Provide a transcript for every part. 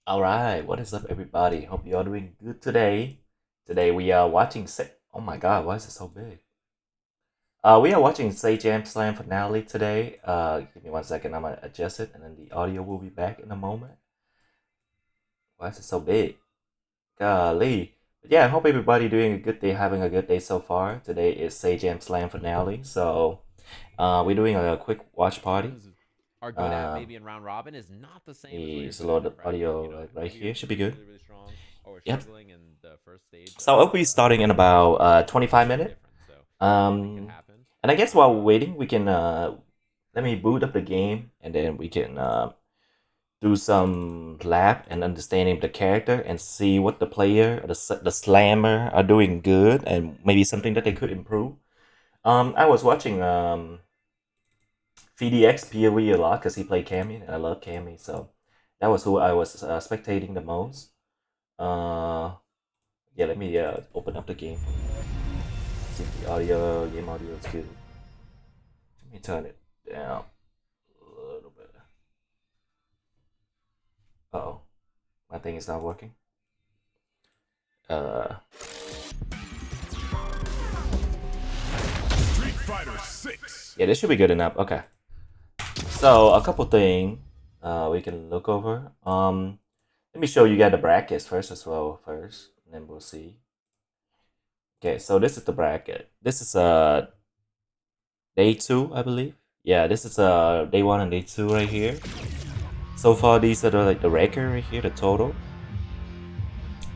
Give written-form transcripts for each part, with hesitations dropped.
All right, what is up, everybody? Hope you are doing good today. Today we are watching. Oh my God, why is it so big? We are watching Sajam Slam finale today. Give me 1 second. I'm gonna adjust it, and then the audio will be back in a moment. Why is it so big? Golly. But yeah, I hope everybody doing a good day, having a good day so far. Today is Sajam Slam finale, so we're doing a quick watch party. Teams are good at Um, maybe in round robin is not the same as what you're is a good at lot in of bracket. audio right Maybe you're here. Should be good. really strong or Yep. struggling in the first stage So of I'll be starting in the about tournament, and it's 25 very minutes. different. So anything can Um, happen. and I guess while we're waiting, we can let me boot up the game, and then we can do some lab and understanding the character and see what the player, the slammer, are doing good, and maybe something that they could improve. I was watching VDX POE a lot because he played Cammy, and I love Cammy, so that was who I was spectating the most. Uh, yeah, let me open up the game. See if the audio, game audio is good. Let me turn it down a little bit. Oh, my thing is not working. Uh, Street Fighter 6. yeah, this should be good enough. Okay. So a couple things we can look over. Let me show you guys the brackets first as well first, and then we'll see. Okay, so this is the bracket. This is day two, I believe. Yeah, this is day one and day two right here. So far, these are the record right here, the total.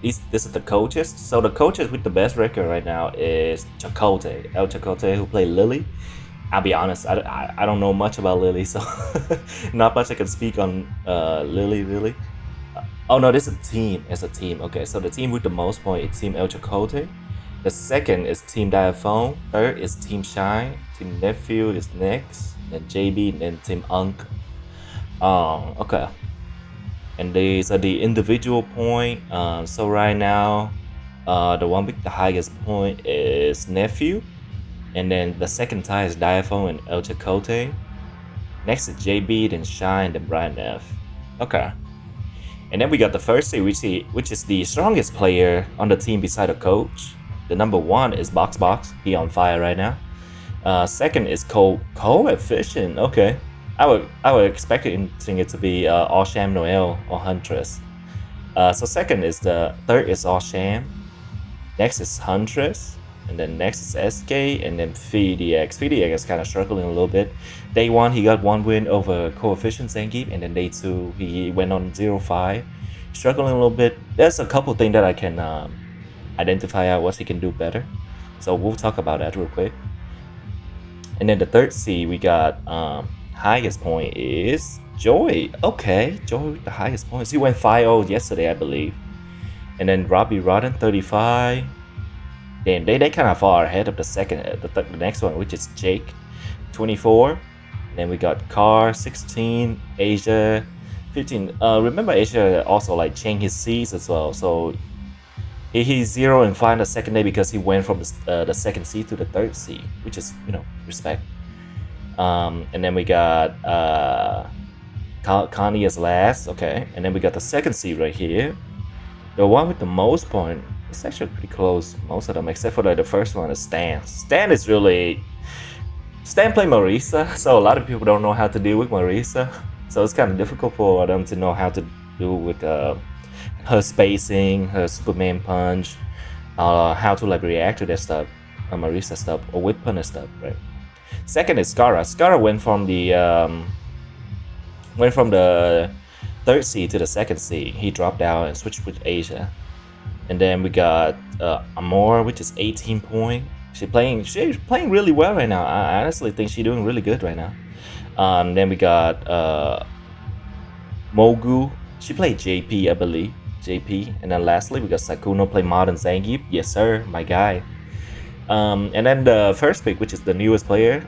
This is the coaches. So the coaches with the best record right now is Chakotay, El Chakotay, who played Lily. I'll be honest, I don't know much about Lily, so not much I can speak on Lily really. Oh no, this is a team. It's a team. Okay, so the team with the most points is Team El Chakotay. The second is Team Diaphone. Third is Team Shine. Team Nephew is next. Then JB, and then Team Unk. Okay. And these are the individual point. So right now, the one with the highest point is Nephew, and then the second tie is Diaphone and El Chacote. Next is JB, then Shine, then Brian F. Okay. And then we got the first seed, which is the strongest player on the team beside the coach. The number one is Box Box. He on fire right now. Second is Coefficient. Okay, I would expect it to be All Sham Noel or Huntress. So second is the third is All Sham. Next is Huntress, and then next is SK, and then VDX. VDX is kind of struggling a little bit. Day one he got one win over Coefficient Zangief, and then day two he went on 0-5, struggling a little bit. There's a couple things that I can identify out what he can do better. So we'll talk about that real quick. And then the third seed we got highest point is Joy. Okay, Joy with the highest points. He went 5-0 yesterday, I believe. And then Robbie Rodden 35. Damn, they kind of far ahead of the second, the next one, which is Jake 24. And then we got Car 16, Asia 15. Remember Asia also like changed his seeds as well. So he's 0-5 the second day because he went from the second seed to the third seed, which is respect. And then we got Connie as last, okay. And then we got the second seed right here. The one with the most point, it's actually pretty close, most of them, except for like the first one is Stan. Stan is really... Stan played Marisa, so a lot of people don't know how to deal with Marisa. So it's kind of difficult for them to know how to do with her spacing, her Superman punch, how to like react to that stuff, Marisa stuff, or whip punch stuff, right? Second is Skara. Skara went from the third seed to the second seed. He dropped out and switched with Asia. And then we got Amor, which is 18 point. She's playing really well right now. I honestly think she's doing really good right now. Then we got Mogu. She played JP, I believe. JP. And then lastly, we got Sakuno play Modern Zangief. Yes, sir, my guy. And then the first pick, which is the newest player,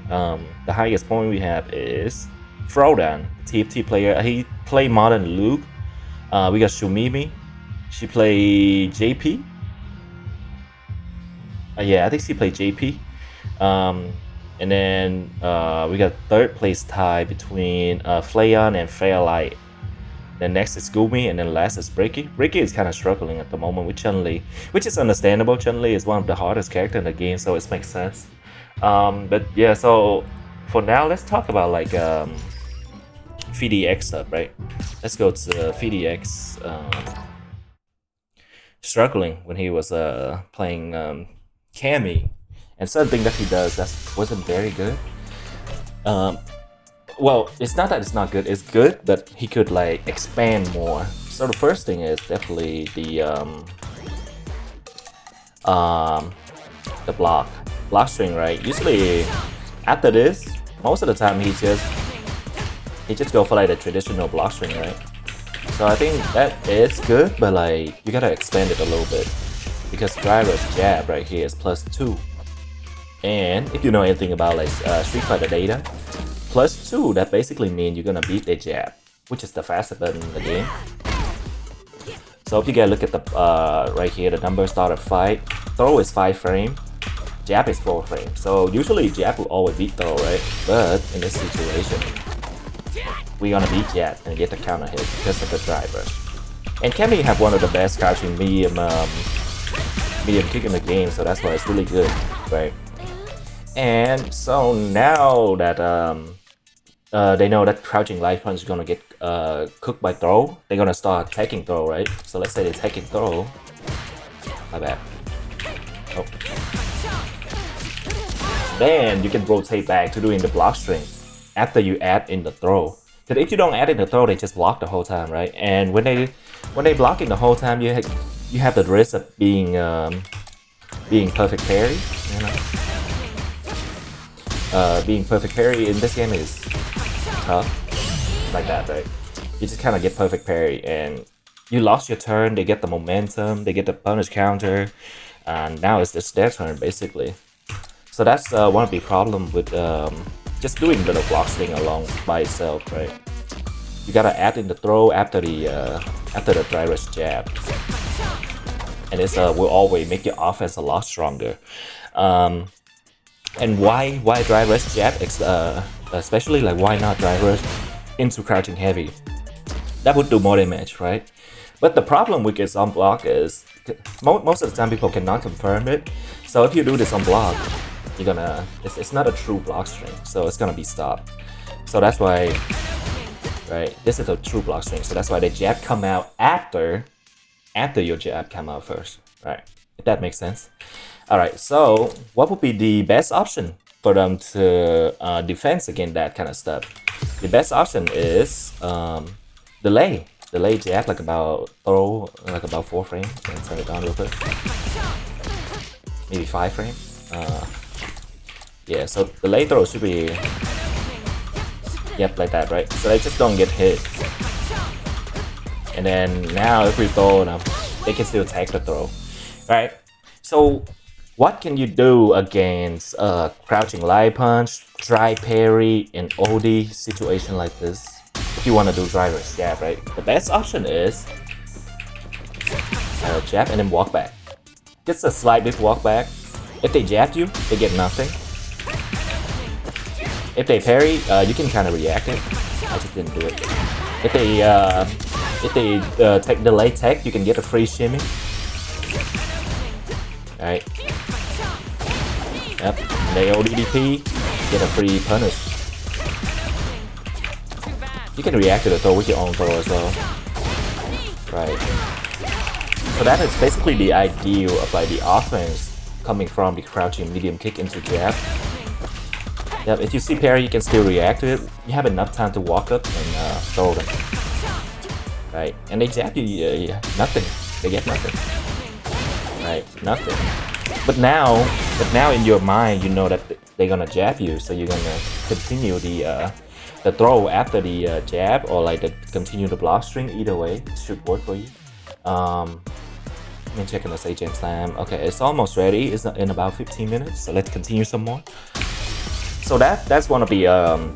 the highest point we have is Frodan, TFT player. He played Modern Luke. We got Shumimi. She played JP. Yeah, I think she played JP. And then we got third place tie between Flayon and Fairlight. Then next is Gumi, and then last is Bricky. Bricky is kind of struggling at the moment with Chun-Li, which is understandable. Chun-Li is one of the hardest characters in the game, so it makes sense. But yeah, so for now, let's talk about like VDX stuff, right? Let's go to VDX struggling when he was playing Cammy, and certain thing that he does that wasn't very good. Well, it's not that it's not good, it's good, but he could like expand more. So the first thing is definitely the block string, right? Usually after this, most of the time he just go for like the traditional block string, right? So I think that is good, but like you gotta expand it a little bit because driver's jab right here is +2, and if you know anything about like Street Fighter data, +2, that basically means you're gonna beat the jab, which is the fastest button in the game. So if you guys look at the right here, the number start at 5, throw is 5 frame, jab is 4 frame. So usually jab will always beat throw, right? But in this situation, we're gonna beat jab and get the counter hit because of the driver. And Cammy have one of the best crouching medium kick in the game, so that's why it's really good, right? And so now that they know that crouching light punch is gonna get cooked by throw, they're gonna start taking throw, right? So let's say they're taking throw. My bad. Oh. Then you can rotate back to doing the block string after you add in the throw. Because if you don't add in the throw, they just block the whole time, right? And when they blocking the whole time, you have the risk of being perfect parry, you know. Being perfect parry in this game is tough, like that, right? You just kind of get perfect parry, and you lost your turn. They get the momentum, they get the punish counter, and now it's just their turn basically. So that's one of the problem with just doing the block string along by itself, right? You gotta add in the throw after the driver's jab, and it's will always make your offense a lot stronger. And why driver's jab, especially like why not drivers into crouching heavy? That would do more damage, right? But the problem with this on block is most of the time people cannot confirm it. So if you do this on block, you're gonna it's not a true block string, so it's gonna be stopped. So that's why, right? This is a true block string, so that's why the jab come out after your jab come out first, right? If that makes sense. Alright, so what would be the best option for them to defend against that kind of stuff? The best option is delay jab, like about throw, like about 4 frames, and turn it down real quick. Maybe 5 frames. Yeah, so delay throw should be, yep, like that, right? So they just don't get hit. And then now if we throw them, they can still take the throw, right? So what can you do against crouching light punch, dry parry, and OD situation like this? If you want to do driver's jab, right? The best option is jab and then walk back. Just a slight bit walk back. If they jab you, they get nothing. If they parry, you can kind of react it. I just didn't do it. If they take delay tech, you can get a free shimmy. Alright. Yep. They ODDP, get a free punish. You can react to the throw with your own throw as well. Right. So that is basically the ideal of like the offense coming from the crouching medium kick into jab. Yep, if you see parry, you can still react to it. You have enough time to walk up and throw them. Right, and they jab you, nothing. They get nothing. Right, nothing. But now in your mind, you know that they're gonna jab you, so you're gonna continue the throw after the jab, or like continue the block string. Either way, it should work for you. Let me check on the Sajam slam. Okay, it's almost ready. It's in about 15 minutes, so let's continue some more. So that's one of the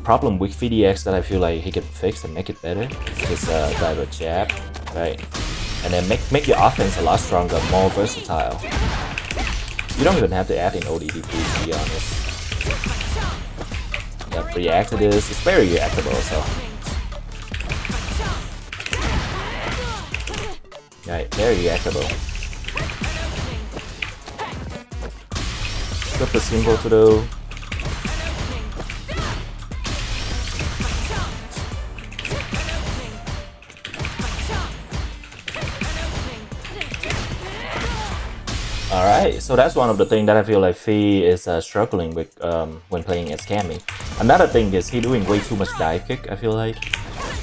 problem with VDX that I feel like he can fix and make it better. Just driver jab, right? And then make your offense a lot stronger, more versatile. You don't even have to add in ODDP, to be honest. Yep, react to this. It's very reactable, so. Right, very reactable. Super simple to do. Alright, so that's one of the things that I feel like Fee is struggling with when playing as Cammy. Another thing is he doing way too much dive kick, I feel like.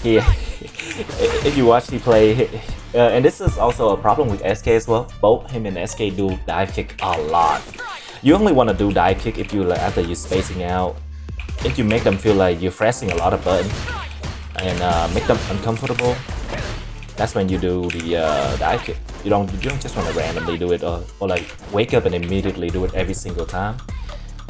He, if you watch he play, and this is also a problem with SK as well, both him and SK do dive kick a lot. You only want to do dive kick if you after you're spacing out, if you make them feel like you're pressing a lot of buttons and make them uncomfortable. That's when you do the dive kick. You don't just want to randomly do it or like wake up and immediately do it every single time.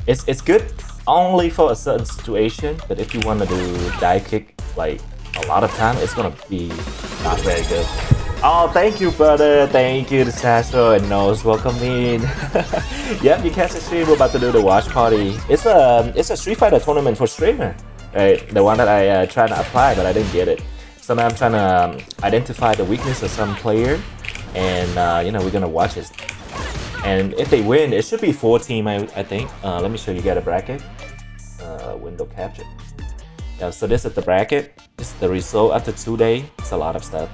It's good only for a certain situation, but if you want to do dive kick like a lot of time, it's gonna be not very good. Oh, thank you, brother. Thank you to Sasha and Nose. Welcome in. Yep, you catch the stream. We're about to do the watch party. It's a Street Fighter tournament for streamer, right? The one that I tried to apply, but I didn't get it. So now I'm trying to identify the weakness of some player, and you know, we're gonna watch it. And if they win, it should be 4 team, I think. Let me show you guys a bracket. Window capture. Yeah, so this is the bracket. This is the result after 2 days. It's a lot of stuff.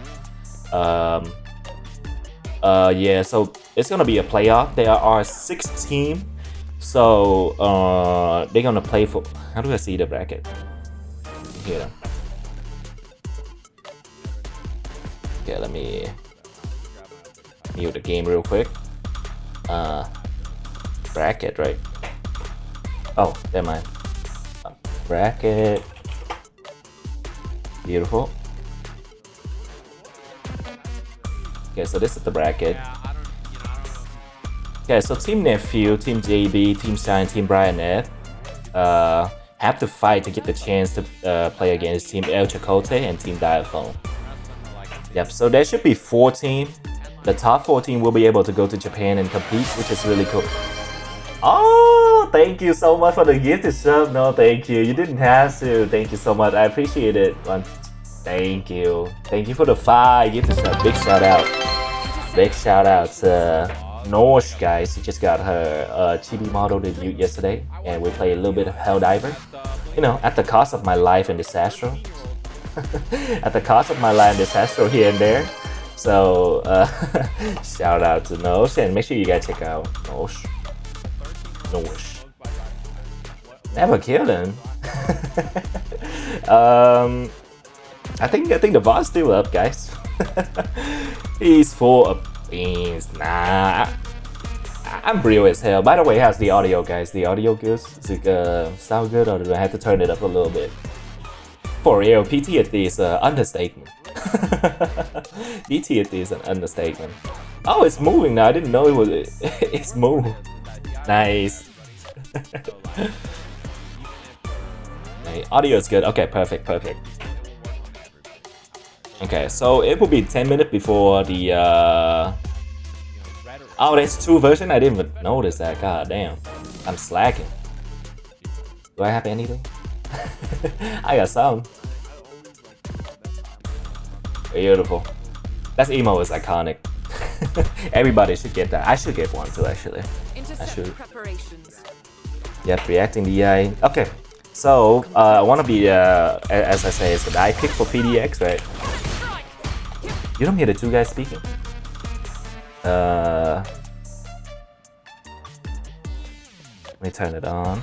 Yeah, so it's gonna be a playoff. There are 6 teams. So they're gonna play for. How do I see the bracket? Here. Okay, let me mute the game real quick. Bracket, right? Oh, never mind. Bracket. Beautiful. Okay, so this is the bracket. Okay, so Team Nephew, Team JB, Team Shine, Team Brian F have to fight to get the chance to play against Team El Chicote and Team Diaphone. Yep, so there should be 4 teams. The top 4 teams will be able to go to Japan and compete, which is really cool. Oh, thank you so much for the gifted sub. No, thank you. You didn't have to. Thank you so much. I appreciate it. Thank you. Thank you for the 5 gifted sub. Big shout out. Big shout out to Norsh, guys. She just got her chibi model debut yesterday, and we played a little bit of Helldiver. You know, at the cost of my life in this Astro. At the cost of my life in this Astro here and there. So, shout out to Nosh, and make sure you guys check out Nosh. Nosh. Never killed him. I think the bot's still up, guys. He's full of beans. Nah, I'm real as hell. By the way, how's the audio, guys? The audio good? Is it sound good, or do I have to turn it up a little bit? For real, PTSD is an understatement. PTSD is an understatement. Oh, it's moving now. I didn't know it was. It's moving. Nice. Hey, audio is good. Okay, perfect. Okay, so it will be 10 minutes before the. Oh, there's 2 versions. I didn't even notice that. God damn, I'm slacking. Do I have anything? I got some. Beautiful. That emo is iconic. Everybody should get that. I should get one too, actually. I should. Yep, reacting DI. Okay, so I want to be, as I say, it's a die pick for PDX, right? You don't hear the 2 guys speaking? Let me turn it on.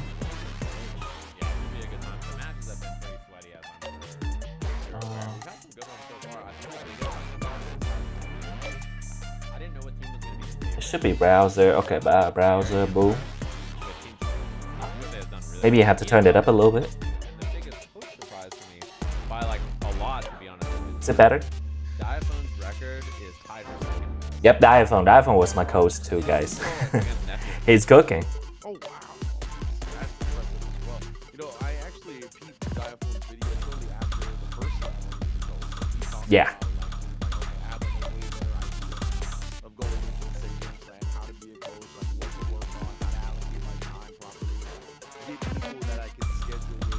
Should be browser. Okay, bye browser. Boo. Maybe you have to turn it up a little bit. Is it better? Yep, Diaphone. Diaphone was my coach too, guys. He's cooking. Oh wow, that's impressive as well. You know, I actually peeped Diaphone's video shortly after the first time. Yeah.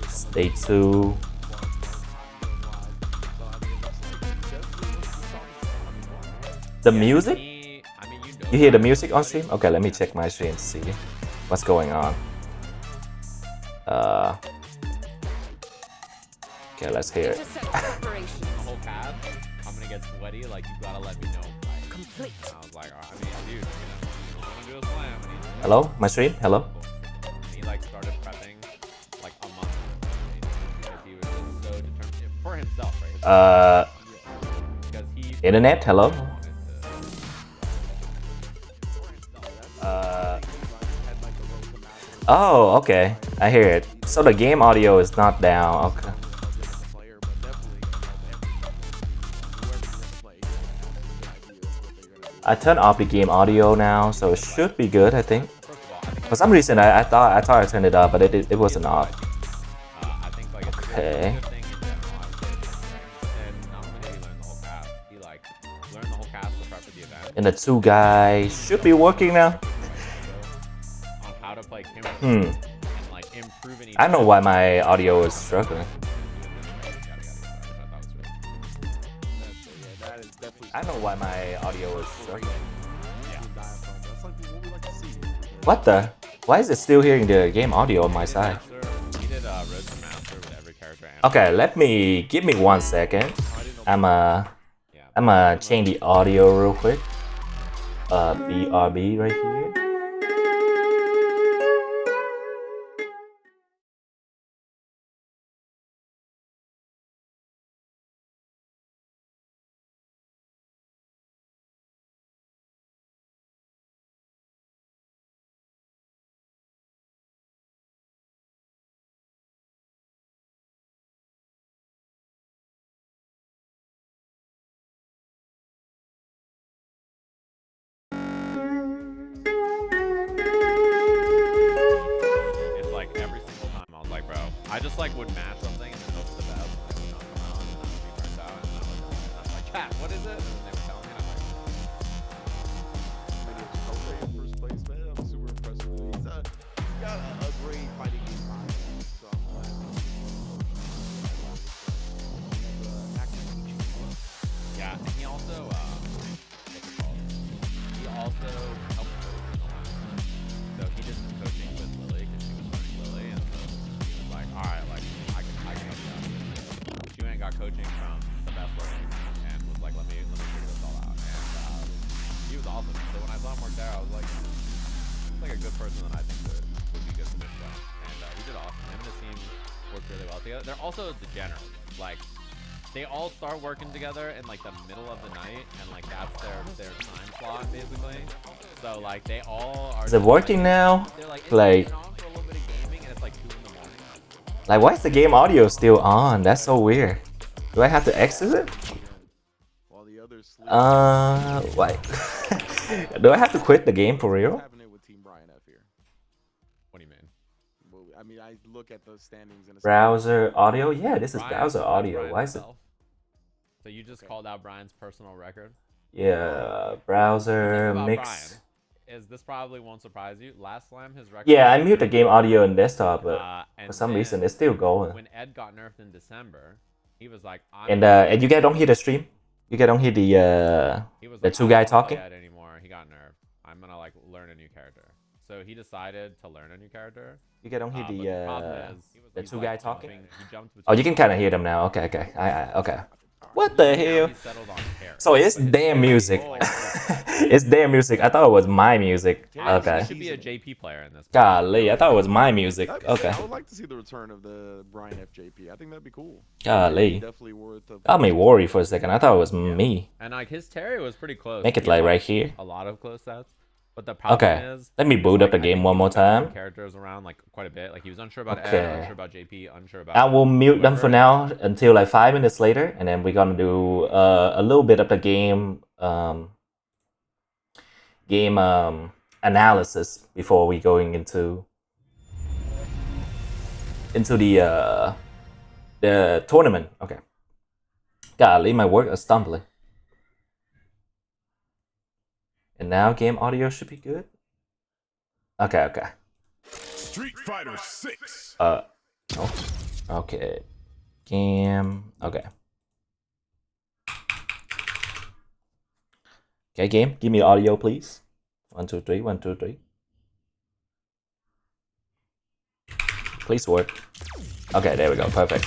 Stay tuned. The Yeah, music? I mean, You hear the music on stream? Okay, let me check my stream to see what's going on. Okay, let's hear it. The whole cab, I'm gonna get sweaty. Like, you gotta let me know. Like, complete. And I was like, I mean, dude, you wanna do a slam? And he's like, Hello, my stream. Hello. and he like started prepping like a month because he was just so determined for himself, right? Because he Internet. Hello. wanted to. Oh, okay. I hear it. So the game audio is not down. Okay. I turned off the game audio now, so it should be good. I think. For some reason, I thought I turned it up, but it wasn't off. I think like it's Okay. a good thing in general. I would say, and not only did he learn the whole cast, he like learned the whole cast to prep for the event. And the two guys should be working now. On how to play Kimber Hmm. and like improving each I know why my audio is struggling. I know why my audio is struggling. What the? Why is it still hearing the game audio on my side? He did Road to Master with every character. Okay, give me 1 second. I'ma change the audio real quick. BRB right here. It's like every single time I was like, bro, I just like would match something and then hope for the best and it would not come out and then I would be burnt out and then I was like, Cat, what is it? And then they would tell me and I'm like, First place, man. I'm super impressed with him. He's got a great fighting game mind, so I'm glad. yeah, and he also, what's it called? He also helped coach in the last one. So he did some coaching with Lily because she was learning Lily, and so he was like, all right, like I can help you out with this. She went and got coaching from the best learning and was like, let me figure this all out. And he was awesome. So when I saw him work there, I was like, he's like a good person that I think would be good for this show. And he did awesome. Him and his team worked really well together. They're also degenerates. Like, they all start working together in like the middle of the night, and like that's their time slot basically. So like they all are. Is it working now? They're like Like, on for a little bit of gaming, and it's like 2 in the morning. like why is the game audio still on? That's so weird. Do I have to exit it? While the others sleep. Why? Do I have to quit the game for real? What's happening with Team Brian F here? What do you mean? Well, I mean, I look at the standings and Browser audio? Yeah, this is Brian- browser that's audio. Brian Why is it? himself. So you just called out Brian's personal record. Yeah, browser About mix. Brian, is this probably won't surprise you? Last slam his record. Yeah, I mute the game audio in desktop, but and for some then reason it's still going. when Ed got nerfed in December, he was like, And you guys don't hear the stream? You guys don't hear he was the like, two "I guys don't wanna play talking? Ed anymore. He got nerfed. I'm gonna like learn a new character. So he decided to learn a new character. You guys don't hear But the problem is, the he's, two like, guys talking? he jumped Oh, you between- can kind of hear them now. Okay, okay. Okay. What the Now hell? he settled on Terry. So it's But their music. Oh, It's their music. I thought it was my music. He Okay. should be a JP player in this. Golly, I thought it was my music. Okay. I would like to see the return of the Brian FJP. I think that'd be cool. Golly. Definitely worth a. Got me worried for a second. I thought it was me. And like his Terry was pretty close. Make it He like had, right here. A lot of close sets. But the problem Okay. is, Let me boot up the I game think one he more was bouncing time. characters around like quite a bit. Like he was unsure about Okay. Ed, unsure about JP, unsure about. I will mute them for whoever. now until like 5 minutes later, and then we're gonna do a little bit of the game analysis before we going into the tournament. Okay. Golly, my work is stumbling. And now game audio should be good. Okay. Street Fighter 6. Oh. Okay. Game. Okay. Okay, game, give me audio, please. 1, 2, 3, 1, 2, 3. Please work. Okay, there we go, perfect.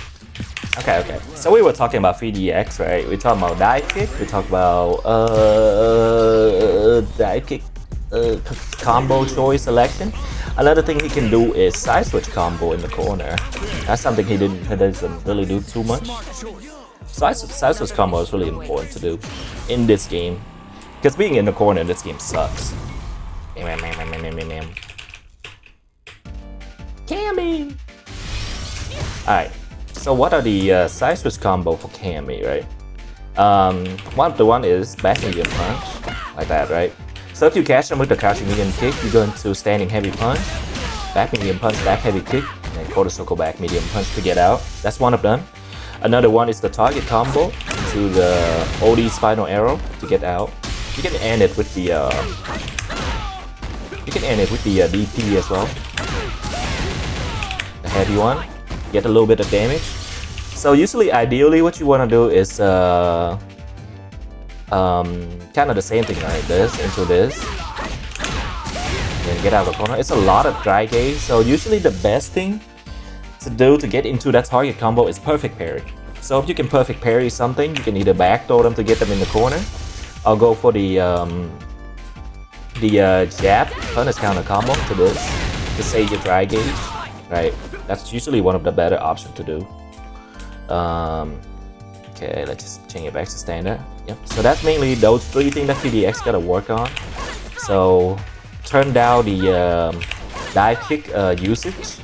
Okay. So we were talking about 3DX, right? We talked about dive kick. We talked about dive kick combo choice selection. Another thing he can do is side switch combo in the corner. That's something he doesn't really do too much. Side switch combo is really important to do in this game, because being in the corner in this game sucks. Cammy. Alright, so what are the side switch combo for Cammy, right? One is back medium punch, like that, right? So if you catch them with the crouching medium kick, you go into standing heavy punch, back medium punch, back heavy kick, and then quarter circle back medium punch to get out. That's one of them. Another one is the target combo to the OD spinal arrow to get out. You can end it with the DP as well. The heavy one, get a little bit of damage. So usually, ideally, what you want to do is kind of the same thing, right? This into this, and get out of the corner. It's a lot of dry gauge, so usually the best thing to do to get into that target combo is perfect parry. So if you can perfect parry something, you can either backdoor them to get them in the corner, or go for the jab punish counter combo to this to save your dry gauge, right? That's usually one of the better options to do. Okay, let's just change it back to standard. Yep. So that's mainly those three things that 3DX gotta work on. So turn down the dive kick usage.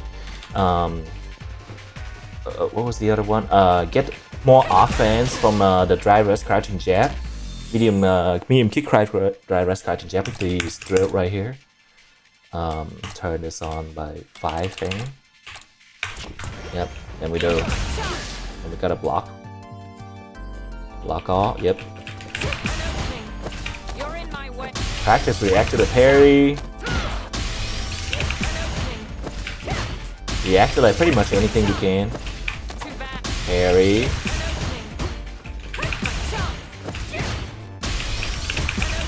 What was the other one? Get more offense from the dry rest crouching jab. Medium kick dry rest crouching jab with the drill right here. Turn this on by 5 thing. Yep. Then we do. And we gotta block. Block all. Yep. Practice react to the parry. React to like pretty much anything you can. Parry.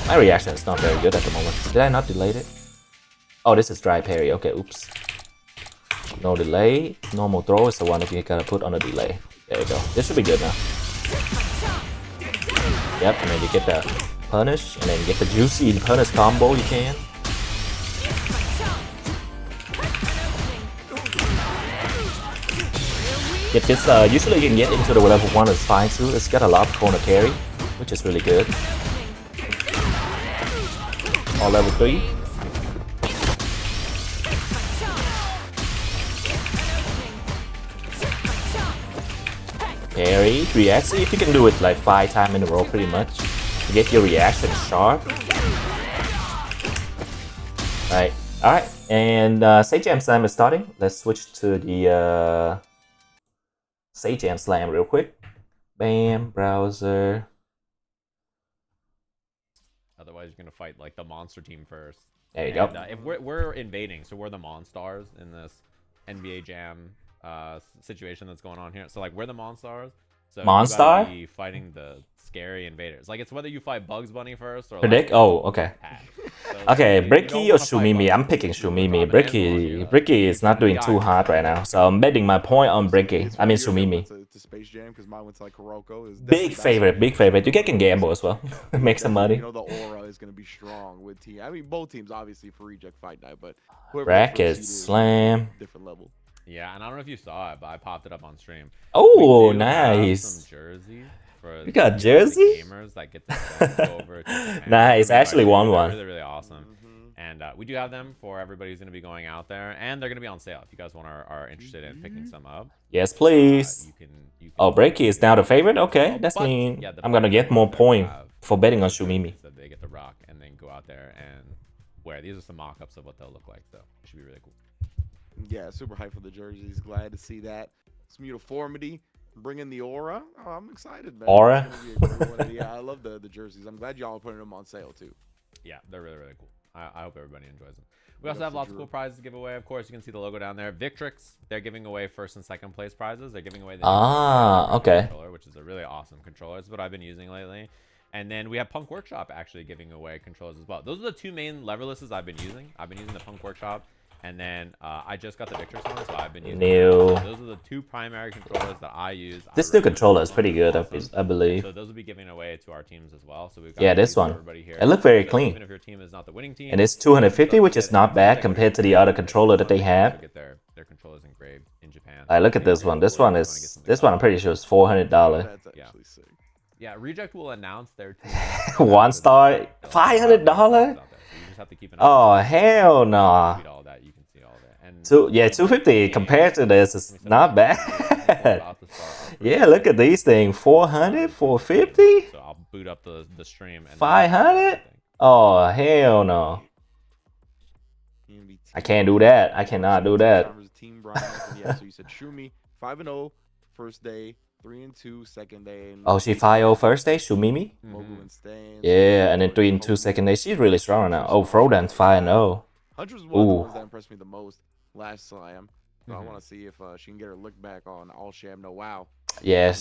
My reaction is not very good at the moment. Did I not delay it? Oh, this is dry parry. Okay, oops. No delay. Normal throw is the one that you gotta put on a delay. There you go. This should be good now. Yep, and then you get the punish, and then get the juicy punish combo you can. Get this, usually you can get into the level 1 is fine too. It's got a lot of corner carry, which is really good. Or level 3. Parry, react. See if you can do it like 5 times in a row pretty much. To get your reaction sharp. Right, alright. And Sajam Slam is starting. Let's switch to the Sajam Slam real quick. Bam, browser. Otherwise, you're gonna fight like the monster team first. There you And, go. if we're invading, so we're the Monstars in this NBA Jam situation that's going on here. So like we're the Monstars. So you Monstar? gotta be fighting the scary invaders. Like it's whether you fight Bugs Bunny first or Predict? like, Oh, okay. Pat. So Okay, you don't Bricky or wanna fight Shumimi? Bugs I'm Bunny. picking Shumimi. And Bricky Monster. is not doing too hot right now, so I'm betting my point on Bricky. It's I mean weird that it Shumimi. went to Space Jam because mine went to like Kuroko. Is Big favorite, big favorite. You can gamble as well. Make some money. You know the aura is going to be strong with team. I mean both teams obviously for reject fight night, but whoever the Racket first seed is, slam. different level. Yeah, and I don't know if you saw it, but I popped it up on stream. Oh, We do have nice. some jerseys for You got the jersey? gamers that get to go over to Japan. Nice, I They're actually won they're one. Really, really awesome. And we do have them for everybody who's going to be going out there, and they're going to be on sale. If you guys are interested in picking some up, Yes, please. you can. Oh, Bricky is now the favorite? Okay, that's But, mean yeah, the I'm gonna get more point for betting on Shumimi. So they get to rock and then go out there and wear. These are some mock-ups of what they'll look like, so it should be really cool. Yeah, super hyped for the jerseys. Glad to see that. Some uniformity, bringing the aura. Oh, I'm excited, man. Aura? It's gonna be a great one. Yeah, I love the jerseys. I'm glad y'all are putting them on sale too. Yeah, they're really, really cool. I hope everybody enjoys them. We also That's have the lots of dream. cool prizes to give away. Of course, you can see the logo down there. Victrix, they're giving away first and second place prizes. They're giving away the Ah, okay. controller, which is a really awesome controller. It's what I've been using lately. And then we have Punk Workshop actually giving away controllers as well. Those are the two main leverlists I've been using. I've been using the Punk Workshop, and then I just got the Victor's one, so I've been using New. So those are the two primary controllers that I use. This new controller is pretty good, I believe. So those will be giving away to our teams as well. So we've got Yeah, this one. everybody here. It looked very So clean. Even if your team is not the winning team, And it's 250, which is not bad compared to the other controller that they have. Get their controllers engraved in Japan. I look at this one. This one I'm pretty sure is $400. That's actually sick. Yeah, Reject will announce their team. 1 star, $500. So you just have to keep an eye Oh hell no! Tweet all that. You can see all that. And 250 compared to this is not bad. Yeah, look at these things. 400, 450, So I'll boot up the stream. And 500. Oh hell no! I can't do that. I cannot do that. Team Brian, yeah, so you said Shumi 5-0 first day, 3-2 second day. And Oh, she 5-0 first day, Shumimi? Mogu and Stan. Yeah, and then 3-2 second day. She's really strong now. Oh, Frodan's 5-0. Huntress was one of the ones that impressed me the most last slam. So I want to see if she can get her look back on All Sham No Wow. Yeah,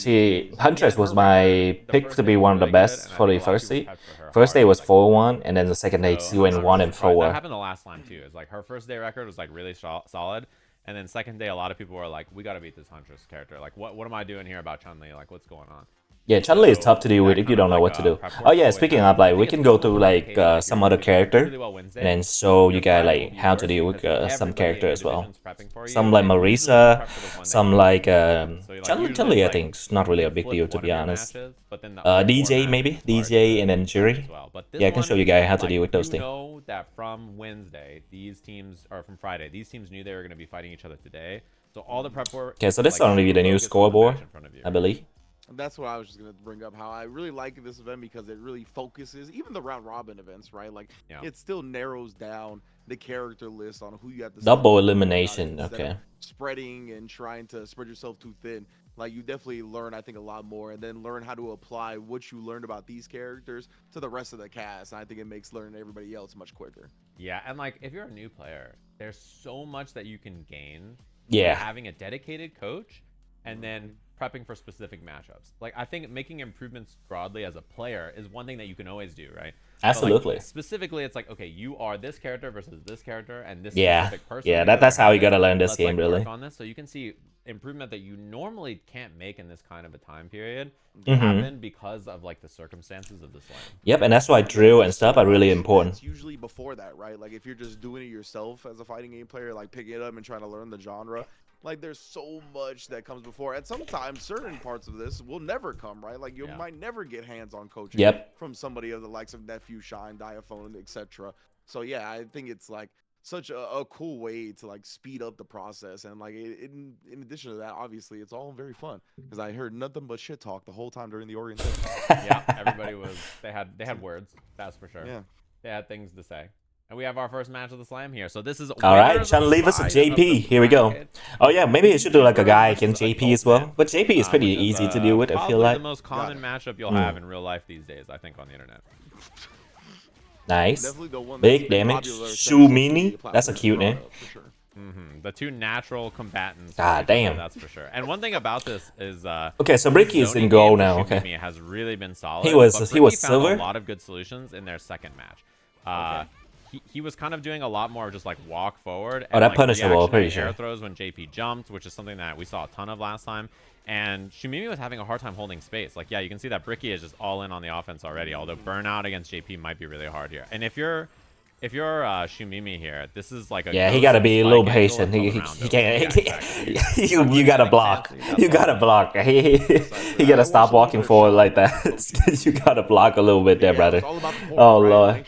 Huntress was my pick to be one of the best for the first day. First day was 4-1, and then the second day she went 1-4. That happened the last slam too. It's like her first day record was like really solid, and then second day a lot of people were like, "We got to beat this Huntress character. Like, what am I doing here about Chun-Li? Like, what's going on?" Yeah, Chun-Li is tough to deal with if you don't know what to do. Oh yeah, speaking of, like, we can go through like some other character and then show you guys like how to deal with some character as well. Some like Marisa, some like Chun-Li I think is not really a big deal to be honest. DJ maybe, DJ and then Jury. Yeah, I can show you guys how to deal with those things. Know that from Wednesday, these teams, or from Friday, these teams knew they were going to be fighting each other today. So all the prep work. Okay, so this is only the new scoreboard, I believe. And that's what I was just going to bring up, how I really like this event because it really focuses, even the round robin events, right? Like, it still narrows down the character list on who you have to double elimination, okay. Spreading and trying to spread yourself too thin. Like, you definitely learn, I think, a lot more, and then learn how to apply what you learned about these characters to the rest of the cast. And I think it makes learning everybody else much quicker. Yeah, and like, if you're a new player, there's so much that you can gain. Yeah. Having a dedicated coach, and then prepping for specific matchups. Like, I think making improvements broadly as a player is one thing that you can always do, right? Absolutely. Like, specifically, it's like, okay, you are this character versus this character, and this specific person. Yeah, that's how you gotta learn this game, really. Work on this, so you can see improvement that you normally can't make in this kind of a time period happen because of like the circumstances of the slam. Yep, and that's why drill and stuff are really important. It's usually before that, right? Like, if you're just doing it yourself as a fighting game player, like picking it up and trying to learn the genre, like, there's so much that comes before. And sometimes certain parts of this will never come, right? Like, you might never get hands-on coaching from somebody of the likes of Nephew, Shine, Diaphone, etc. So yeah, I think it's like such a cool way to like speed up the process. And like, in addition to that, obviously it's all very fun because I heard nothing but shit talk the whole time during the orientation. Yeah, everybody was, they had words, that's for sure. Yeah, they had things to say. And we have our first match of the slam here. So this is all right. Chun-Li versus JP. Here we go. Oh yeah, maybe you should do like a guy against JP as well. But JP is pretty easy to deal with. I feel like the most common matchup you'll have in real life these days, I think, on the internet. Nice, big damage. Shumini. That's a cute name. The two natural combatants. God damn. That's for sure. And one thing about this is okay, so Ricky is in goal now. Okay, has really been solid. He was found silver. A lot of good solutions in their second match. He was kind of doing a lot more of just like walk forward. And, that punishable, pretty sure. Air throws when JP jumped, which is something that we saw a ton of last time. And Shumimi was having a hard time holding space. Like, yeah, you can see that Bricky is just all in on the offense already. Although burnout against JP might be really hard here. And if you're Shumimi here, this is like a he gotta be a little patient. He can't. You gotta block. You gotta block. He gotta stop walking forward like that. You gotta block a little bit there, brother. Oh lord.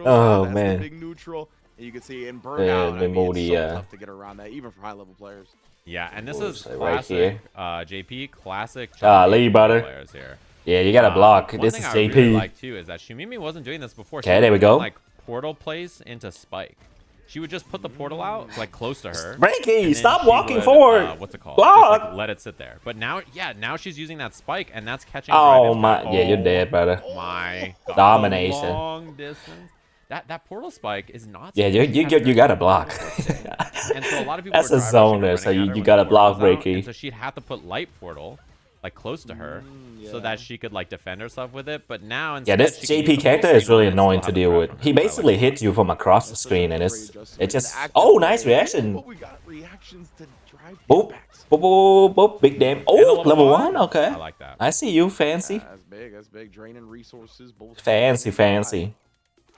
Oh man. Big neutral. You can see in burnout. I mean, it's so tough to get around that, even for high-level players. Yeah, and this is classic JP, classic Lee brother. Players here. Yeah, you gotta block. This is JP. One thing I really like too is that Shumimi wasn't doing this before. Okay, there we go. Like portal place into spike. She would just put the portal out like close to her. Frankie, stop walking forward. What's it called? Block. Just, like, let it sit there. But now, now she's using that spike, and that's catching. Oh my, yeah, you're dead, brother. My God. Domination. Long distance. That portal spike is not. Yeah, you gotta block. And so a lot of people. That's a zone there, so you gotta block Frankie. So she'd have to put light portal. like close to her, so Yeah. that she could like defend herself with it. But now Yeah, instead, this she can use JP the character full is really screen on it and annoying still to have a deal threat with. from He it, so I basically like hits you from across the That's such a screen, and great it adjustment. just Active oh, nice play. reaction. But we got reactions to drive Boop, impacts. boop, boop, boop, big damn. And Oh, the level 1, okay. I like that. I see you, fancy. That's big. That's big. Draining resources, both Fancy, high and fancy.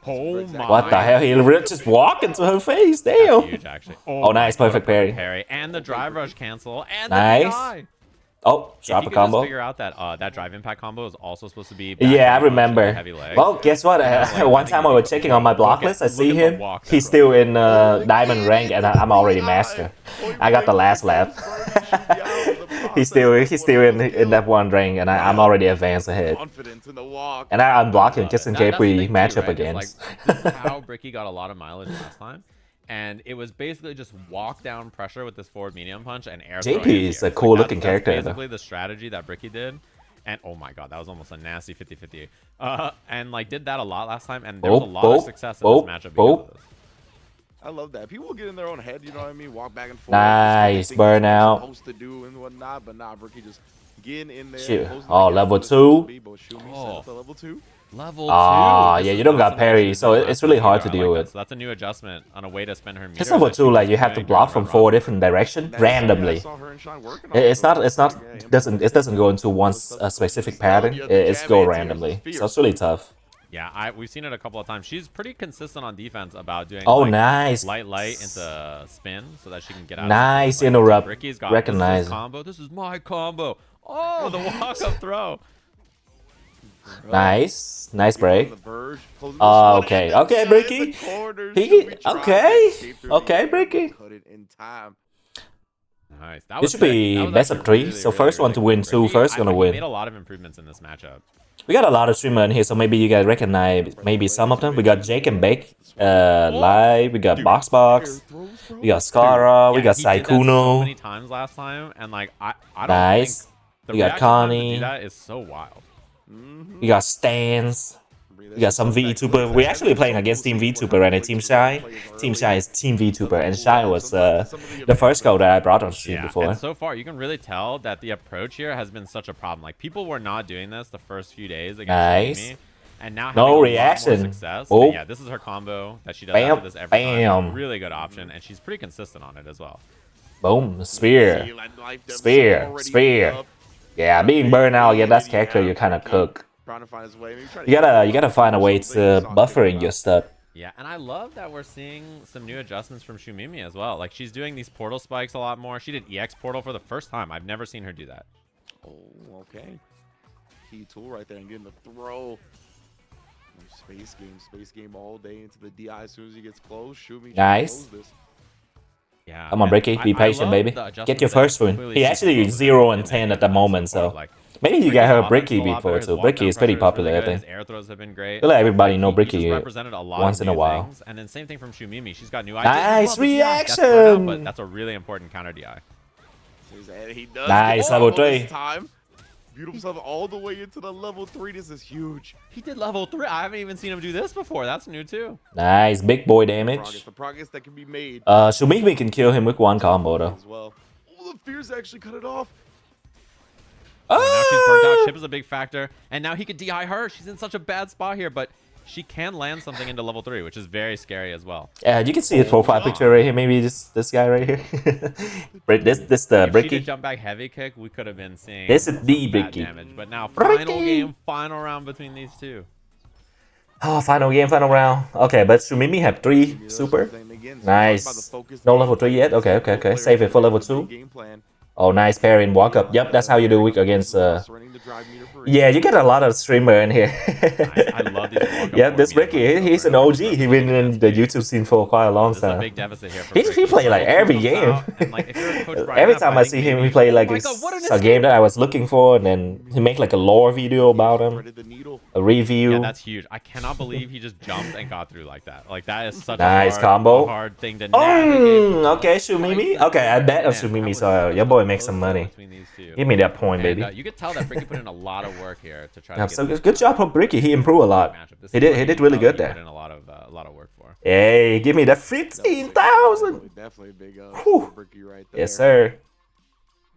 Oh exactly my! What the hell? He just walked into her face. That's Damn. huge, actually. Oh, nice, my God, perfect a parry. And the drive rush cancel, and Nice. the DI. Oh, If drop you a could just combo. figure out that that drive impact combo is also supposed to be. Yeah, I back punch remember. heavy legs. Well, guess what? One time I was checking on my block list, I see him. He's still in diamond rank, and I'm already master. I got the last lap. he's still in that one rank, and I'm already advanced ahead. Confidence in the walk. And I unblock him just in case That's the we thing match too, up right? It's against. Like, this is how Bricky got a lot of mileage last time. And it was basically just walk down pressure with this forward medium punch and air throw JP is a anti-airs. cool looking That's character, basically the strategy that Bricky did. And oh my God, that was almost a nasty 50-50. And like did that a lot last time, and there was a lot of success in this matchup because of this. I love that. People get in their own head, you know what I mean? Walk back and forth. Nice think what they're burnout. supposed to do and whatnot, but nah, Bricky just getting in there. Shoot. closing Oh, the gap level where it's supposed 2. to be, but Shumi set up the level 2. Level 2. Ah, This yeah, is you don't got awesome. parry, She's so doing it's really awesome hard to meter. I deal like with. that. So that's a new adjustment on a way to spend her meter. It's level 2, like you have to block from 4 different directions randomly. It doesn't go into one specific pattern. It's go randomly, so it's really tough. Yeah, we've seen it a couple of times. She's pretty consistent on defense about doing Oh, like, nice. light into spin so that she can get out. Nice of interrupt. Ricky's got Recognize. this combo. This is my combo. Oh, the walk up throw. Nice break. Okay, okay, Bricky. Okay, Bricky. Nice. This should be best of 3. So first one to win 2, first gonna He win. made a lot of improvements in this matchup. We got a lot of streamers in here, so maybe you guys recognize maybe some of them. We got Jake and Bake, Live. We got Box. We got Scara. We got he did that so Saikuno. many times last time, and like I don't Nice. think the We got reaction time to Connie. do that is so wild. We got Stans. We got some VTuber. We're actually playing against Team VTuber and Team Shy. Team Shy is Team VTuber, and Shy was the first goal that I brought on stream before. And so far you can really tell that the approach here has been such a problem. Like people were not doing this the first few days against Nice. me, and now No having a lot more reaction. success. Oh. And yeah, this is her combo that she does Bam, after this every bam. time. Really good option, and she's pretty consistent on it as well. Boom, spear. Spear. Yeah, being burned out against that character, you kind of cook. Trying to find his way. Maybe try to You gotta find a way to buffering your stuff. Yeah, and I love that we're seeing some new adjustments from Shumimi as well. Like she's doing these portal spikes a lot more. She did EX portal for the first time. I've never seen her do that. Oh, okay. Key tool right there and getting the throw. Space game all day into the DI as soon as he gets close. Shumi. Nice. Yeah. Come on, Bricky, be patient, baby. Get your first win. He actually 0 and 10 at the moment, so maybe you got her Bricky before too. Bricky is pretty popular, I think. Air throws have been great. I feel like everybody know Bricky represented a lot once of in a new while. things. And then same thing from Shumimi. She's got new Nice ideas. reaction! But that's a really important counter DI. He does Nice, level 3. Beautiful stuff all the way into the level 3. This is huge. He did level 3. I haven't even seen him do this before. That's new too. Nice, big boy damage. The progress that can be made. Shumimi can kill him with one combo though. As well. Oh, the fears actually cut it off. Now she's burnt out. Chip is a big factor. And now he could DI her. She's in such a bad spot here, but she can land something into level 3, which is very scary as well. Yeah, you can see his profile picture right here. Maybe this guy right here. this the If she Bricky. did jump back heavy kick, we could have been seeing This is the bad Bricky. damage. But now final game, final round between these two. Oh, final game, final round. Okay, but Shumimi have 3 super. Nice. No level 3 yet. Okay. Save it for level 2. Oh, nice parry and walk up. Yep, that's how you do weak against. Yeah, you get a lot of streamer in here. I love these walk up. Yeah, this Bricky, he's an OG. He's been in the YouTube scene for quite a long This is a time. big deficit here for He play like every game. Every time I see him, he play like a game that I was looking for, and then he make like a lore video about him, a review. Yeah, that's huge. I cannot believe he just jumped and got through like that. Like that is such Nice a combo. hard thing to navigate. Okay, Shumimi. Okay, I bet on Shumimi, so your boy makes some money. Give me that point, baby. You could tell that Bricky put in a lot of work here to try Yeah, to get so this good job from Bricky. He improved a lot. He did really good there. Put in a lot of work for. Hey, give me the 15,000. Definitely a big Whew. Bricky right there. Yes, sir.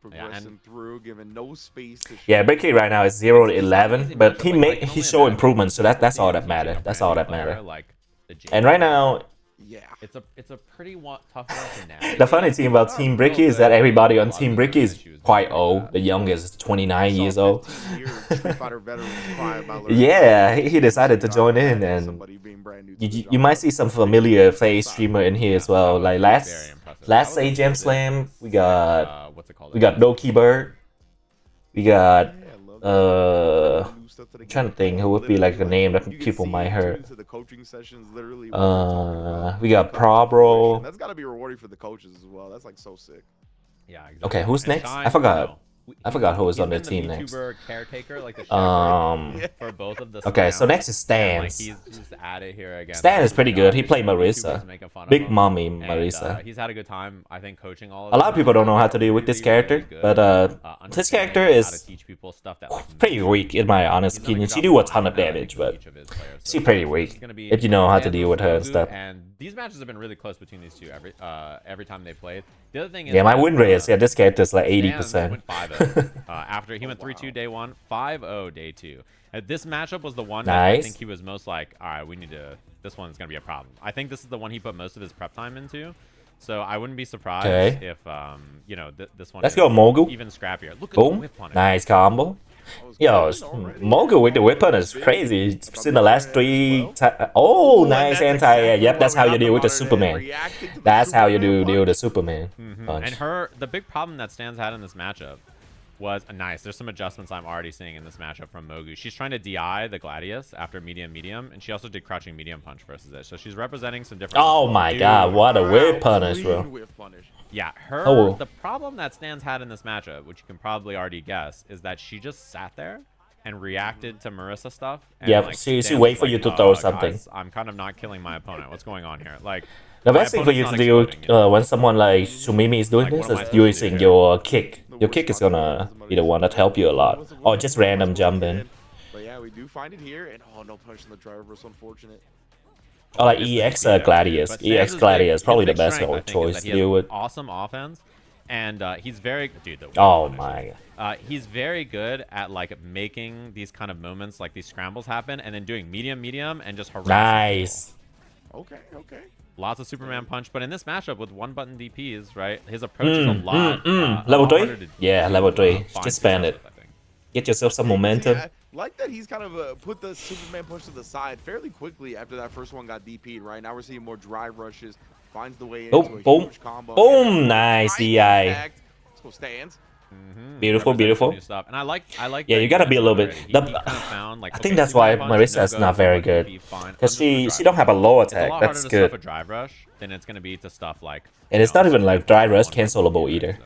progressing through, giving no space to. Yeah, Bricky right now is 0-11, but matchup, like, I can he only show imagine improvement, so that's all that teaching matters. a That's brand all new that player, matters. like the And right J now, Yeah. it's a pretty tough one to navigate. the funny thing about Team Bricky is that everybody on Team Bricky is quite old. The youngest is 29 years old. 15-year Street Fighter veterans cry about learning Yeah, how to he decided to play join in, Imagine and somebody being brand new to the you might see some familiar face streamer in here as well. Like very last impressive. last That was a Sajam really Slam, we sick, got what's it called? Doki Bird, we got Yeah, I love that. I'm New stuff to the trying to game. think who would be like a Literally, name that you can people see might heard. to the coaching sessions literally what they're talking about. We got coming to fruition. Probro. That's got to be rewarding for the coaches as well. That's like so sick. Yeah, exactly. Okay, who's And next? Shine, I forgot. no. I forgot who was He's on the been team next. VTuber caretaker, like the chef, right? For both of the Okay, so slams. next is And, like, Stans. he's at it here again. Stan is pretty good. He played YouTubers Marisa. making fun of Big him. mommy And, Marisa. he's had a good time, I think, coaching all of A lot of them. people don't know how to deal with this Really, character, really good. but this Understanding character how to is teach people stuff that, like, pretty weak in my honest he's done a opinion. good She job do a of ton of finding damage, each but of his players. she's So pretty this weak is gonna be if you know how to Stans deal with her and versus stuff. Mogu, and these matches have been really close between these two every time they played. The other thing is Yeah, my that, win rate is, yeah, this character is like Stans 80%. went 5-0 after he went 3-2 day 1, 5-0 day 2. This matchup was the one that I Nice. think he was most like, all right, we need to. This one's gonna be a problem. I think this is the one he put most of his prep time into. So I wouldn't be surprised Okay. if you know this one. Let's is go, Mogu. Even scrappier. Look at the Boom. whip on it. Nice combo. Yo, Mogu with the weapon is crazy. It's in the last 3 Oh, nice anti. Yep, that's how you deal with the Superman. That's how you deal with the Superman punch. And the big problem that Stans had in this matchup was nice. There's some adjustments I'm already seeing in this matchup from Mogu. She's trying to DI the Gladius after medium, and she also did crouching medium punch versus it. So she's representing some different. Oh my god, what a whip punish, bro. Yeah, the problem that Stans had in this matchup, which you can probably already guess, is that she just sat there and reacted to Marisa stuff. And, Yep, like, she Stans wait was for like, you to throw something. Guys, I'm kind of not killing my opponent. What's going on here? Like, The my best thing for you to opponent's do not exploding, when someone like Sumimi is doing Like, this what am I is supposed to do using here? your kick. Your kick is gonna be the one that help you a lot. Or just random jump in. But yeah, we do find it here, and no punch on the driver. So unfortunate. Or like EX Gladius. But EX Stans' Gladius is big- probably the his big best strength, I think, is choice that to he has deal with. Awesome offense, and he's very dude. Oh my god. He's very good at like making these kind of moments, like these scrambles happen, and then doing medium, and just harassing Nice. people. Okay. Lots of Superman punch, but in this matchup with one button DPs, right? His approach is a lot. Level lot 3? harder to, Yeah, level 3. find Just spam success it. with, I think. Get yourself some momentum. Yeah, like that he's kind of put the Superman punch to the side fairly quickly after that first one got DP'd, right? Now we're seeing more drive rushes, finds the way into a Boom. huge combo. Boom. Nice DI. Let's go Stans. Beautiful, beautiful. New stuff. And I like. Yeah, that you gotta he be a little bit. mentioned already. He kind of found, like, I think okay, that's why Superman punch, Marisa is no-go, not very someone good. DP, fine. Because I'm just she gonna don't have a low It's a attack. lot That's harder to stuff a good. drive rush than it's gonna be to stuff like. And it's not even like dry rush cancelable either.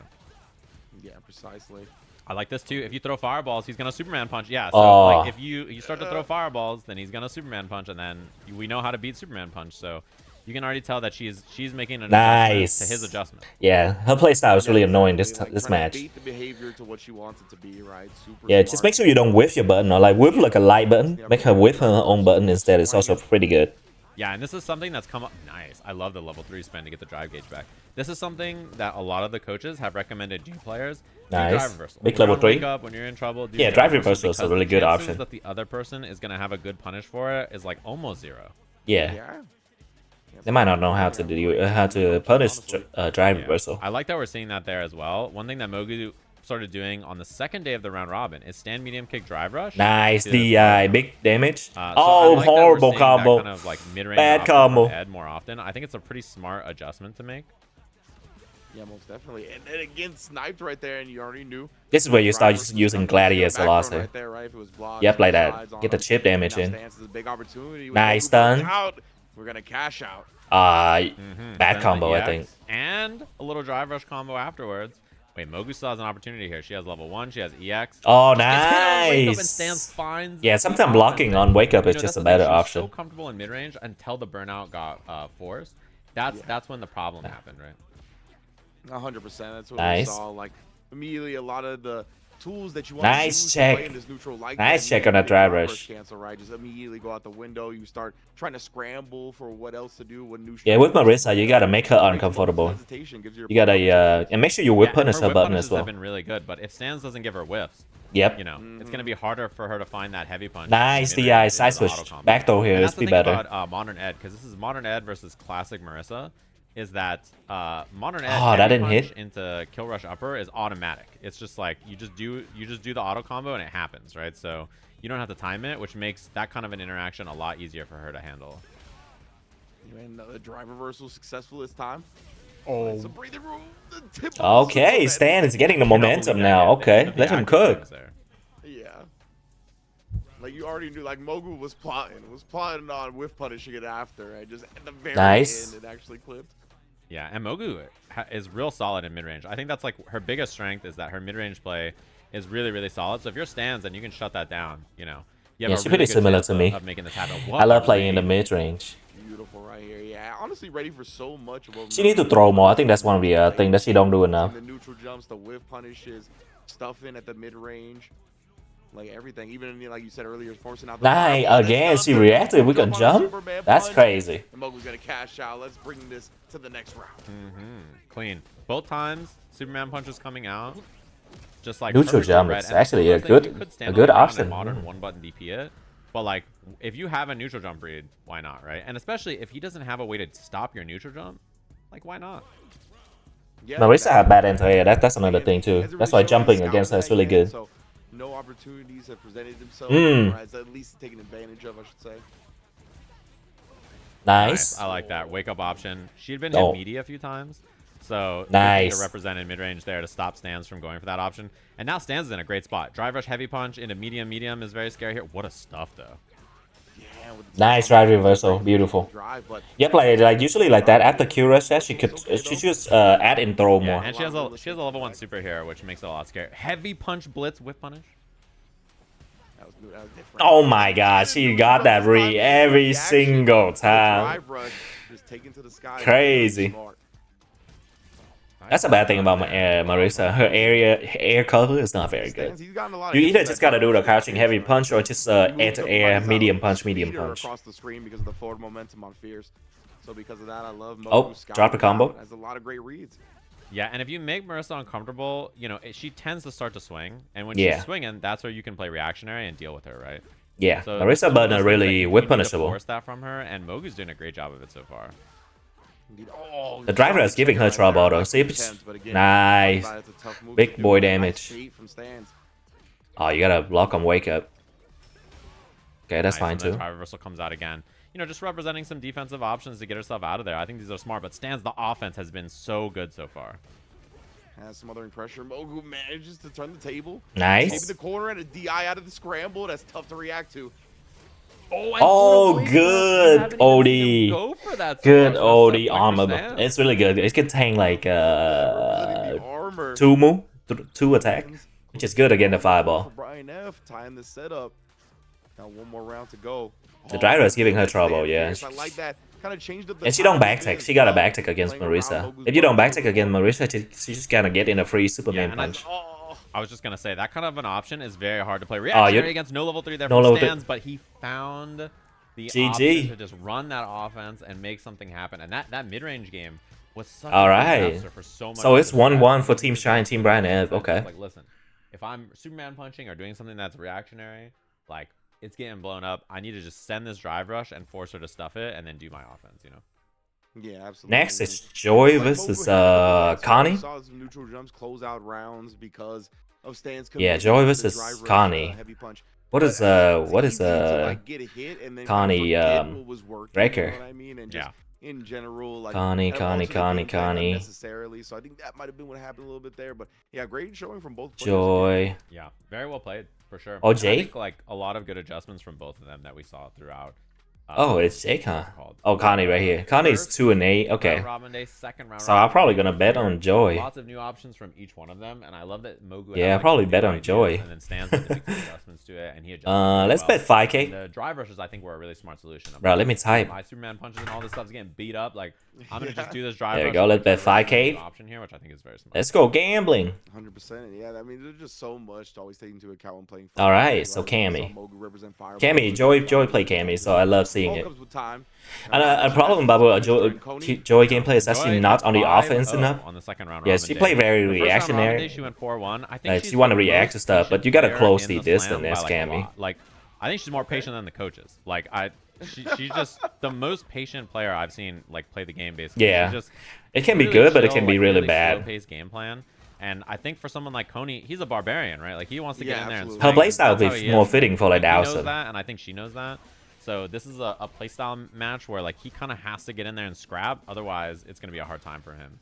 Yeah, precisely. I like this too. If you throw fireballs, he's gonna Superman punch. Yeah. So Oh. like if you start to throw fireballs, then he's gonna Superman punch, and then we know how to beat Superman punch. So you can already tell that she's making an Nice. adjustment to his adjustment. Yeah, her playstyle is really Yeah, annoying exactly, this trying to match. bait the behavior to what she wants it to be, right? Super Yeah, just smart. make sure you don't whiff your button or like whiff like a light button. Make her whiff her own button instead. It's also pretty good. Yeah, and this is something that's come up. Nice. I love the level 3 spin to get the drive gauge back. This is something that a lot of the coaches have recommended G players. Do Nice. drive reversal. Big When you're level on 3. wake up, when you're in trouble, do Yeah, drive reversal is a because really the good chances option. that the other person is gonna have a good punish for it is like almost 0. Yeah, Yeah. they might not know how to do how to punish drive reversal. I like that we're seeing that there as well. One thing that Mogu started doing on the second day of the round robin is stand medium kick drive rush. Nice to DI, big damage. So I Oh, like that we're horrible seeing that combo. kind of like mid-range Bad option combo. from Ed more often. I think it's a pretty smart adjustment to make. Yeah, most definitely. And then again, sniped right there, and you already knew. This is where you start Drive versus using coming Gladius a back lot. thrown right there, right? If it was blocked, Yep, like sides that. on Get the him. chip damage Now in. Stance is a big opportunity. with Nice Mogu stun. going out. We're gonna cash out. Bad Then combo, the I think. EX And a little drive rush combo afterwards. Wait, Mogu still has an opportunity here. She has level 1. She has EX. Oh, It's gonna wake up and nice. Stance finds Yeah, the sometimes offense blocking there. on wake up You is know, just that's a better the thing. She was option. so comfortable in mid range until the burnout got forced. That's when the problem happened, right? 100%. That's what Nice. we saw. Like immediately, a lot of the tools that you want Nice to use check. to play in this neutral like Nice that, check on that drive rush. Cancel, right? Just immediately go out the window. You start trying to scramble for what else to do. What new Yeah, with strategies to Marisa, you play. gotta make her Makes moments of uncomfortable. hesitation, gives your You gotta opponent and make sure you whip Yeah, punish her her whip button punishes as well. have been really good, but if Stans doesn't give her whiffs, Yep. you know, it's gonna be harder for her to find that heavy punch. Nice mid-range DI into side the switch. auto combo. Backdoor here And is that's the be thing better. about Modern Ed, because this is Modern Ed versus Classic Marissa, is that Modern Ed Oh, that heavy didn't punch hit. into kill rush upper is automatic. It's just like you just do the auto combo and it happens, right? So you don't have to time it, which makes that kind of an interaction a lot easier for her to handle. And the drive reversal successful this time. Oh, It's a breathing room. The tip of the Okay, Superman. Stan is getting the momentum Double now. leg, Okay, the let him active cook. things there. Yeah. Like you already knew, like Mogu was plotting on with punishing it after, right? Just at the very Nice. end, it actually clipped. Yeah, and Mogu is real solid in mid-range. I think that's like her biggest strength is that her mid-range play is really, really solid. So if you're Stans, then you can shut that down, you know. You have Yeah, a she's really pretty good similar chance to me. of making this happen. I love What a playing in the read. mid range. Beautiful right here. Yeah, honestly ready for so much. Of what She need to throw more. I think that's one of the thing that she don't do enough. The neutral jumps, the whiff punishes, stuff in at the mid range, like everything. Even like you said earlier, forcing out the Nice fireball. again. That's She not reacted. We jump could on a jump. Superman That's punch. crazy. And Mogu's gonna cash out. Let's bring this to the next round. Clean. Both times, Superman punch is coming out. Just like Neutral perfectly jump read. is And that's actually one a of those things, good- you could a stand good on the ground option. and modern one button DP it. But like, if you have a neutral jump read, why not, right? And especially if he doesn't have a way to stop your neutral jump, like why not? Yeah, Marisa had bad that's anti-air. That's another thing too. hasn't That's really why shown jumping any against her scouting is really that yet, good. So no opportunities have presented themselves, Mm. or has at least taken advantage of, I should say. Nice. I like that. Wake up option. She had been Oh. hit media a few times. So Nice. to represent in mid-range there to stop Stans from going for that option. And now Stans is in a great spot. Drive rush heavy punch into medium is very scary here. What a stuff though. Yeah, with the Nice drive reversal. Beautiful. drive, but Yep, like usually like that after Q rush that she just add and throw Yeah, more. and she has a level 1 super here, which makes it a lot scary. Heavy punch blitz whip punish. that was different. Oh my god, she got that re every Reaction, single the time. Drive rush just taken to the sky. Crazy. Smart. That's a bad thing about Marisa. Her air cover is not very good. He's gotten a lot of You hits either with just that gotta do the drive rush crouching heavy right? punch or just He air moves to the air, bodies medium out punch, medium speeder punch. across the screen because of the forward momentum on Fierce. So because of that, I love Mogu Oh, scouting drop a combo. out. Has a lot of great reads. Yeah, and if you make Marissa uncomfortable, you know, she tends to start to swing. And when Yeah. she's swinging, that's where you can play reactionary and deal with her, right? Yeah, So this is Marisa one of button those are things that really you whip need to punishable. force that from her, and Mogu's doing a great job of it so far. Indeed. Oh, The driver is giving her right trouble there. though. See, Attempt, but again, nice. it's a tough move Big to do. boy Nice damage. bait from Stans. Oh, you gotta block on wake up. Okay, that's Nice, fine and the too. drive reversal comes out again. You know, just representing some defensive options to get herself out of there. I think these are smart, but Stans, the offense has been so good so far. Has some othering pressure. Mogu manages to turn the table. Nice. Maybe the corner and a DI out of the scramble. That's tough to react to. Oh, good OD. Go for that Good so much. OD That's a armor. quicker Stans. It's really good. It can tank like Representing the armor. two attack, which is good against the For fireball. Brian F. Tying the setup. Now one more round to go. The driver is giving her that's trouble, Stan yeah. Fierce. I like that. Kind of changed up the And she don't timing backtick. as She got a well. backtick against Playing around Marisa. Mogu's If you don't button backtick against Marisa, she just gonna get in a free Superman and I- punch. I was just gonna say that kind of an option is very hard to play. Oh, Reactionary against no level 3 there no from level Stans, but he found the GG. option to just run that offense and make something happen. And that mid-range game was such All a good right. master for so much. So of it's the 1-1 strat. for Team Shy and Team Brian F. Okay. Like, listen, if I'm Superman punching or doing something that's reactionary, like it's getting blown up. I need to just send this drive rush and force her to stuff it, and then do my offense. You know. Yeah, absolutely. Next is Joy Like versus Mogu had Connie. We saw some neutral jumps close out rounds because of Stan's Yeah, commitment Joy to the versus drive rush, Connie. heavy punch. What But is what it's is easy to, like, get a hit and then Connie, forget what was working, Wrecker? You know what I mean? And just in general, like Connie, kind of alter the game plan Connie. unnecessarily. So I think that might have been what happened a little bit there. But yeah, great showing from both players. Joy? Yeah, very well played for sure. Oh, And I Jake? think like a lot of good adjustments from both of them that we saw throughout. Oh, it's Jake, huh? Called. Oh, Connie right here. Connie's 2 and 8. Okay. Robin Day, second round. So I'm probably gonna bet on Joy. Lots of new options from each one of them, and I love that Mogu. Yeah, I'll probably bet on Joy. And then Stans with the adjustments to it, and he adjusted let's bet 5K. The drive rushes, I think, were a really smart solution. Bro, let me type. My Superman punches and all this stuff's getting beat up. Like, I'm gonna just do this drive. There we go. Let's bet 5K. Option here, which I think is very smart. Let's go gambling. 100%. Yeah, I mean, there's just so much to always take into account when playing. All right, so Cammy. Joy play Cammy, so I love seeing it. And a problem about Joy gameplay is actually not on the offense enough. On the second round, yes, she played very reactionary. She went 4-1. I think she want to react to stuff, but you gotta close the distance as Cammy. Like, I think she's more patient than the coaches. Like, she's just the most patient player I've seen like play the game basically. Yeah, it can be good, but it can be really bad. Slow-paced game plan. And I think for someone like Coney, he's a barbarian, right? Like he wants to get in there and swing. Her playstyle would be more fitting for like Dowson. He knows that, and I think she knows that. So this is a playstyle match where like he kind of has to get in there and scrap, otherwise it's gonna be a hard time for him.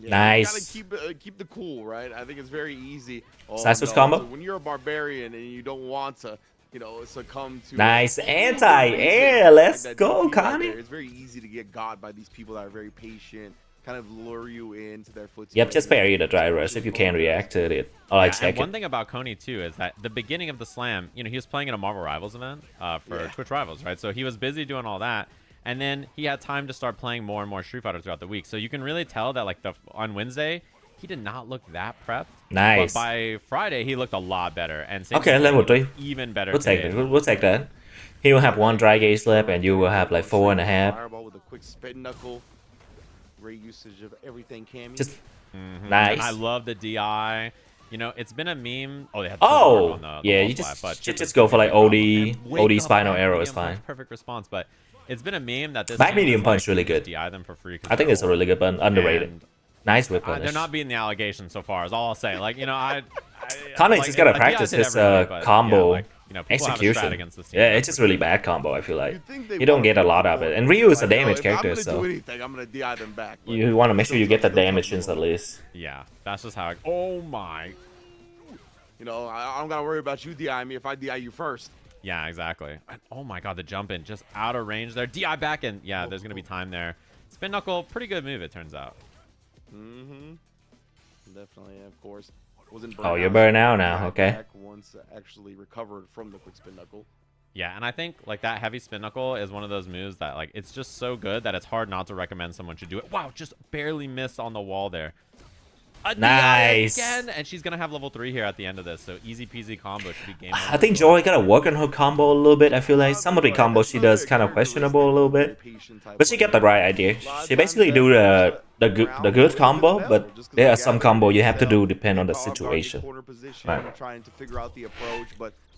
Yeah, nice. You gotta keep the cool, right? I think it's very easy. Combo. So when you're a barbarian and you don't want to, succumb to nice anti-air. Let's go, Connie. It's very easy to get got by these people that are very patient, kind of lure you into their footsteps. Yep, just parry the drive rush if you can react to it. Oh, I check it. One thing about Coney too is that the beginning of the slam, he was playing in a Marvel Rivals event for Twitch Rivals, right? So he was busy doing all that, and then he had time to start playing more and more Street Fighter throughout the week. So you can really tell that like on Wednesday, he did not look that prepped. Nice. But by Friday, he looked a lot better. And okay, level 3. Even better. We'll take it. We'll take that. He will have 1 dry gauge left, and you will have like 4.5. Fireball with a quick spin knuckle. Great usage of everything, Cammy. Just nice. And I love the DI. It's been a meme. Oh, they had on the yeah, you just go for like OD spinal arrow is fine. Perfect response, but it's been a meme that this back medium punch really good. DI them for free. I think it's a really good but underrated. Nice whip punish. They're not beating the allegation so far. Is all I'll say. Like Connie just gotta practice his combo. Execution. Against this team. Yeah, it's just really bad combo. I feel like you don't get a lot of it, and Ryu is a damage character, so I'm gonna DI them back. You want to make sure you get the damage in at least. Yeah, that's just how. Oh my. I don't gotta worry about you DI me if I DI you first. Yeah, exactly. And, oh my god, the jump in just out of range there. DI back in. Yeah, there's gonna be time there. Spin knuckle, pretty good move it turns out. Definitely, of course. Oh, you're burned out now. Okay. Once actually recovered from the quick spin knuckle. Yeah, and I think like that heavy spin knuckle is one of those moves that like it's just so good that it's hard not to recommend someone should do it. Wow, just barely missed on the wall there. Nice. Again, and she's gonna have level 3 here at the end of this, so easy peasy combo should be game over. I think Joy gotta work on her combo a little bit. I feel like some of the combos she does kind of questionable a little bit, but she got the right idea. She basically do the good combo, but there are some combo you have to do depend on the situation. Right.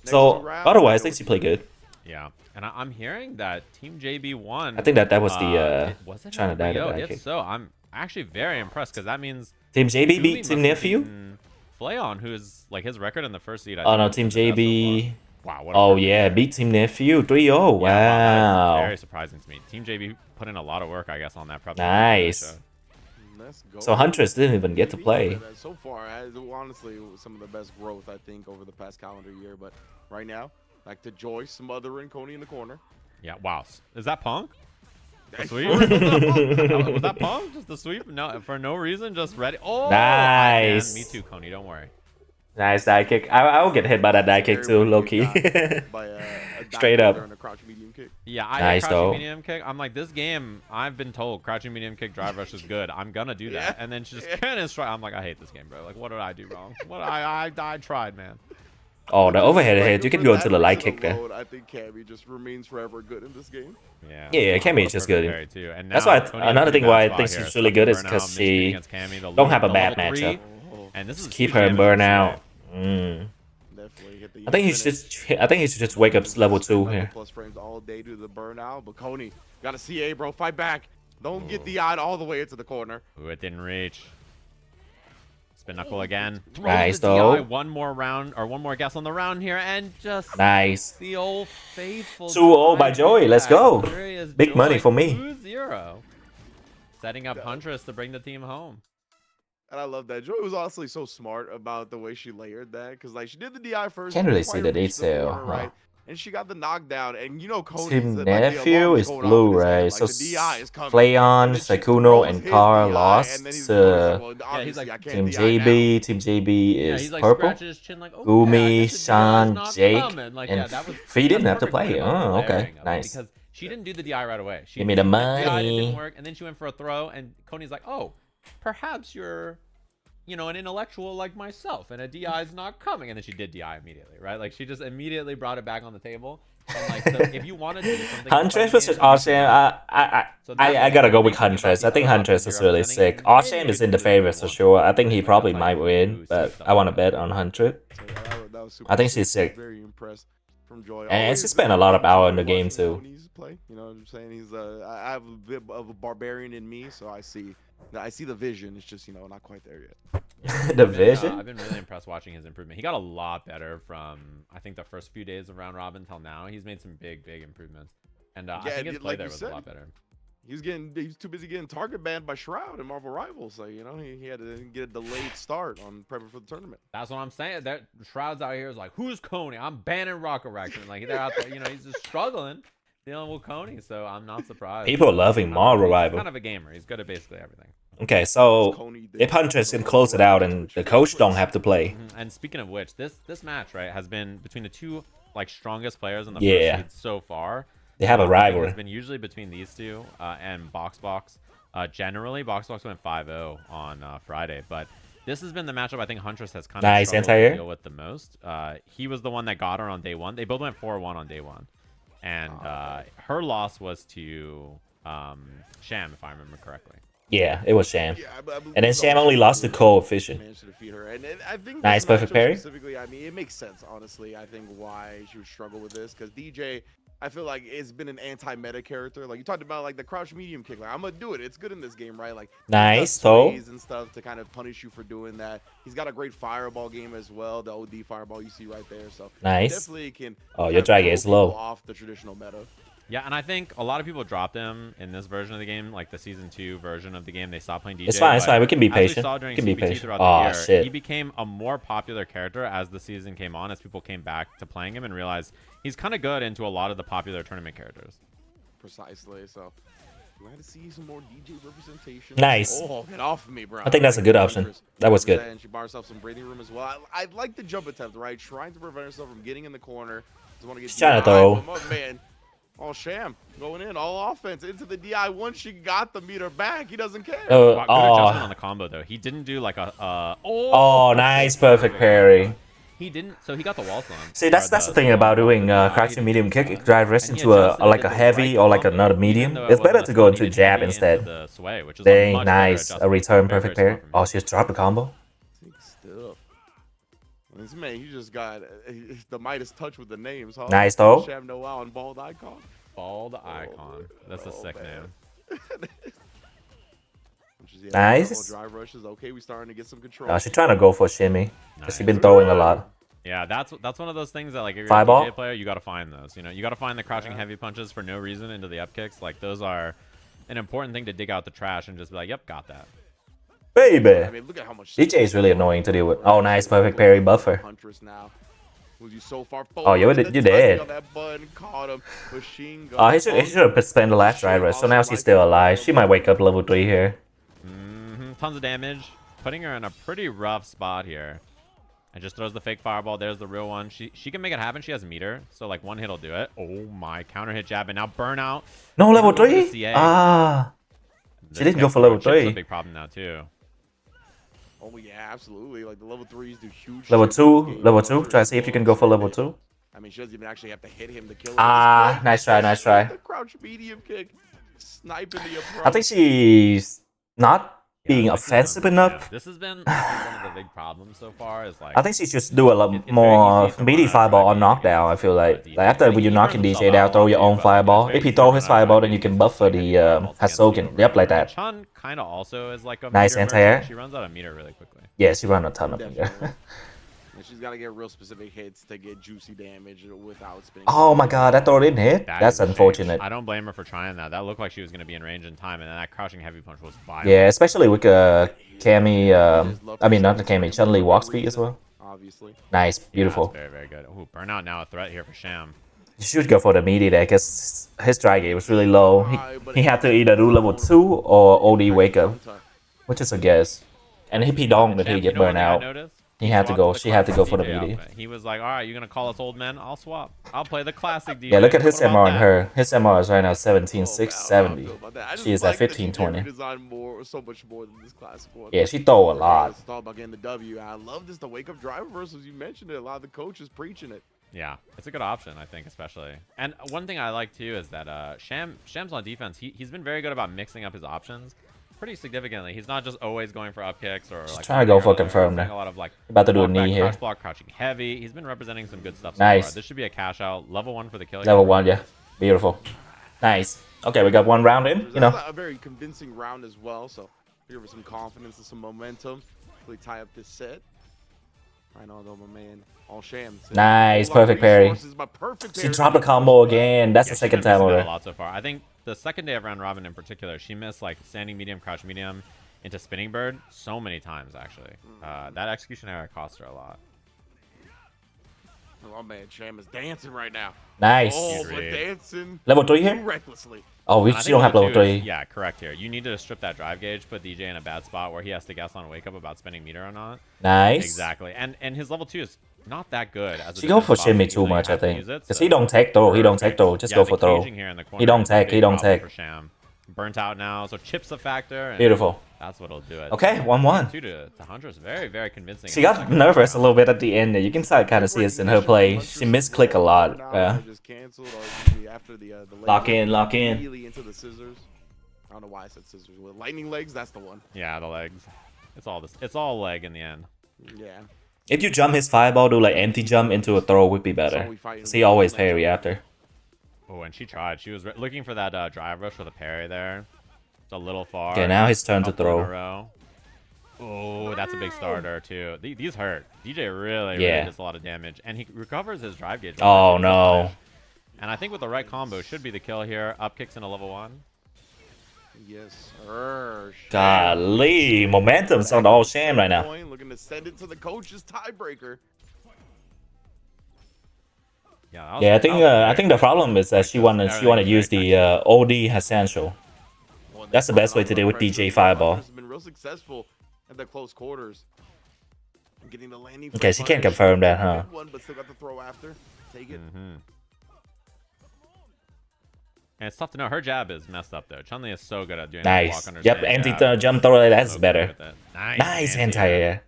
So otherwise, I think she played good. Yeah, and I'm hearing that Team JB won. I think that was the China Data. If so, I'm actually very impressed because that means Team JB beat Team Nephew. Flayon, who is like his record in the first seed. Oh no, Team JB. Wow. Oh yeah, beat Team Nephew 3-0. Wow. That's very surprising to me. Team JB put in a lot of work, I guess, on that prep. Nice. So Huntress didn't even get to play. So far, honestly, some of the best growth I think over the past calendar year. But right now, back to Joy smothering Coney in the corner. Yeah. Wow. Is that Punk? The sweep? Was that Punk? Just the sweep? No, for no reason, just ready. Oh, nice. Me too, Coney. Don't worry. Nice dive kick. I will get hit by that dive kick too, low key. Straight up. Yeah, I nice crouching medium kick. I'm like, this game, I've been told crouching medium kick drive rush is good. I'm gonna do that, and then she just kind of strike. I'm like, I hate this game, bro. Like, what did I do wrong? What I tried, man. Oh, the overhead hit. You can go into the light kick there. I think Cammy just remains forever good in this game. Yeah. Yeah, Cammy is just good. And that's why another thing why I think she's really good is because she don't have a bad matchup. And this is keep her in burnout. I think he should just wake up level 2 here. Plus frames all day due to the burnout, but Coney gotta CA, bro. Fight back. Don't get the eye all the way into the corner. Ooh, it didn't reach. Spin knuckle again. Nice though. One more round or one more guess on the round here, and just nice. The old faithful. 2-0 by Joey. Let's go. Big money for me. 2-0. Setting up Huntress to bring the team home. And I love that. Joy was honestly so smart about the way she layered that, because like she did the DI first. Can't really see the detail, right? and she got the knockdown. And you know, Coney's Team the Nephew alarm is going off blue, in his head, right? like So the DI is coming. Flayon, And then she Sakuno, throws and his Car DI, lost. and then he's like, well, obviously, like, I can't Team DI now. JB. Team JB Yeah, is he's like purple. scratching his chin like, oh, Gumi, yeah, I guess the DI is Sean, not Jake, coming. Like, and yeah, that was Fee didn't have that's to a perfect play. point about the Oh, okay, layering of it, nice. because she didn't do the DI right away. She Give me the DI'd, it money. didn't work, and then she went for a throw, and Coney's like, oh, perhaps you're, you know, an intellectual like myself, and a DI is not coming. And then she did DI immediately, right? Like, she just immediately brought it back on the table. And like, so if you want to do something, Huntress versus Arsham, I gotta go with Huntress. I think Huntress is really sick. Arsham is in the favorites for sure. I think he probably might win, but I want to bet on Huntress. That was super I think sick. she's sick. Very impressed from Joy. And she spent a lot of hour in the game too. Play, you know what I'm saying? He's I have a bit of a barbarian in me, so I see the vision. It's just, you know, not quite there yet. The vision? I've been really impressed watching his improvement. He got a lot better from, I think, the first few days of round robin till now. He's made some big improvements, and I think his play there was a lot better. He's too busy getting target banned by Shroud and Marvel Rivals. So, you know, he had to get a delayed start on prepping for the tournament. That's what I'm saying. That Shroud's out here is like, who's Coney? I'm banning Rocket Raction. Like, they're out there, you know, he's just struggling dealing with Coney. So I'm not surprised. People are loving Marvel Rival. He's kind of a gamer. He's good at basically everything. Okay, so if Huntress can close it out and the coach don't have to play. And speaking of which, this match, right, has been between the two like strongest players in the Yeah. first seed so far. They have a rivalry. It's been usually between these two and Box. Generally, Box went 5-0 on Friday, but this has been the matchup I think Huntress has kind of struggled to deal with the most. He was the one that got her on day one. They both went 4-1 on day one, and her loss was to Sham, if I remember correctly. Yeah, it was Sham. Yeah, And then Sham only lost to Coefficient. Managed to defeat her, and I think nice perfect parry. Specifically, I mean, it makes sense, honestly. I think why she would struggle with this, because DJ, I feel like it's been an anti-meta character. Like you talked about, like the crouch medium kick. Like I'm gonna do it. It's good in this game, right? Like nice though. And stuff to kind of punish you for doing that. He's got a great fireball game as well. The OD fireball you see right there. So nice. Definitely can. Oh, your drag is low. Off the traditional meta. Yeah, and I think a lot of people dropped him in this version of the game, like the season 2 version of the game. They stopped playing DJ. It's fine. It's fine. We can be patient. We can be patient. Throughout oh the year, shit! He became a more popular character as the season came on, as people came back to playing him and realized he's kind of good into a lot of the popular tournament characters. Precisely. So glad to see some more DJ representation. Nice. Oh, get off of me, bro. I think that's a good option. That was good. And she bought herself some breathing room as well. I like the jump attempt, right? Trying to prevent herself from getting in the corner. Just want to get trying to throw. Man. Oh, Sham going in all offense into the DI. Once she got the meter back, he doesn't care. Good adjustment on the combo though. He didn't do like a nice perfect parry. He didn't. So he got the wall slam. See, that's the thing about doing crouching medium kick. It drive rest into a like a heavy or like another medium. It's better to go into jab instead. Dang, nice. A return perfect parry. Oh, she just dropped the combo. Still. This man, he just got the Midas touch with the names, huh? Nice though. Sham Noel and Bald Icon. Bald Icon. That's a sick name. Nice. Drive rushes. Okay, we starting to get some control. Oh, she's trying to go for a shimmy. Nice. She's been throwing a lot. Yeah, that's one of those things that like if you're Fireball? a DJ player, you got to find those. You know, you got to find the crouching heavy punches for no reason into the up kicks. Like those are an important thing to dig out the trash and just be like, yep, got that. Baby. I mean, look at how much DJ is really annoying to deal with. Oh, nice perfect parry buffer. Now. You so far oh, you're dead. Oh, he should have spent the last driver. So now she's still alive. She might wake up level 3 here. Tons of damage. Putting her in a pretty rough spot here. And just throws the fake fireball. There's the real one. She can make it happen. She has meter. So like one hit will do it. Oh my, counter hit jab. And now burnout. No, level 3? Ah. She didn't go for level 3. That's a big problem now too. Oh yeah, absolutely. Like the level 3s do huge. Level 2, level 2. Try to see if you can go for level 2. I mean, she doesn't even actually have to hit him to kill him. Ah, nice try, nice try. The crouch medium kick, sniping the approach. I think she's not being offensive enough. This has been one of the big problems so far. Is like I think she should do a lot more meaty fireball on knockdown. I feel like after when you knock in DJ down, throw your own fireball. If he throw his fireball, then you can buffer the Hasoken. Yep, like that. Chun kind of also is like a nice anti-air. She runs out of meter really quickly. Yeah, she runs a ton of meter. She's got to get real specific hits to get juicy damage without spinning. Oh my god, that throw didn't hit? That's unfortunate. I don't blame her for trying that. That looked like she was going to be in range in time, and then that crouching heavy punch was violent. Yeah, especially with Cammy, I mean not the Cammy, Chun-Li walk speed as well. Obviously. Nice, beautiful. Yeah, very, very good. Ooh, burnout now a threat here for Sham. You should go for the meaty there because his dry gauge was really low. He had to either do level 2 or OD wake up, which is a guess. And if he don't, then he get burned out. He had to go. She had to go for the meaty. He was like, all right, you're going to call us old men? I'll swap. I'll play the classic DJ. Yeah, look at his What about MR on that? her. His MR is right now 17,670. She is at 1520. So much more than this classic one. Yeah, she throw a lot. It's all about getting the W. I love this, the wake up drive reversals. You mentioned it. A lot of the coaches preaching it. Yeah, it's a good option, I think, especially. And one thing I like too is that Sham's on defense. He's been very good about mixing up his options pretty significantly. He's not just always going for up kicks or like trying to go for confirm there. A lot of like about to do a block knee back, here. crouch block, crouching heavy. He's been representing some good stuff so Nice. far. This should be a cash out. Level 1 for the kill. Level 1, yeah. Beautiful. Nice. Okay, we got one round in, you know. A very convincing round as well, so here with some confidence and some momentum. Really tie up this set. Right on, though, my man. All Shams. Nice, perfect parry. She dropped a combo again. That's the second time already. already. A lot so far. I think the second day of round robin in particular, she missed like standing medium, crouch medium into spinning bird so many times actually. That execution error cost her a lot. Oh man, Sham is dancing right now. Nice. Oh, but dancing level 3 here? recklessly. Oh, she don't have level 3. Yeah, correct here. You need to strip that drive gauge, put DJ in a bad spot where he has to guess on wake up about spinning meter or not. Nice. Exactly. And his level 2 is not that good. As she go for shimmy too much, I think. Because he don't take throw. He don't take throw. Just go for throw. He don't take. He don't take. Burnt out now, so chips a factor. And beautiful. That's what'll do it. Okay, 1-1. 2 to Huntress. Very, very convincing. She got nervous a little bit at the end. You can kind of see it in her play. She misclick a lot. Yeah. Lock in, lock in. Into the scissors. I don't know why I said scissors. With lightning legs, that's the one. Yeah, the legs. It's all this. It's all leg in the end. Yeah. If you jump his fireball, do like empty jump into a throw would be better. He always parry after. Oh, and she tried. She was looking for that drive rush with a parry there. It's a little far. Okay, now his turn to throw. Oh, that's a big starter too. These hurt. DJ really does a lot of damage, and he recovers his drive gauge. Oh no. And I think with the right combo should be the kill here. Up kicks in a level 1. Yes. Golly, momentum's on the all Sham right now. Looking to send it to the coach's tiebreaker. Yeah, I think the problem is that she wanna use the OD essential. That's the best way to deal with DJ Fireball. Been real successful at the close quarters. Getting the landing. Okay, she can't confirm that, huh? But still got the throw after. Take it. And it's tough to know. Her jab is messed up though. Chun-Li is so good at doing nice. Yep, empty jump throw. That's so better. Nice anti-air.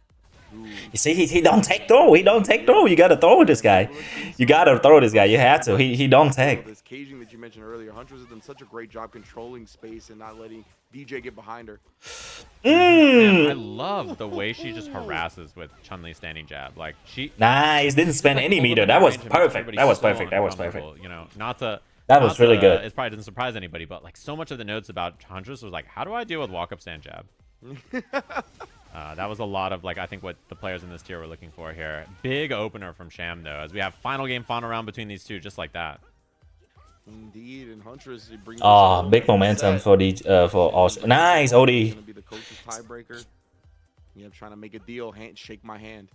You see, he don't take throw. He don't take throw. You gotta throw this guy. You gotta throw this guy. You have to. He don't take. This caging that you mentioned earlier, Huntress has done such a great job controlling space and not letting DJ get behind her. Man, I love the way she just harasses with Chun-Li standing jab. Like she. Nice. Didn't spend any meter. That was perfect. That was perfect. That was perfect. You know, not to. That was really good. It probably doesn't surprise anybody, but like so much of the notes about Huntress was like, how do I deal with walk-up stand jab? That was a lot of like I think what the players in this tier were looking for here. Big opener from Sham though, as we have final game, final round between these two, just like that. Indeed, and Huntress brings big momentum for the for all. Nice OD. Gonna be the coach's tiebreaker. Yeah, trying to make a deal. Shake my hand.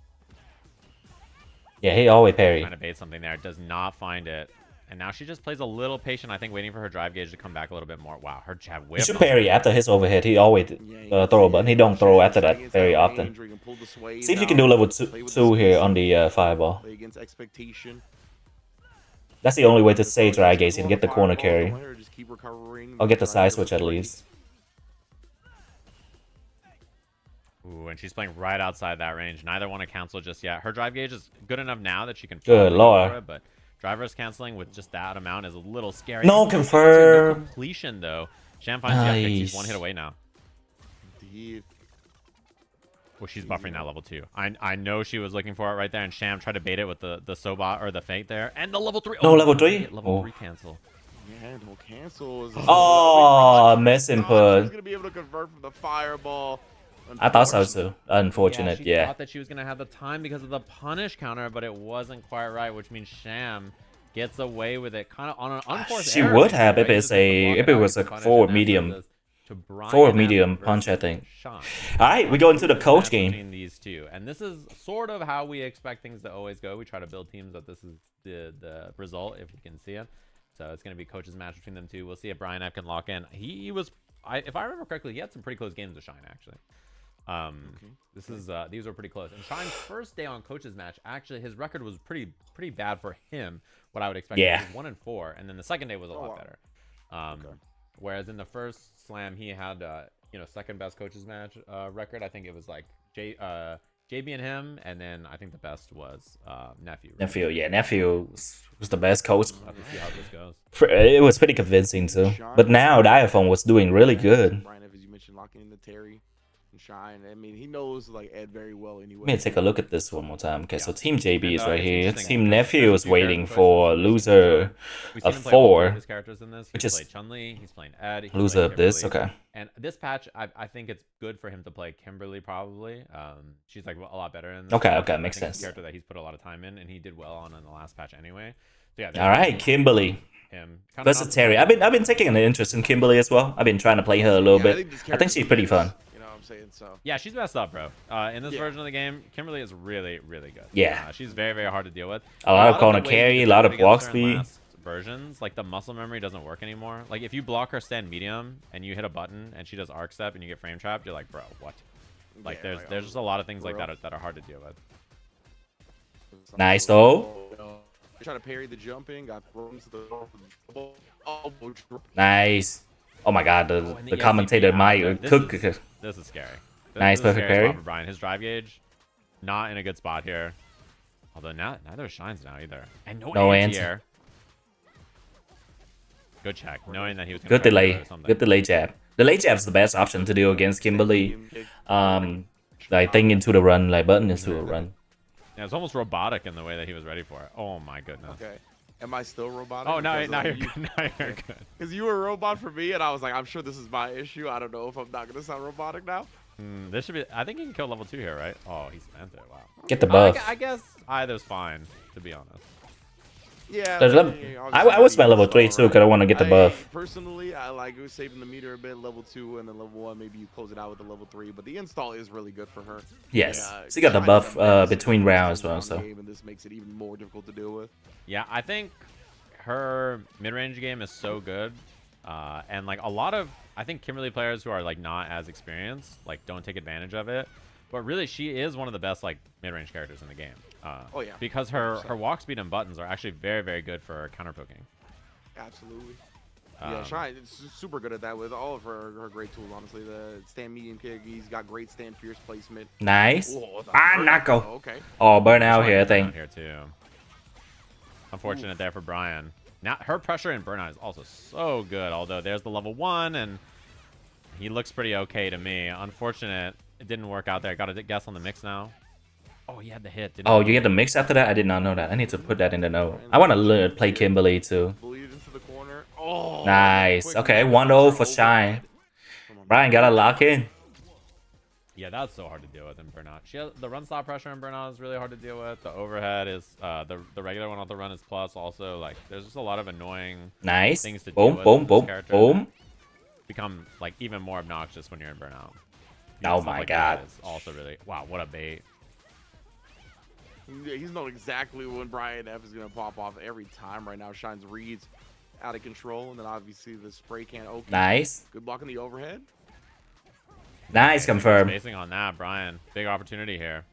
Yeah, he always parry. Trying to bait something there, does not find it. And now she just plays a little patient, I think, waiting for her drive gauge to come back a little bit more. Wow, her jab whip. He should parry after his overhead. He always throw, but he don't throw after that very often. See if you can do level 2 here on the fireball. Against expectation. That's the only way to save drive gauge and get the corner carry. I'll get the side switch at least. Ooh, and she's playing right outside that range. Neither want to cancel just yet. Her drive gauge is good enough now that she can. Good lord. But driver's canceling with just that amount is a little scary. No confirm. Completion though. Sham finds the upkick. She's 1 hit away now. Indeed. Well, she's buffering that level 2. I know she was looking for it right there, and Sham tried to bait it with the Sobot or the Fate there, and the level 3. No level 3. Level 3 cancel. Yeah, no cancel. Oh, miss input. She's gonna be able to convert from the fireball. I thought so too. Unfortunate, She thought that she was gonna have the time because of the punish counter, but it wasn't quite right, which means Sham gets away with it, kind of on an unforced She error, would have if it was a forward medium to Brian. 4 medium punch, I think. Shine. All right, we go into the coach Match game. between these two, and this is sort of how we expect things to always go. We try to build teams that this is the result if we can see it. So it's going to be coach's match between them two. We'll see if Brian F can lock in. He was, if I remember correctly, he had some pretty close games with Shine actually. This is these were pretty close. And Shine's first day on coach's match, actually his record was pretty bad for him. What I would expect. Yeah. He was 1-4, and then the second day was a lot better. Whereas in the first slam he had second best coach's match record. I think it was like JB and him, and then I think the best was Nephew. Right? Nephew, yeah, Nephew was the best coach. We'll have to see how this goes. It was pretty convincing too. But now the iPhone was doing really good. Brian, as you mentioned, locking in the Terry and Shine. I mean, he knows like Ed very well anyway. Let me take a look at this one more time. Okay, so Team JB And, is right it's here. interesting. Team Nephew is Few waiting character for choices. loser We've of seen him play all three 4. of his characters in this. which He's is played Chun-Li, he's playing Ed, he's Loser played of this, Kimberly. okay. And this patch, I think it's good for him to play Kimberly probably. She's like a lot better in this. Okay, patch. okay, I makes think it's sense. a character that he's put a lot of time in, and he did well on in the last patch anyway. So yeah. All right, Kimberly Him. versus Terry. I've been taking an interest in Kimberly as well. I've been trying to play her a little bit. I think she's pretty fun. You know what I'm saying? So Yeah, she's messed up, bro. In this version of the game, Kimberly is really good. Yeah. She's very hard to deal with. A lot of corner the ways carry, you a lot of defend block against her in speed. last versions, like the muscle memory doesn't work anymore. Like if you block her stand medium and you hit a button and she does arc step and you get frame trapped, you're like, bro, what? Like Yeah, there's just a lot of things like bro. that are hard to deal with. Nice though. Trying to parry the jumping, got thrown to the elbow drop. Nice. Oh my god, And the ESCP commentator out might there. cook. This is scary. Nice, this is a perfect scary parry. spot for Brian. His drive gauge, not in a good spot here. Although neither shines now either. And no anti. anti-air. Good check, knowing that he was gonna Good try to delay. do something. Good delay jab. Delay jab's the best option to deal against Kimberly. Like thing into the run, like button into a run. Yeah, it's almost robotic in the way that he was ready for it. Oh my goodness. Okay. Am I still robotic? Oh, now Because, you're like, good. Now you're good. Because you were a robot for me, and I was like, I'm sure this is my issue. I don't know if I'm not going to sound robotic now. This should be. I think he can kill level 2 here, right? Oh, he spent it. Wow. Get the buff. I guess either's fine, to be honest. Yeah. I would spend level 3 too, because I want to get the buff. Personally, I like saving the meter a bit, level 2, and then level 1. Maybe you close it out with the level 3, but the install is really good for her. Yes. And, She got the Shine buff is a between rounds as well, round so. game, and this makes it even more difficult to deal with. Yeah, I think her mid-range game is so good, and like a lot of I think Kimberly players who are like not as experienced like don't take advantage of it, but really she is one of the best like mid-range characters in the game. Oh yeah, because her walk speed and buttons are actually very good for counter poking. Absolutely. Yeah, Shine is super good at that with all of her great tools. Honestly, the stand medium kick, he's got great stand fierce placement. Nice. Whoa, Knuckle. Okay. Oh, burnout here, I think. Here too. Unfortunate there for Brian. Now her pressure and burnout is also so good. Although there's the level 1, and he looks pretty okay to me. Unfortunate, it didn't work out there. Got a guess on the mix now. Oh, he had the hit. Oh, you get the mix after that? I did not know that. I need to put that in the note. I want to play Kimberly too. Bleed into the corner. Oh, Nice. quick Okay, knock 1-0 for over. Shine. Come on, Brian gotta lock in. Yeah, that's so hard to deal with in burnout. She has, the run stop pressure in burnout is really hard to deal with. The overhead is the regular one off the run is plus. Also, like there's just a lot of annoying Nice. things to deal Boom, with boom, with boom, this character boom. that become like even more obnoxious when you're in burnout. Oh Stuff my like god. that is also really wow. What a bait. Yeah, he's known exactly when Brian F is gonna pop off every time right now. Shine's reads out of control, and then obviously the spray can. Okay. Nice. Good block on the overhead. Nice, confirm. Spacing on that, Brian. Big opportunity here.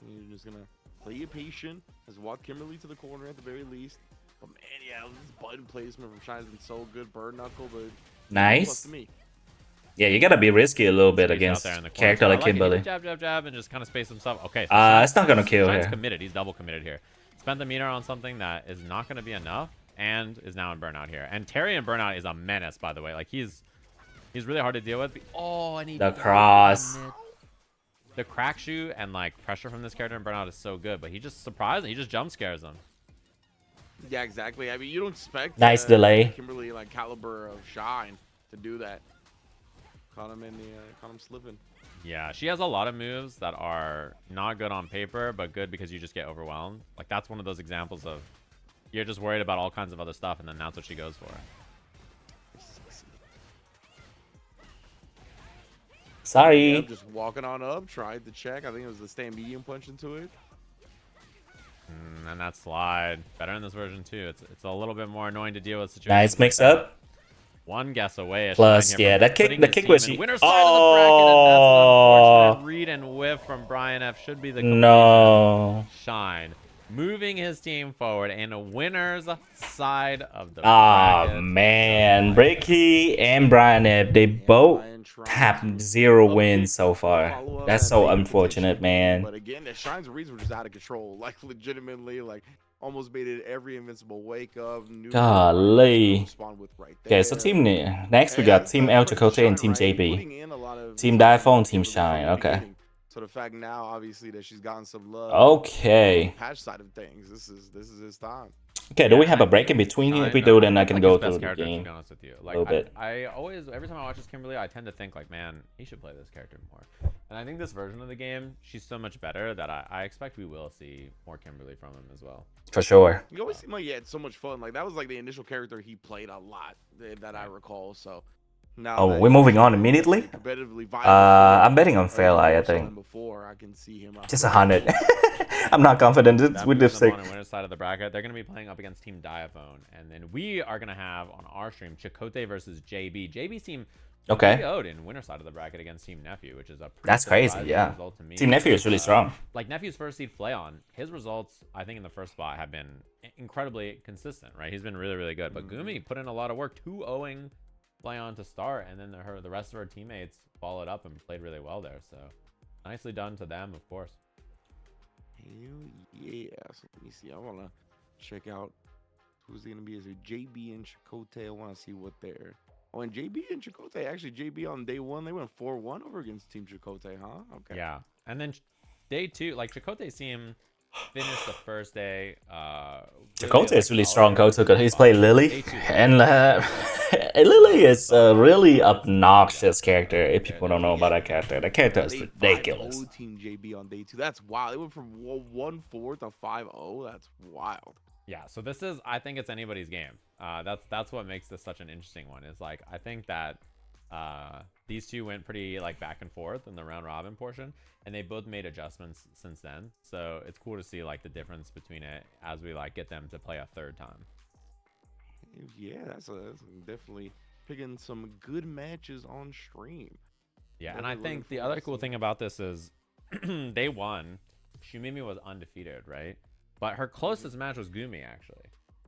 You're just gonna play it patient. Has walked Kimberly to the corner at the very least. But man, yeah, this button placement from Shine's been so good. Bird knuckle, but plus Nice. to me. Yeah, you gotta be risky a little bit He's out against there in the corner. character So I like it. He Kimberly. can jab, jab, jab, and just kind of space himself. Okay. So It's not gonna kill Shine's here. committed. He's double committed here. Spent the meter on something that is not going to be enough, and is now in burnout here. And Terry in burnout is a menace, by the way. Like he's really hard to deal with. Oh, and he The cross. The crack shoot and like pressure from this character in burnout is so good, but he just surprised. He just jump scares him. Yeah, exactly. I mean, you don't expect Nice delay. Kimberly like caliber of Shine to do that. Caught him slipping. Yeah, she has a lot of moves that are not good on paper, but good because you just get overwhelmed. Like that's one of those examples of you're just worried about all kinds of other stuff, and then that's what she goes for. Sorry. Yep, just walking on up, tried to check. I think it was the stand medium punch into it. And that slide. Better in this version, too. It's a little bit more annoying to deal with situations. Nice mix up. One guess away. Plus, yeah, that kick, the kick was... Winner side of the bracket, and that's an unfortunate read and whiff from Brian F. Should be the completion. No. Shine. Moving his team forward in a winner's side of the Ah, bracket. man. Breaky and Brian F, they both have 0 wins so far. That's so unfortunate, man. But again, the Shine's reads were just out of control. Like, legitimately, like, almost made it every invincible wake up. Golly. Right, Okay, so team next we got Team El Chicote and Team JB. Team Diphone, Team Shine. Okay. So the fact now, obviously, that she's gotten some love. Okay. Patch side of things. This is his time. Okay, do we have a break in between here? If we do, then I can go through the game. To be honest with you, like, a little bit. I always, every time I watch this Kimberly, I tend to think like, man, he should play this character more. And I think this version of the game, she's so much better that I expect we will see more Kimberly from him as well. For sure. You always seem like he had so much fun. Like, that was like the initial character he played a lot that I recall. So now Oh, we're moving on immediately. Competitively I'm betting on Fairlight, I think. Before I can see him. Just 100. I'm not confident with this thing. On the winner's side of the bracket, they're going to be playing up against Team Diaphone, and then we are going to have on our stream Chicote versus JB. JB's team owed in winner's side of the bracket against Team Nephew, which is a that's crazy. Yeah, result to me. Team Nephew is really strong. Like Nephew's first seed Flayon, his results I think in the first spot have been incredibly consistent. Right, he's been really really good. But Gumi put in a lot of work, 2-0ing Flayon to start, and then the rest of her teammates followed up and played really well there. So nicely done to them, of course. Hell yeah. So let me see. I want to check out who's going to be. Is it JB and Chicote? I want to see what they're. Oh, and JB and Chicote. Actually, JB on day 1, they went 4-1 over against Team Chicote, huh? Okay. Yeah. And then day 2, like Chicote's team finished the first day. Chicote is really strong. He's played Lily. And Lily is a really obnoxious character if people don't know about that character. That character is ridiculous. Team JB on day 2. That's wild. They went from 1-4 to 5-0. That's wild. Yeah, so this is, I think it's anybody's game. That's what makes this such an interesting one. Is like, I think that these two went pretty like back and forth in the round robin portion, and they both made adjustments since then. So it's cool to see like the difference between it as we like get them to play a third time. Yeah, that's definitely picking some good matches on stream. Yeah, and I think the other cool thing about this is they won. Shumimi was undefeated, right? But her closest match was Gumi, actually.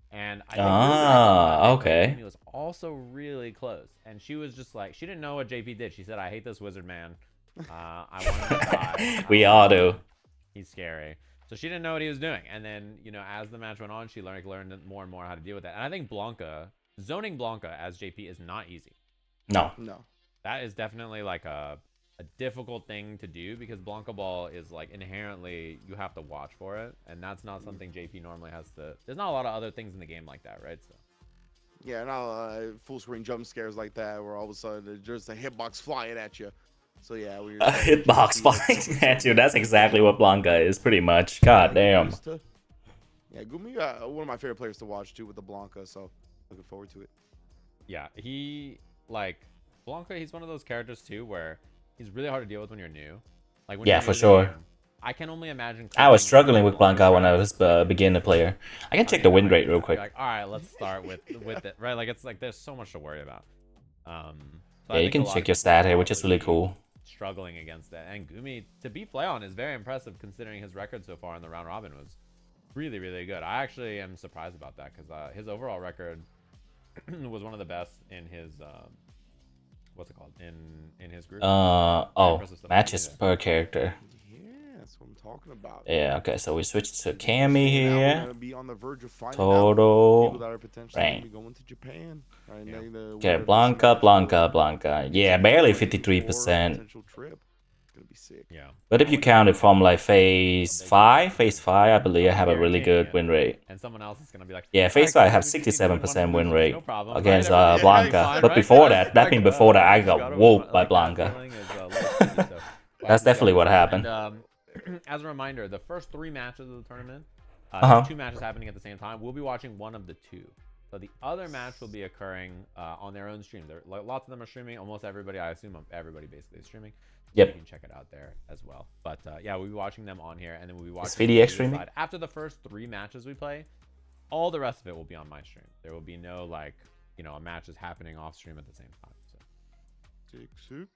And I think Gumi was also really close. And she was just like, she didn't know what JP did. She said, I hate this wizard man. I want him to die. We all do. He's scary. So she didn't know what he was doing. And then, you know, as the match went on, she learned more and more how to deal with that. And I think zoning Blanca as JP is not easy. No. That is definitely like a difficult thing to do, because Blanca Ball is like inherently you have to watch for it, and that's not something JP normally has to. There's not a lot of other things in the game like that, right? So yeah, not full screen jump scares like that where all of a sudden there's just a hitbox flying at you. So yeah, a hitbox flying at you. That's exactly what Blanca is, pretty much. God damn. Yeah, Gumi got one of my favorite players to watch too with the Blanca, so looking forward to it. Yeah, he like Blanca. He's one of those characters too where he's really hard to deal with when you're new. Like when for sure. I can only imagine. I was struggling with Blanca when I was a beginner player. I can check the win rate real quick. Like, all right, let's start with it, right? Like it's like there's so much to worry about. So yeah, you can check your stat here, which is really cool. Struggling against that, and Gumi to beat Flayon is very impressive considering his record so far in the round robin was really really good. I actually am surprised about that because his overall record was one of the best in his. What's it called in his group? Matches per character. Yeah, that's what I'm talking about. Yeah, okay, so we switched to Cammy here. Now we're gonna be on the verge of finding Total people that are potentially going to Japan. Right? Yeah. Okay, Blanca. Yeah, barely 53%. Gonna be sick. Yeah. But if you count it from like phase 5, I believe I have a really good win rate. And someone else is gonna be like, yeah, phase 5 I have 67% win rate against right? Blanca. But before that, I got whooped by Blanca. That's definitely what happened. And, as a reminder, the first 3 matches of the tournament There's 2 matches happening at the same time. We'll be watching one of the 2. So the other match will be occurring on their own stream. Lots of them are streaming. Almost everybody, I assume everybody basically is streaming. Yep. You can check it out there as well. But yeah, we'll be watching them on here, and then we'll be watching. Is VDX streaming? After the first 3 matches we play, all the rest of it will be on my stream. There will be no like, you know, a match is happening off stream at the same time. So. Take soup.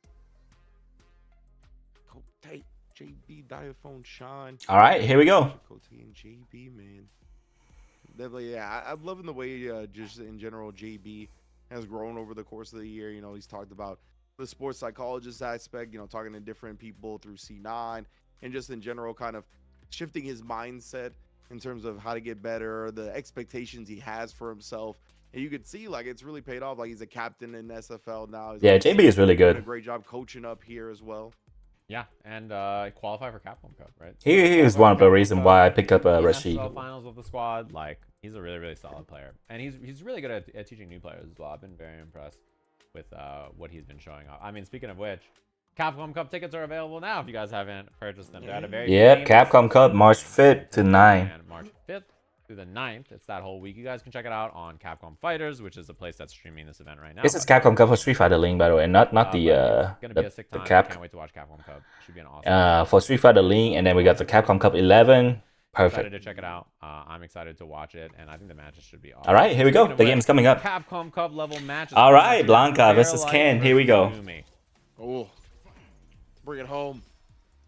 Hey, JB Diaphone Shine. All right, here we go. And JB, man. Definitely, yeah. I'm loving the way just in general JB has grown over the course of the year. You know, he's talked about the sports psychologist aspect, you know, talking to different people through C9 and just in general kind of shifting his mindset in terms of how to get better, the expectations he has for himself. And you could see like it's really paid off. Like he's a captain in SFL now. Yeah, JB is really doing a good. great job coaching up here as well. Yeah, and qualify for Capcom Cup, right? He is one of the reasons why I picked up Rashid. Finals with the squad, like he's a really solid player, and he's really good at teaching new players as well. I've been very impressed with what he's been showing off. I mean, speaking of which, Capcom Cup tickets are available now if you guys haven't purchased them. They're at a very Capcom Cup March 5th to 9th. And March 5th through the 9th. It's that whole week. You guys can check it out on Capcom Fighters, which is the place that's streaming this event right now. This is Capcom Cup for Street Fighter Link, by the way, not the gonna be a sick time. Cap. Can't wait to watch Capcom Cup. Should be an awesome. For Street Fighter Link, and then we got the Capcom Cup 11. Perfect. Excited to check it out. I'm excited to watch it, and I think the matches should be awesome. All right, here we go. The game's coming up. Capcom Cup level matches. All right, Blanca versus Ken. Here we go. Gumi. Oh, bring it home.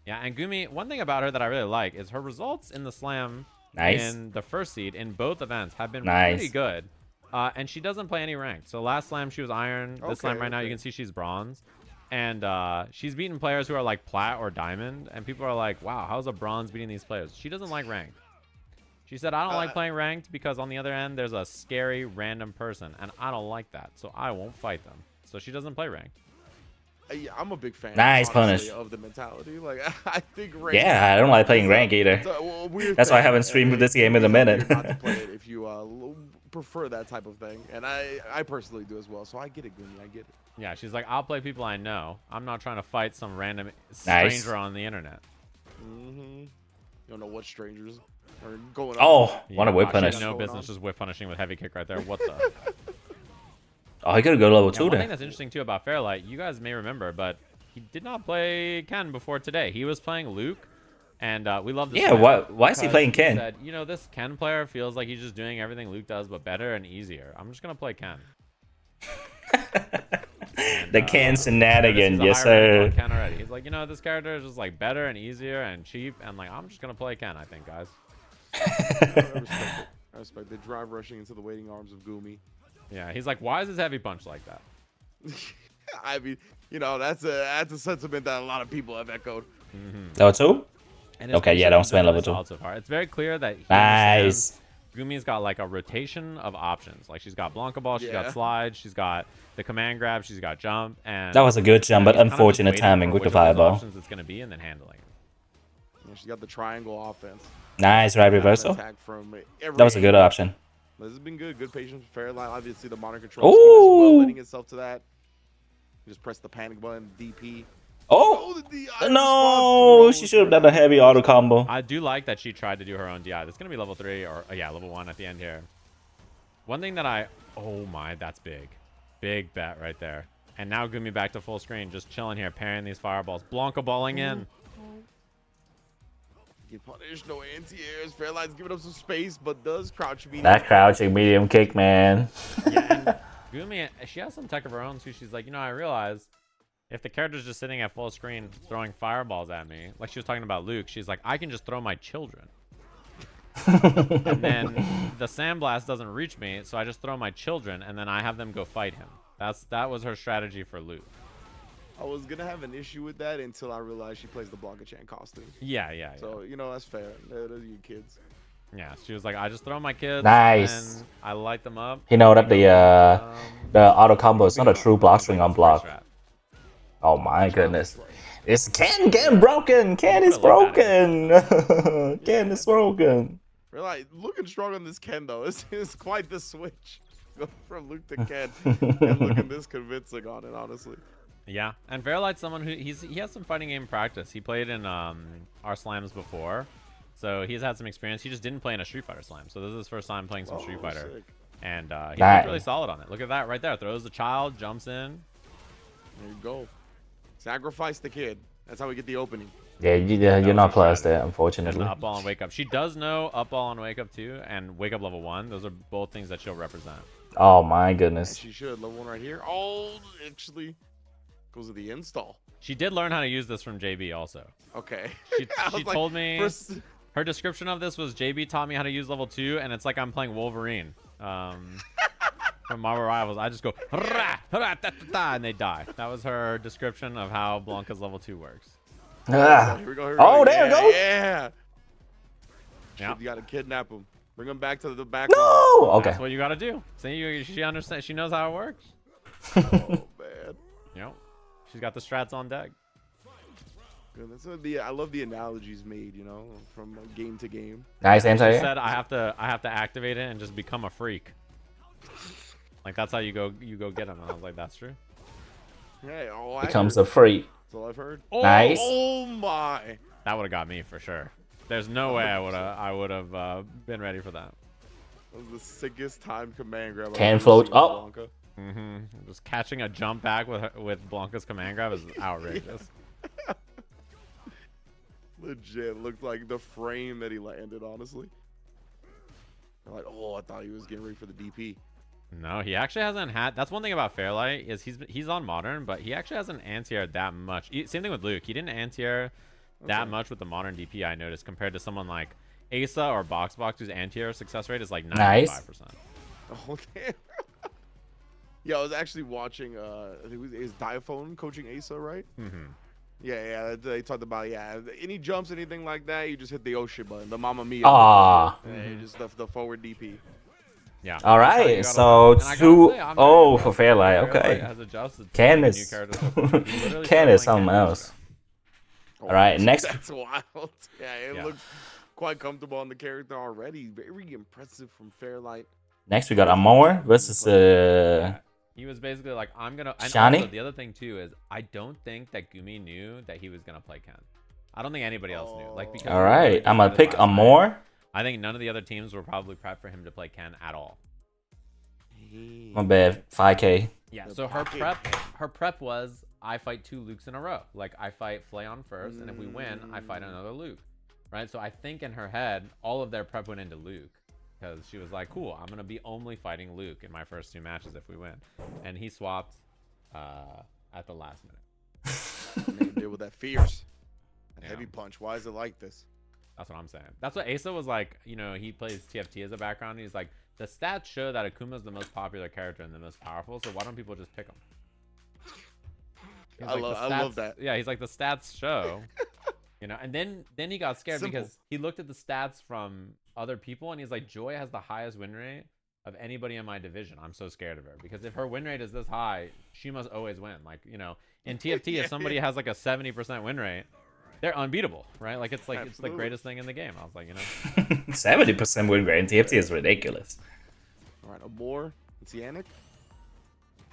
Yeah, and Gumi, one thing about her that I really like is her results in the slam in the first seed in both events have been pretty good. And she doesn't play any ranked. So last slam she was iron. This slam right now you can see she's bronze. And she's beaten players who are like plat or diamond. And people are like, wow, how's a bronze beating these players? She doesn't like ranked. She said, I don't like playing ranked because on the other end, there's a scary random person. And I don't like that. So I won't fight them. So she doesn't play ranked. Yeah, I'm a big fan. Nice honestly, punish. Of the mentality. Like, I think rank. Yeah, I don't like playing rank either. That's why I haven't streamed this game in a minute. Not to play it if you prefer that type of thing. And I personally do as well. So I get it, Gumi. I get it. Yeah, she's like, I'll play people I know. I'm not trying to fight some random stranger on the internet. You don't know what strangers are going on. Oh, want to whip punish. No business just whip punishing with heavy kick right there. What the? Oh, he could go level 2 One then. thing that's interesting too about Fairlight, you guys may remember, but he did not play Ken before today. He was playing Luke, and we love this. Yeah, why is he playing Ken? He said, you know, this Ken player feels like he's just doing everything Luke does, but better and easier. I'm just gonna play Ken. The Ken shenanigan, yes sir. Ken already. He's like, you know, this character is just like better and easier and cheap, and like I'm just gonna play Ken. I think, guys. I respect the drive rushing into the waiting arms of Gumi. Yeah, he's like, why is his heavy punch like that? I mean, you know, that's a sentiment that a lot of people have echoed. Level 2? And Okay, yeah, don't spend level 2. So far. It's very clear that he Nice. Gumi's got like a rotation of options. Like she's got Blanca Ball, she's got slide, she's got the command grab, she's got jump, and That was a good jump, but unfortunate timing with the fireball. Options it's gonna be, and then handling it. Yeah, she's got the triangle offense. Nice right reversal. That was a good option. This has been good. Good patience for Fairlight. Obviously, the modern control scheme as well, lending itself to that. Just press the panic button, DP. Oh, no, she should have done a heavy auto combo. I do like that she tried to do her own DI. That's going to be level 3 or, yeah, level 1 at the end here. One thing that oh my, that's big. Big bet right there. And now Gumi back to full screen, just chilling here, parrying these fireballs. Blanca balling in. Get punished, no anti-airs. Fairlight's giving up some space, but does crouch medium. That crouching medium kick, man. Yeah, and Gumi, she has some tech of her own, so she's like, you know, I realize if the character's just sitting at full screen throwing fireballs at me, like she was talking about Luke, she's like, I can just throw my children. And then the sandblast doesn't reach me, so I just throw my children, and then I have them go fight him. That was her strategy for Luke. I was gonna have an issue with that until I realized she plays the Blanca Chan costume. Yeah. So you know that's fair. Those are your kids. Yeah, she was like, I just throw my kids. Nice. And I light them up. You know that the auto combo is not a true block string on block. Oh my goodness. It's Ken broken. Ken is broken. Ken is broken. We're like looking strong on this Ken though. It's quite the switch. Go from Luke to Ken and looking this convincing on it, honestly. Yeah, and Fairlight's someone who he has some fighting game practice. He played in our slams before, So he's had some experience. He just didn't play in a Street Fighter Slam. So this is his first time playing some Street Fighter. Sick. And he's Nice. really solid on it. Look at that right there. Throws the child, jumps in. There you go. Sacrifice the kid. That's how we get the opening. Yeah, you're not plus there, And unfortunately. the up ball and wake up. She does know up ball and wake up too, and wake up level 1. Those are both things that she'll represent. Oh my And goodness. she should. Level 1 right here. Oh, actually goes to the install. She did learn how to use this from JB also. Okay. She told me first... her description of this was JB taught me how to use level 2, and it's like I'm playing Wolverine. From Marvel Rivals, I just go "Hurrah, hurrah, da, da, da," and they die. That was her description of how Blanca's level 2 works. Ah. Here we go. Oh, there we go. Yeah. Yeah. You gotta kidnap him. Bring him back to the back. No. Okay. That's what you gotta do. See, she understands. She knows how it works. Oh man. You know, she's got the strats on deck. Good. That's what I love the analogies made. You know, from game to game. Nice answer. She Yeah. said I have to activate it and just become a freak. Like that's how you go get him. And I was like, that's true. Hey, Becomes a freak. That's all I've heard. Oh, Nice. Oh my. that would have got me for sure. There's no way I would have been ready for that. That was the sickest time command grab. I've Can ever float seen with up. Blanca. Just catching a jump back with Blanca's command grab is outrageous. Legit looked like the frame that he landed. Honestly. They're like, oh, I thought he was getting ready for the DP. No, he actually hasn't had. That's one thing about Fairlight is he's on modern, but he actually hasn't anti-aired that much. Same thing with Luke. He didn't anti-air that much with the modern DP. I noticed compared to someone like Asa or Box, whose anti-air success rate is like 95%. Nice. Oh damn. Yeah, I was actually watching. I think it was Diaphone coaching Asa, right? Mm-hmm. Yeah. They talked about any jumps, anything like that, you just hit the oh shit button, the Mamma Mia. Ah. And just the forward DP. Yeah. All right. So 2-0 for Fairlight. Okay. Has adjusted to Ken the is new character so far. He literally Ken started is playing something Ken else. Oh, All right. Next. That's wild. Yeah, it Yeah. looks quite comfortable on the character already. Very impressive from Fairlight. Next we got Amor versus He was basically like, I'm gonna. And Shani? also, the other thing too is I don't think that Gumi knew that he was gonna play Ken. I don't think anybody else knew. Like because All right. I'm gonna pick last night, Amor. I think none of the other teams were probably prepped for him to play Ken at all. My bad. 5K. Yeah. The So her pocket. prep was I fight 2 Lukes in a row. Like I fight Flayon first, and if we win, I fight another Luke. Right. So I think in her head, all of their prep went into Luke. Because she was like, cool, I'm going to be only fighting Luke in my first 2 matches if we win. And he swapped at the last minute. Deal with that fierce. That Yeah. heavy punch. Why is it like this? That's what I'm saying. That's what Asa was like. You know, he plays TFT as a background. He's like, the stats show that Akuma's the most popular character and the most powerful. So why don't people just pick him? He's I like, love- "The I love stats-" that. Yeah, he's like, the stats show. You know, and then he got scared Simple. because he looked at the stats from other people and he's like, Joy has the highest win rate of anybody in my division. I'm so scared of her because if her win rate is this high, she must always win. Like, you know, in TFT, if somebody has like a 70% win rate, they're unbeatable, right? Like it's the Absolutely. greatest thing in the game. I was like, you know, 70% win rate in TFT is ridiculous. All right, Amor. It's Yannick.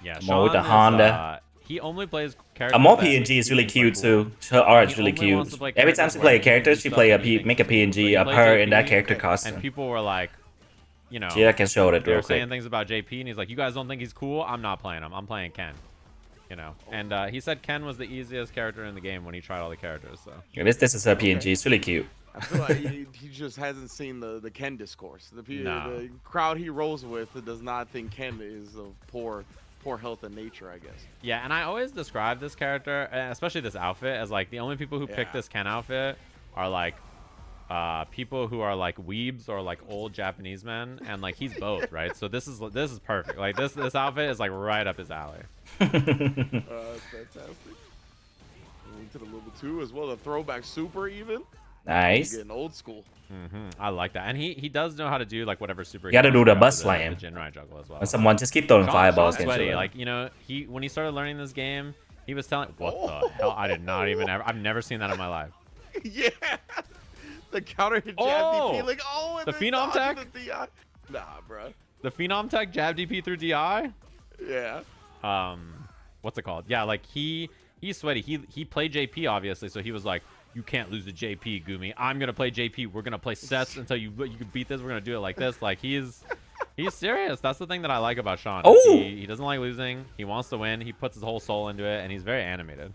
yeah. Amor with the Sean is, Honda. he only plays characters. Amor that PNG is he really thinks are cute cool. too. Her art's He really only wants cute. to play Every time characters she play a where character, he she can play do a stuff that he make a thinks is cool. PNG He of plays her in that JP, character and costume. people were like, you know, Yeah, I can show it they real were saying quick. things about JP, and he's like, you guys don't think he's cool? I'm not playing him. I'm playing Ken. You know, and he said Ken was the easiest character in the game when he tried all the characters. So Yeah, this is her PNG. It's really cute. I feel like he just hasn't seen the Ken discourse. No. The crowd he rolls with does not think Ken is of poor health and nature, I guess. yeah, and I always describe this character, especially this outfit, as like the only people who pick Yeah. this Ken outfit are like people who are like weebs or like old Japanese men, and like he's both, right? So this is perfect. Like this outfit is like right up his alley. That's fantastic. Moving to the level 2 as well. The throwback super even. Nice. Getting old school. I like that, and he does know how to do like whatever super. You gotta he do wants the to bus the slam. Jinrai juggle as well. When someone just keep throwing fireballs Sean's against sweaty. you. Like, you know, when he started learning this game, he was telling what the hell? I did not even ever. I've never seen that in my life. Yeah. The counter hit jab Oh! DP, like and The then Phenom dodging tech? the DI. Nah, bro. The Phenom Tech jab DP through DI. Yeah. What's it called? Yeah, like he's sweaty. He played JP obviously, so he was like, you can't lose to JP, Gumi. I'm gonna play JP. We're gonna play sets until you can beat this. We're gonna do it like this. Like he's serious. That's the thing that I like about Sean. Oh! He doesn't like losing. He wants to win. He puts his whole soul into it, and he's very animated.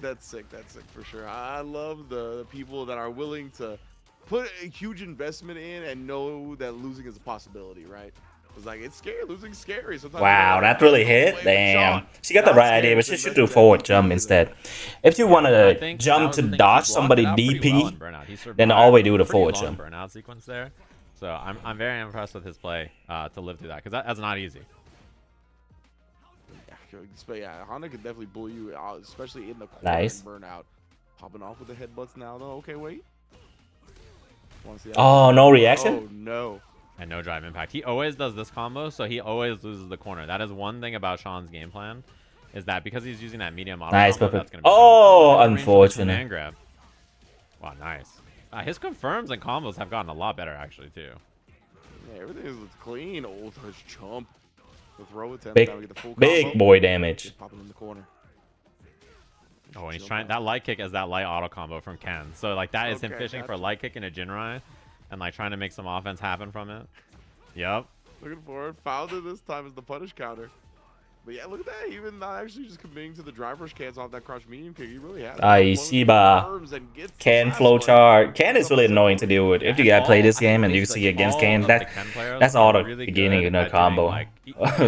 That's sick. That's sick for sure. I love the people that are willing to put a huge investment in and know that losing is a possibility, right? It's like, it's scary. Losing's scary. Sometimes Wow, that really hit. Damn. She got the right idea, but she should do forward jump instead. If you want I to think jump that to was the thing. dodge He blocked somebody it out pretty well in DP, Burnout. He survived then always do the pretty forward long jump. burnout sequence there. So I'm very impressed with his play to live through that, because that's not easy. Yeah, Honda could definitely bully you out, especially in the corner. Nice. And Burnout. Popping off with the headbutts now, though. Okay, wait. Wanna see that? Oh, no reaction? Oh, no. And no drive impact. He always does this combo, so he always loses the corner. That is one thing about Sean's game plan, is that because he's using that medium auto Nice, combo, perfect. that's gonna be Oh, range unfortunate. man grab. Wow, nice. His confirms and combos have gotten a lot better, actually, too. Yeah, everything is clean. Oh, touch chump. The throw attempt. Big, Now we get the full big combo. boy damage. Just popping in the corner. Oh, and he's trying that light kick as that light auto combo from Ken. So like that is him Okay, fishing for a gotcha. light kick and a Jinrai, and like trying to make some offense happen from it. Yep. Looking for it. Found it this time as the punish counter. But yeah, look at that. Even not actually just committing to the driver's cans off that crouch medium kick. He really has. Ay, Shiba. Ken flow chart. Ken is really annoying to deal with. If you guys play this game and you see against Ken, that's all the beginning in a combo.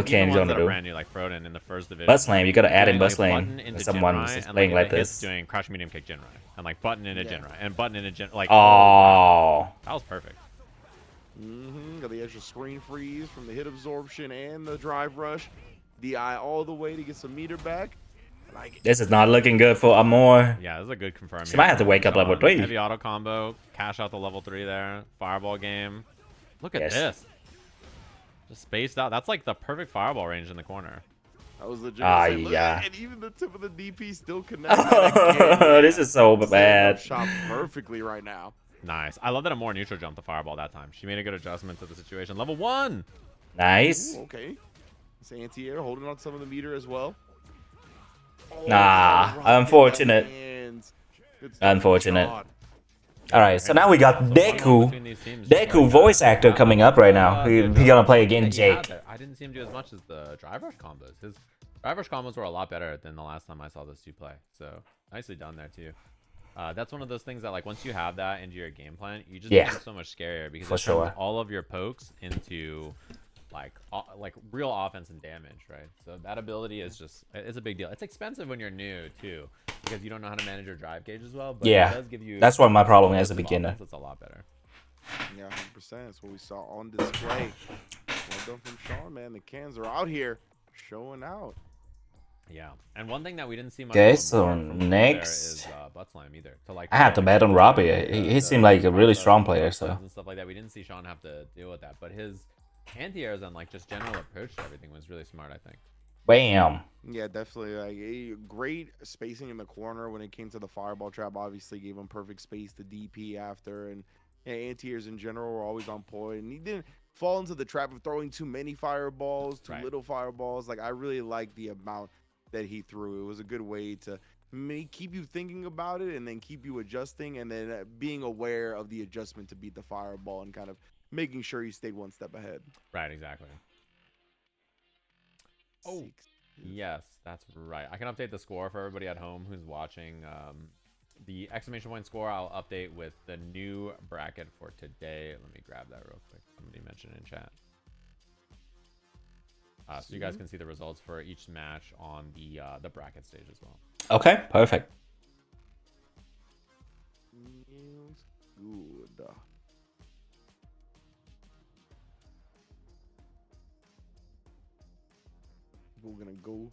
Ken's gonna do. Brand new, like Froden in the first division. Butt slam, you gotta add in Doing, butt like, slam. button into If someone Jinrai, is and, playing like if it hits, this. doing crouch medium kick Jinrai, and like button into Jinrai, and button into Jinrai. Like Oh. that was perfect. Got the extra screen freeze from the hit absorption and the drive rush. DI all the way to get some meter back. I like it. This is not looking good for Amor. Yeah, this is a good confirm. She might have to wake up level 3. Heavy auto combo, cash out the level 3 there. Fireball game. Look at Yes. this. Just spaced out. That's like the perfect fireball range in the corner. That was legit. Ah, Look, yeah. And even the tip of the DP still connects. Again. This is so Setting up bad. shop perfectly right now. Nice. I love that Amor neutral jumped the fireball that time. She made a good adjustment to the situation. Level 1. Nice. Ooh, okay. This anti-air holding on some of the meter as well. Oh, Nah, right unfortunate. in the hands. Good stuff, Unfortunate. Sean. Alright, so now we got Deku. Between these teams, Deku, voice actor, coming up right now. He gonna play against Jake. I didn't see him do as much as the drive rush combos. His drive rush combos were a lot better than the last time I saw those two play. So nicely done there too. That's one of those things that like once you have that into your game plan, you just become so much scarier because For it turns sure. all of your pokes into like real offense and damage, right? So that ability is just it's a big deal. It's expensive when you're new too because you don't know how to manage your drive gauge as well. But Yeah, it does give you that's one of my problem as a beginner. It's a lot better. Yeah, 100%. That's what we saw on display. Well done from Sean, man. The cans are out here showing out. Yeah, and one thing that we didn't see much. Okay, of so from there next- is butt slam either. To like I have to bet on Robbie. He seemed like a really strong player, so. and stuff like that. We didn't see Sean have to deal with that, but his anti-airs and like just general approach to everything was really smart, I think. Bam. Yeah, definitely. Like a great spacing in the corner when it came to the fireball trap. Obviously, gave him perfect space to DP after, and anti-airs in general were always on point. And he didn't fall into the trap of throwing too many fireballs, too little fireballs. Like I really like the amount that he threw. It was a good way to keep you thinking about it, and then keep you adjusting, and then being aware of the adjustment to beat the fireball, and kind of making sure you stayed one step ahead. Right, exactly. Oh, yes, that's right. I can update the score for everybody at home who's watching. The exclamation point score I'll update with the new bracket for today. Let me grab that real quick. Somebody mentioned it in chat. So you guys can see the results for each match on the bracket stage as well. Okay, perfect. Good. We're gonna go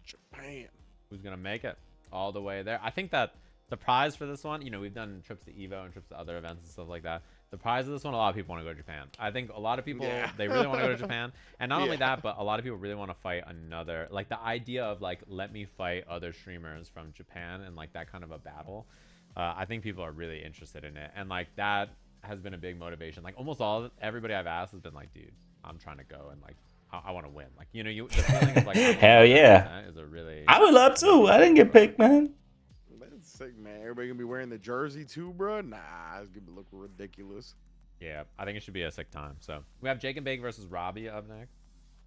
Japan. Who's gonna make it all the way there? I think that the prize for this one, you know, we've done trips to Evo and trips to other events and stuff like that. The prize of this one, a lot of people want to go to Japan. I think a lot of people, they really want to go to Japan. And not only that, but a lot of people really want to fight another, like the idea of like, let me fight other streamers from Japan and like that kind of a battle. I think people are really interested in it. And like that has been a big motivation. Like almost everybody I've asked has been like, dude, I'm trying to go and like, I want to win. Like, you know, the feeling of like, hell yeah. Is a really, I would love to. I didn't get picked, man. sick, man. Everybody gonna be wearing the jersey too, bro. Nah, it's gonna look ridiculous. Yeah, I think it should be a sick time. So we have Jake and Bake versus Robbie up next.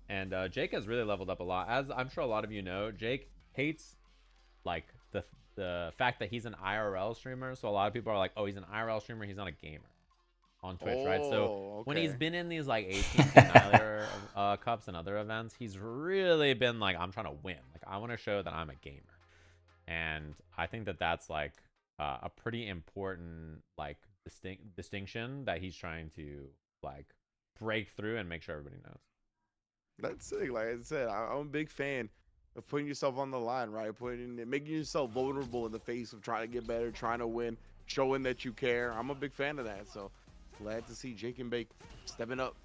And Jake has really leveled up a lot. As I'm sure a lot of you know, Jake hates like the fact that he's an IRL streamer. So a lot of people are like, oh, he's an IRL streamer, he's not a gamer on Twitch, right? So when he's been in these like 18 Nyler cups and other events, he's really been like, I'm trying to win. Like I want to show that I'm a gamer. And I think that that's like a pretty important like distinction that he's trying to like break through and make sure everybody knows. That's sick. Like I said, I'm a big fan of putting yourself on the line, right? Making yourself vulnerable in the face of trying to get better, trying to win, showing that you care. I'm a big fan of that. So glad to see Jake and Bake stepping up.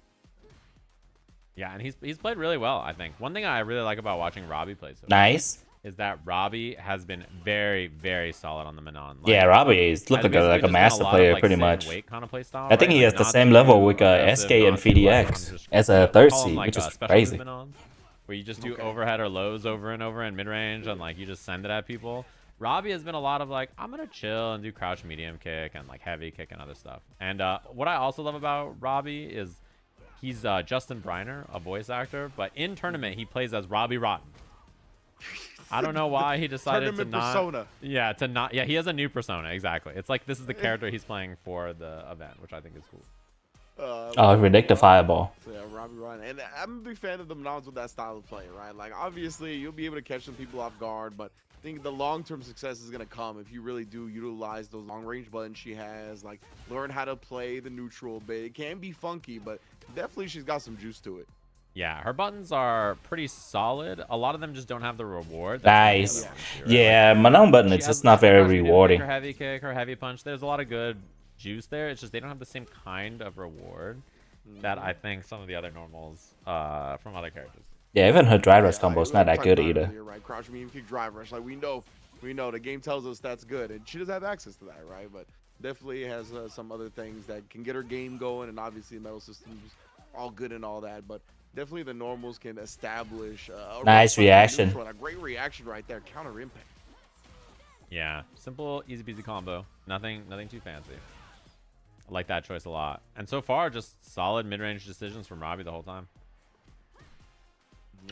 Yeah, and he's played really well, I think. One thing I really like about watching Robbie play so Nice. is that Robbie has been very, very solid on the Manon. Like, Yeah, Robbie is look like a master player pretty much. Kind of play style, I think he has the same level with SK and VDX as a third seed, which is crazy. Manon, where you just do overhead or lows over and over in mid range and like you just send it at people. Robbie has been a lot of like, I'm gonna chill and do crouch medium kick and like heavy kick and other stuff. And what I also love about Robbie is he's Justin Briner, a voice actor, but in tournament he plays as Robbie Rotten. I don't know why he decided to not. Persona. Yeah, to not. Yeah, he has a new persona. Exactly. It's like this is the character he's playing for the event, which I think is cool. Oh, predict the fireball. Yeah, Robbie Ryan. And I'm a big fan of the Manons with that style of play, right? Like, obviously, you'll be able to catch some people off guard, but I think the long-term success is going to come if you really do utilize those long-range buttons she has. Like, learn how to play the neutral bit. It can be funky, but definitely she's got some juice to it. Yeah, her buttons are pretty solid. A lot of them just don't have the reward. Nice. Too, right? Yeah, Manon button, it's just not very rewarding. Her heavy kick, her heavy punch, there's a lot of good juice there. It's just they don't have the same kind of reward that I think some of the other normals from other characters. Yeah, even her dry rush combo is not that good either. Right, crouch medium kick, drive rush. Like we know the game tells us that's good, and she doesn't have access to that, right? But definitely has some other things that can get her game going, and obviously the metal system's all good and all that, but definitely the normals can establish a nice reaction. A great reaction right there, counter impact. Yeah, simple, easy peasy combo. Nothing too fancy. I like that choice a lot. And so far, just solid mid-range decisions from Robbie the whole time.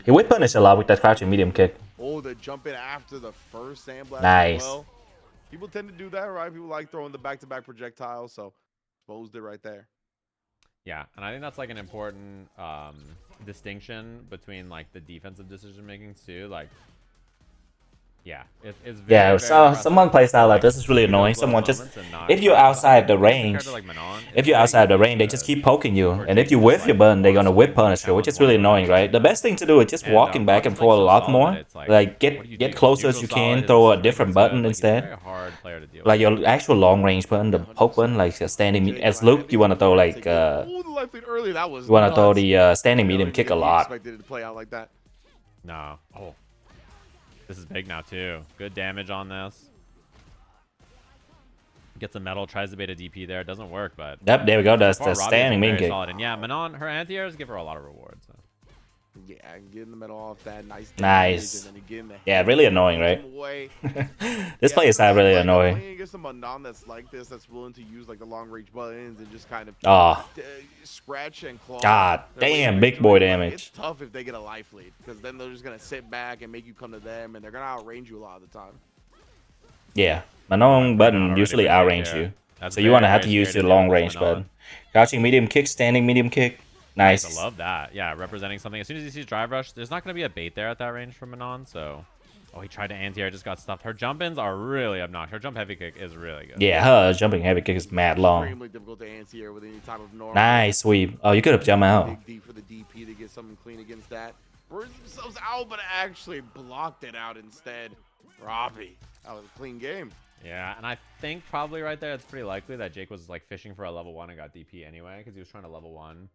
He would punish a lot with that crouching medium kick. Oh, the jump in after the first sandblast. Nice. Well, people tend to do that, right? People like throwing the back-to-back projectiles, so exposed it right there. Yeah, and I think that's like an important distinction between like the defensive decision making too. Like, yeah, it's very, so someone plays out like this is really annoying. Someone just if you're outside the range, if you're outside the range, they just keep poking you, and if you whiff your button, they're gonna whip punish you, which is really annoying, right? The best thing to do is just walking back and forth a lot more. Like get closer as you can, throw a different button instead. Like your actual long range button, the poke button, like standing. As Luke, you wanna throw like you wanna throw the standing medium kick a lot. Expected it to play out like that. No. Oh. This is big now too. Good damage on this. Gets a metal, tries to bait a DP there. It doesn't work, but yep, there we go. That's the standing medium kick. Solid. And yeah, Manon, her anti-airs give her a lot of rewards. So. Yeah, getting the metal off that nice. Nice. And then the yeah, really annoying, right? This play is really annoying. Playing against a Manon that's like this, that's willing to use like the long range buttons and just kind of scratch and claw. God damn, big boy damage. It's tough if they get a life lead because then they're just gonna sit back and make you come to them, and they're gonna outrange you a lot of the time. Yeah, Manon button usually outrange you, so you want to have to use your long range button. Crouching medium kick, standing medium kick. Nice. I love that. Yeah, representing something. As soon as he sees drive rush, there's not going to be a bait there at that range from Manon. So, oh, he tried to anti-air, just got stuffed. Her jump-ins are really obnoxious. Her jump heavy kick is really good. Yeah, her jumping heavy kick is mad long. Extremely difficult to anti-air with any type of normal. Nice sweep. Oh, you could have jumped out. Big D for the DP to get something clean against that. Burns themselves out, but actually blocked it out instead. Robbie, that was a clean game. Yeah, and I think probably right there, it's pretty likely that Jake was like fishing for a level 1 and got DP anyway because he was trying to level 1.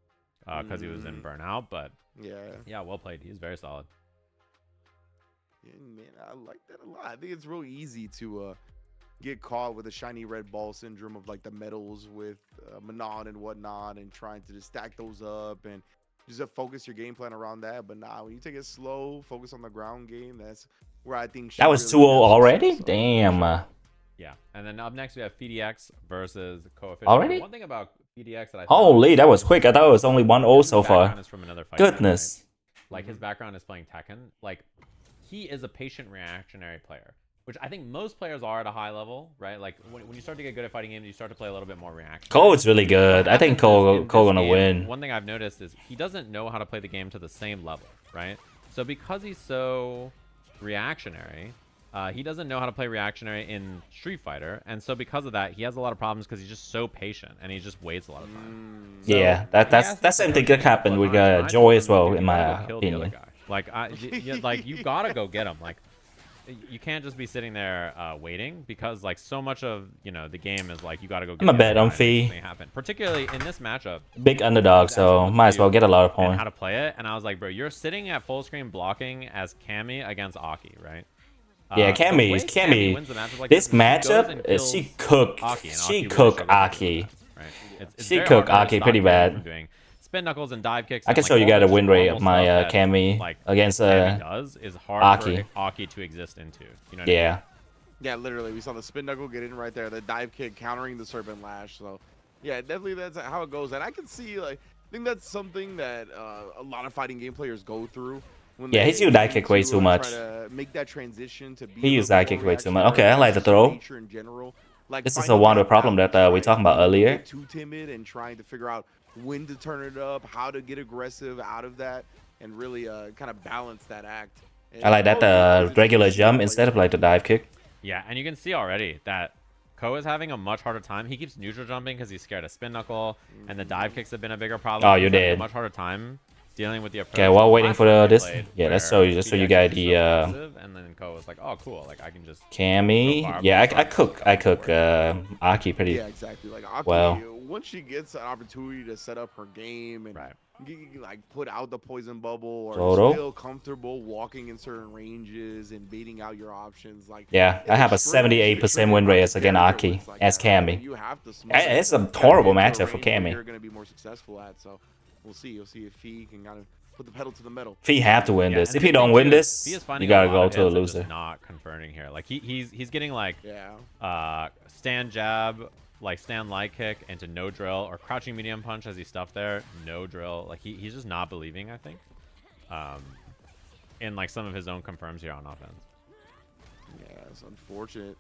Because he was in burnout, but yeah, well played. He's very solid. Yeah, man, I like that a lot. I think it's real easy to get caught with a shiny red ball syndrome of like the medals with Manon and whatnot, and trying to just stack those up and just focus your game plan around that. But when you take it slow, focus on the ground game. That's where I think that was 2-0 already. Damn. Yeah, and then up next we have PDX versus Coefficient. Already? One thing about PDX that I Holy, that was quick. I thought it was only 1-0 so far. Is from another fighting game, Goodness. right? Like his background is playing Tekken. Like he is a patient reactionary player, which I think most players are at a high level, right? Like when you start to get good at fighting games, you start to play a little bit more reactionary. Cole is really good. I think Cole gonna win. One thing I've noticed is he doesn't know how to play the game to the same level, right? So because he's so reactionary, he doesn't know how to play reactionary in Street Fighter, and so because of that, he has a lot of problems because he's just so patient and he just waits a lot of time. So Yeah, that's same thing that happened with Joy as well, in my opinion. Like, like you gotta go get him. Like, you can't just be sitting there waiting because like so much of the game is like you gotta go. Get I'm a bet on Fee. Particularly in this matchup. Big underdog, so might as well get a lot of And points. how to play it, and I was like, bro, you're sitting at full screen blocking as Cammy against Aki, right? Yeah, Cammy. This matchup, she cooked Aki. She cooked Aki pretty bad. Spin knuckles and dive kicks. I can show you guys a win rate of my Cammy against is hard Aki. for Aki to exist into. You know what Yeah. I mean? Yeah, literally, we saw the spin knuckle get in right there, the dive kick countering the serpent lash. So, yeah, definitely that's how it goes. And I can see, like, I think that's something that a lot of fighting game players go through. When Yeah, he's used dive kick way too much. Try to make that transition to be He used dive kick way too much. Okay, I like the throw. In general. Like, This is a one problem that we talked about earlier. Too timid and trying to figure out when to turn it up, how to get aggressive out of that, and really kind of balance that act. And I like that regular jump instead of like the dive kick. Yeah, and you can see already that Ko is having a much harder time. He keeps neutral jumping because he's scared of spin knuckle, and the dive kicks have been a bigger problem. Oh, you did. A much harder time dealing with the approach. Okay, while waiting for this, yeah, let's show you just so you guys the and then Ko was like, oh, cool, like I can just Cammy. Yeah, I cook Aki pretty. Yeah, exactly. Like Aki, well. Once she gets an opportunity to set up her game and like put out the poison bubble or feel comfortable walking in certain ranges and beating out your options, like I have a 78% win rate against Aki as Cammy. It's a horrible matchup for Cammy. You're gonna be more successful at, so we'll see. You'll see if he can kind of put the pedal to the metal. Fee have to win this. If he don't win this, you gotta go to a loser. Not confirming here. Like he's getting like stand jab, like stand light kick into no drill, or crouching medium punch as he stuffed there, no drill. Like he's just not believing, I think, in like some of his own confirms here on offense. Yeah, it's unfortunate.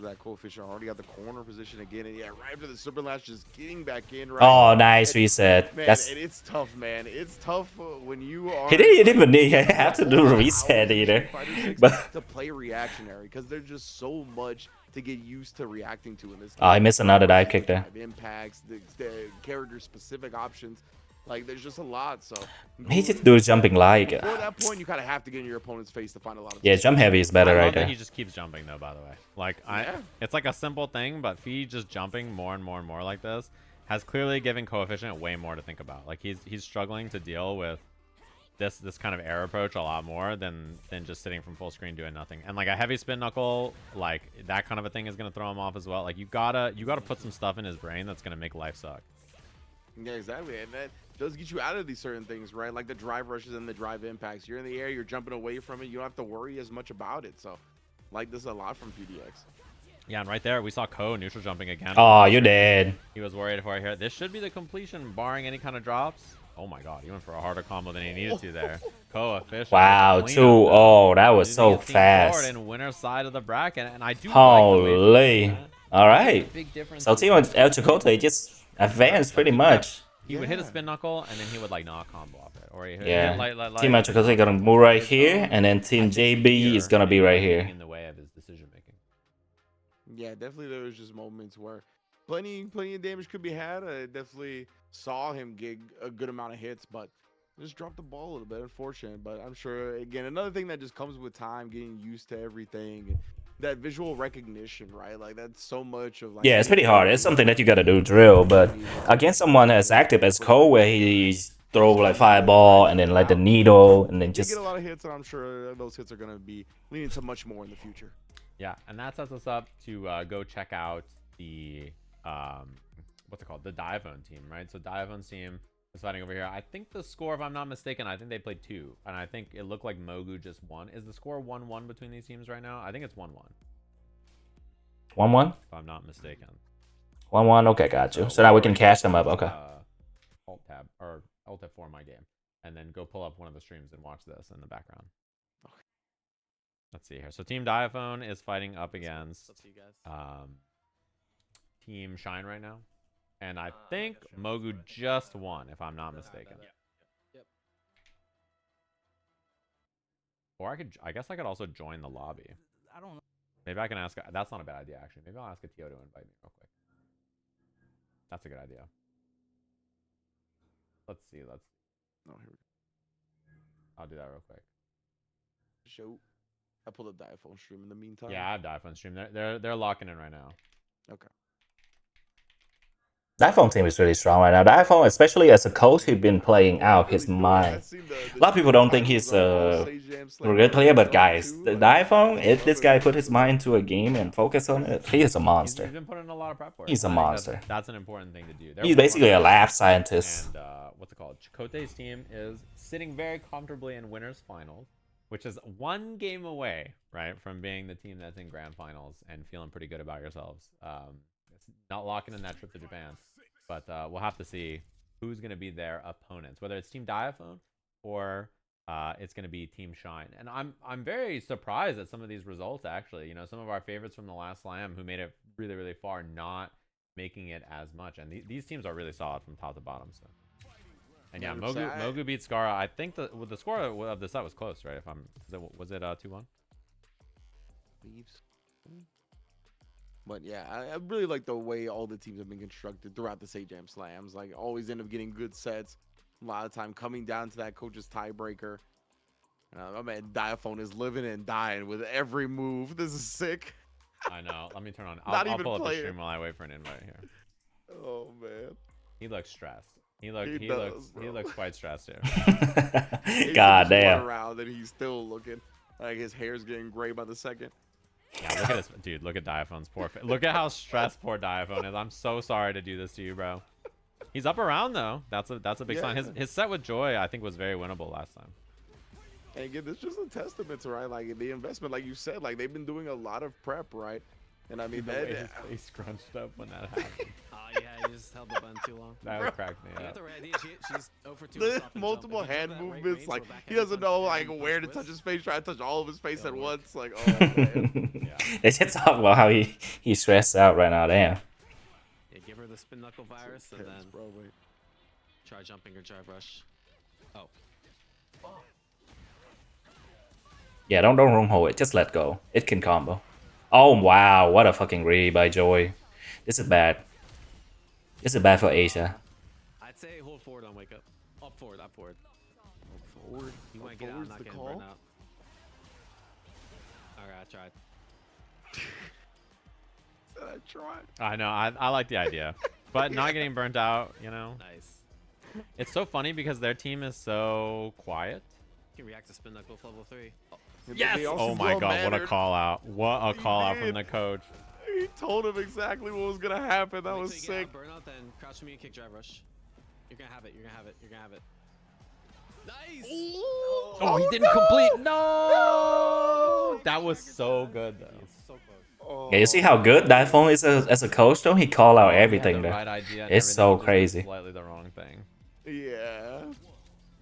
That Coefficient already got the corner position again, and right after the serpent lash, just getting back in. Right. Oh, nice reset. Man, it's tough, man. It's tough when you are. He didn't even have to do a reset either. But to play reactionary, because there's just so much to get used to reacting to in this game. Oh, I missed another dive kick there. Impacts, the character-specific options. Like, there's just a lot, so... He just do jumping like... Before that point, you kind of have to get in your opponent's face to find a lot of... Yeah, jump heavy is better right there. He just keeps jumping, though, by the way. Like, it's like a simple thing, but Fee just jumping more and more and more like this has clearly given Coefficient way more to think about. Like, he's struggling to deal with this kind of air approach a lot more than just sitting from full screen doing nothing. And, like, a heavy spin knuckle, like, that kind of a thing is going to throw him off as well. Like, you gotta put some stuff in his brain that's going to make life suck. Yeah, exactly. And that does get you out of these certain things, right? Like the drive rushes and the drive impacts. You're in the air, you're jumping away from it. You don't have to worry as much about it. So, like, this is a lot from PDX. Yeah, and right there, we saw Ko neutral jumping again. Oh, you did. He was worried for it here. This should be the completion, barring any kind of drops. Oh my god, he went for a harder combo than he needed to there. Coefficient. Wow, 2-0. That was so fast. And winner side of the bracket, and I do Holy. All right. Big difference. So Team El Chicote just advanced pretty much. He would hit a spin knuckle, and then he would like knock combo off it, or he hit Team El Chicote gonna move right here, and then Team JB is gonna be right here. In the way of his decision making. Yeah, definitely there was just moments where plenty of damage could be had. I definitely saw him get a good amount of hits, but just dropped the ball a little bit. Unfortunate, but I'm sure again another thing that just comes with time, getting used to everything. And that visual recognition, right? Like that's so much of like. Yeah, it's pretty hard. It's something that you gotta do drill, but against someone as active as Cole, where he's throw like fireball and then like the needle and then just get a lot of hits, and I'm sure those hits are gonna be leading to much more in the future. Yeah, and that sets us up to go check out the what's it called, the Diavone team, right? So Diavone's team is fighting over here. I think the score, if I'm not mistaken, I think they played 2, and I think it looked like Mogu just won. Is the score 1-1 between these teams right now? I think it's 1-1. 1-1. if I'm not mistaken. 1-1. Okay, got you. So now we can cash them up. Okay. Alt tab or Alt F4 my game, and then go pull up one of the streams and watch this in the background. Okay. Let's see here. So Team Diaphone is fighting up against Team Shine right now, and I think Mogu just won, if I'm not mistaken. Yep. Or I guess I could also join the lobby. I don't know. Maybe I can ask. That's not a bad idea, actually. Maybe I'll ask a TO to invite me real quick. That's a good idea. Let's see. Oh, here we go. I'll do that real quick. Show. I pulled up Diaphone stream in the meantime. Yeah, I have Diaphone stream. They're locking in right now. Okay. That phone team is really strong right now. That phone, especially as a coach, he's been playing out his mind. A lot of people don't think he's a good player, but guys, the iPhone, if this guy put his mind to a game and focus on it, he is a monster. He's been putting in a lot of prep work. He's a monster. That's an important thing to do. He's basically a lab scientist. And what's it called? Chakotay's team is sitting very comfortably in winners finals, which is one game away, right, from being the team that's in grand finals and feeling pretty good about yourselves. It's not locking in that trip to Japan, but we'll have to see who's going to be their opponents, whether it's Team Diaphone or it's going to be Team Shine. And I'm very surprised at some of these results, actually. You know, some of our favorites from the last slam who made it really, really far, not making it as much. And these teams are really solid from top to bottom. So. And yeah, Mogu beat Skara. I think the score of the set was close, right? Was it 2-1? But yeah, I really like the way all the teams have been constructed throughout the Sajam slams. Like, always end up getting good sets. A lot of time coming down to that coach's tiebreaker. My man Diaphone is living and dying with every move. This is sick. I know. Let me turn on. I'll pull up the stream while I wait for an invite here. Oh man, he looks stressed. He looks quite stressed here. God damn. Around and he's still looking like his hair's getting gray by the second. Yeah, look at this dude. Look at Diaphone's poor face. Look at how stressed poor Diaphone is. I'm so sorry to do this to you, bro. He's up around though. That's a big sign. His set with Joy, I think, was very winnable last time. And again, this is just a testament to, right, like the investment, like you said, like they've been doing a lot of prep, right? And I mean, his face scrunched up when that happened. Yeah, he just held the button too long. That would crack me up. She's over to the multiple hand movements, like he doesn't know like where to touch his face, try to touch all of his face at once. Like, oh man. Yeah. They should talk about how he's stressed out right now. Damn. Yeah, give her the spin knuckle virus and then try jumping or drive rush. Oh. Yeah, don't wrong it. Just let go. It can combo. Oh wow, what a fucking read by Joy. This is bad. This is bad for Asia. I'd say hold forward on wake up. Up forward, up forward. Up forward. You might get out, not getting burned out. Alright, I tried. I know. I like the idea, but not getting burnt out. You know. Nice. It's so funny because their team is so quiet. You can react to spin knuckle level 3. Yes! Oh my god, what a call out. What a call out from the coach. He told him exactly what was gonna happen. That was sick. Burnout, then crouch me and kick drive rush. You're gonna have it. You're gonna have it. You're gonna have it. Nice. Oh, he didn't complete. No. That was so good though. So close. Yeah, you see how good that phone is as a coach though? He called out everything there. Right idea. It's so crazy. Slightly the wrong thing. Yeah.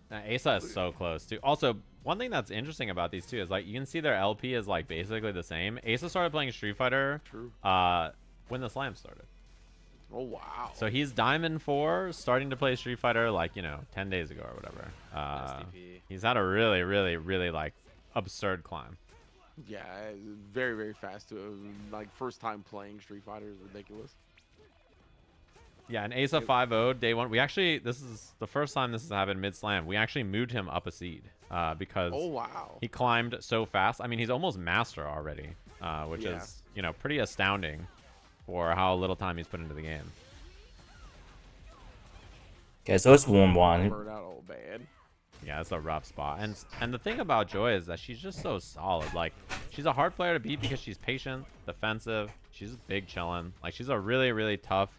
Now, Asa is so close too. Also, one thing that's interesting about these two is like you can see their LP is like basically the same. Asa started playing Street Fighter when the slam started. Oh wow. So he's Diamond 4, starting to play Street Fighter like, 10 days ago or whatever. He's had a really, really, really like absurd climb. Yeah, very, very fast too. Like first time playing Street Fighter is ridiculous. Yeah, and Asa 5-0 day 1. We actually, this is the first time this has happened mid-slam. We actually moved him up a seed because he climbed so fast. I mean, he's almost master already, which is, pretty astounding for how little time he's put into the game. Okay, so it's 1-1. Burn out all bad. Yeah, it's a rough spot. And the thing about Joy is that she's just so solid. Like, she's a hard player to beat because she's patient, defensive. She's big chillin'. Like, she's a really, really tough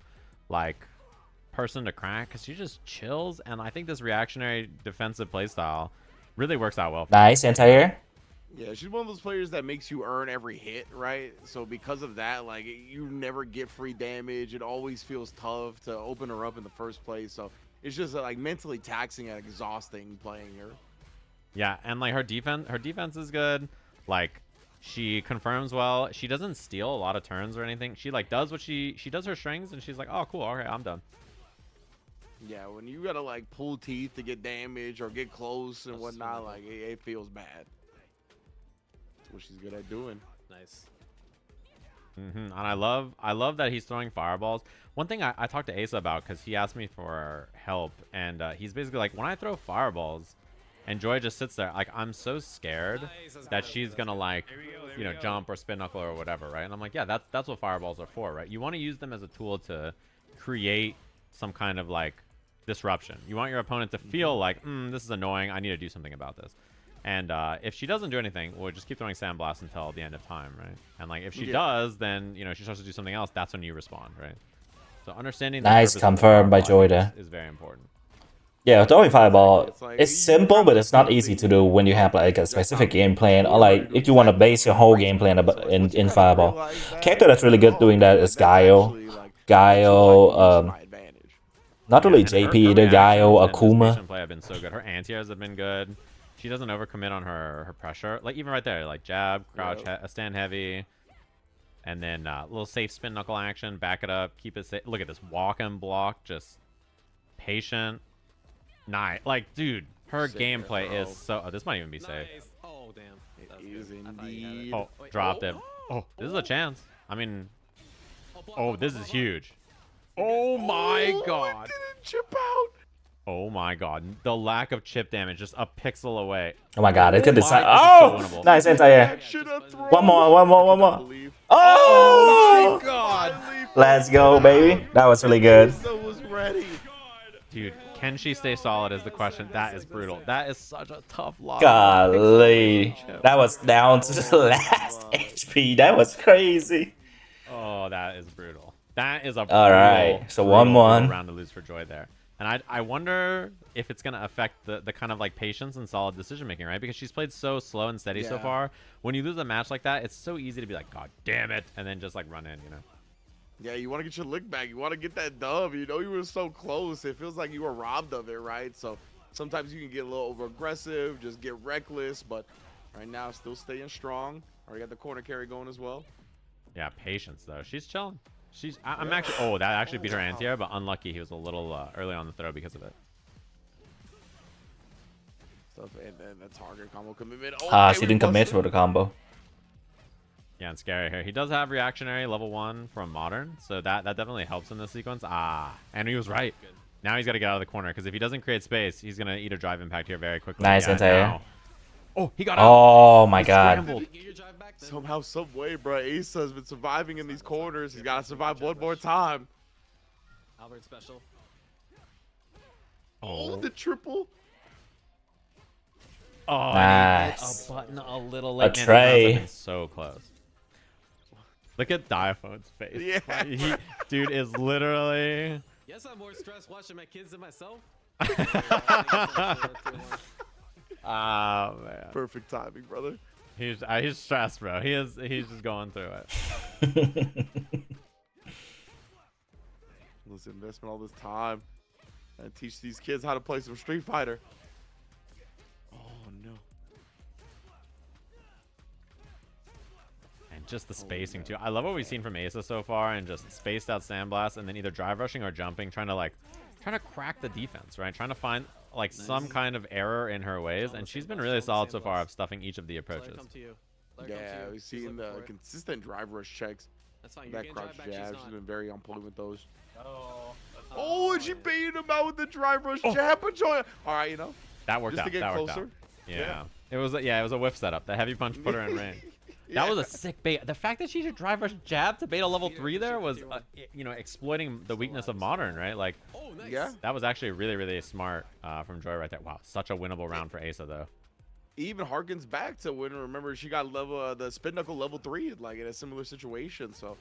person to crack because she just chills, and I think this reactionary defensive playstyle really works out well. Nice anti-air. Yeah, she's one of those players that makes you earn every hit, right? So because of that, like you never get free damage. It always feels tough to open her up in the first place. So it's just like mentally taxing and exhausting playing her. Yeah, and like her defense is good. Like she confirms well. She doesn't steal a lot of turns or anything. She like does what she does her strings and she's like, oh cool, okay, I'm done. Yeah, when you gotta like pull teeth to get damage or get close and whatnot, like it feels bad. That's what she's good at doing. Nice. And I love that he's throwing fireballs. One thing I talked to Asa about because he asked me for help, and he's basically like, when I throw fireballs and Joy just sits there, like I'm so scared that she's gonna like you know jump or spin knuckle or whatever, right? And I'm like, yeah, that's what fireballs are for, right? You want to use them as a tool to create some kind of like disruption. You want your opponent to feel like, this is annoying, I need to do something about this. And if she doesn't do anything, we'll just keep throwing sandblast until the end of time, right? And like if she does, then you know she starts to do something else. That's when you respond, right? So understanding the Nice purpose of the confirmed by fireball, I Joy think, there. is very important. Yeah, throwing fireball, It's like, it's you simple, have but to it's not do easy to things do when you have like a specific game plan, or like if you want to base your whole game plan in fireball. Character that's really good doing that is Gaio. Gaio, not really And JP her either, reactions Gaio, and just Akuma. patient play have been so good. Her anti-airs have been good. She doesn't overcommit on her pressure. Like even right there, like jab, crouch, stand heavy, and then a little safe spin knuckle action. Back it up, keep it safe. Look at this walk and block, just patient. Nice, like dude, her gameplay is so. Oh, this might even be safe. Nice. Oh damn. That was It is good. I thought you had it. indeed. Oh, Wait, dropped it. Oh, this is a chance. I mean, oh, this is huge. Oh my god. Didn't chip out. Oh my god. The lack of chip damage, just a pixel away. Oh my god, it could decide. This is so Oh, winnable. nice anti-air. One more. Oh my god. Let's go, baby. That was really good. Was ready. Dude, can she stay solid is the question. That is brutal. That is such a tough loss. Golly. That was down to the last HP. That was crazy. Oh, that is brutal. That is a All right, so 1-1 round to lose for Joy there. And I wonder if it's going to affect the kind of like patience and solid decision making, right? Because she's played so slow and steady so far. When you lose a match like that, it's so easy to be like, God damn it, and then just like run in, you know? Yeah, you want to get your lick back. You want to get that dub. You know you were so close. It feels like you were robbed of it, right? So sometimes you can get a little over aggressive, just get reckless. But right now, still staying strong. Already got the corner carry going as well. Yeah, patience though. She's chilling. I'm actually. Oh, that actually beat her anti-air, but unlucky. He was a little early on the throw because of it. Stuff and then the target combo commitment. Oh, She didn't commit to the combo. Yeah, and scary here. He does have reactionary level 1 from Modern, so that definitely helps in this sequence. And he was right. Now he's got to get out of the corner, because if he doesn't create space, he's going to eat a drive impact here very quickly. Nice anti-air. Oh, he got out. Oh my god. Get your drive back, then. Somehow, some way, bro. Asa has been surviving in these corners. He's got to survive one more time. Albert special. Oh, the triple. Oh, Nice. a button a little late. A tray. Man, so close. Look at Diaphone's face. Yeah. He, dude is literally. Yes, I'm more stressed watching my kids than myself. Oh man. Perfect timing, brother. He's stressed, bro. He's just going through it. Let's investment all this time and teach these kids how to play some Street Fighter. Oh no. And just the spacing too. I love what we've seen from Asa so far, and just spaced out sandblast, and then either drive rushing or jumping, trying to crack the defense, right? Trying to find like some kind of error in her ways, and she's been really solid so far of stuffing each of the approaches. Yeah, we've seen the consistent drive rush checks. That's fine. That crouch jab, she's been very on point with those. Oh, And she baited him out with the drive rush jab. But all right, you know. That worked Just out. to get That worked closer. out. Yeah. It was a whiff setup. The heavy punch put her in range. That was a sick bait. The fact that she should drive rush jab to bait a level 3 there was, exploiting the weakness of Modern, right? Like, nice. Yeah. that was actually really, really smart from Joy right there. Wow, such a winnable round for Asa though. Even harkens back to when, remember, she got the spin knuckle level 3, like in a similar situation. So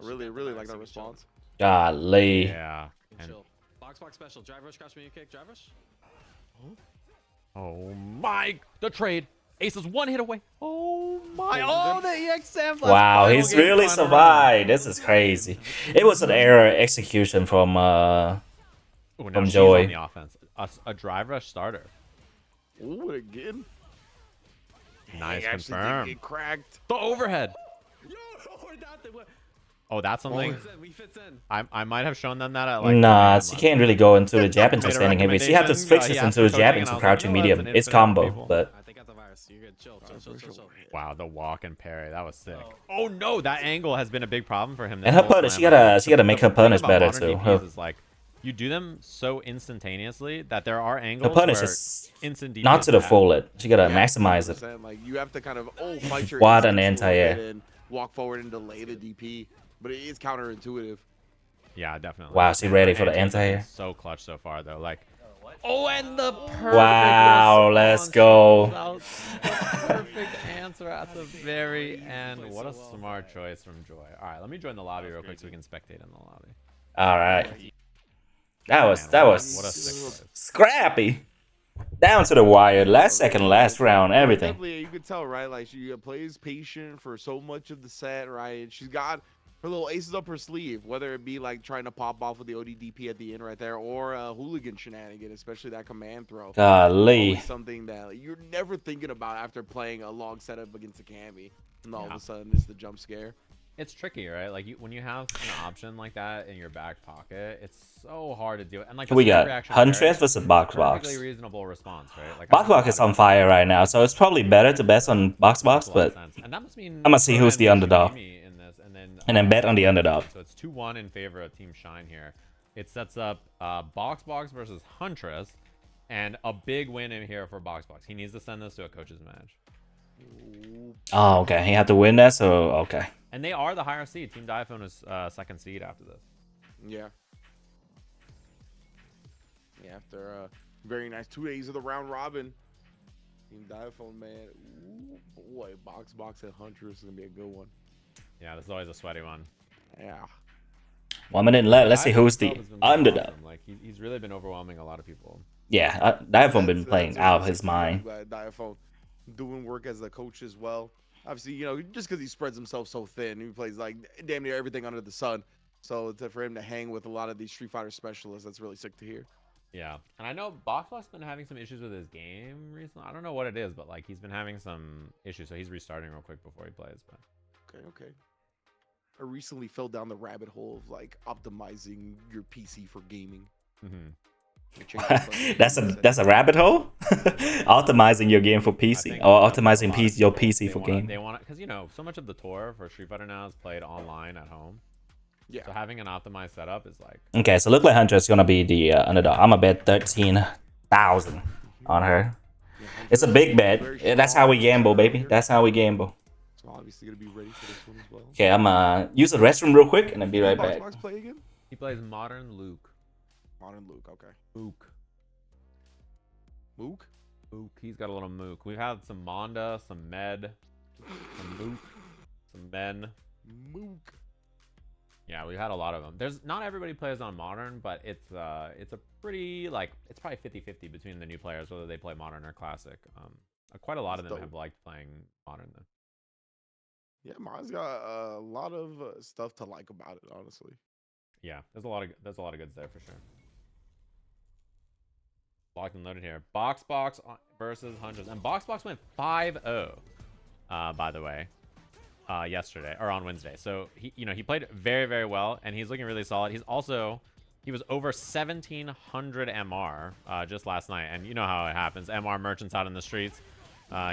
I really like that response. Golly. Yeah. And, Chill. Box special. Drive rush, crouch, medium kick, drive rush. oh my, the trade. Aces one hit away. Oh my! Oh, the EX Sam. Wow, he's really survived. This is crazy. It was an error execution from Joy. On the offense. A drive rush starter. Ooh, again. Nice, Dang, confirm. Get cracked. The overhead. Yo, we're not the. Oh, that's something. We fits in. I might have shown them that at like. Nah, she can't really go into the jab into Made a standing heavy. She had to recommendation, fix he this asked into a for jab coaching, into and I was crouching like, you know medium. what, It's an infinite combo, people. but I think I got the virus. You're good. Chill. Wow, the walk and parry, that was sick. Oh no, that angle has been a big problem for him. and her punish, she gotta make her punish better too. Her Is like, you do them so instantaneously that there are angles punish where is instant DP not is to the bad. full it. She gotta Yeah, maximize it. 100%. Like you have to kind of fight your What an instincts a little anti-air. bit and walk forward and delay the DP, but it is counterintuitive. Yeah, definitely. Wow, she ready for the Anti's been anti-air. So clutch so far though. Like, oh, and the perfect Wow, let's response. go. That was the perfect answer at the very end. What a smart choice from Joy. All right, let me join the lobby real quick so we can spectate in the lobby. All right, that Man, was what a sick choice. scrappy. Down to the wire. Last second, last round, everything. Definitely, you could tell, right? Like she plays patient for so much of the set, right? And she's got her little aces up her sleeve, whether it be like trying to pop off with the ODDP at the end right there, or a hooligan shenanigan, especially that command throw. Golly. Always something that you're never thinking about after playing a long setup against a Cammy, and all of Yeah. a sudden it's the jump scare. It's tricky, right? Like when you have an option like that in your back pocket, it's so hard to do it. And like We the got reaction Huntress there, versus Box perfectly Box. reasonable response, right? Like Box Box is on fire right now, so it's probably better to bet on Box Box, but and that must mean I'ma see who's the Pro underdog. Amy in this, and then bet on the underdog. So it's 2-1 in favor of Team Shine here. It sets up Box Box versus Huntress, and a big win in here for Box Box. He needs to send this to a coach's match. Oh, okay. He had to win that, so okay. And they are the higher seed. Team Diaphone is second seed after this. Yeah. Yeah, after very nice 2 days of the round robin. Team Diaphone, man. Ooh, boy, Box and Huntress is gonna be a good one. Yeah, this is always a sweaty one. Yeah. 1 minute left. Let's see who's the Diaphone has been underdog. awesome. Like he's really been overwhelming a lot of people. Yeah, Diaphone been playing out of his mind. Diaphone doing work as a coach as well. Obviously, you know, just because he spreads himself so thin, he plays like damn near everything under the sun. So for him to hang with a lot of these Street Fighter specialists, that's really sick to hear. Yeah, and I know Boxbox been having some issues with his game recently. I don't know what it is, but like he's been having some issues, so he's restarting real quick before he plays. But Okay. I recently fell down the rabbit hole of like optimizing your PC for gaming. That's a rabbit hole. Optimizing your game for PC or optimizing your PC for game. They want because you know so much of the tour for Street Fighter now is played online at home. Yeah. So having an optimized setup is like. Okay, so look like Huntress is gonna be the underdog. I'm gonna bet 13,000 on her. It's a big bet. That's how we gamble, baby. That's how we gamble. So obviously gonna be ready for this one as well. Okay, I'm gonna use the restroom real quick and then be right back. Box play again? He plays Modern Luke. Modern Luke, okay. Mook. Mook? Mook. He's got a little Mook. We've had some Monda, some Med, some Mook, some Men. Mook. Yeah, we had a lot of them. There's not everybody plays on Modern, but it's a pretty like it's probably 50-50 between the new players whether they play Modern or Classic. Quite a lot of them have liked playing Modern though. Yeah, mine's got a lot of stuff to like about it, honestly. Yeah, there's a lot of goods there for sure. Locked and loaded here. Box versus Huntress, and Box went 5-0. By the way, yesterday or on Wednesday. So he played very, very well, and he's looking really solid. He was over 1,700 MR just last night, and you know how it happens. MR merchants out in the streets.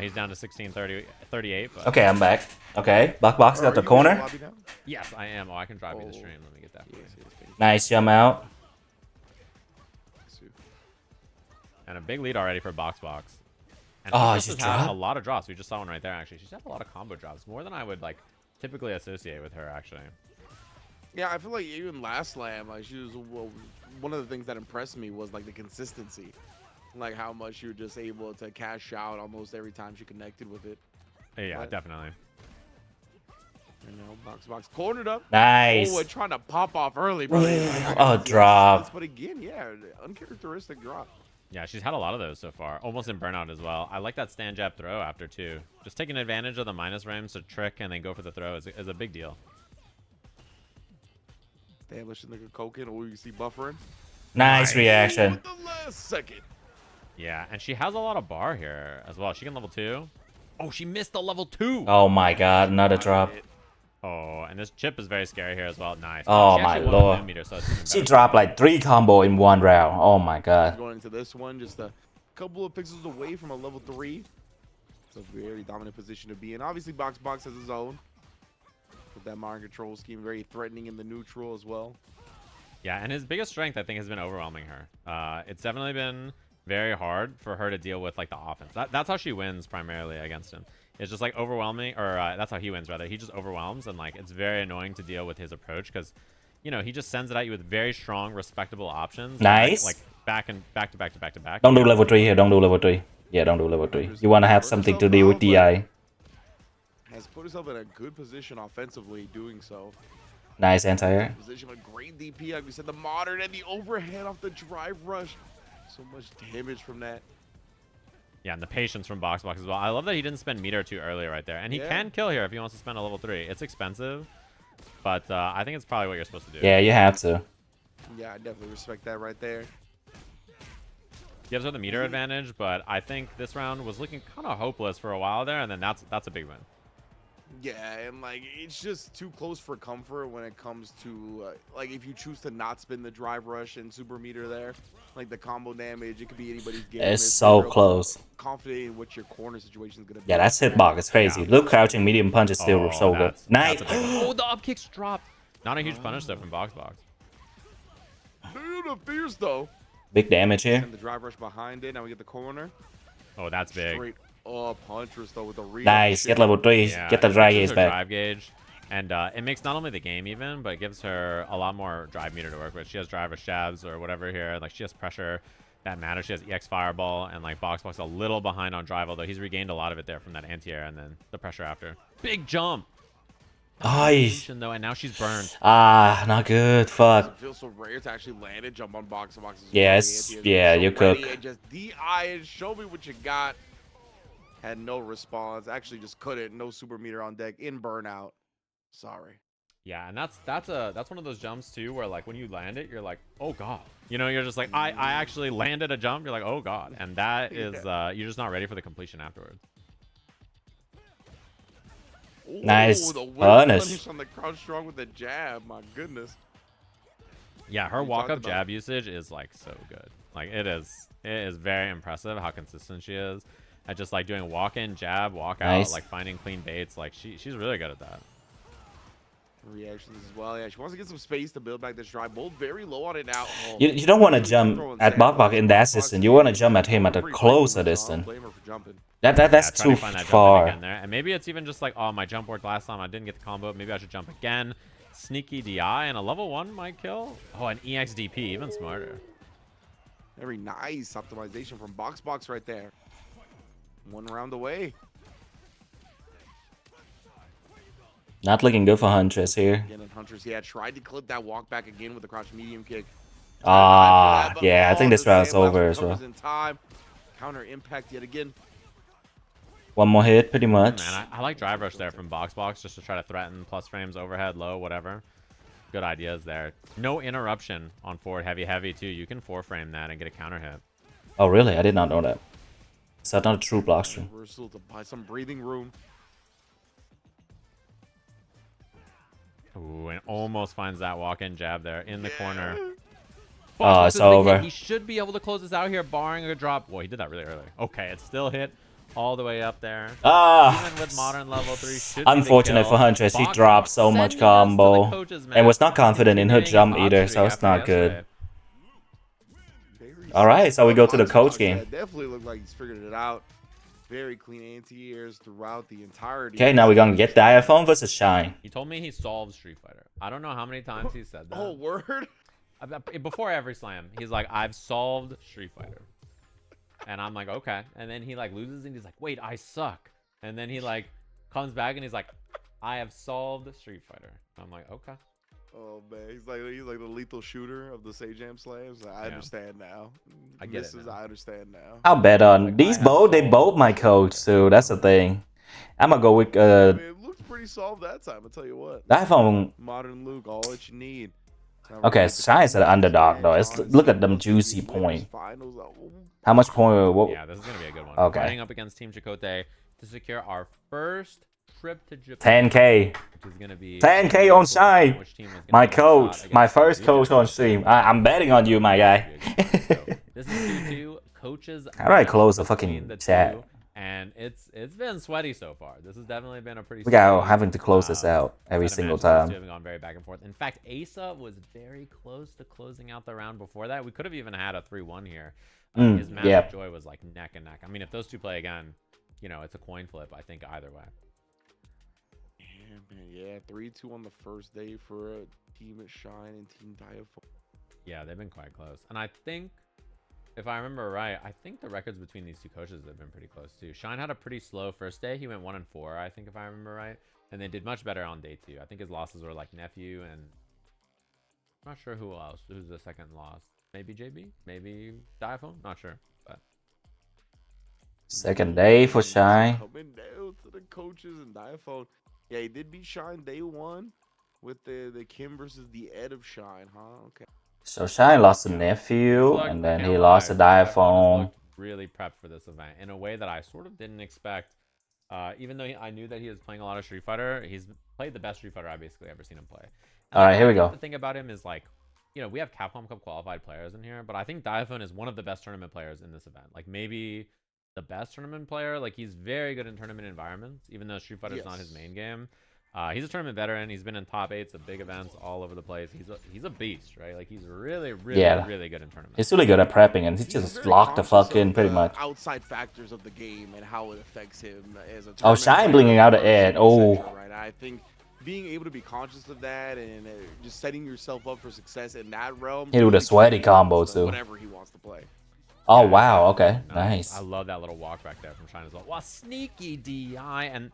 He's down to 1638. But... Okay, I'm back. Okay, Box got the corner. Yes, I am. Oh, I can drive you the stream. Let me get that. Nice jump out. And a big lead already for Box. And she's had a lot of drops. We just saw one right there, actually. She's had a lot of combo drops, more than I would like typically associate with her, actually. Yeah, I feel like even last slam, like she was one of the things that impressed me was like the consistency, like how much she was just able to cash out almost every time she connected with it. Yeah, definitely. You know, Box cornered up. Nice. Oh, trying to pop off early, bro. Oh, drop. But again, yeah, uncharacteristic drop. Yeah, she's had a lot of those so far. Almost in burnout as well. I like that stand jab throw after too. Just taking advantage of the minus frames to trick and then go for the throw is a big deal. Establishing the Koken. Oh, you see buffering. Nice reaction. With the last second. Yeah, and she has a lot of bar here as well. She can level 2. Oh, she missed the level 2. Oh my god, another drop. Oh, and this chip is very scary here as well. Nice. Oh She my actually won a lord. millimeter, so it's even She better. dropped like 3 combo in 1 round. Oh my god. Going into this one, just a couple of pixels away from a level 3. It's a very dominant position to be in. Obviously, Box has his own. With that mind control scheme, very threatening in the neutral as well. Yeah, and his biggest strength, I think, has been overwhelming her. It's definitely been very hard for her to deal with like the offense. That's how she wins primarily against him. It's just like overwhelming, or that's how he wins rather. He just overwhelms, and like it's very annoying to deal with his approach because, you know, he just sends it at you with very strong, respectable options. Nice. Like back to back. Don't do level 3 here. Don't do level 3. Yeah, don't do level 3. You want to have something to do with DI. Has put herself in a good position offensively doing so. Nice anti-air. Position with great DP, like we said, the modern and the overhead off the drive rush. So much damage from that. Yeah, and the patience from Box as well. I love that he didn't spend meter too early right there. And he can kill here if he wants to spend a level 3. It's expensive, but I think it's probably what you're supposed to do. Yeah, you have to. Yeah, I definitely respect that right there. Gives her the meter advantage, but I think this round was looking kind of hopeless for a while there, and then that's a big win. Yeah, and like it's just too close for comfort when it comes to like if you choose to not spin the drive rush and super meter there, like the combo damage, it could be anybody's game. It's so close. Confident in what your corner situation is gonna be. Yeah, that's hitbox. It's crazy. Yeah. Look, crouching medium punch is still so good. Nice. That's a big one. Oh, the up kicks dropped. Not a huge punish though from Box. Dude, fierce though. Big damage here. And the drive rush behind it. Now we get the corner. Oh, that's big. Straight up Huntress though with the read. Nice. Get level 3. Yeah, Get the it drive increases gauge her back. drive gauge, and it makes not only the game even, but it gives her a lot more drive meter to work with. She has drive with shabs or whatever here. Like she has pressure that matters. She has EX Fireball, and like Box a little behind on drive, although he's regained a lot of it there from that anti-air and then the pressure after. Big jump. Nice. Though, and now she's burned. Ah, not good. Fuck. It feels so rare to actually land and jump on Box. Yeah, you cook. And just DI and show me what you got. Had no response. Actually, just couldn't. No super meter on deck in burnout. Sorry. Yeah, and that's one of those jumps too, where like when you land it, you're like, oh god. You know, you're just like, I actually landed a jump. You're like, oh god, and that is you're just not ready for the completion afterwards. Nice. The Punish. on the crouch strong with the jab. My goodness. Yeah, her You walk talked up about- jab usage is like so good. Like it is very impressive how consistent she is at just like doing walk in, jab, walk out, Nice. like finding clean baits. Like she's really good at that. Reactions as well. Yeah, she wants to get some space to build back this drive. Both very low on it now. Oh, You don't want to jump at Bok in that distance. You want to jump at him at a closer distance. Blame her for jumping. That's Yeah, try too to find that jump in far. again there. And maybe it's even just like, oh, my jump worked last time. I didn't get the combo. Maybe I should jump again. Sneaky DI and a level 1 might kill. Oh, an EXDP, even smarter. Very nice optimization from Box right there. One round away. Not looking good for Huntress here. Again, and Huntress, yeah, tried to clip that walk back again with the crouch medium kick. Ah, yeah, I think this round's the sandblast over as well. recovers in time. Counter impact yet again. One more hit, pretty much. Man, I like drive rush there from Box just to try to threaten plus frames, overhead, low, whatever. Good ideas there. No interruption on forward heavy too. You can 4-frame that and get a counter hit. Oh, really? I did not know that. So not a true block stream. Reversal to buy some breathing room. Ooh, and almost finds that walk-in jab there in the corner. Oh, Box it's is the big hit. over. He should be able to close this out here, barring a drop. Boy, he did that really early. Okay, it's still hit all the way up there. Ah, Even with modern level 3, should be the unfortunate kill. for Huntress. She Box dropped so sending much us to the combo coaches, and man. was not confident in her Continuing jump hot either, streak so it's after not good. yesterday. Very All right, so we go to the Box coach Box, game. yeah, definitely looked like he's figured it out. Very clean anti-airs throughout the entirety. Okay, now we're gonna get the iPhone versus Shine. He told me he solved Street Fighter. I don't know how many times he said that. Oh, word? Before every slam, he's like, I've solved Street Fighter. And I'm like, okay. And then he like loses and he's like, wait, I suck. And then he like comes back and he's like, I have solved Street Fighter. I'm like, okay. Oh man, he's like the lethal shooter of the Sajam slams. I understand now. I get it Misses, now. I understand now. I'll bet on Like, these I have both. They solved both my this coach, so that's the thing. I'm gonna go with I mean, it looked pretty solved that time. I'll tell you what. iPhone. Modern Luke, all that you need. Now we're Okay, gonna get the Shine's an Qualifiers, underdog man. though. Let's John and look at Sid them both gonna be juicy winners point. finals. How much point? What? Yeah, this is gonna be a good one. Okay. Fighting up against Team Chakotay to secure our first trip to Japan. 10K. Which is gonna be 10K on Shine. My coach, my first coach on stream. I'm betting on you, my guy. This is 2-2. Coaches. How do I close the between fucking the chat? two, and it's been sweaty so far. This has definitely been a pretty. We got sweaty, having to close this out every set of single matches. These two time. have gone very back and forth. In fact, Asa was very close to closing out the round before that. We could have even had a 3-1 here. His match with Joy was like neck and neck. I mean, if those two play again, you know, it's a coin flip. I think either way. Yeah, 3-2 on the first day for Team Shine and Team Diaphone. Yeah, they've been quite close. And I think, if I remember right, I think the records between these two coaches have been pretty close too. Shine had a pretty slow first day. He went 1-4, I think, if I remember right. And they did much better on day 2. I think his losses were like Nephew and I'm not sure who else. Who's the second loss? Maybe JB? Maybe Diaphone? Not sure. But Second day for Shine. Coming down to the coaches and Diaphone. Yeah, he did beat Shine day 1 with the Kim versus the Ed of Shine, huh? Okay. So Shine lost to Nephew, and then he lost to Diaphone. Really prepped for this event in a way that I sort of didn't expect. Even though I knew that he was playing a lot of Street Fighter, he's played the best Street Fighter I've basically ever seen him play. And All right, here we go. The thing about him is like, you know, we have Capcom Cup qualified players in here, but I think Diaphone is one of the best tournament players in this event. Like maybe the best tournament player. Like he's very good in tournament environments, even though Street Fighter is not his main game. He's a tournament veteran. He's been in top 8s of big events all over the place. He's a beast, right? Like he's really really good in tournaments. He's really good at prepping, and he just locked the fuck in pretty much. Outside factors of the game and how it affects him as a Shine blinging out of Ed. Oh, right. I think being able to be conscious of that and just setting yourself up for success in that realm. he do the sweaty combo too. Whatever he wants to play. Oh wow, okay, nice. I love that little walk back there from Shine as well. Wow, sneaky DI and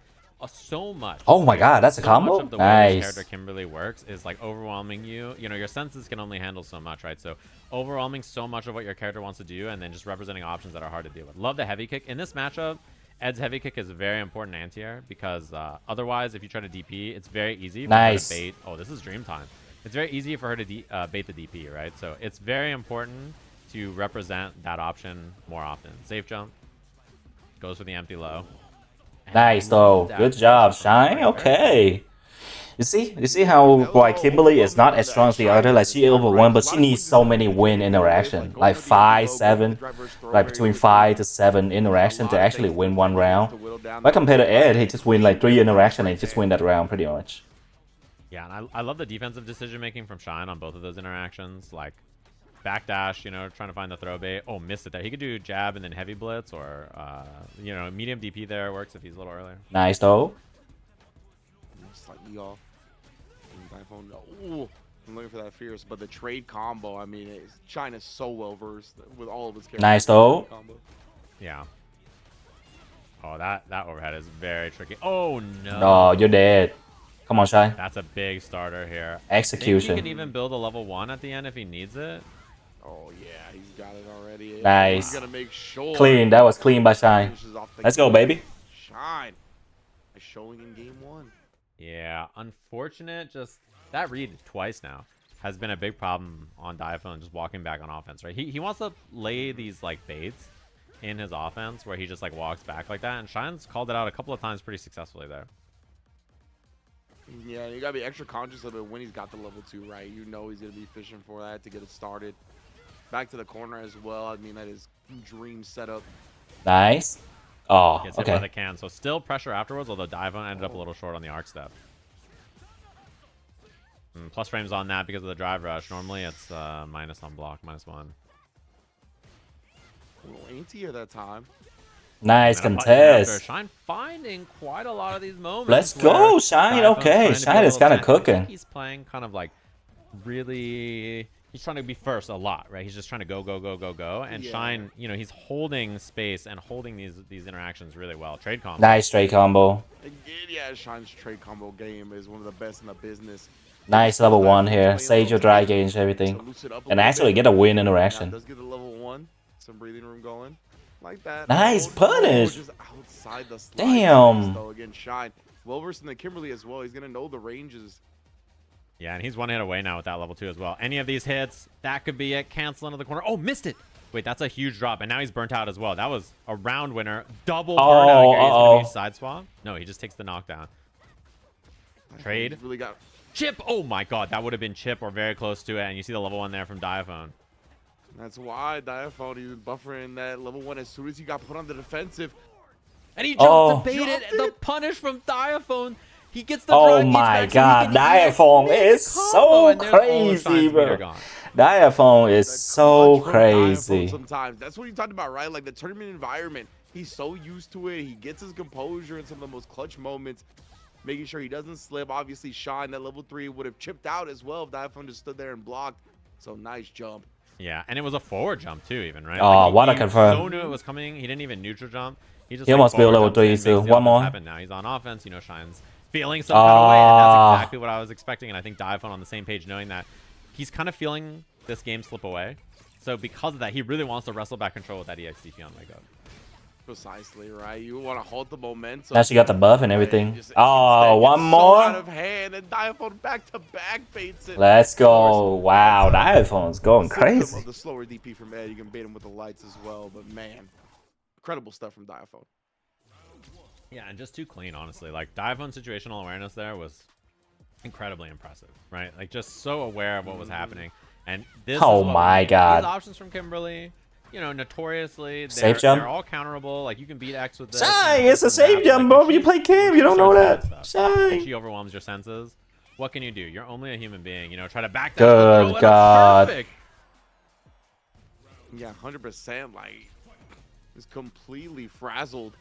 so much. Oh my god, that's a combo. Much of the way this Nice. character Kimberly works is like overwhelming you. You know, your senses can only handle so much, right? So overwhelming so much of what your character wants to do, and then just representing options that are hard to deal with. Love the heavy kick in this matchup. Ed's heavy kick is a very important anti-air because otherwise, if you try to DP, it's very easy for her to bait. Oh, this is dream time. It's very easy for her to bait the DP, right? So it's very important to represent that option more often. Safe jump. Goes for the empty low. Nice though. Good job, Shine. Okay. You see how why Kimberly is not as strong as the other. Like she over one, but she needs so many win interaction, like 5, 7, like between 5 to 7 interaction to actually win one round. If I compare to Ed, he just win like 3 interaction and he just win that round pretty much. Yeah, and I love the defensive decision making from Shine on both of those interactions. Like backdash, you know, trying to find the throw bait. Oh, missed it there. He could do jab and then heavy blitz, or you know, medium DP there works if he's a little earlier. Nice though. Slightly off. Ooh, I'm looking for that fierce, but the trade combo. I mean, China's so well versed with all of his characters. Nice though. Yeah. Oh, that overhead is very tricky. Oh no. Oh, you're dead. Come on, Shine. That's a big starter here. Execution. He can even build a level 1 at the end if he needs it. Oh yeah, he's got it already. Nice. He's gonna make sure. Clean. That was clean by Shine. Let's go, baby. Shine. Showing in game 1. Yeah, unfortunate. Just that read twice now has been a big problem on Diaphone, just walking back on offense, right? He wants to lay these like baits in his offense where he just like walks back like that, and Shine's called it out a couple of times pretty successfully there. Yeah, you gotta be extra conscious of it when he's got the level 2, right? You know he's gonna be fishing for that to get it started. Back to the corner as well. I mean, that is dream setup. Nice. Oh, Gets hit by okay. the can, so still pressure afterwards, although Diaphone ended up a little short on the arc step. Plus frames on that because of the drive rush. Normally it's minus on block, -1. A little anti-air that time. Nice contest. Shine finding quite a lot of these moments. Let's go, Shine. Okay, Shine is kind of cooking. He's playing kind of like really. He's trying to be first a lot, right? He's just trying to go. And Shine, you know, he's holding space and holding these interactions really well. Trade combo. Nice trade combo. Again, yeah, Shine's trade combo game is one of the best in the business. Nice level 1 here. Sage your dry gauge, everything. And actually get a win interaction. Does get the level 1. Some breathing room going. Like that. Nice punish. Just outside the slide Damn. space, though. Again, Shine. Well versed in the Kimberly as well. He's going to know the ranges. Yeah, and he's 1 hit away now with that level 2 as well. Any of these hits, that could be it. Cancel into the corner. Oh, missed it. Wait, that's a huge drop. And now he's burnt out as well. That was a round winner. Double burnout here. He's going to use side swap. No, he just takes the knockdown. Trade. Really got Chip. Oh, my God. That would have been chip or very close to it. And you see the level 1 there from Diaphone. That's why Diaphone, he was buffering that level 1 as soon as he got put on the defensive. And he jumped to bait it. The punish from Diaphone. He gets the oh my god, Diaphone is so crazy, bro. Diaphone is so crazy. Sometimes that's what you talked about, right? Like the tournament environment. He's so used to it. He gets his composure in some of the most clutch moments, making sure he doesn't slip. Obviously, Shine, that level 3 would have chipped out as well if Diaphone just stood there and blocked. So nice jump. Yeah, and it was a forward jump too, even, right? Oh, like what a confirm. So knew it was coming. He didn't even neutral jump. He just almost built level 3 too. One more. Now he's on offense. You know, Shine's feeling some kind of way, and that's exactly what I was expecting. And I think Diaphone on the same page, knowing that he's kind of feeling this game slip away. So because of that, he really wants to wrestle back control with that EXDP on leg up. Precisely, right? You want to hold the momentum. Now she got the buff and everything. Just, oh, one more. So out of hand, and Diaphone back to back baits it. Let's go. Wow, Diaphone's going crazy. The slower DP from Ed, you can bait him with the lights as well. But man, incredible stuff from Diaphone. Yeah, and just too clean, honestly. Like, Diaphone's situational awareness there was incredibly impressive, right? Like, just so aware of what was happening. And this oh my god. These options from Kimberly, you know, notoriously, safe jump. They're all counterable. Like, you can beat X with this. Shine, it's a safe jump, bro. You play Kim, you don't know that. Shine. She overwhelms your senses. What can you do? You're only a human being. You know, try to back that. Good god. Perfect. Yeah, 100%. Like, is completely frazzled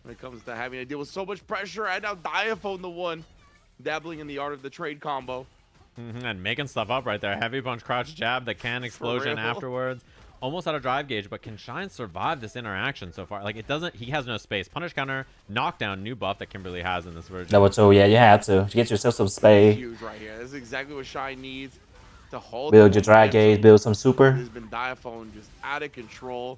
when it comes to having to deal with so much pressure. And now Diaphone, the one dabbling in the art of the trade combo. And making stuff up right there. Heavy punch, crouch jab, the can explosion afterwards. Almost out of drive gauge, but can Shine survive this interaction so far? Like, it doesn't, he has no space. Punish counter, knockdown, new buff that Kimberly has in this version. Level 2, yeah, you have to. Get yourself some space. Huge right here. This is exactly what Shine needs to hold. Build your drag gauge, build some super. There's been Diaphone just out of control,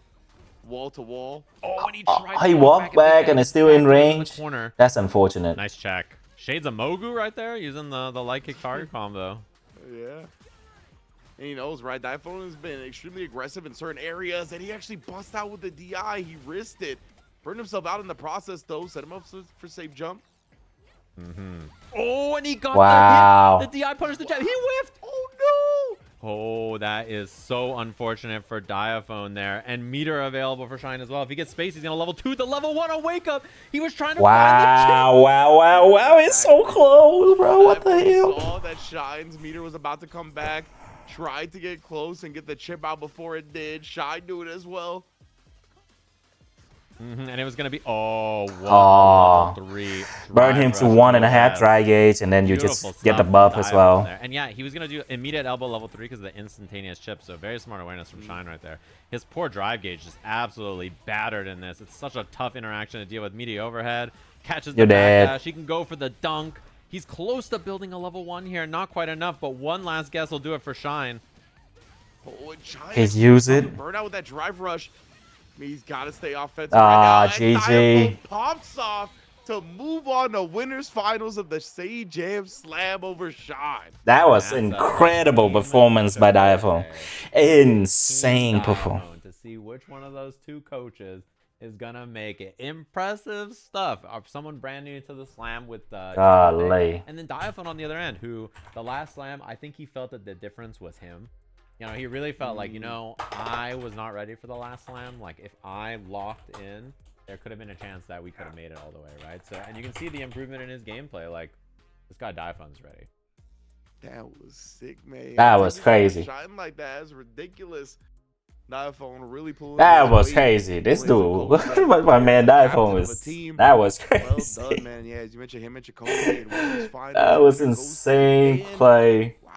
wall to wall. Oh, and he tried he walked back and it's still in range. Corner. That's unfortunate. Nice check. Shades of Mogu right there, using the light kick target combo. Yeah. And he knows, right? Diaphone has been extremely aggressive in certain areas, and he actually bust out with the DI. He risked it. Burned himself out in the process, though. Set him up for safe jump. Oh, and he got the hit. The DI punished the jab. He whiffed. Oh, no. Oh, that is so unfortunate for Diaphone there. And meter available for Shine as well. If he gets space, he's going to level 2. The level 1 on wake up. He was trying to wow. It's so close, bro. What the hell? Saw that Shine's meter was about to come back. Tried to get close and get the chip out before it did. Shine knew it as well. And it was going to be, level 3. Burn him to 1.5 dry gauge, and then you just get the buff as well. And yeah, he was going to do immediate elbow level 3 because of the instantaneous chip. So very smart awareness from Shine right there. His poor drive gauge just absolutely battered in this. It's such a tough interaction to deal with. Meaty overhead. Catches the backdash. He can go for the dunk. He's close to building a level 1 here. Not quite enough, but one last guess will do it for Shine. Oh, and Shine he's use it. Burn out with that drive rush. He's got to stay offensive right now. GG. Pops off to move on to winners finals of the Sajam Slam over Shine. That was incredible performance by Diaphone. Insane performance. To see which one of those two coaches is gonna make it. Impressive stuff. Someone brand new to the slam with golly. And then Diaphone on the other end, who the last slam, I think he felt that the difference was him. You know, he really felt like, you know, I was not ready for the last slam. Like, if I locked in, there could have been a chance that we could have made it all the way, right? So, and you can see the improvement in his gameplay. Like, this guy Diaphone's ready. That was sick, man. That was crazy. Shine like that is ridiculous. Diaphone really pulling. That was crazy. This dude, my man Diaphone was. That was crazy. Well done, man. Yeah, as you mentioned, him and Chakotay. That was insane play. Wow.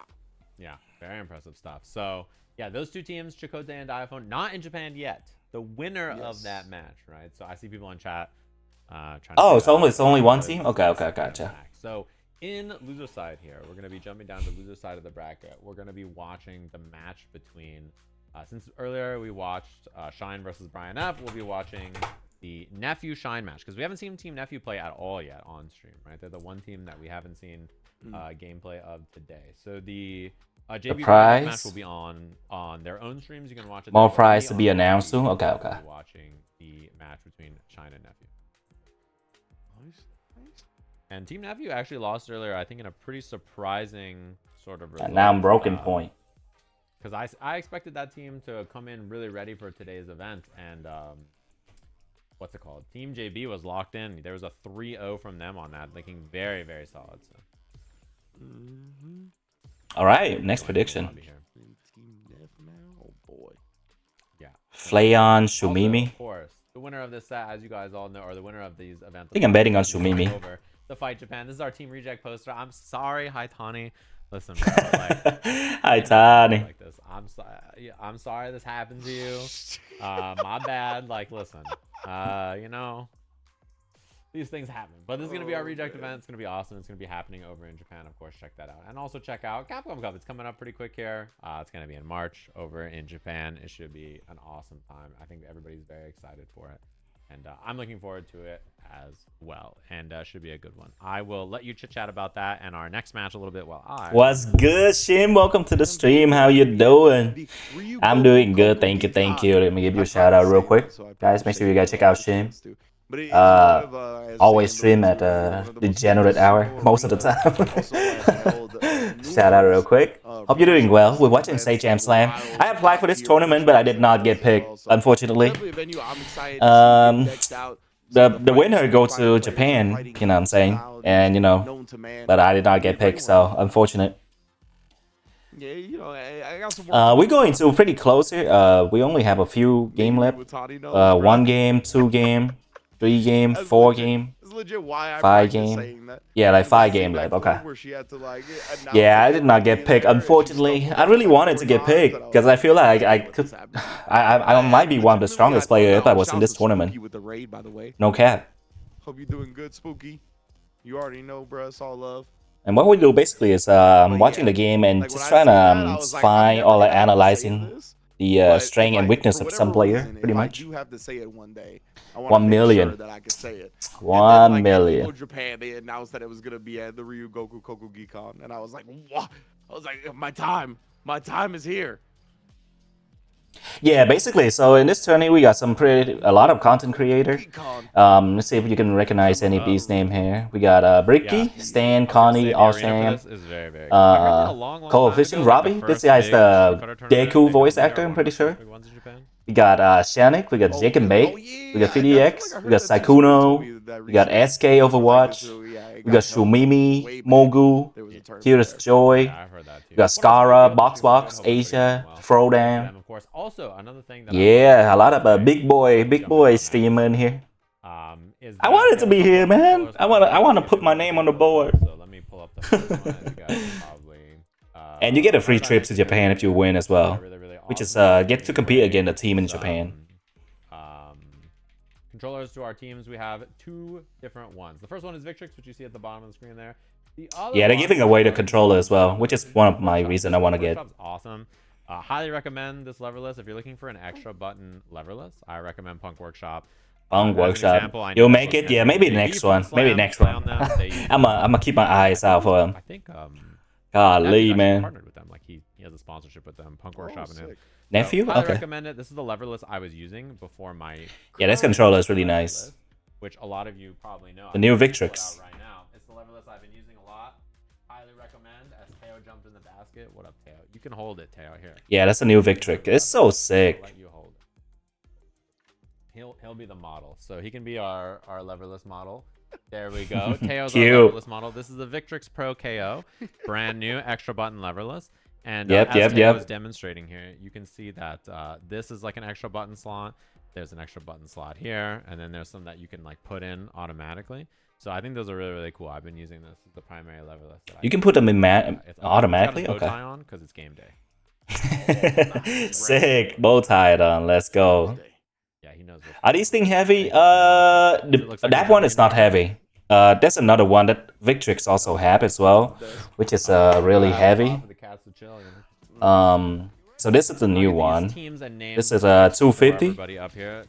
Yeah, very impressive stuff. So, yeah, those two teams, Chakotay and Diaphone, not in Japan yet. The winner of that match, right? So I see people in chat trying to. Oh, it's only one team. Okay, gotcha. So in loser side here, we're going to be jumping down to loser side of the bracket. We're going to be watching the match between, since earlier we watched Shine versus Brian F, we'll be watching the Nephew Shine match, because we haven't seen Team Nephew play at all yet on stream, right? They're the one team that we haven't seen gameplay of today. So the JB prize match will be on their own streams. You can watch it. More prize to be announced soon. Okay, okay. Watching the match between Shine and Nephew. Nice. And Team Nephew actually lost earlier, I think, in a pretty surprising sort of result. And now I'm broken point. Because I expected that team to come in really ready for today's event, and what's it called? Team JB was locked in. There was a 3-0 from them on that, looking very, very solid. So. All right, next prediction. Oh boy. Yeah. Flayon, Also, Shumimi. of course, the winner of this set, as you guys all know, or the winner of these events. I think I'm betting on Shumimi. Over the Fight Japan. This is our Team Reject poster. I'm sorry, hi Tani. Listen, bro, like, Hi Tani. like this. I'm sorry this happened to you. My bad. Like, listen, you know, these things happen. But this is gonna be our Reject event. It's gonna be awesome. It's gonna be happening over in Japan, of course. Check that out, and also check out Capcom Cup. It's coming up pretty quick here. It's gonna be in March over in Japan. It should be an awesome time. I think everybody's very excited for it. And I'm looking forward to it as well, and should be a good one. I will let you chit chat about that and our next match a little bit while I. What's good, Shim? Welcome to the stream. How you doing? I'm doing good. Thank you. Thank you. Let me give you a shout out real quick, guys. Make sure you guys check out Shim. Always stream at degenerate hour most of the time. Shout out real quick. Hope you're doing well. We're watching Sajam Slam. I applied for this tournament, but I did not get picked, unfortunately. The winner go to Japan, you know what I'm saying? And, you know, but I did not get picked, so unfortunate. Yeah, you know, I got some more. We're going to pretty close here. We only have a few game left. 1 game, 2 game, 3 game, 4 game. Legit why 5 game. Yeah, like 5 game left. Okay. Yeah, I did not get picked. Unfortunately, I really wanted to get picked because I feel like I might be one of the strongest players if I was in this tournament. No cap. Hope you're doing good, Spooky. You already know, bro. It's all love. And what we do basically is watching the game and just trying to find or like analyzing the strength and weakness of some player, pretty much. You have to say it one day. 1 million. Sure that I can say it. 1 million. Japan, they announced that it was gonna be at the Ryu Goku Koku Gikon, and I was like, what? I was like, my time is here. Yeah, basically. So in this tourney, we got a lot of content creators. Let's see if you can recognize any of these names here. We got Bricky, Stan, Connie, Allsham, Coefficient, Robbie. This guy's the Deku voice actor, I'm pretty sure. We got Shanik, we got Jake and Bake, we got VDX, we got Saikuno, we got SK Overwatch, we got Shumimi, Mogu, Here's Joy, we got Skara, Boxbox, Asia, Frodan. Yeah, a lot of big boy streamer in here. I wanted to be here, man. I want to put my name on the board. So let me pull up the first one. You guys probably, and you get a free trip to Japan if you win as well. Which is get to compete against a team in Japan. Controllers to our teams, we have 2 different ones. The first one is Victrix, which you see at the bottom of the screen there. Yeah, they're giving away the controller as well, which is one of my reasons I want to get. Awesome. Highly recommend this leverless. If you're looking for an extra button leverless, I recommend Punk Workshop. Punk Workshop. You'll make it? Yeah, maybe next one. Maybe next one. I'm gonna keep my eyes out for them. I think golly, man. Partnered with them. Like he has a sponsorship with them. Punk Workshop and him. Nephew? So, I okay. recommend it. This is the leverless I was using before my. Yeah, this controller is really nice. Which a lot of you probably know. The new Victrix. Right now. It's the leverless I've been using a lot. Highly recommend. As Teo jumped in the basket. What up, Teo? You can hold it, Teo. Here. Yeah, that's a new Victrix. It's so sick. I'll let you hold it. He'll be the model, so he can be our leverless model. There we go. Teo's our leverless model. This is the Victrix Pro KO, brand new, extra button leverless. And as Teo was demonstrating here, you can see that this is like an extra button slot. There's an extra button slot here, and then there's some that you can like put in automatically. So I think those are really, really cool. I've been using this as the primary leverless. You can put them in automatically? Okay. Okay. On because it's game day. Sick. Bow tie on. Let's go. Yeah, he knows. Are these things heavy? That one is not heavy. There's another one that Victrix also have as well, which is really heavy. So this is the new one. This is 250.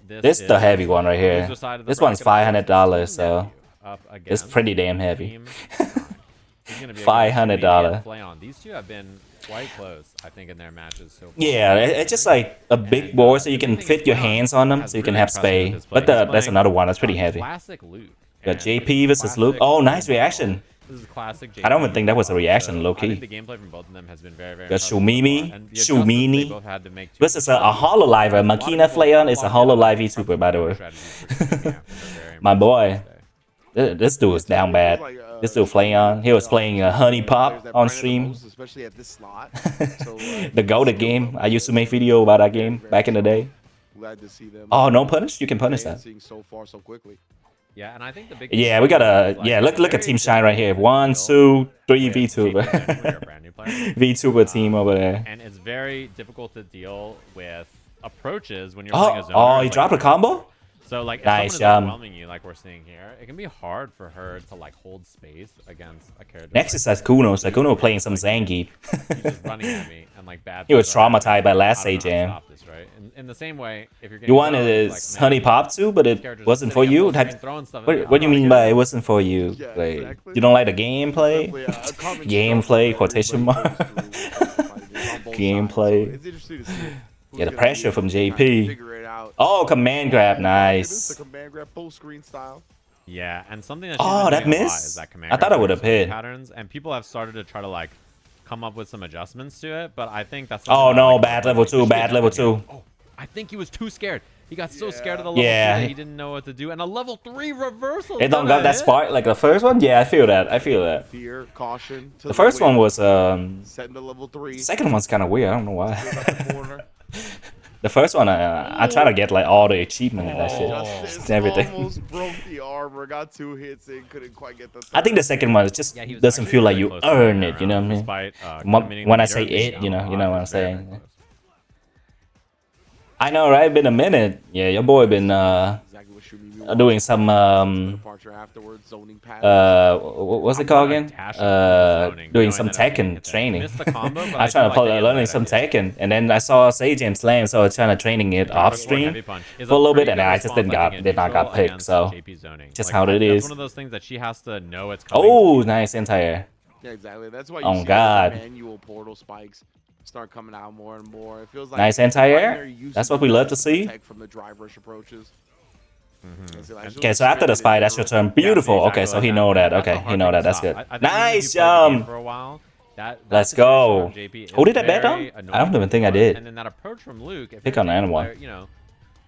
This is the heavy one right here. This one's $500, so it's pretty damn heavy. $500. These two have been quite close, I think, in their matches so far. Yeah, it's just like a big board, so you can fit your hands on them, so you can have space. But that's another one that's pretty heavy. Classic Luke. Got JP versus Luke. Oh, nice reaction. This is classic JP. I don't even think that was a reaction, low I think key. the gameplay from both of them has been very, very Got Shumini. Shumini versus a Hololiver. Makina Flayon is a Hololive VTuber, by the way. My boy. This dude is down bad. This dude Flayon. He was playing Honey Pop on stream. Especially at this slot. The Golden game. I used to make video about that game back in the day. Glad to see them. Oh, no punish? You can punish that. So far, so quickly. Yeah, and I think the big yeah, we got a look at Team Shine right here. 1, 2, 3 VTuber. VTuber team over there. And it's very difficult to deal with approaches when you're playing a zoner. Oh, he dropped a combo? So like if nice, someone is overwhelming you like we're seeing here, it can be hard for her to like hold space against a character. Next is Sakuno. Sakuno playing some Zangief. He's just running at me and like bad. He was traumatized by last Sajam. Right? In the same way, if you're getting you wanted his Honey Pop too, but it wasn't for you. What do you mean by it wasn't for you? Yeah, like exactly. you don't like the gameplay? Gameplay quotation mark. Gameplay. It's interesting to see. Yeah, the pressure from JP. Oh, command grab, nice. Command grab full screen style. Yeah, and something that that missed. is that command I thought I would have hit. Patterns, and people have started to try to like come up with some adjustments to it, but I think that's. Oh no, bad level 2, bad level 2. Oh, I think he was too scared. He got so scared of the level 2 that he didn't know what to do, and a level 3 reversal. It don't got that spark like the first one. Yeah, I feel that. Fear, caution. The first one was setting the level 3. The second one's kind of weird. I don't know why. The first one, I try to get like all the achievement and that shit, everything. Almost broke the armor, got 2 hits and couldn't quite get the third. I think the second one just doesn't feel like you earn it. You know what I mean? When I say it, you know what I'm saying. I know, right? Been a minute. Yeah, your boy been doing some what's it called again? Doing some Tekken training. I trying to learning some Tekken, and then I saw Sajam slam, so I was trying to training it off stream for a little bit, and I just did not got picked. So just how it is. One of those things that she has to know it's coming. Oh, nice entire. Yeah, exactly. That's why you see God. manual portal spikes start coming out more and more. It feels like nice anti-air. That's what we love to see. From the drive rush approaches. Okay, so after the spy, that's your turn. Beautiful. Okay, so he know that. Okay, he know that. That's good. Nice jump. Let's go. Who did that bet on? I don't even think I did. And then that approach from Luke. Pick on anyone. You know,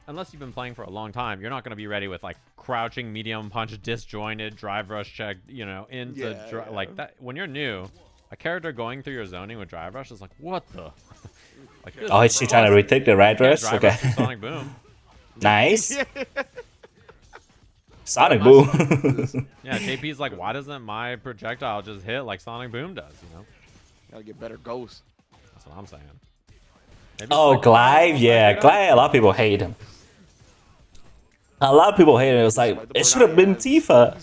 unless you've been playing for a long time, you're not going to be ready with like crouching, medium punch, disjointed, drive rush check. You know, into like that. When you're new, a character going through your zoning with drive rush is like, what the? Like, oh, is she trying to retake the right rush? Okay. Sonic boom. Nice. Sonic boom. Yeah, JP's like, why doesn't my projectile just hit like Sonic boom does? You know. Gotta get better ghosts. That's what I'm saying. Maybe oh, Clive, yeah, Clive. A lot of people hate him. A lot of people hate him. It was like it should have been Tifa.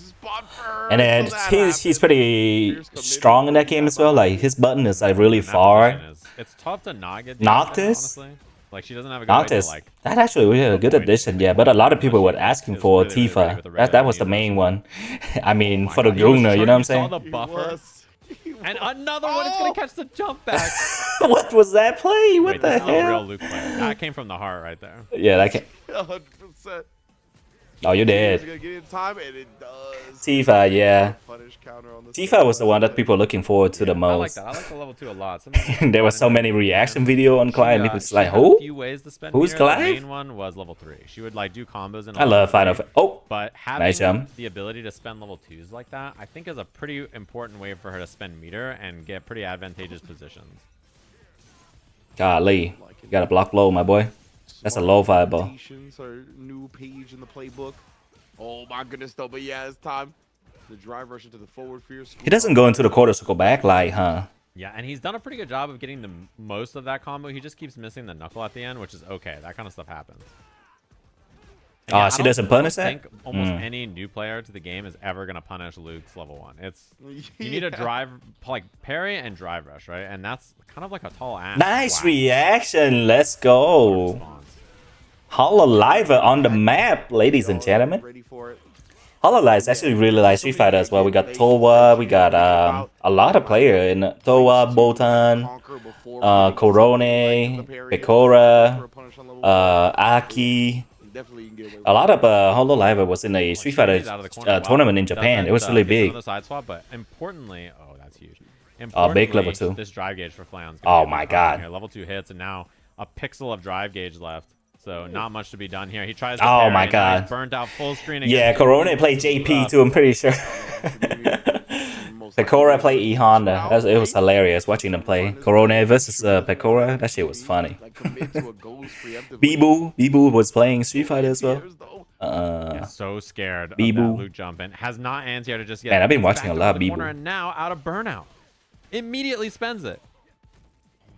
And then he's pretty strong in that game as well. Like his button is like really far. It's tough to not get Noctis. Like she doesn't have a good Noctis. Like that actually was a good addition, yeah. But a lot of people were asking for Tifa. That was the main one. I mean, for the Gruner, you know what I'm saying? The buffer. And another one is gonna catch the jump back. What was that play? What the hell? A real Luke play. That came from the heart right there. Yeah, that came. 100%. Oh, you did. Tifa, yeah. Tifa was the one that people were looking forward to the most. I like the level 2 a lot. There were so many reaction video on Clive, and it was like, who? Who's Clive? The main one was level 3. She would like do combos and I love Final. Oh, but having the ability to spend level 2s like that, I think is a pretty important way for her to spend meter and get pretty advantageous positions. Golly, you gotta block low, my boy. That's a low fireball. New page in the playbook. Oh my goodness, though. But yeah, it's time. The drive rush into the forward fear. He doesn't go into the quarter circle back light, huh? Yeah, and he's done a pretty good job of getting the most of that combo. He just keeps missing the knuckle at the end, which is okay. That kind of stuff happens. And yeah, She doesn't punish I that? think almost any new player to the game is ever gonna punish Luke's level 1. It's you need a drive like parry and drive rush, right? And that's kind of like a tall ass. Nice Wow. reaction. Let's What a go. response. Hololive on the map, ladies and gentlemen. Ready for it. Hololive is actually really like Street Fighter as well. We got Towa, we got a lot of players in Towa, Botan, Korone, Pekora, Aki. A lot of Hololive was in a Street Fighter tournament in Japan. It was really big. Another side swap, but importantly, oh, that's huge. Big level 2. This drive gauge for Flaon's. Oh my god. Here. Level 2 hits, and now a pixel of drive gauge left. So not much to be done here. He tries to Oh parry, my god. He's burnt out full screen again. Yeah, Korone played JP too, I'm pretty sure. Pekora played E Honda. It was hilarious watching them play. Korone versus Pekora. That shit was funny. Bibu was playing Street Fighter as well. Yeah, so scared of Bibu. that Luke jumping. Has not anti to just get. Man, I've been Gets watching back a lot over of the Bibu. corner, and now out of burnout. Immediately spends it.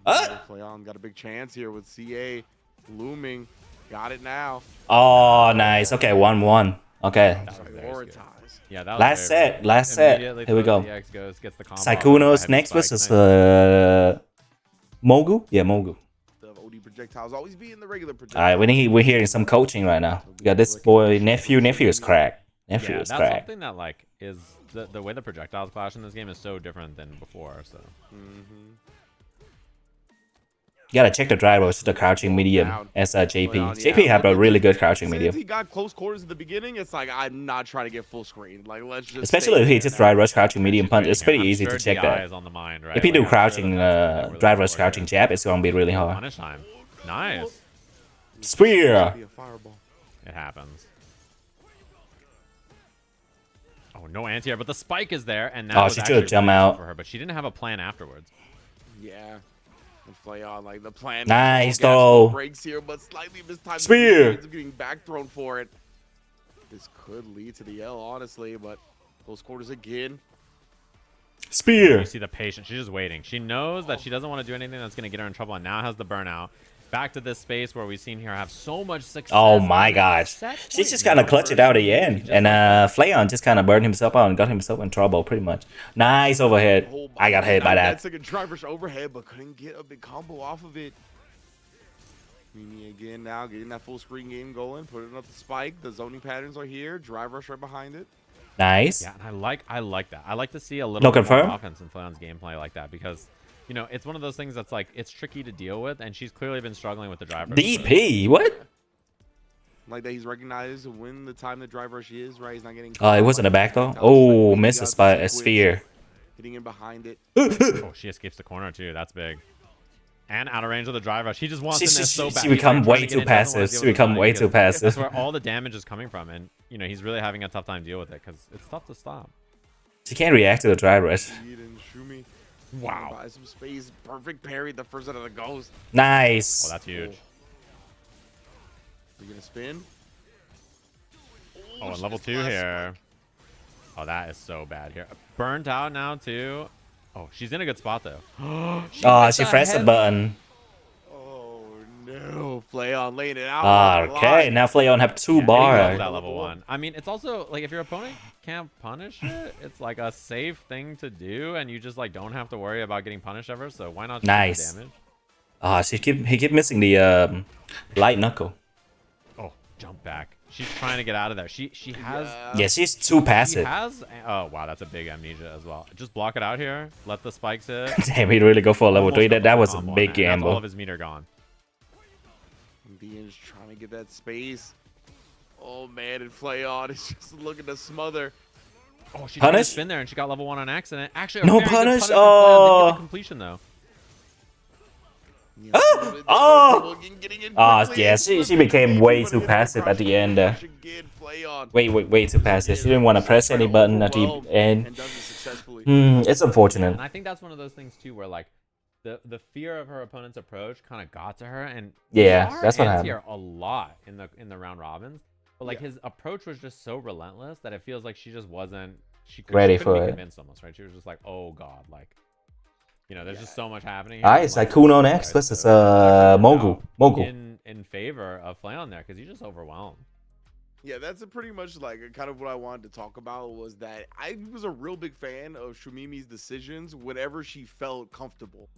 Flaon got a big chance here with CA looming. Got it now. Oh, nice. Okay, 1-1. Okay. Prioritize. Yeah, that was Last very set. Last set. Immediately Here we throws go. the X, goes, gets the combo off, Saikuno's heavy next spike. versus Nice. Mogu? Yeah, Mogu. The OD projectiles always be in the regular All projectile. right, we're hearing some coaching right now. We got this boy, nephew. Nephew is cracked. Nephew Yeah, is that's cracked. something that like is the way the projectiles clash in this game is so different than before. So You gotta check the drivers, the crouching medium as JP. JP have a really good crouching Since medium. he got close quarters at the beginning, it's like I'm not trying to get full screen. Like let's just. Especially if he just drive rush crouching medium punch, it's pretty I'm easy sure to check DI that. is on the mind, right? If you do Like, I'm sure crouching that's really drive rush forward crouching here. jab, it's gonna be really hard. Punish time. Nice. Spear. Be a fireball. It happens. Oh, no anti-air, but the spike is there, and now Oh, she should jump out. for her, but she didn't have a plan afterwards. Yeah. And Flaon, like the plan. Nice, gas though. Breaks here, but slightly mistimed. Spear. Ends up getting back thrown for it. This could lead to the L, honestly, but close quarters again. Spear. You see the patience. She's just waiting. She knows that she doesn't want to do anything that's going to get her in trouble, and now has the burnout. Back to this space where we've seen her have so much success. Oh my gosh. She just kind of clutched it out at the end. And Flaon just kind of burned himself out and got himself in trouble pretty much. Nice overhead. Oh, I got hit by that. That's like a driver's overhead, but couldn't get a big combo off of it. Mimi again now, getting that full screen game going, putting up the spike. The zoning patterns are here. Drive rush right behind it. Nice. Yeah, and I like that. I like to see a little No bit confirm? more offense in Flaon's gameplay like that because, you know, it's one of those things that's like it's tricky to deal with, and she's clearly been struggling with the driver. DP. What? Like that he's recognized when the time the drive rush is, right? He's not getting. Oh, it wasn't a back though? Oh, missed a spot, a sphere. Hitting in behind it. Oh, she escapes the corner too. That's big. And out of range of the drive rush. He just wants in there so bad. She He's, become like, trying way to get too in, doesn't wanna passive. deal She with become the way body too because passive. That's where all the damage is coming from, and you know he's really having a tough time deal with it because it's tough to stop. She can't react to the drive rush. And Shumi. Wow. Buy some space. Perfect parry. The first out of the ghost. Nice. Oh, that's huge. You're gonna spin. Oh, and she level just 2 last here. Oh, that is so bad here. Burnt out now too. Oh, she's in a good spot though. Oh, missed she a pressed the head- button. Oh no, Flaon laying it out. Okay, now Flaon have 2 Yeah, he loves bars. that level 1. I mean, it's also like if your opponent can't punish it, it's like a safe thing to do, and you just like don't have to worry about getting punished ever. So why not? Just Nice. Damage? Ah, he keep missing the light knuckle. Oh, jump back. She's trying to get out of there. She has. Yeah, she's too She passive. has. Oh wow, that's a big amnesia as well. Just block it out here. Let the spikes hit. Damn, he really go for a level 3. Almost That double was a combo on big that, and that's all gamble. of his meter gone. Dean's trying to get that space. Oh man, and Flaon is just looking to smother. Oh, she tried to Punish? spin there and she got level 1 on accident. Actually, a No very good punish? from Flaon. Didn't get Oh. the completion though. You Oh! Oh! getting in Ah, quickly. yeah, she became way too passive at the end. Again, Flaon. Way too passive. She didn't want to press any button at the end. And does it successfully. It's unfortunate. And I think that's one of those things too, where like the fear of her opponent's approach kind of got to her, and Yeah, she that's what anti-air happened. a lot in the round robins, but like Yeah. his approach was just so relentless that it feels like she just wasn't Ready she couldn't for be it. convinced almost, right? She was just like, oh god, like you know, there's just so much happening. Alright, Here. it's like Kuno next versus Mogu. Mogu. In favor of Flaon there because he's just overwhelmed. Yeah, that's pretty much like kind of what I wanted to talk about was that I was a real big fan of Shumimi's decisions whenever she felt comfortable.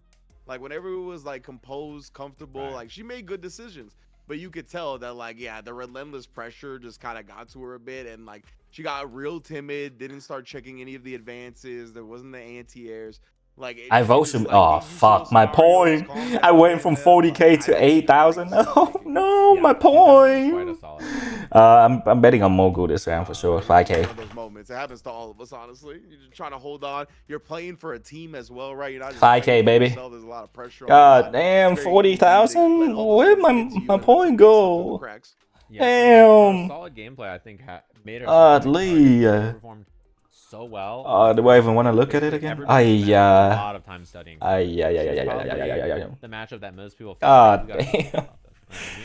Like whenever it was like composed, comfortable, like she made good decisions. But you could tell that like, yeah, the relentless pressure just kind of got to her a bit, and like she got real timid, didn't start checking any of the advances. There wasn't the anti-airs. Like I she voted just, him. like, Oh made you so fuck, my scenarios, point. calm I down went in from them. 40k Like, to I think 8,000. she's Oh amazing. no, Yeah, my she's definitely point. quite a solid. I'm betting on Mogu this round for sure. It's one 5k. of those moments. It happens to all of us, honestly. You're just trying to hold on. You're playing for a team as well, right? You're not just 5k, playing for baby. yourself. There's a lot of pressure on you. God So damn, it's very easy to let 40,000. all those Where things my get to you my and point essentially slip through the go? cracks. Yeah, and, Damn. solid gameplay I think made her Godly. performed so well. Do I even want to look at it again? Everybody spent a lot of time studying. Yeah. The matchup that most people. God like, damn.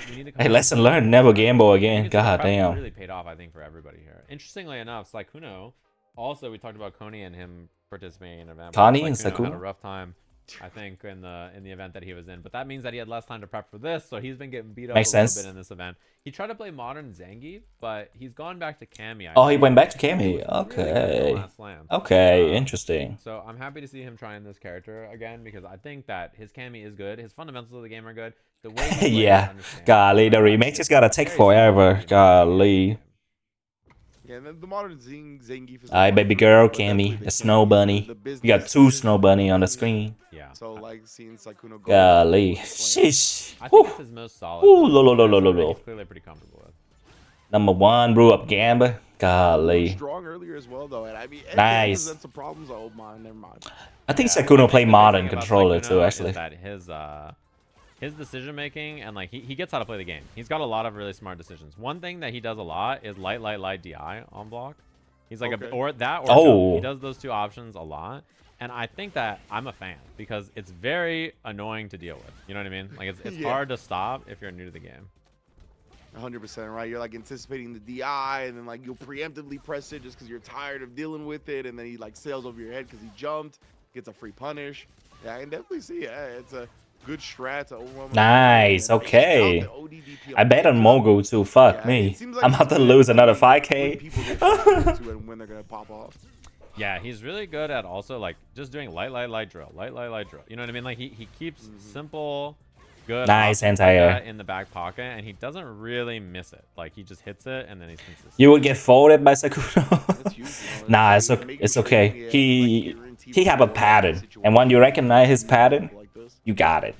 We need to Hey, lesson learned. Never gamble again. God It damn. really paid off, I think, for everybody here. Interestingly enough, Sykkuno. Also, we talked about Coney and him participating in an event. Connie and Sykkuno had a Sykkuno? rough time, I think, in the event that he was in. But that means that he had less time to prep for this, so he's been getting beat up Makes a little sense. bit in this event. He tried to play modern Zangief, but he's gone back to Cammy. Oh, he went back to Cammy. Cammy. Really good in the Okay. last slam. Okay, interesting. So I'm happy to see him trying this character again because I think that his Cammy is good. His fundamentals of the game are good. The way he plays, Yeah. understands. Golly, the remake just gotta take forever. Golly. Yeah, and then the modern Zangief is. Alright, baby girl, Cammy, the snow bunny. You got two snow bunny on the screen. Yeah. So like seeing Sykkuno go. Golly. Sheesh. I think Woo. it's his most solid. Ooh, lo. He's clearly pretty comfortable with. Number one, brew up Gamba. Golly. Strong earlier as well, though. And I mean, Nice. That's some problems. Oh, mine, never mind. I think Yeah, Sykkuno I play think the big modern thing about controller Sykkuno too, is actually. that his decision making and like he gets how to play the game. He's got a lot of really smart decisions. One thing that he does a lot is light DI on block. He's like Okay. or Oh. he does those two options a lot. And I think that I'm a fan because it's very annoying to deal with. You know what I mean? Like it's Yeah. hard to stop if you're new to the game. 100% right. You're like anticipating the DI, and then like you'll preemptively press it just because you're tired of dealing with it, and then he like sails over your head because he jumped, gets a free punish. Yeah, I can definitely see it. Yeah, it's a good strat to overwhelm. Nice, And okay. the ODDP I bet on makeup. Mogu too. Fuck Yeah, me. it seems like I'm it's about to good lose another when 5k. people get trapped into it and when they're gonna pop off. Yeah, he's really good at also like just doing light drill. Light drill. You know what I mean? Like he keeps simple, good Nice options like anti-air. that in the back pocket, and he doesn't really miss it. Like he just hits it, and then he's consistent. You would get folded by Sykkuno. That's huge, you know, Nah, it's it's like okay. making It's sure okay. you have, He like, guaranteed he have a control of the pattern, and situation. when you recognize his pattern, Like this. you got it.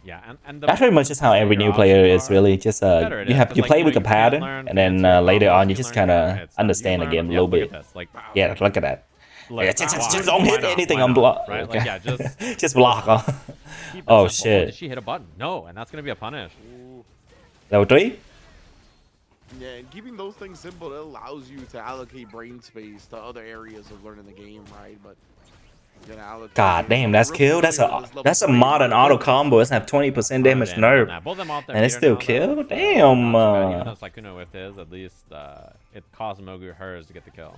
Yeah, and the, That's pretty much just how every new player is really. Just better it you is, have 'cause, you like, play you know, with the you can pattern, learn and then fancy later combos, on you can just learn kind of different hits. You understand the can game learn- a little look bit. at this, like, Yeah, look at that. like, Yeah, just why- don't why hit not? anything Why on not? block. Right? Okay. Like, yeah, just just block. Huh? keep it Oh, simple. shit. Did she hit a button? No, and that's gonna be a punish. Ooh. Level 3? Yeah, and keeping those things simple, it allows you to allocate brain space to other areas of learning the game, right? But it's gonna allocate God you damn, to that's real kill. That's familiar a with this that's a level 3 modern modern auto weapons. combo. It's have 20% damage nerf. Both of them off their And it's meter still now, kill? though, so Damn, not too bad. Even though Sykkuno with his, at least it cost Mogu hers to get the kill.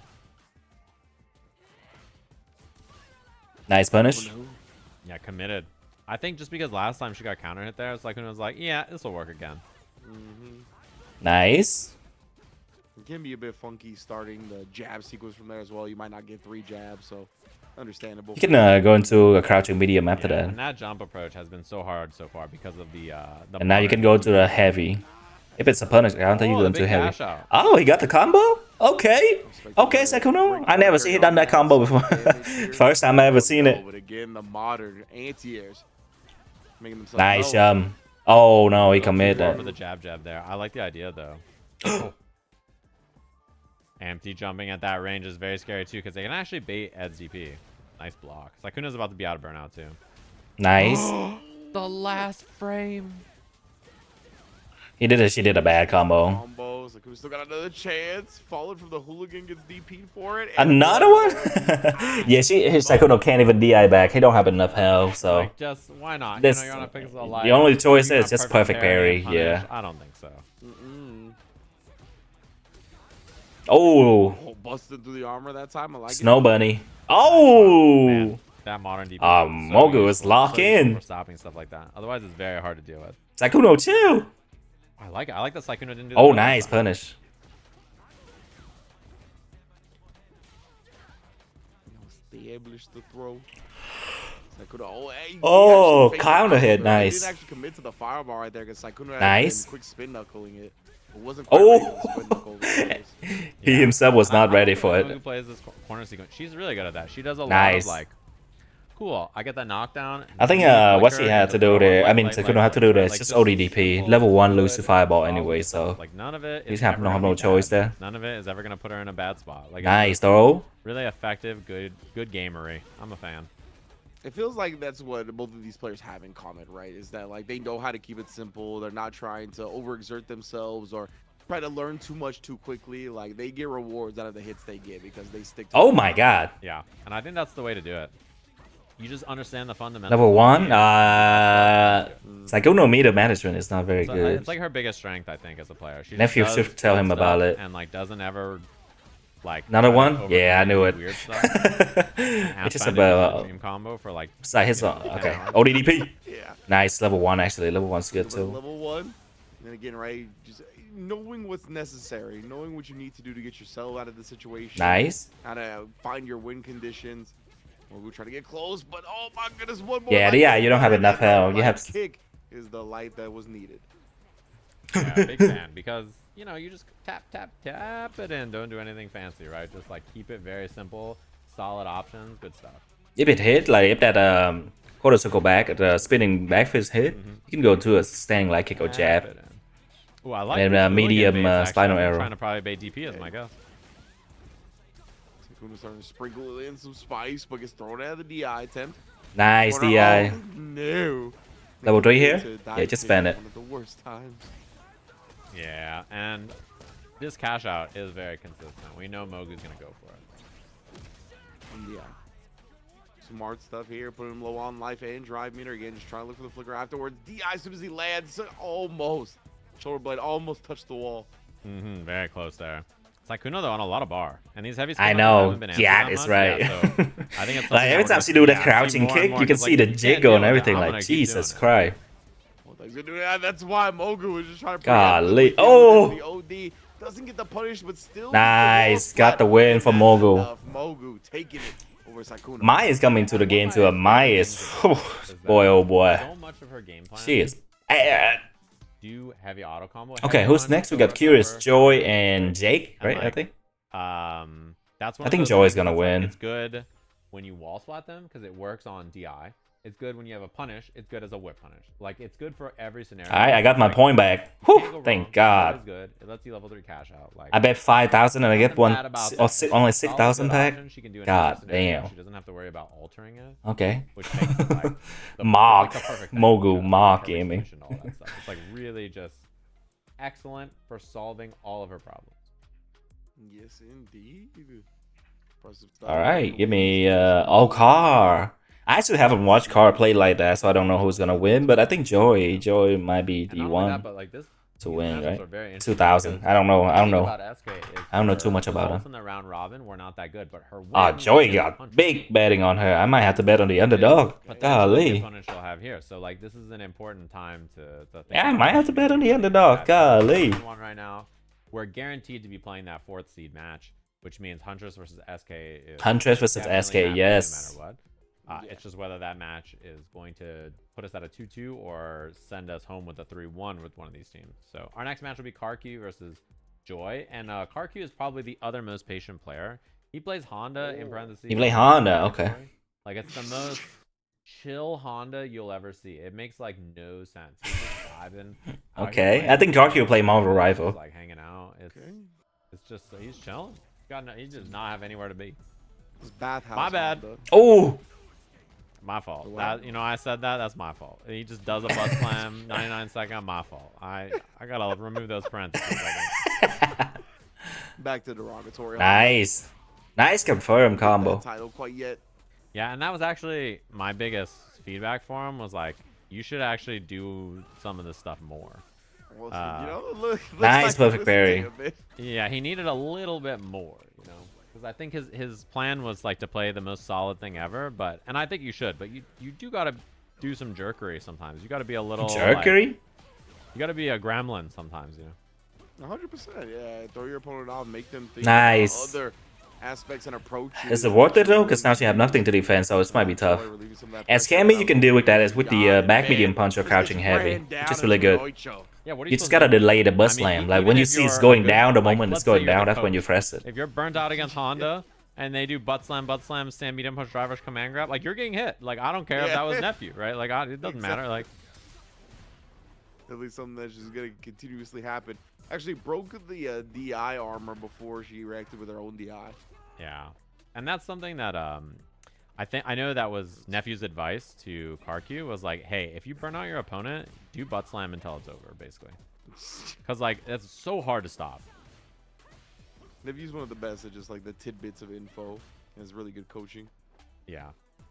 Nice punish. Yeah, committed. I think just because last time she got counter hit there, Sykkuno was like, yeah, this will work again. Nice. It can be a bit funky starting the jab sequence from there as well. You might not get 3 jabs, so understandable. You can go into a crouching medium after that. And that jump approach has been so hard so far because of the And now you can go to the heavy. If it's a punish, I don't think you're the going too big heavy. dash out. Oh, he got the combo? Okay. Okay, Sykkuno. I never seen he done that combo before. First time I ever seen it. But again, the modern anti-airs making themselves Nice. known. Oh no, he committed For that. the jab there. I like the idea though. Empty jumping at that range is very scary too because they can actually bait Ed's DP. Nice block. Sykkuno's about to be out of burnout too. Nice. The last frame. She did a bad combo. Combos. Like we still got another chance. Fallen from the hooligan gets DP'd for it. and- Another one? Yeah, Sykkuno can't even DI back. He don't have enough health, so Like just why not? This- you know, you're on a pixel alive. the only choice You got is just perfect perfect parry. and punish. Yeah. I don't think so. Oh, Oh, busted through the armor that time. I like Snow it. Bunny. Oh. Man, that modern DP. Mogu is lock in. For stopping stuff like that. Otherwise, it's very hard to deal with. Sykkuno, chill. I like it. I like that Sykkuno didn't do that. Oh, last nice time. punish. The able to throw. Sykkuno, oh, hey, he Oh, actually faked the counter hit, combo there. He nice. didn't actually commit to the fireball right there because Sykkuno had Nice. been quick spin knuckling it. It wasn't quite ready for the spin knuckle. He himself was not ready for Who it. plays this corner sequence? She's really good at that. She does a lot Nice. of like, cool. I get that knockdown. I think what she had to do there, I mean, Sykkuno had to do there is just ODDP. Level 1 lose to Fireball anyway, so like none of it. he's have no choice there. None of it is ever gonna put her in a bad spot. Like Nice though. really effective, good gamery. I'm a fan. It feels like that's what both of these players have in common, right? Is that like they know how to keep it simple. They're not trying to overexert themselves or try to learn too much too quickly. Like they get rewards out of the hits they get because they stick to Oh my god. Yeah, and I think that's the way to do it. You just understand the fundamentals. Level 1, Sykkuno meter management is not very So, good. it's like her biggest strength, I think, as a player. She just Nephew does should tell good him about stuff it. and like doesn't ever like Another try to one? Yeah, I knew overdo it. weird stuff. It's just Half-banded about dream combo for like side hits on. 10 Okay, hours. ODDP. Yeah. Nice, level 1 actually. Level 1's good too. Level 1. And then again, right? Just knowing what's necessary, knowing what you need to do to get yourself out of the situation. Nice. How to find your win conditions. Well, we're trying to get close, but oh my goodness, one more. Yeah, light yeah, kick. you don't have And enough that health. You light have kick is the light that was needed. Yeah, big fan because you know you just tap it in. Don't do anything fancy, right? Just like keep it very simple, solid options, good stuff. if it hit, like if that quarter circle back, the spinning back fist hit, you can go to a standing light kick or Tap jab. it in. Ooh, I like And, these medium, Lilligan baits, actually. spinal I'm arrow. Trying to probably bait DP as my guess. Sykkuno starting to sprinkle in some spice, but gets thrown out of the DI attempt. Nice Corner, DI. oh, no. Level 3 here? To Yeah, dive just kick spam it. One of the worst times. Yeah, and this cash out is very consistent. We know Mogu's gonna go for it. And yeah. Smart stuff here. Put him low on life and drive meter again. Just trying to look for the flicker afterwards. DI as soon as he lands. Almost. Shoulder blade almost touched the wall. Very close there. Sykkuno though on a lot of bar, and these heavy. I spin know. haven't been answered Yeah, that it's much. right. Yeah, so I think it's Like every time she do that crouching kick, you can see the jiggle and everything. Like Jesus Christ. Well, thanks for doing that. That's why Mogu was just trying to. Golly. The Oh. OD doesn't get the punish, but still. Nice. Got the win for Mogu. Mogu taking it over Sykkuno. Mai is coming to the game too. Mai is, boy, oh boy. So much of her game plan. She is bad. Do heavy auto combo. Okay, heavy who's one, next? We go got Curious, recover. Joy, and Jake, And, right? I like, think. That's one I of think those Joy is things gonna that's, like, win. it's good when you wall splat them because it works on DI. It's good when you have a punish. It's good as a whip punish. Like it's good for every scenario. Alright, I got my Like, point back. you can't Whew, go thank wrong. God. It's good. It lets you level 3 cash out. Like I bet 5,000 and I get nothing one bad about or that. six, It's only a solid 6,000 good pack. option. She can do it in God every scenario. damn. She doesn't have to worry about altering it, Okay. which makes it like Mark. it's like the perfect Mogu, thing, Mark perfect gaming. solution to all that stuff. It's like really just excellent for solving all of her problems. Yes, indeed. Impressive stuff. Alright, give me Car. I actually haven't watched Car play like that, so I don't know who's gonna win, but I think Joy might be And the not only one that, but like this to these win, matchups right? are very interesting 2,000. because I don't know. I don't the thing know. about SK is I don't know her too much about results her. in the round robin were not that good, but her win Ah, Joy was got punch. big betting on her. I might have to bet on the underdog. Potentially the Golly. opponent she'll have here. So like this is an important time to think Yeah, I about might have to bet on the underdog. that. Golly. 1-1 right now. We're guaranteed to be playing that 4th seed match, which means Huntress versus SK is Huntress versus definitely SK, happening yes. no matter what. It's just whether that match is going to put us at a 2-2 or send us home with a 3-1 with one of these teams. So our next match will be Karq versus Joy, and Karq is probably the other most patient player. He plays Honda in parentheses. You play Honda, okay. Like it's the most chill Honda you'll ever see. It makes like no sense. He's just vibing. out here Okay, playing I think Honda, Karq will play Marvel just, Rifle. like hanging out. It's just he's chilling. He does not have anywhere to be. This bathhouse. My bad. Honda. Oh, My fault. Wow. That, I said that. That's my fault. He just does a butt slam, 99 second. My fault. I gotta remove those parentheses. Back to derogatory. nice. Nice confirm That combo. title quite yet. Yeah, and that was actually my biggest feedback for him was like, you should actually do some of this stuff more. Well, looks Nice like perfect he parry. listened to you a bit. Yeah, he needed a little bit more, because I think his plan was like to play the most solid thing ever. And I think you should, but you do gotta do some jerkery sometimes. You gotta be a little Jerkery? you gotta be a gremlin sometimes, 100%. Yeah, throw your opponent off, make them think Nice. other aspects and approaches. Is it worth it though? Because now she have nothing to defend, so it might be tough. And scammy you can do with that is with the back medium punch or crouching heavy, which is really good. Yeah, what are You supposed just to gotta do? delay the bus I mean, slam. Like even when you if see it's you're going a good- down, the like, moment it's let's say going you're the down, that's when you coach. press it. If you're burnt out against Honda and they do butt slam, stand medium punch, drive rush, command grab, like you're getting hit. Like I don't care if that was nephew, right? Like it doesn't matter. Like at least something that's just gonna continuously happen. Actually broke the DI armor before she reacted with her own DI. yeah, and that's something that I know that was nephew's advice to Karku was like, hey, if you burn out your opponent, do butt slam until it's over, basically. Because like it's so hard to stop. Nephew's one of the best at just like the tidbits of info. He has really good coaching. Yeah,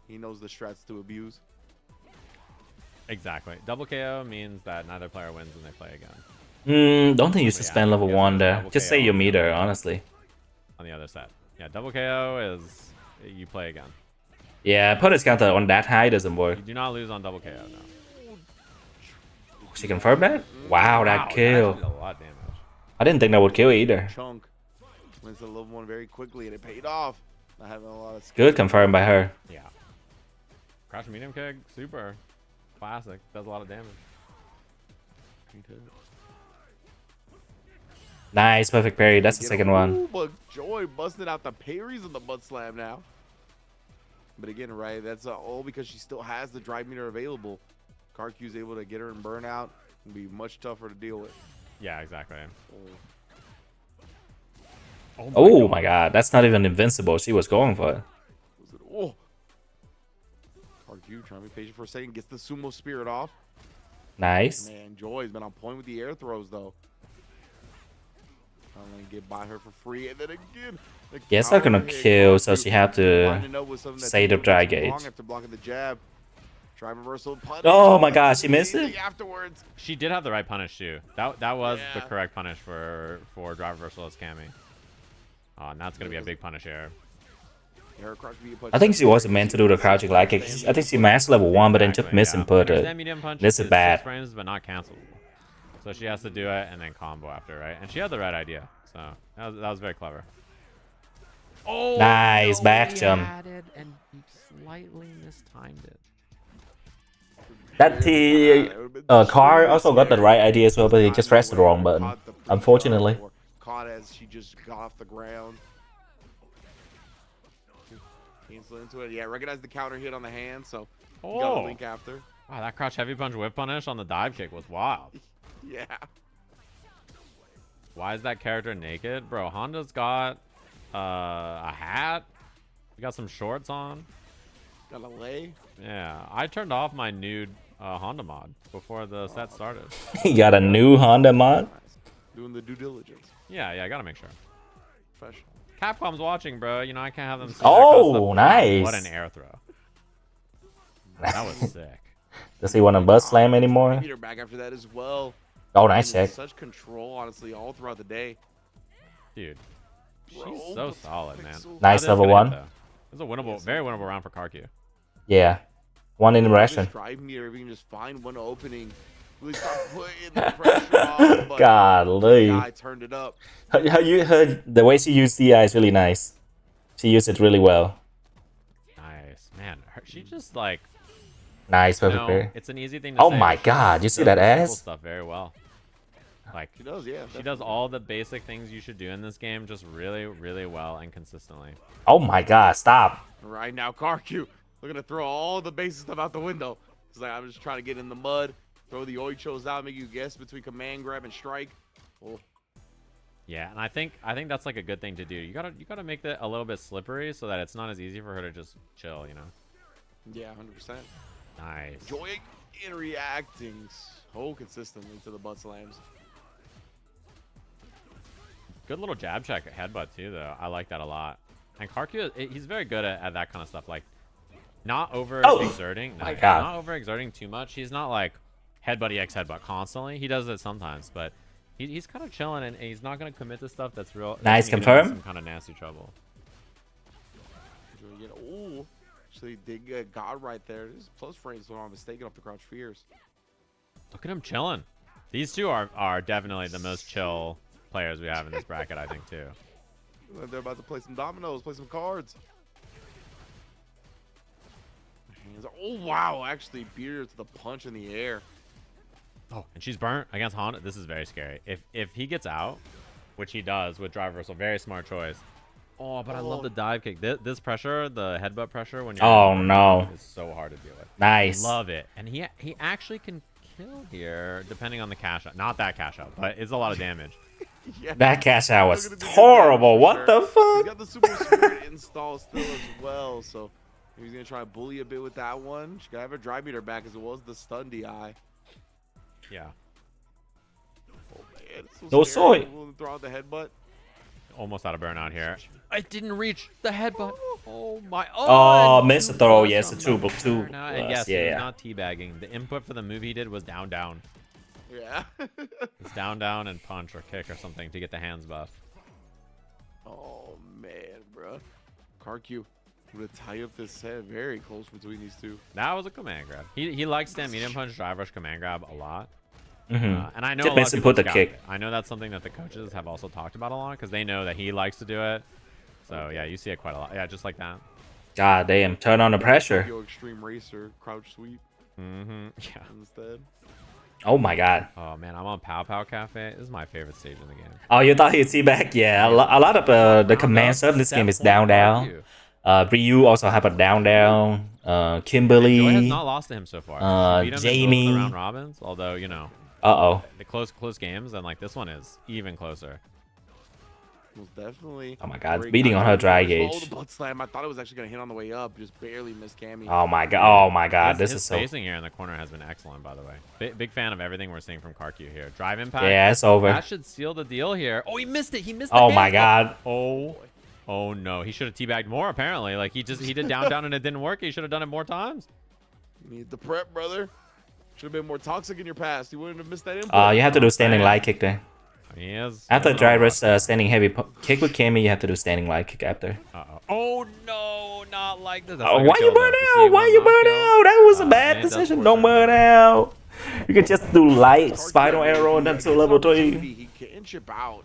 He knows the strats to abuse. exactly. Double KO means that neither player wins when they play again. Don't think you So, should yeah, spend level you guys 1 have there. double Just KO say your on meter, double KO honestly. on the other set. Yeah, double KO is you play again. Yeah, opponent's counter on that high doesn't work. You do not lose on double KO, no. She confirmed that? Wow, that Wow, kill. actually did a lot of damage. I didn't think that would kill either. Chunk went to level 1 very quickly and it paid off. Not having a lot of skill. Good confirmed by her. Yeah. Crouch medium kick, super. Classic. Does a lot of damage. Nice, perfect parry. That's the second one. Ooh, but Joy busting out the parries on the butt slam now. But again, right, that's all because she still has the drive meter available. Karku's able to get her in burnout and be much tougher to deal with. Yeah, exactly. Oh my god, that's not even invincible. She was going for it. Oh. Karku trying to be patient for a second, gets the sumo spirit off. Nice. Man, Joy's been on point with the air throws though. Trying to get by her for free, and then again. Yeah, it's not gonna kill, so she have to save the dry gauge. After blocking the jab. Drive reversal punish. Oh my god, she missed it? Afterwards. She did have the right punish too. That was the Yeah. correct punish for drive reversal as Cammy. Oh, and that's gonna be a big punish error. Her crouch medium punch I think she wasn't meant to do the crouching like it. I think she mastered level 1, but then took miss and put Because it. that medium punch This is bad. 6 frames, but not cancelable. So she has to do it and then combo after, right? And she had the right idea. So that was very clever. Oh, Nice, no, back he jump. had it and he slightly mistimed it. That car also got the right idea as well, but he just pressed the wrong button. Unfortunately. Caught as she just got off the ground. Cancel into it. Yeah, recognize the counter hit on the hand, so you got a Oh, link after. wow, that crouch heavy punch whip punish on the dive kick was wild. Yeah. Why is that character naked? Bro, Honda's got a hat. We got some shorts on. Got a lay. Yeah, I turned off my nude Honda mod before the set started. He got a new Honda mod. Nice. Doing the due diligence. Yeah, I gotta make sure. Professional. Capcom's watching, bro. You know, I can't have them see Oh, that kind of stuff. nice. What an air throw. That was sick. Does he want to bus slam anymore? Beat her back after that as well. Oh, nice check. Such control, honestly, all throughout the day. Dude, she's Bro, so what's solid, man. pixel? Nice How level this gonna 1. hit, though? This is a winnable, very winnable round for Karku. Yeah. One in Just Russian. drive meter, if you can just find one opening. Really start putting the pressure on. But Golly. I turned it up. The way she used DI is really nice. She used it really well. Nice, man. She just like, Nice, you perfect know, parry. it's an easy thing to Oh say. my but she god, you see does that the simple ass? stuff very well. Like She does, yeah. she does all the basic things you should do in this game just really, really well and consistently. Oh my god, stop. Right now, Karku, we're gonna throw all the basic stuff out the window. It's like I'm just trying to get in the mud, throw the oichos out, make you guess between command grab and strike. Oh, Yeah, and I think that's like a good thing to do. You gotta make that a little bit slippery so that it's not as easy for her to just chill, you know. yeah, 100%. Nice. Joy in reacting so consistently to the butt slams. Good little jab check headbutt too, though. I like that a lot. And Karku, he's very good at that kind of stuff. Like, not overexerting. my No, God. not overexerting too much. He's not like headbutt EX headbutt constantly. He does it sometimes, but he's kind of chilling and he's not gonna commit to stuff that's real. Nice, that's gonna get him in confirm. Some kind of nasty trouble. Oh, actually, they got right there. This is plus frames, if I'm not mistaken, off the crouch fears. Look at him chilling. These two are definitely the most chill players we have in this bracket, I think, too. They're about to play some dominoes, play some cards. Oh wow! Actually, beat her to the punch in the air. Oh, and she's burnt against Honda. This is very scary. If he gets out, which he does with drive reversal, very smart choice. Oh, but I love the dive kick. This pressure, the headbutt pressure when you're Oh no. is so hard to deal with. Nice. Love it. And he actually can kill here depending on the cash out. Not that cash out, but it's a lot of damage. Yeah. That cash out was horrible. What the He's fuck? got the super spirit install still as well, so he's gonna try to bully a bit with that one. She gotta have her drive meter back as it was the stun DI. Yeah. Oh man, it's so No scary. soy. We'll throw out the headbutt. Almost out of burnout here. I didn't reach the headbutt. Oh my. Oh, and missed a two throw. plus Yes, from a the 2+2. burnout. And yes, Yeah, he's yeah. not teabagging. The input for the move he did was down, down. Yeah. It's down, down, and punch or kick or something to get the hands buff. Oh man, bro. Karq would tie up this set very close between these two. That was a command grab. He likes that medium punch, drive rush, command grab a lot. Mm-hmm. And I know Just a lot makes of him people put the scout kick. it. I know that's something that the coaches have also talked about a lot because they know that he likes to do it. So yeah, you see it quite a lot. Yeah, just like that. God damn. Turn on the pressure. Yo, extreme racer, crouch sweep Mm-hmm. Yeah. instead. Oh my god. Oh man, I'm on Pow Pow Cafe. This is my favorite stage in the game. Oh, you thought he'd see back? Yeah, a lot of the command stuff in this game is down down. Ryu also have a down down. Joy has Kimberly. not lost to him so far. She beat him in both of the Jamie. round robins, although you know Uh-oh. the close games, and like this one is even closer. Most definitely. Oh my god, it's Great beating on her dry Oh, gauge. the butt slam. I thought it was actually gonna hit on the way up. Just barely missed Cammy. Oh my god. Oh my god. His This is so... spacing here in the corner has been excellent, by the way. Big fan of everything we're seeing from Karq here. Drive impact. Yeah, it's over. That should seal the deal here. Oh, he missed it. He missed the Oh my hands. god. Oh no. He should have teabagged more, apparently. Like, he did down, down, and it didn't work. He should have done it more times. You need the prep, brother. Should have been more toxic in your past. You wouldn't have missed that input. You have to do standing light kick there. He is. After driver's standing heavy kick with Cammy, you have to do standing light kick after. Uh-oh. Oh no, not like this. That's Oh, like a why you kill, burn though. out? Why you burn out? That was a And bad it does decision. force Don't her burn to- out. You can just do light Karq, spiral man, arrow if and he then to gets level opportunity, 3. He can chip out.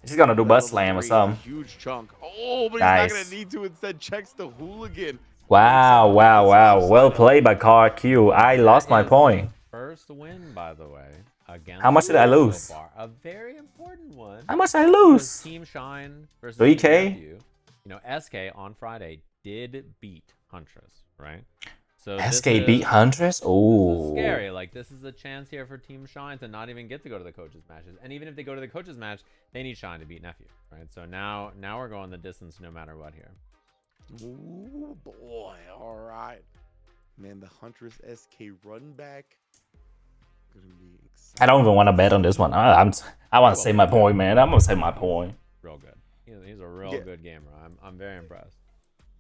She's gonna do That butt level slam or 3, something. Huge chunk. Oh, but he's Nice. not gonna need to. Instead, checks the hooligan. Wow, wow, wow. Well played by Karq. I lost my point. First win, by the way, against How much did I so lose? far. A very important one. How much I was lose? Team Shine versus 3K? Team Nephew. You know, SK on Friday did beat Huntress, right? So this SK is beat Huntress? Oh. scary. Like, this is a chance here for Team Shine to not even get to go to the coaches matches. And even if they go to the coaches match, they need Shine to beat Nephew, right? So now we're going the distance no matter what here. Ooh, boy. All right. Man, the Huntress SK run back. Gonna be exciting. I don't even want to bet on this one. I want to say my point, man. I'm gonna say my point. Real good. He's a real good gamer. I'm very impressed.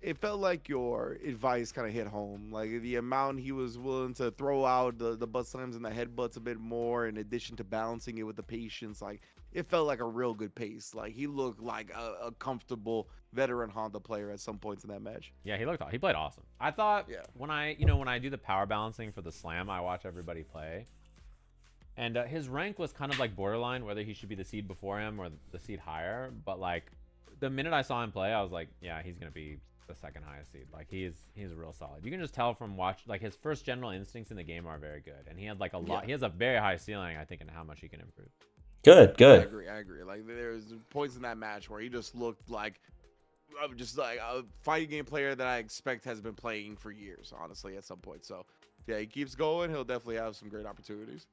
It felt like your advice kind of hit home. Like the amount he was willing to throw out the butt slams and the headbutts a bit more, in addition to balancing it with the patience. Like it felt like a real good pace. Like he looked like a comfortable veteran Honda player at some points in that match. Yeah, he played awesome. I thought Yeah. when I do the power balancing for the slam, I watch everybody play. And his rank was kind of like borderline, whether he should be the seed before him or the seed higher. But like the minute I saw him play, I was like, yeah, he's gonna be the second highest seed. Like he's real solid. You can just tell from like his first general instincts in the game are very good, and he had like a lot. He has a very high ceiling, I think, in how much he can improve. Good, good. I agree. Like there's points in that match where he just looked like just like a fighting game player that I expect has been playing for years, honestly, at some point. So yeah, he keeps going. He'll definitely have some great opportunities.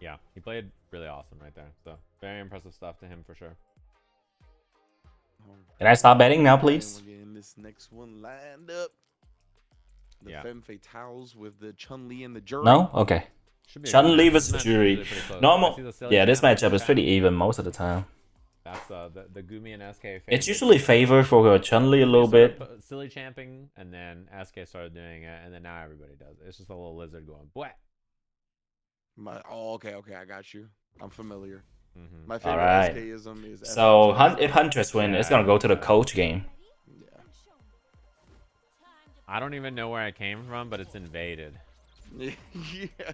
Yeah, he played really awesome right there. So very impressive stuff to him for sure. Can I stop betting now, please? And we're getting this next one lined up. The Femme Fatales with the Chun-Li and the Jury. No? Okay. Should be a Chun good Li match. versus This match is Jury. usually pretty close. Normal. I see the silly Yeah, this champ. matchup is pretty even most of the time. That's the Gumi and SK. It's usually favored for Chun Li a little bit. Silly champing, and then SK started doing it, and then now everybody does it. It's just a little lizard going, "What?" Okay, I got you. I'm familiar. Mm-hmm. My favorite Alright. SKism is So SK. if Huntress win, it's gonna go to the coach game. Yeah. I don't even know where I came from, but it's invaded. Yeah.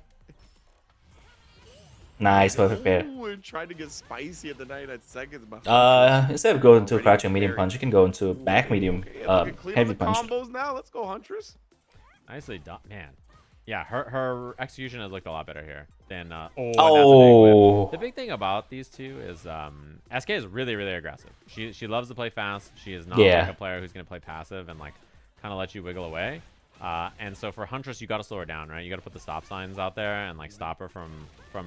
Nice, perfect pair. We're trying to get spicy at the 99 seconds. But Instead of going to already crouching medium very- punch, you can go into Ooh, back medium okay, looking clean on heavy the punch. combos now. Let's go, Huntress. Nicely done, man. Yeah, her execution has looked a lot better here than. And that's a big Oh. whip. The big thing about these two is SK is really aggressive. She loves to play fast. She is not like a player who's gonna play passive and like kind of let you wiggle away. And so for Huntress, you got to slow her down, right? You got to put the stop signs out there and like stop her from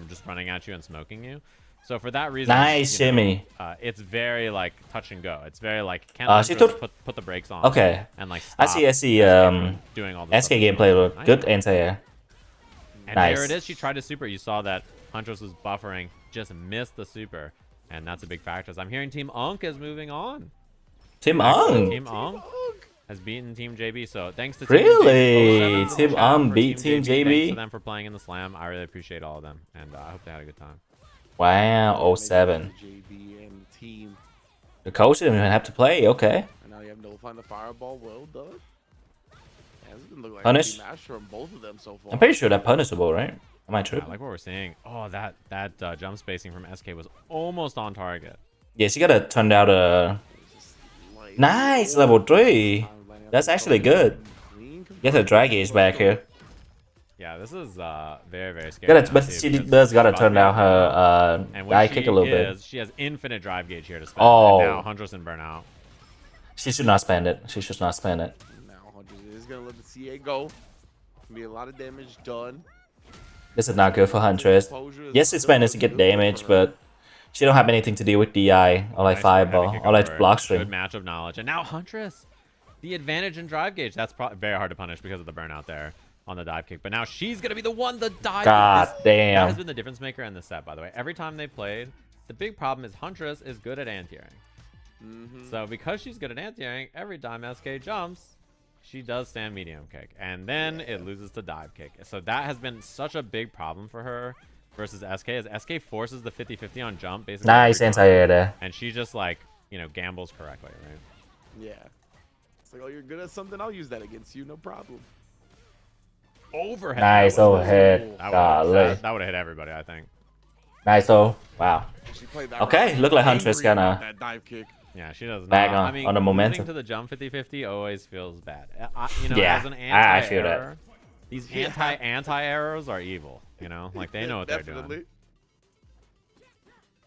just running at you and smoking you. So for that reason, Nice shimmy. It's very like touch and go. It's very like can't she Huntress took- put the brakes on. Okay. And like I stop see. doing all this SK gameplay look good anti-air. And Nice. there it is. She tried to super. You saw that Huntress was buffering, just missed the super, and that's a big factor. So I'm hearing Team Unk is moving on. Team Unk. Team Unk has beaten Team JB. So thanks to Really? Team JB. Team Shout out Unk for beat Team Thanks JB? to them for playing in the slam. I really appreciate all of them, and I hope they had a good time. Wow, 07. JB and the team. The coach didn't even have to play. Okay. And now you have nullifying the fireball. Well done. Yeah, this doesn't look like Punish? a match from both of them so far. I'm pretty sure that's punishable, right? Am I I tripping? like what we're seeing. Oh, that jump spacing from SK was almost on target. Yeah, she gotta turn out a nice level 3. That's actually good. Get her drag gauge back here. Yeah, this is very scary. Gotta, but she does gotta turn down her and die when kick a little bit. she has infinite drive gauge here to spend. Oh. And now Huntress and burnout. She should not spend it. She should not spend it. Now Huntress is gonna let the CA go. Be a lot of damage done. This is not good for Huntress. Yes, she's spending to get damage, but she don't have anything to deal with DI or like Nice fireball heavy kick or like over. block Good string. match of knowledge. And now Huntress, the advantage in drive gauge. That's very hard to punish because of the burnout there on the dive kick. But now she's gonna be the one to dive. God That has damn. been the difference maker in the set, by the way. Every time they played, the big problem is Huntress is good at anti-airing. So because she's good at anti-airing, every time SK jumps, she does stand medium kick, and then it loses to dive kick. So that has been such a big problem for her versus SK, as SK forces the 50-50 on jump, basically. Nice every time, anti-air there. and she just like, gambles correctly, right? Yeah. It's like, oh, you're good at something. I'll use that against you. No problem. Overhead. Nice overhead. Golly. That would have hit everybody, I think. Nice though. Wow. She played that Okay, round look like Huntress angry about gonna that dive kick. Yeah, she does not. Bag I on- mean, on the momentum. losing to the jump 50-50 always feels bad. Yeah, as an I feel that. anti-error, these anti-errors are evil. Like they know what they're doing. Definitely.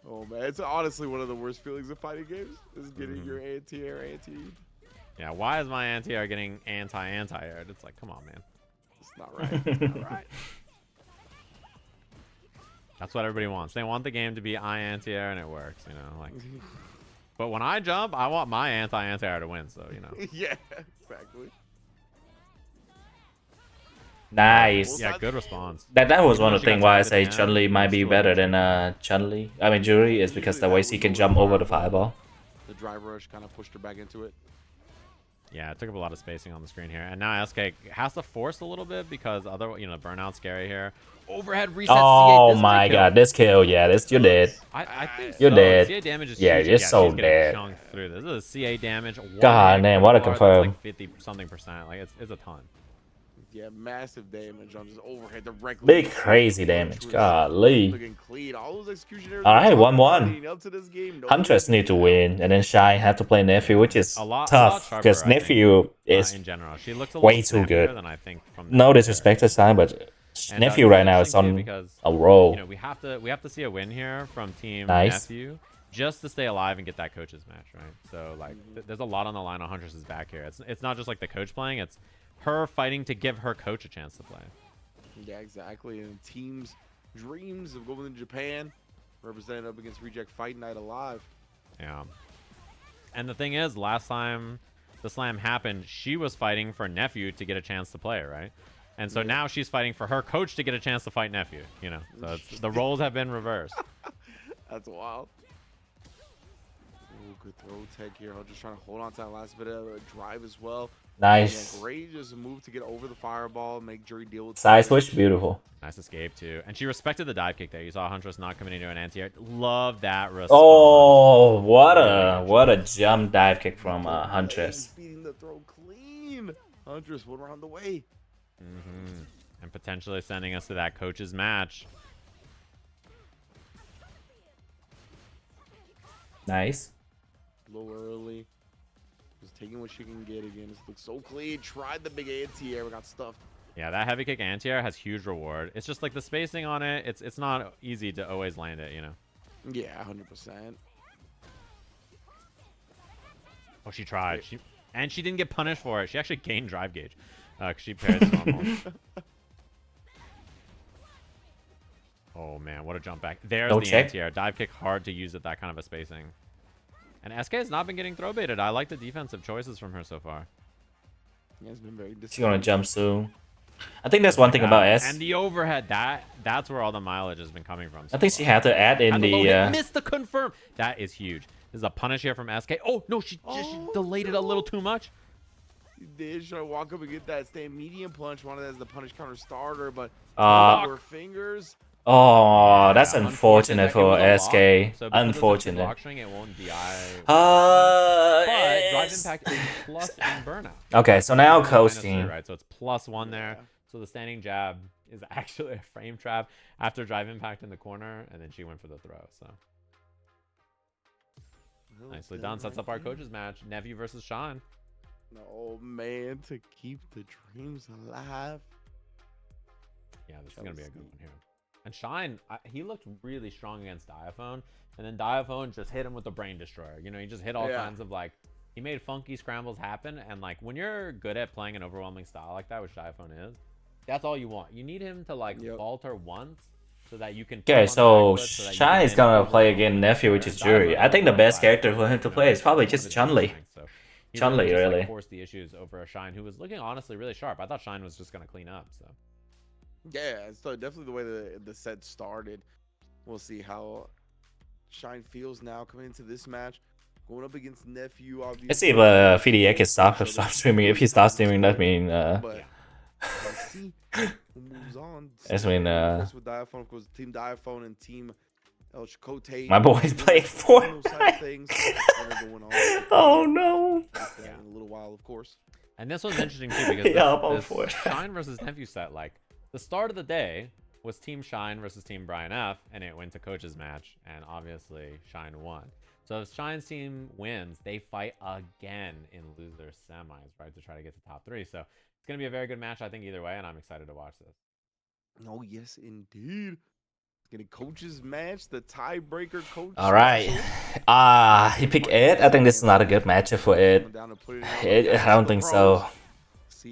Oh man, it's honestly one of the worst feelings of fighting games is getting your anti-air anti. Yeah, why is my anti-air getting anti-air? It's like, come on, man. It's not right. Not right. That's what everybody wants. They want the game to be anti-air, and it works, like. But when I jump, I want my anti-air to win, so, Yeah, exactly. Nice. Yeah, good response. That was Even one though of the she got things why I tied say to the Chun-Li end, might be still better good. than Chun-Li. I mean Jury is because the way she can jump over the fireball. The drive rush kind of pushed her back into it. Yeah, it took up a lot of spacing on the screen here. And now SK has to force a little bit because burnout's scary here. Overhead reset. Oh CA, this my might kill. god, this kill, yeah, this you're dead. I think You're so. dead. CA damage is Yeah, huge. you're so she's getting dead. chunked through this. This is CA damage. God damn, what a That's confirm. like 50-something%. Like it's a ton. Yeah, massive damage on just overhead directly. Big crazy damage. Golly. Looking clean. All those executioners. All right, were 1-1. leading up to this game. No Huntress need to win, and then Shy have to play Nephew, which is A lot tough sharper, because I think, Nephew is in general. She looks a way little too good. snappier than I think from no the disrespect to Shy, but And, Nephew it's right now is interesting, on too, because, a roll. we have to see a win here from Team Nice. Nephew just to stay alive and get that coach's match, right? So like, there's a lot on the line on Huntress's back here. It's not just like the coach playing; it's her fighting to give her coach a chance to play. Yeah, exactly. And team's dreams of going to Japan, represented up against Reject Fight Night alive. Yeah. And the thing is, last time the slam happened, she was fighting for Nephew to get a chance to play, right? And so now she's fighting for her coach to get a chance to fight Nephew, So the roles have been reversed. That's wild. Ooh, good throw tech here. I'm just trying to hold on to that last bit of drive as well. Nice. Yeah, great just move to get over the fireball, make Jury deal with Side switch, beautiful. Nice escape, too. And she respected the dive kick there. You saw Huntress not coming into an anti-air. Love that response. Oh, what a jump dive kick from Huntress. Beating the throw clean. Huntress one round away. And potentially sending us to that coach's match. Nice. A little early. Just taking what she can get again. This looks so clean. Tried the big anti-air. We got stuffed. Yeah, that heavy kick anti-air has huge reward. It's just like the spacing on it. It's not easy to always land it, you know. Yeah, 100%. Oh, she tried. She didn't get punished for it. She actually gained drive gauge because she parried normal. Oh man, what a jump back! There's Don't the check. anti-air. Dive kick hard to use at that kind of a spacing. And SK has not been getting throw baited. I like the defensive choices from her so far. Yeah, it's been very She's gonna jump soon. I think that's one thing about S. And the overhead, that's where all the mileage has been coming from. I think she had to add in the. Missed the confirm. That is huge. This is a punish here from SK. Oh no, she delayed it a little too much. She did try to walk up and get that stand medium punch. Wanted that as the punish counter starter, but her fingers. Oh, that's unfortunate It for was a SK. lock, so because it's a Unfortunate. block string, it won't DI. But drive impact is plus in burnout. Okay, so now Minus coach 3, team. right? So it's +1 there. So the standing jab is actually a frame trap after drive impact in the corner, and then she went for the throw. So nicely done. Sets up our coaches match. Nephew versus Shine. Oh man, to keep the dreams alive. Yeah, this is gonna be a good one here. And Shine, he looked really strong against Diaphone, and then Diaphone just hit him with the Brain Destroyer. You know, he just hit all kinds of like, he made funky scrambles happen, and like when you're good at playing an overwhelming style like that, which Diaphone is, that's all you want. You need him to like falter once so that you can. Okay, so Shine is gonna play against Nephew, which is Jury. I think the best character for him to play is probably just Chun-Li. Chun-Li, really. Like, forced the issues over a Shine who was looking honestly really sharp. I thought Shine was just gonna clean up. So. Yeah, so definitely the way the set started. We'll see how Shine feels now coming into this match. Going up against Nephew, obviously. Let's see if VDA can stop streaming. If he stops streaming, that means But let's see who moves on. That's when with Diaphone, of course, Team Diaphone and Team El Chicote. my boy's playing things going on. Oh no! In a little while, of course. And this one's interesting too because this Shine versus Nephew set, like the start of the day was Team Shine versus Team Brian F, and it went to coaches match, and obviously Shine won. So if Shine's team wins, they fight again in loser semis, right, to try to get to top 3. So it's gonna be a very good match, I think, either way, and I'm excited to watch this. Oh yes, indeed. Getting coaches match, the tiebreaker coach. All right. He picked Ed. I think this is not a good matchup for Ed. I don't think so. I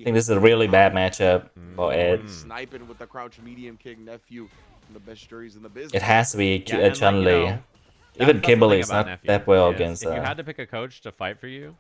think this is a really bad matchup for Ed. Sniping with the crouch medium kick, Nephew, the best juries in the business. It has to be Chun-Li. Even Kimberly is not that well against. If you had to pick a coach to fight for you,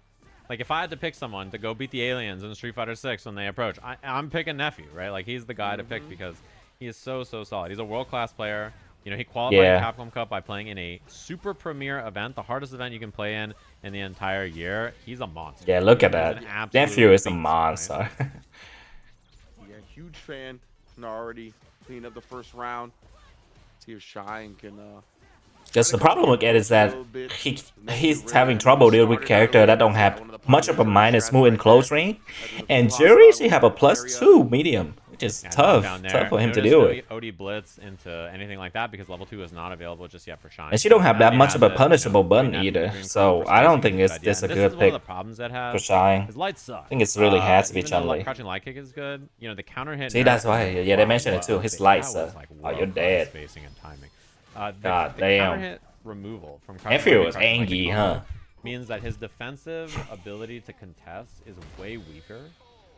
like if I had to pick someone to go beat the aliens in Street Fighter 6 when they approach, I'm picking Nephew, right? Like he's the guy to pick because he is so solid. He's a world-class player. You know, he qualified in Capcom Cup by playing in a super premier event, the hardest event you can play in the entire year. He's a monster. Yeah, look at that. Nephew is a monster. Yeah, huge fan. Already cleaned up the first round. See if Shine can. Just the problem with Ed is that he's having trouble dealing with character that don't have much of a minus move in close range, and Jury she have a +2 medium, which is tough for him to deal with. OD blitz into anything like that because level 2 is not available just yet for Shine. And she don't have that much of a punishable button either, so I don't think this a good pick for Shine. His light suck. I think it's really has to be Chun-Li. Crouching light kick is good. You know, the counter hit. See, that's why. Yeah, they mentioned it too. His light suck. Oh, you're dead. Spacing and timing. God the damn. counter hit removal from Nephew was angry, huh? Means that his defensive ability to contest is way weaker,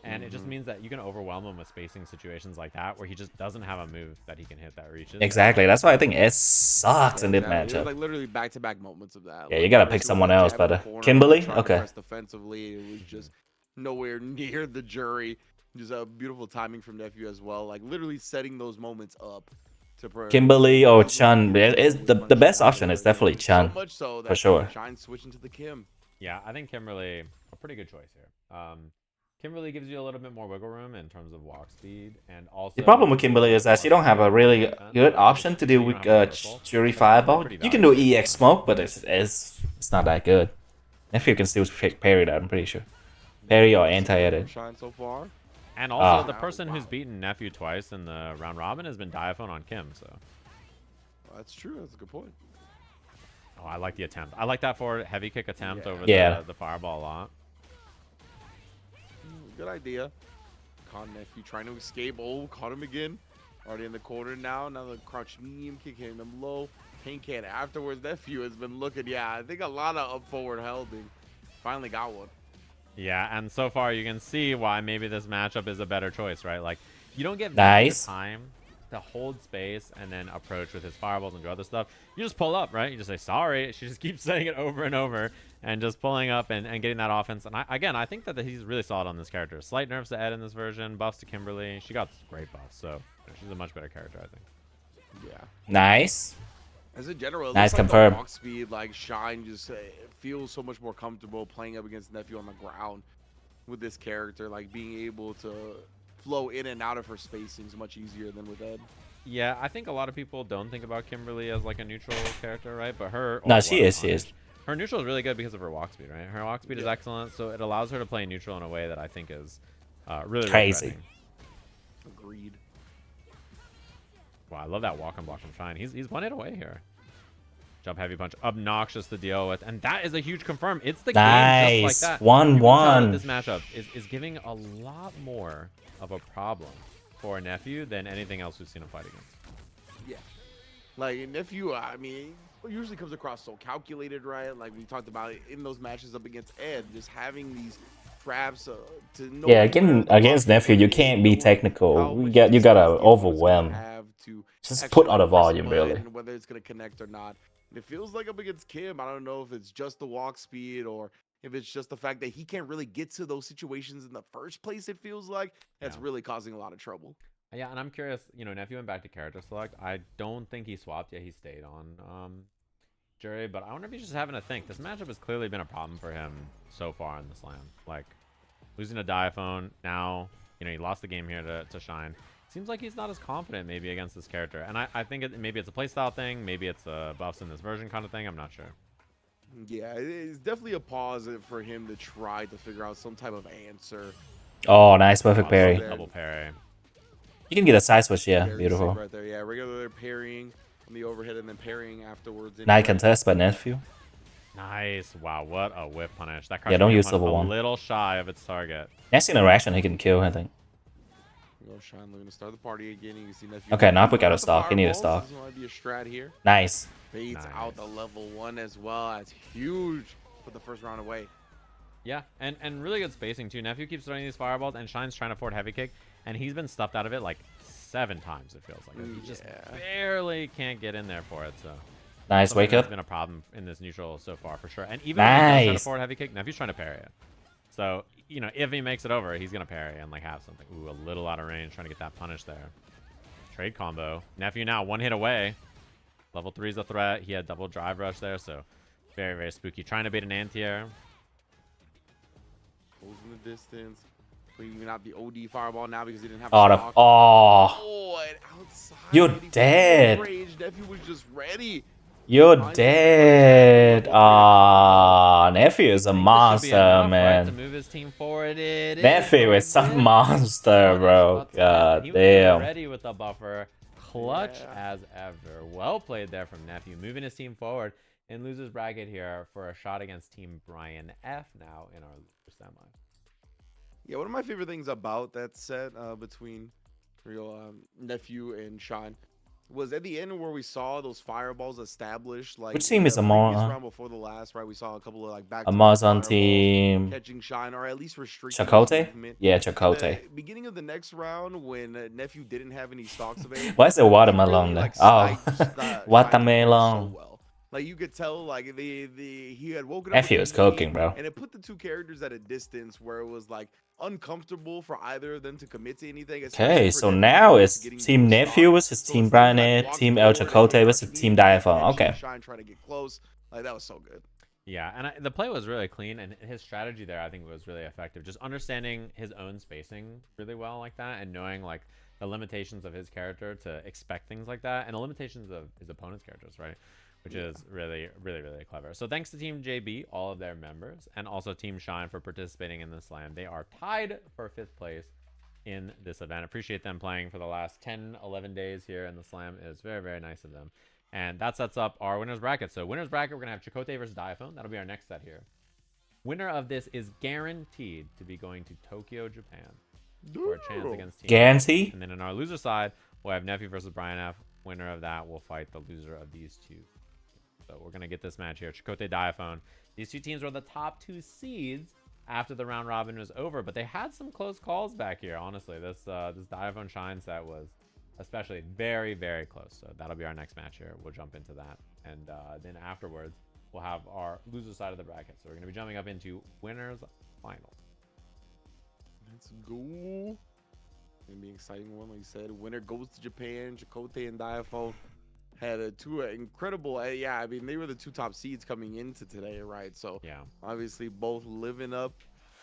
and it just means that you can overwhelm him with spacing situations like that, where he just doesn't have a move that he can hit that reaches. Exactly. That's why I think S sucks in this It matchup. was like literally back-to-back moments of that. Yeah, you gotta pick someone else, but Kimberly, okay. Defensively, it was just nowhere near the Jury. Just a beautiful timing from Nephew as well, like literally setting those moments up. Kimberly or Chun, the best option is definitely Chun, so much so that for sure. Shine switching to the Kim. Yeah, I think Kimberly a pretty good choice here. Kimberly gives you a little bit more wiggle room in terms of walk speed, and also the problem with Kimberly is that she don't have a really good option to deal with Jury Fireball. You can do EX Smoke, but it's not that good. Nephew can still parry that, I'm pretty sure. Parry or anti-edit. Shine so far. And also, the person who's beaten Nephew twice in the round robin has been Diaphone on Kim, so. Well, that's true. That's a good point. Oh, I like the attempt. I like that forward heavy kick attempt over the fireball a lot. Good idea. Caught Nephew trying to escape. Oh, caught him again. Already in the corner now. Now the crouch medium kick hitting him low. Pain can afterwards. Nephew has been looking. Yeah, I think a lot of up forward holding. Finally got one. Yeah, and so far you can see why maybe this matchup is a better choice, right? Like, you don't get the time to hold space and then approach with his fireballs and do other stuff. You just pull up, right? You just say, sorry. She just keeps saying it over and over and just pulling up and getting that offense. And I think that he's really solid on this character. Slight nerfs to Ed in this version, buffs to Kimberly. She got great buffs, so she's a much better character, I think. Yeah. Nice. As a general, nice like confirm. The walk speed, like Shine, just feels so much more comfortable playing up against Nephew on the ground with this character. Like being able to flow in and out of her spacing is much easier than with Ed. Yeah, I think a lot of people don't think about Kimberly as like a neutral character, right? But her she is. Her neutral is really good because of her walk speed, right? Her walk speed is excellent, so it allows her to play neutral in a way that I think is really crazy. Agreed. Wow, I love that walk and block from Shine. He's 1 hit away here. Jump heavy punch, obnoxious to deal with, and that is a huge confirm. It's the game just like that. 1-1. This matchup is giving a lot more of a problem for Nephew than anything else we've seen him fight against. Yeah, like Nephew, I mean, usually comes across so calculated, right? Like we talked about in those matches up against Ed, just having these traps to know. Yeah, against Nephew, you can't be technical. You gotta overwhelm. Just put on the volume, really. Whether it's gonna connect or not. And it feels like up against Kim, I don't know if it's just the walk speed or if it's just the fact that he can't really get to those situations in the first place. It feels like that's really causing a lot of trouble. Yeah, and I'm curious. Nephew went back to character select. I don't think he swapped yet. He stayed on Jury, but I wonder if he's just having to think. This matchup has clearly been a problem for him so far in the slam. Like losing a Diaphone. Now, he lost the game here to Shine. Seems like he's not as confident maybe against this character. And I think maybe it's a playstyle thing. Maybe it's a buffs in this version kind of thing. I'm not sure. Yeah, it's definitely a pause for him to try to figure out some type of answer. Oh, nice. Perfect parry. Double parry. You can get a side switch, yeah. Very beautiful. right there, yeah. Regular parrying on the overhead and then parrying afterwards. Nice contest by Nephew. Nice. Wow, what a whip punish. That don't use level 1. A little shy of its target. Next interaction he can kill, I think. Shine looking to start the party again. You can see Nephew. Okay, now we got a stock. You need a stock. This might be a strat here. Nice. Baits out the level 1 as well. That's huge. Put the first round away. Yeah, and really good spacing too. Nephew keeps throwing these fireballs, and Shine's trying to forward heavy kick, and he's been stuffed out of it like 7 times. It feels like he just barely can't get in there for it. So nice wake up. It's been a problem in this neutral so far for sure. And even when he does try to forward heavy kick, Nephew's trying to parry it. So if he makes it over, he's gonna parry and like have something. Ooh, a little out of range, trying to get that punish there. Trade combo. Nephew now 1 hit away. Level 3 is a threat. He had double drive rush there, so very, very spooky. Trying to bait an anti-air. Goes in the distance. Cleaning out the OD fireball now because he didn't have stock. And outside. You're dead. Range. Nephew was just ready. You're dead. Nephew is a monster, man. To move his team forward. Nephew is some monster, bro. God damn. Ready with the buffer. Clutch as ever. Well played there from Nephew. Moving his team forward in losers bracket here for a shot against Team Brian F now in our semi. Yeah, one of my favorite things about that set between Nephew and Shine was at the end where we saw those fireballs established. Like which team is round before the last, right? We saw a couple of like back Amazon team catching Shine or at least restricting Chakotay. Yeah, Chakotay. Beginning of the next round when Nephew didn't have any stocks available. Why is there watermelon there? Watermelon. So well. Like you could tell, like he had woken up. Nephew is cooking, bro. And it put the two characters at a distance where it was like uncomfortable for either of them to commit to anything. Okay, so now it's Team Nephew versus Team Brian Ed, Team El Chakotay versus Team Diaphone. Okay. Shine trying to get close. Like that was so good. Yeah, and the play was really clean, and his strategy there I think was really effective. Just understanding his own spacing really well like that, and knowing like the limitations of his character to expect things like that, and the limitations of his opponent's characters, right? Which is really, really, really clever. So thanks to Team JB, all of their members, and also Team Shine for participating in the slam. They are tied for 5th place in this event. Appreciate them playing for the last 10, 11 days here in the slam. It was very, very nice of them. And that sets up our winners bracket. So winners bracket, we're going to have Chakotay versus Diaphone. That'll be our next set here. Winner of this is guaranteed to be going to Tokyo, Japan for a chance against Team. Guarantee? And then in our loser side, we'll have Nephew versus Brian F. Winner of that will fight the loser of these two. So we're going to get this match here. Chakotay, Diaphone. These two teams were the top 2 seeds after the round robin was over, but they had some close calls back here. Honestly, this Diaphone Shine set was especially very, very close. So that'll be our next match here. We'll jump into that. And then afterwards, we'll have our loser side of the bracket. So we're going to be jumping up into winners finals. Let's go. Gonna be an exciting one, like you said. Winner goes to Japan. Chakotay and Diaphone had two incredible. Yeah, I mean they were the 2 top seeds coming into today, right? So yeah, obviously both living up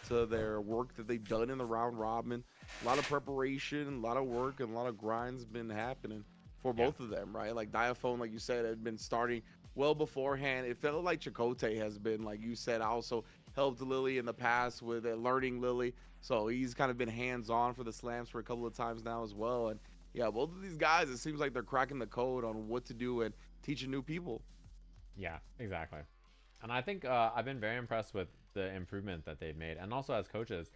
to their work that they've done in the round robin. A lot of preparation, a lot of work, and a lot of grinds been happening for both of them, right? Like Diaphone, like you said, had been starting well beforehand. It felt like Chakotay has been, like you said, also helped Lily in the past with learning Lily. So he's kind of been hands-on for the slams for a couple of times now as well. And yeah, both of these guys, it seems like they're cracking the code on what to do and teaching new people. Yeah, exactly. And I think I've been very impressed with the improvement that they've made. And also as coaches,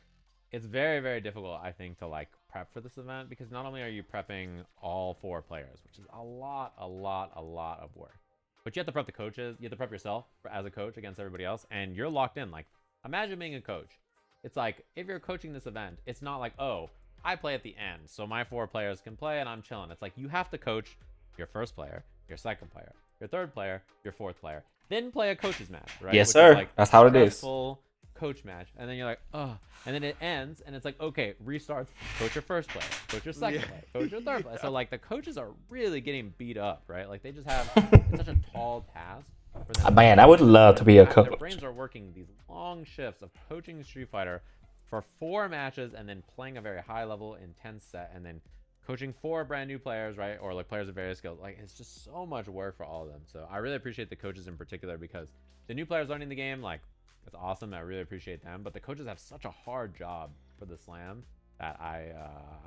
it's very, very difficult, I think, to like prep for this event, because not only are you prepping all 4 players, which is a lot of work, but you have to prep the coaches. You have to prep yourself as a coach against everybody else, and you're locked in. Like, imagine being a coach. It's like, if you're coaching this event, it's not like, oh, I play at the end, so my 4 players can play and I'm chilling. It's like, you have to coach your first player, your second player, your third player, your fourth player, then play a coach's match, right? Yes, Which sir. is like that's how it is. stressful coach match, and then you're like, oh, and then it ends, and it's like, okay, restarts. Coach your first player, coach your second player, coach your third player. So like the coaches are really getting beat up, right? Like they just have it's such a tall task for them. Man, I would love to be a coach. Their brains are working these long shifts of coaching Street Fighter for 4 matches, and then playing a very high level, intense set, and then coaching 4 brand new players, right? Or like players of various skills. Like it's just so much work for all of them. So I really appreciate the coaches in particular, because the new players learning the game, like, it's awesome. I really appreciate them, but the coaches have such a hard job for the slam that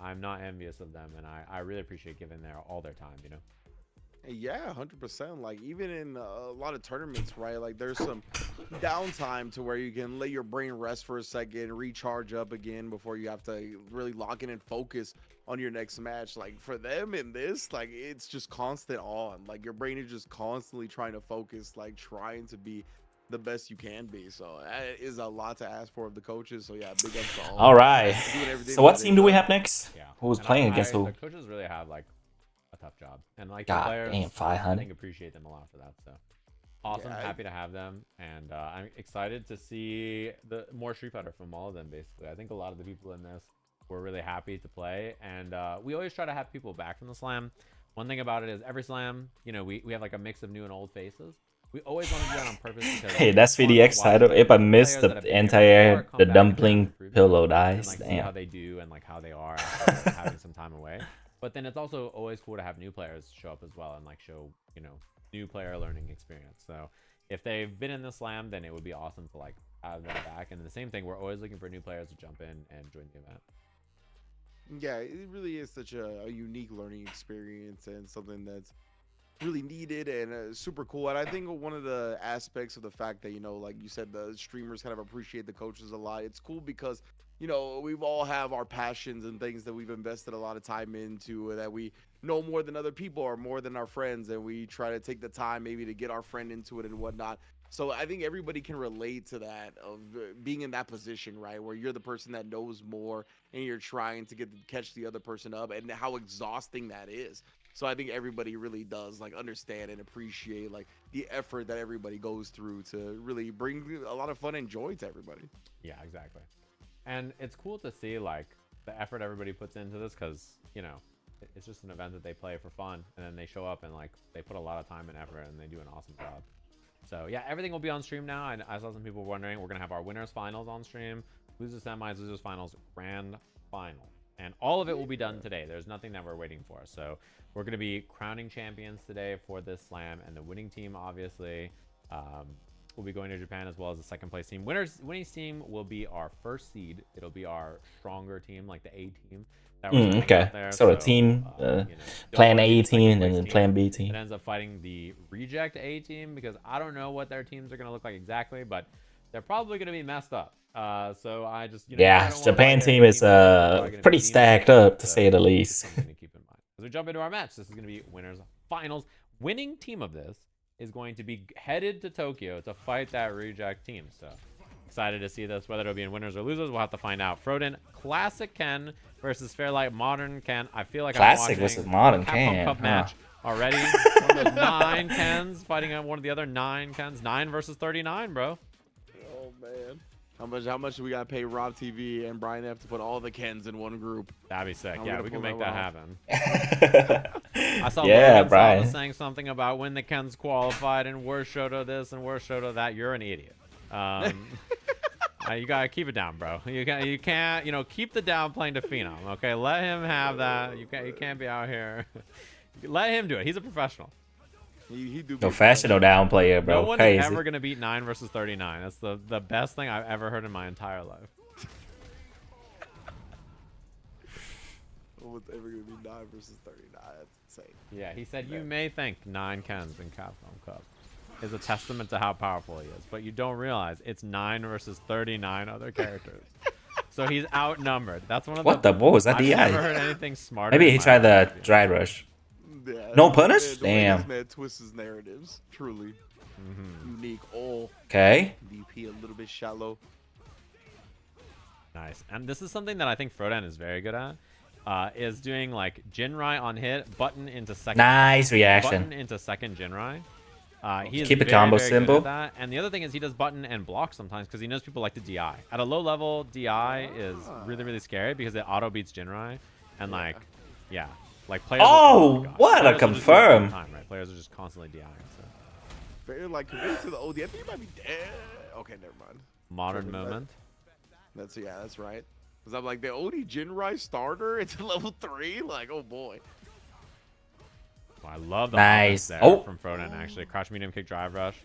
I'm not envious of them, and I really appreciate giving all their time, you know. Yeah, 100%. Like even in a lot of tournaments, right? Like there's some downtime to where you can let your brain rest for a second, recharge up again before you have to really lock in and focus on your next match. Like for them in this, like it's just constant on. Like your brain is just constantly trying to focus, like trying to be the best you can be. So that is a lot to ask for of the coaches. So yeah, big ups to all right. So what team do we have next? Yeah. Who's playing against who? The coaches really have like a tough job, and like God the players, damn, 500. I think appreciate them a lot for that. So awesome, happy to have them, and I'm excited to see the more Street Fighter from all of them. Basically, I think a lot of the people in this were really happy to play, and we always try to have people back from the slam. One thing about it is every slam, you know, we have like a mix of new and old faces. We always want to do that on purpose because hey, that's VDX title. If I missed the entire dumpling pillow dice, like, damn. see how they do and like how they are after having some time away. But then it's also always cool to have new players show up as well and like show, you know, new player learning experience. So if they've been in the slam, then it would be awesome to like have them back. And the same thing, we're always looking for new players to jump in and join the event. Yeah, it really is such a unique learning experience and something that's really needed and super cool. And I think one of the aspects of the fact that, you know, like you said, the streamers kind of appreciate the coaches a lot. It's cool because, you know, we've all have our passions and things that we've invested a lot of time into, that we know more than other people or more than our friends, and we try to take the time maybe to get our friend into it and whatnot. So I think everybody can relate to that, of being in that position, right, where you're the person that knows more and you're trying to catch the other person up, and how exhausting that is. So I think everybody really does like understand and appreciate like the effort that everybody goes through to really bring a lot of fun and joy to everybody. Yeah, exactly. And it's cool to see like the effort everybody puts into this, because, you know, it's just an event that they play for fun, and then they show up and like they put a lot of time and effort, and they do an awesome job. So yeah, everything will be on stream now. And I saw some people wondering, we're gonna have our winners finals on stream, losers semis, losers finals, grand final, and all of it will be done today. There's nothing that we're waiting for. So we're gonna be crowning champions today for this slam, and the winning team obviously will be going to Japan as well as the second place team. Winning team will be our first seed. It'll be our stronger team, like the A team. That we're sending Okay. out there. So a team, don't plan wanna be A the second team and place then plan B It team. ends up fighting the reject A team because I don't know what their teams are going to look like exactly, but they're probably going to be messed up. So I just, Yeah, I don't wanna Japan fight team any is team that's probably gonna pretty be stacked demotivated. up to say the So least. just something to keep in mind. As we jump into our match, this is going to be winners finals. Winning team of this is going to be headed to Tokyo to fight that reject team. So excited to see this. Whether it'll be in winners or losers, we'll have to find out. Froden, Classic Ken versus Fairlight Modern Ken. I feel like Classic I'm watching versus Modern a Capcom Ken, Cup huh? match already. One of those 9 Kens fighting on one of the other 9 Kens. 9 versus 39, bro. Oh man. How much do we gotta pay Rob TV and Brian F to put all the Kens in one group? That'd be sick. I'm Yeah, gonna we can pull make that that one happen. I saw Yeah, Logan Brian. Sava saying something about when the Kens qualified and worst Shoto this and worst Shoto that. You're an idiot. You gotta keep it down, bro. You can't, keep the downplaying to Phenom. Okay, let him have that. You can't be out here. Let him do it. He's a professional. He do. Professional down player, bro. No one Crazy. is ever gonna beat 9 versus 39. That's the best thing I've ever heard in my entire life. No one's ever gonna be 9 versus 39. That's insane. Yeah, he said you may think 9 Kens in Capcom Cup is a testament to how powerful he is, but you don't realize it's 9 versus 39 other characters. So he's outnumbered. That's one of What was that I've DI? never heard anything smarter. Maybe in he my tried the life, to be dry honest. rush. Yeah, No punish? The way this Damn. man twists his narratives. Truly. Unique. Oh, Okay. DP a little bit shallow. Nice. And this is something that I think Frodan is very good at. Is doing like Jinrai on hit, button into second. Nice reaction. Button into second Jinrai. He is Keep the very, combo very good at simple. that. And the other thing is he does button and block sometimes because he knows people like to DI. At a low level, DI is really, really scary because it auto beats Jinrai. And like, yeah. Like players Oh, my God. what a Players will just do it all the confirm. time, right? Players are just constantly DIing. So. Fair, like, compared to the OD, I think he might be dead. Okay, never mind. Modern Perfect. moment. That's right. Cause I'm like the OD Jinrai starter. It's level 3. Like, oh boy. Oh, I love the Nice. offense there Oh. from Frodan, actually. Crouch medium kick drive rush.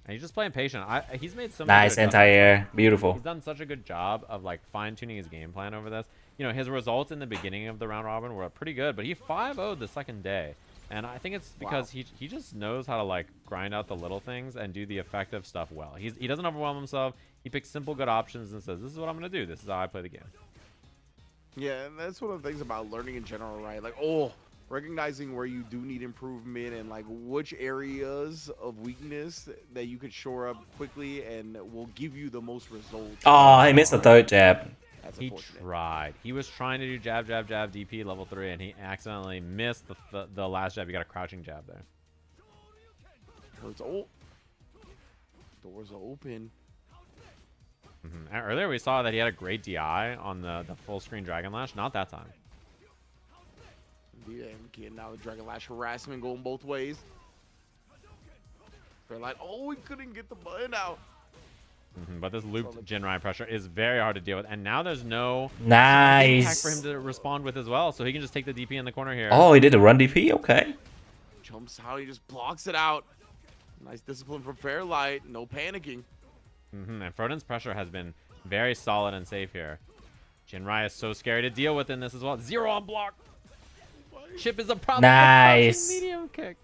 And he's just playing patient. He's made so many Nice good adjustments. anti-air. Beautiful. He's done such a good job of like fine-tuning his game plan over this. His results in the beginning of the round robin were pretty good, but he 5-0'd the second day. And I think it's because he just knows how to like grind out the little things and do the effective stuff well. He doesn't overwhelm himself. He picks simple good options and says, this is what I'm going to do. This is how I play the game. Yeah, and that's one of the things about learning in general, right? Like, recognizing where you do need improvement and like which areas of weakness that you could shore up quickly and will give you the most results. Oh, he missed the third jab. That's He unfortunate. tried. He was trying to do jab, jab, jab, DP level 3, and he accidentally missed the last jab. He got a crouching jab there. Doors are open. And earlier we saw that he had a great DI on the full screen Dragon Lash. Not that time. Yeah, I'm getting out the Dragon Lash harassment going both ways. They're like, we couldn't get the button out. But this looped Jinrai pressure is very hard to deal with. And now there's no impact Nice. for him to respond with as well. So he can just take the DP in the corner here. Oh, he did a run DP. Okay. Jumps out, he just blocks it out. Nice discipline from Fairlight. No panicking. And Froden's pressure has been very solid and safe here. Jinrai is so scary to deal with in this as well. 0 on block. Chip is a problem. Nice. Medium kick.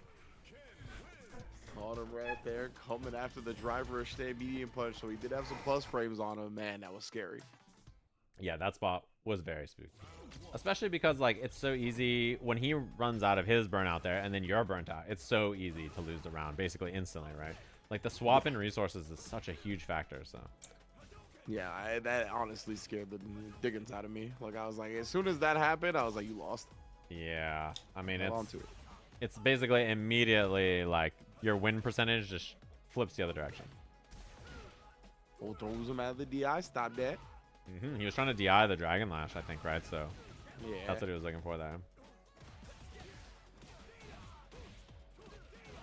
Caught him right there, coming after the driver stay medium punch. So he did have some plus frames on him. Man, that was scary. Yeah, that spot was very spooky. Especially because like it's so easy when he runs out of his burnout there and then you're burnt out. It's so easy to lose the round basically instantly, right? Like the swap in resources is such a huge factor. So Yeah, that honestly scared the dickens out of me. Like I was like, as soon as that happened, I was like, you lost. yeah, I mean Hold on to it. it's basically immediately like your win percentage just flips the other direction. Throws him out of the DI. Stop that. He was trying to DI the Dragon Lash, I think, right? So Yeah. that's what he was looking for there.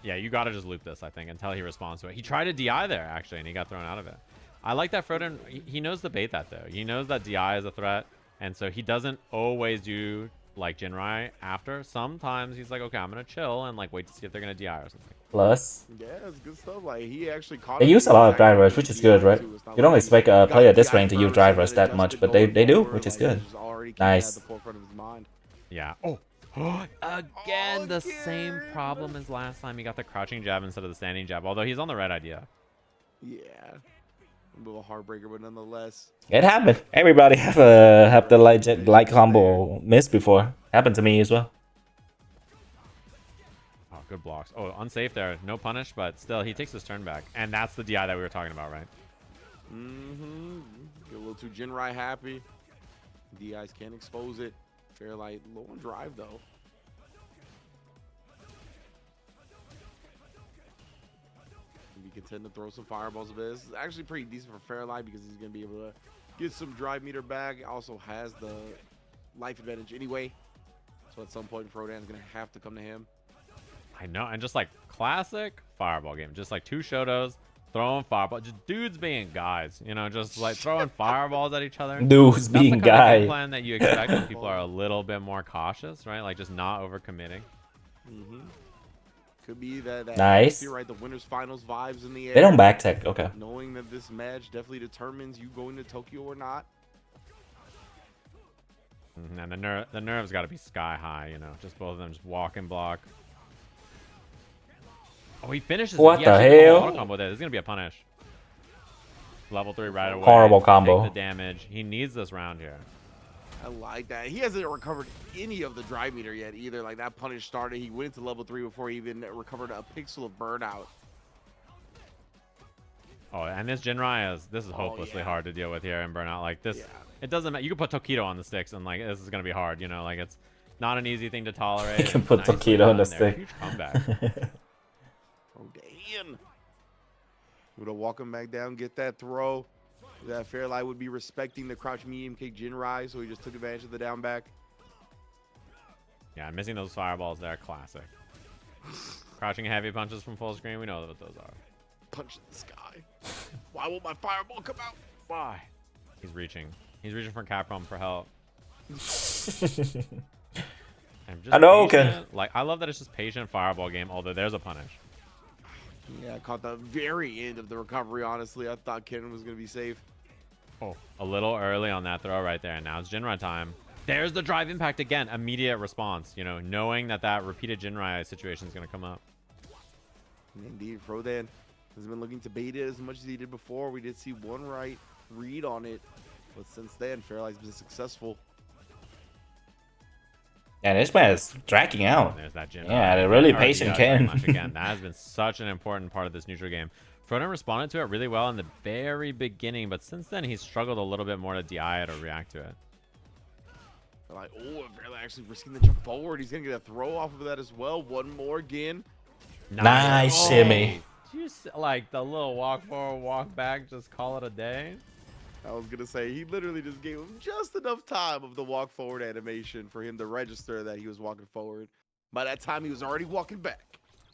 Yeah, you gotta just loop this, I think, until he responds to it. He tried to DI there, actually, and he got thrown out of it. I like that Froden, he knows to bait that, though. He knows that DI is a threat, and so he doesn't always do, like, Jinrai after. Sometimes he's like, okay, I'm gonna chill and, like, wait to see if they're gonna DI or something. plus. Yeah, it's good stuff. Like he actually caught. They him use a in lot of exact drive rush, range which of is good, DI right? too. It's not You don't like expect a he player got this DI range to use first drive and rush then that much, adjusted but going they do, forward. which is Like, he good. just already kept that at Nice. the forefront of his mind. Yeah. Oh. Again, the same Again. problem as last time. He got the crouching jab instead of the standing jab, although he's on the right idea. Yeah, a little heartbreaker, but nonetheless. It happened. Everybody have the light combo miss before. Happened to me as well. Oh, good blocks. Oh, unsafe there. No punish, but still, he takes his turn back. And that's the DI that we were talking about, right? Mm-hmm. Get a little too Jinrai happy. DIs can't expose it. Fairlight low on drive though. Be content to throw some fireballs a bit. This is actually pretty decent for Fairlight because he's gonna be able to get some drive meter back. Also has the life advantage anyway. So at some point, Frodan's gonna have to come to him. I know, and just like classic fireball game, just like two Shotos throwing fireball, just dudes being guys, you know, just like throwing fireballs at each other. Dudes That's being the kind of game guy. plan that you expect when people are a little bit more cautious, right? Like just not overcommitting. Mm-hmm. Could be that Nice. atmosphere, right? The winners finals vibes in the air. They don't back tech. Okay. Knowing that this match definitely determines you going to Tokyo or not. And the nerves got to be sky high, you know, just both of them just walk and block. Oh, he finishes. What He the actually did a hell? auto combo there. This is gonna be a punish. Level 3 right away. Horrible combo. Take the damage. He needs this round here. I like that. He hasn't recovered any of the drive meter yet either. Like that punish started. He went into level 3 before he even recovered a pixel of burnout. Oh, and this Jinrai this is hopelessly hard to deal with here in burnout. Like this, Yeah. it doesn't matter. You can put Tokido on the sticks and like this is gonna be hard. You know, like it's not an easy thing to tolerate. You can and put nicely Tokido on done the there. stick. Huge comeback. Oh, damn. Would have walk him back down, get that throw. That Fairlight would be respecting the crouch medium kick Jinrai, so he just took advantage of the down back. Yeah, missing those fireballs there, classic. Crouching heavy punches from full screen, we know what those are. Punch in the sky. Why won't my fireball come out? Why? He's reaching. He's reaching for Capcom for help. I'm just I know, patient. Like I love that it's just patient fireball game, although there's a punish. Yeah, I caught the very end of the recovery, honestly. I thought Kennen was going to be safe. Oh, a little early on that throw right there. Now it's Jinrai time. There's the drive impact again. Immediate response, you know, knowing that repeated Jinrai situation is going to come up. Indeed, Frodan has been looking to bait it as much as he did before. We did see one right read on it, but since then, Fairlight's been successful. And this man is dragging out. There's that Jinrai. Yeah, they're really Or, patient, very Ken. much. Again, that has been such an important part of this neutral game. Frodan responded to it really well in the very beginning, but since then he's struggled a little bit more to DI it or react to it. They're like, oh, Fairlight actually risking the jump forward. He's going to get a throw off of that as well. One more again. Nice shimmy. Just like the little walk forward, walk back, just call it a day. I was going to say, he literally just gave him just enough time of the walk forward animation for him to register that he was walking forward. By that time, he was already walking back.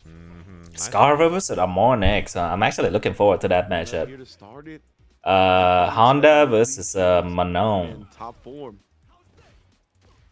Nice. Scarver versus Amor next. I'm actually looking forward to that Right matchup. here to start it. Honda versus Manon. In top form.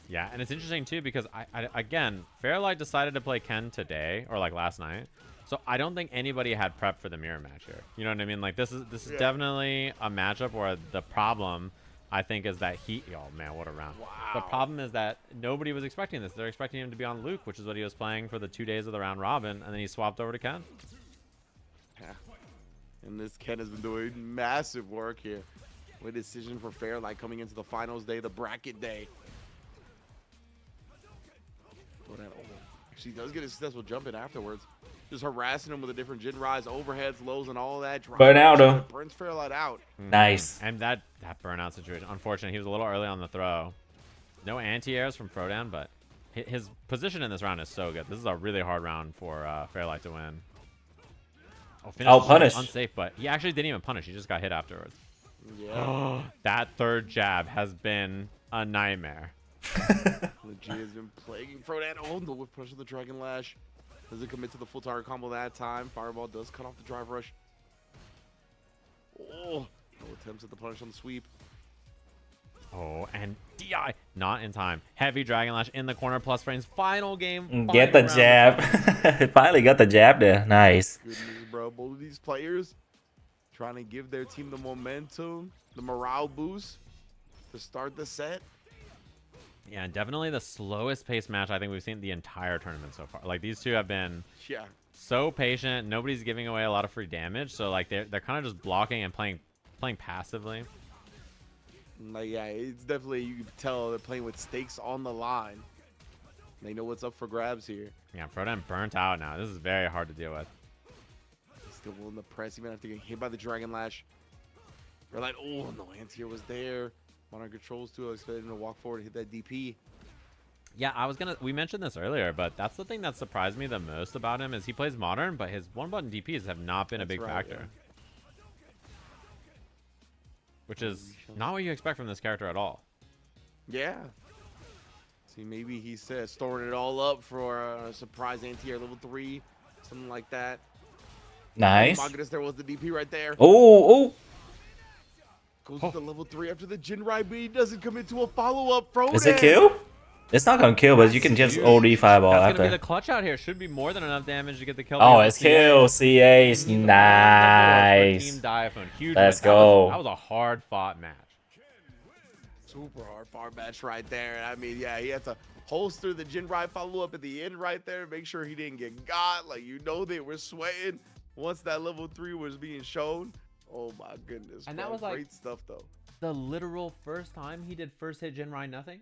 Yeah, and it's interesting too because I again, Fairlight decided to play Ken today or like last night. So I don't think anybody had prep for the mirror match here. You know what I mean? Like this is definitely a matchup where the problem I think is that oh man, what a round. Wow. The problem is that nobody was expecting this. They're expecting him to be on Luke, which is what he was playing for the 2 days of the round robin, and then he swapped over to Ken. Yeah. And this Ken has been doing massive work here. With a decision for Fairlight coming into the finals day, the bracket day. Actually does get a successful jump in afterwards. Just harassing him with a different Jinrais, overheads, lows, and all of that. Burnout, though. Burns Fairlight out. Nice. And that burnout situation, unfortunately, he was a little early on the throw. No anti-airs from Frodan, but his position in this round is so good. This is a really hard round for Fairlight to win. Oh, punish. Unsafe, but he actually didn't even punish. He just got hit afterwards. Yeah. That third jab has been a nightmare. Legit has been plaguing Frodan. Oh, no, with push of the Dragon Lash. Doesn't commit to the full target combo that time. Fireball does cut off the drive rush. Oh, no attempts at the punish on the sweep. Oh, and DI DI. Not in time. Heavy Dragon Lash in the corner. Plus frames. Final game. Get the Final jab. Finally got the jab there. Nice. Goodness, bro. Both of these players trying to give their team the momentum, the morale boost to start the set. Yeah, definitely the slowest paced match I think we've seen the entire tournament so far. Like, these two have been so patient. Nobody's giving away a lot of free damage, so like they're kind of just blocking and playing passively. Like, yeah, it's definitely, you can tell they're playing with stakes on the line. They know what's up for grabs here. Yeah, Frodan burnt out now. This is very hard to deal with. He's still willing to press, even after getting hit by the Dragon Lash. They're like, oh, no, anti-air was there. Monarch controls too. I expected him to walk forward and hit that DP. Yeah, we mentioned this earlier, but that's the thing that surprised me the most about him is he plays Modern, but his one-button DPs have not been a big factor. Yeah. Which is not what you expect from this character at all. Yeah. See, maybe he said storing it all up for a surprise anti-air level 3, something like that. Nice. Oh my goodness, there was the DP right there. Oh. Goes to the level 3 after the Jinrai, but he doesn't come into a follow-up. Frodan. Is it kill? It's not gonna kill, but you can just OD fireball That's after. gonna be the clutch out here. Should be more than enough damage to get the kill. Oh, it's kill. CA's nice. Team Diaphone. Huge. Let's go. That was a hard fought match. Super hard match right there. I mean, yeah, he had to holster the Jinrai follow-up at the end right there, make sure he didn't get got. Like, you know, they were sweating once that level 3 was being shown. Oh my goodness. And bro. that was like great stuff though. The literal first time he did first hit Jinrai nothing.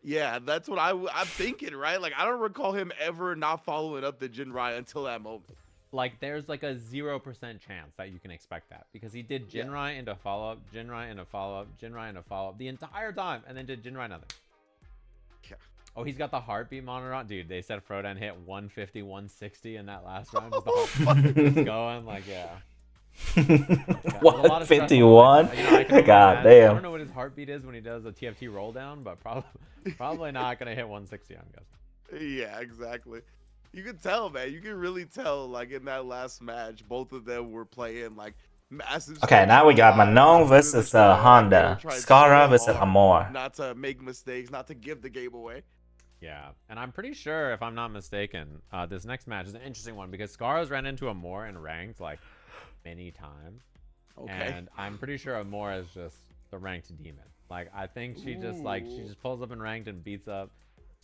Yeah, that's what I'm thinking, right? Like, I don't recall him ever not following up the Jinrai until that moment. Like, there's like a 0% chance that you can expect that because he did Jinrai into follow-up, Jinrai into follow-up, Jinrai into follow-up the entire time, and then did Jinrai nothing. Yeah. Oh, he's got the heartbeat monitor on. Dude, they said Frodan hit 150, 160 in that last round. Just the heartbeat just going, like, yeah. 151. God damn. I don't know what his heartbeat is when he does a TFT roll down, but probably not gonna hit 160. I'm guessing. Yeah, exactly. You can tell, man. You can really tell. Like, in that last match, both of them were playing like massive. Okay, now we got Manon versus Honda. Skara versus Amor. Not to make mistakes, not to give the game away. Yeah, and I'm pretty sure, if I'm not mistaken, this next match is an interesting one because Skara's ran into Amor in ranked like many times. Okay. And I'm pretty sure Amor is just the ranked demon. Like, I think she just pulls up in ranked and beats up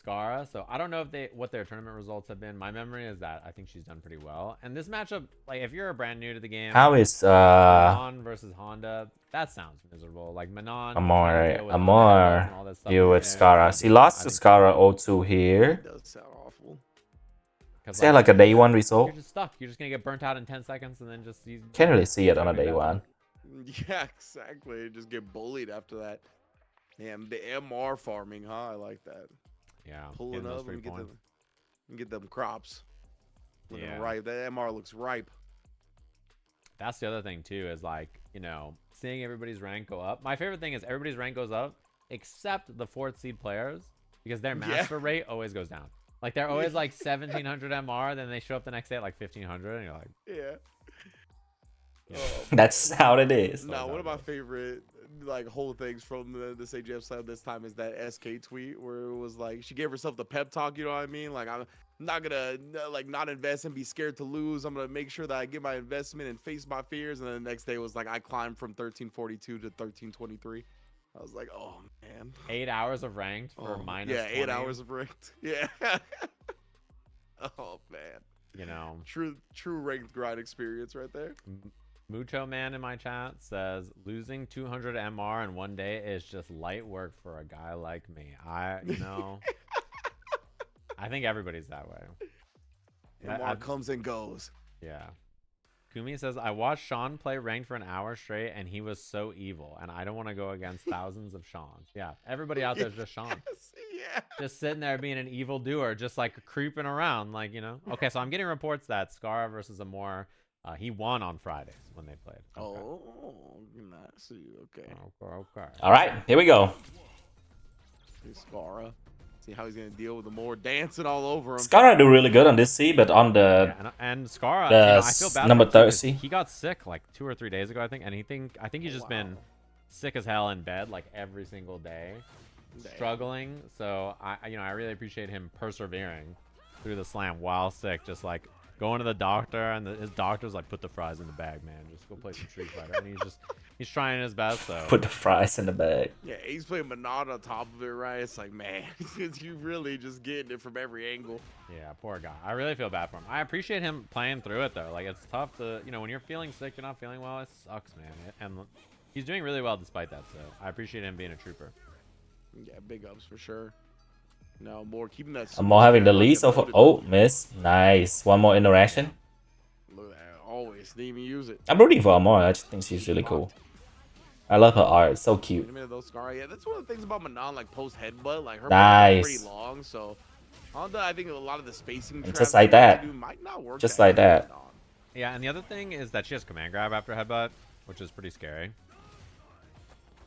Skara. So I don't know what their tournament results have been. My memory is that I think she's done pretty well. And this matchup, like, if you're brand new to the game, how is Manon versus Honda? That sounds miserable. Like, Manon, Amor, deal with Skara. She lost to Skara 0-2 here. That does sound awful. Is that like a day one result? You're just stuck. You're just gonna get burnt out in 10 seconds and then just Can't really see it on a day one. Yeah, exactly. Just get bullied after that. Damn, the MR farming, huh? I like that. Yeah, pulling up and get them crops. Looking ripe. That MR looks ripe. That's the other thing too, is like, you know, seeing everybody's rank go up. My favorite thing is everybody's rank goes up except the 4th seed players because their master rate always goes down. Like, they're always like 1700 MR, then they show up the next day at like 1500, and you're like, yeah. That's how it is. No, one of my favorite like whole things from the Sajam side this time is that SK tweet where it was like she gave herself the pep talk. You know what I mean? Like, I'm not gonna like not invest and be scared to lose. I'm gonna make sure that I get my investment and face my fears. And then the next day was like I climbed from 1342 to 1323. I was like, oh man. 8 hours of ranked for minus. Yeah, 20. 8 hours of ranked. Yeah. Oh man. You know, true ranked grind experience right there. Mucho Man in my chat says losing 200 MR in one day is just light work for a guy like me. I think everybody's that way. MR comes and goes. Yeah. Kumi says, I watched Sean play ranked for an hour straight and he was so evil and I don't want to go against thousands of Seans. Yeah, everybody out there is just Sean. Yeah. Just sitting there being an evil doer, just like creeping around, like, you know. Okay, so I'm getting reports that Skara versus Amor, he won on Fridays when they played. Okay. Oh, nice. Okay. Okay. All right, here we go. Skara. See how he's gonna deal with the more dancing all over him. Skara do really good on this seed, but on the and Skara, you know, I feel bad number for him 30. he got sick like 2 or 3 days ago, I think, and I think he's just been sick as hell in bed like every single day. struggling. So I really appreciate him persevering through the slam while sick, just like going to the doctor, and his doctor's like, put the fries in the bag, man. Just go play some Street Fighter. And he's trying his best. So Put the fries in the bag. Yeah, he's playing Manon on top of it, right? It's like, man, you really just getting it from every angle. yeah, poor guy. I really feel bad for him. I appreciate him playing through it though. Like, it's tough to, when you're feeling sick, you're not feeling well. It sucks, man. And he's doing really well despite that. So I appreciate him being a trooper. Yeah, big ups for sure. No more keeping that. I'm more having the lead so far. Oh, miss. Nice. One more interaction. Look at that. Always didn't even use it. I'm rooting for Amora. I just think she's really cool. I love her art. It's so cute. Wait a minute, though, Scar. Yeah, that's one of the things about Manon, like post headbutt, like her Nice. pretty long. So Honda, I think a lot of the spacing. And just like that. Might not work Just like that. Manon. Yeah, and the other thing is that she has command grab after headbutt, which is pretty scary.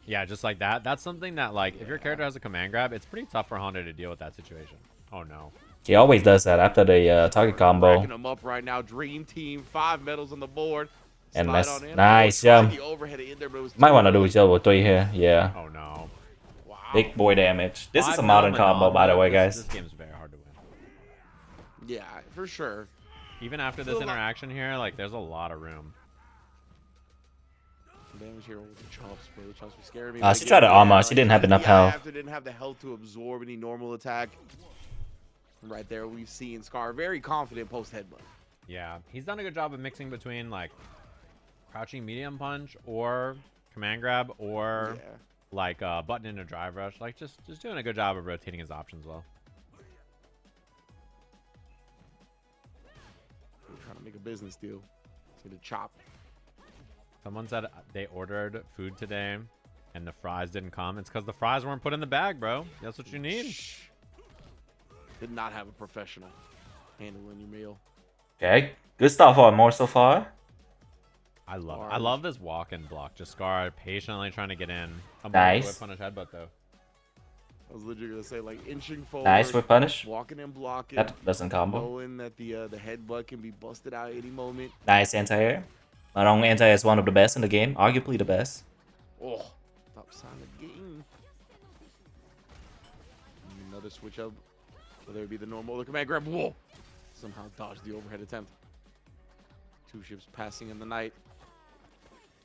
Yeah, just like that. That's something that, like, if your character has a command grab, it's pretty tough for Honda to deal with that situation. Oh, no. He always does that after the target combo. Racking them up right now. Dream Team, 5 medals on the board. And Slide miss. on in. Nice Tried jump. the overhead in there, but it was Might too want to do early. double 3 here. Yeah. Oh, no. Wow. Big boy damage. This is a 5 modern Manon, combo, by the way, this- guys. This game's very hard to win. Yeah, for sure. Even after this interaction here, like, there's a lot of room. Damage here with the chops, bro. The chops were scaring me. She tried to armor. She didn't have enough health. After didn't have the health to absorb any normal attack. Right there, we've seen Scar very confident post headbutt. Yeah, he's done a good job of mixing between, like, crouching medium punch or command grab or, Yeah. like, button into drive rush. Like, just doing a good job of rotating his options well. We're trying to make a business deal. It's gonna chop. Someone said they ordered food today and the fries didn't come. It's because the fries weren't put in the bag, bro. That's what you need. Shh. Did not have a professional handling your meal. Okay. Good stuff for more so far. I love this walk-in block. Just Scar patiently trying to get in. I'm Nice. Whip punish headbutt though. I was literally gonna say like inching forward. Nice with punish. Walking and blocking. That doesn't combo. Knowing that the headbutt can be busted out any moment. Nice anti-air. Marong anti-air is one of the best in the game. Arguably the best. Oh, top sign of game. Another switch up. Whether it be the normal or the command grab. Whoa! Somehow dodged the overhead attempt. 2 ships passing in the night.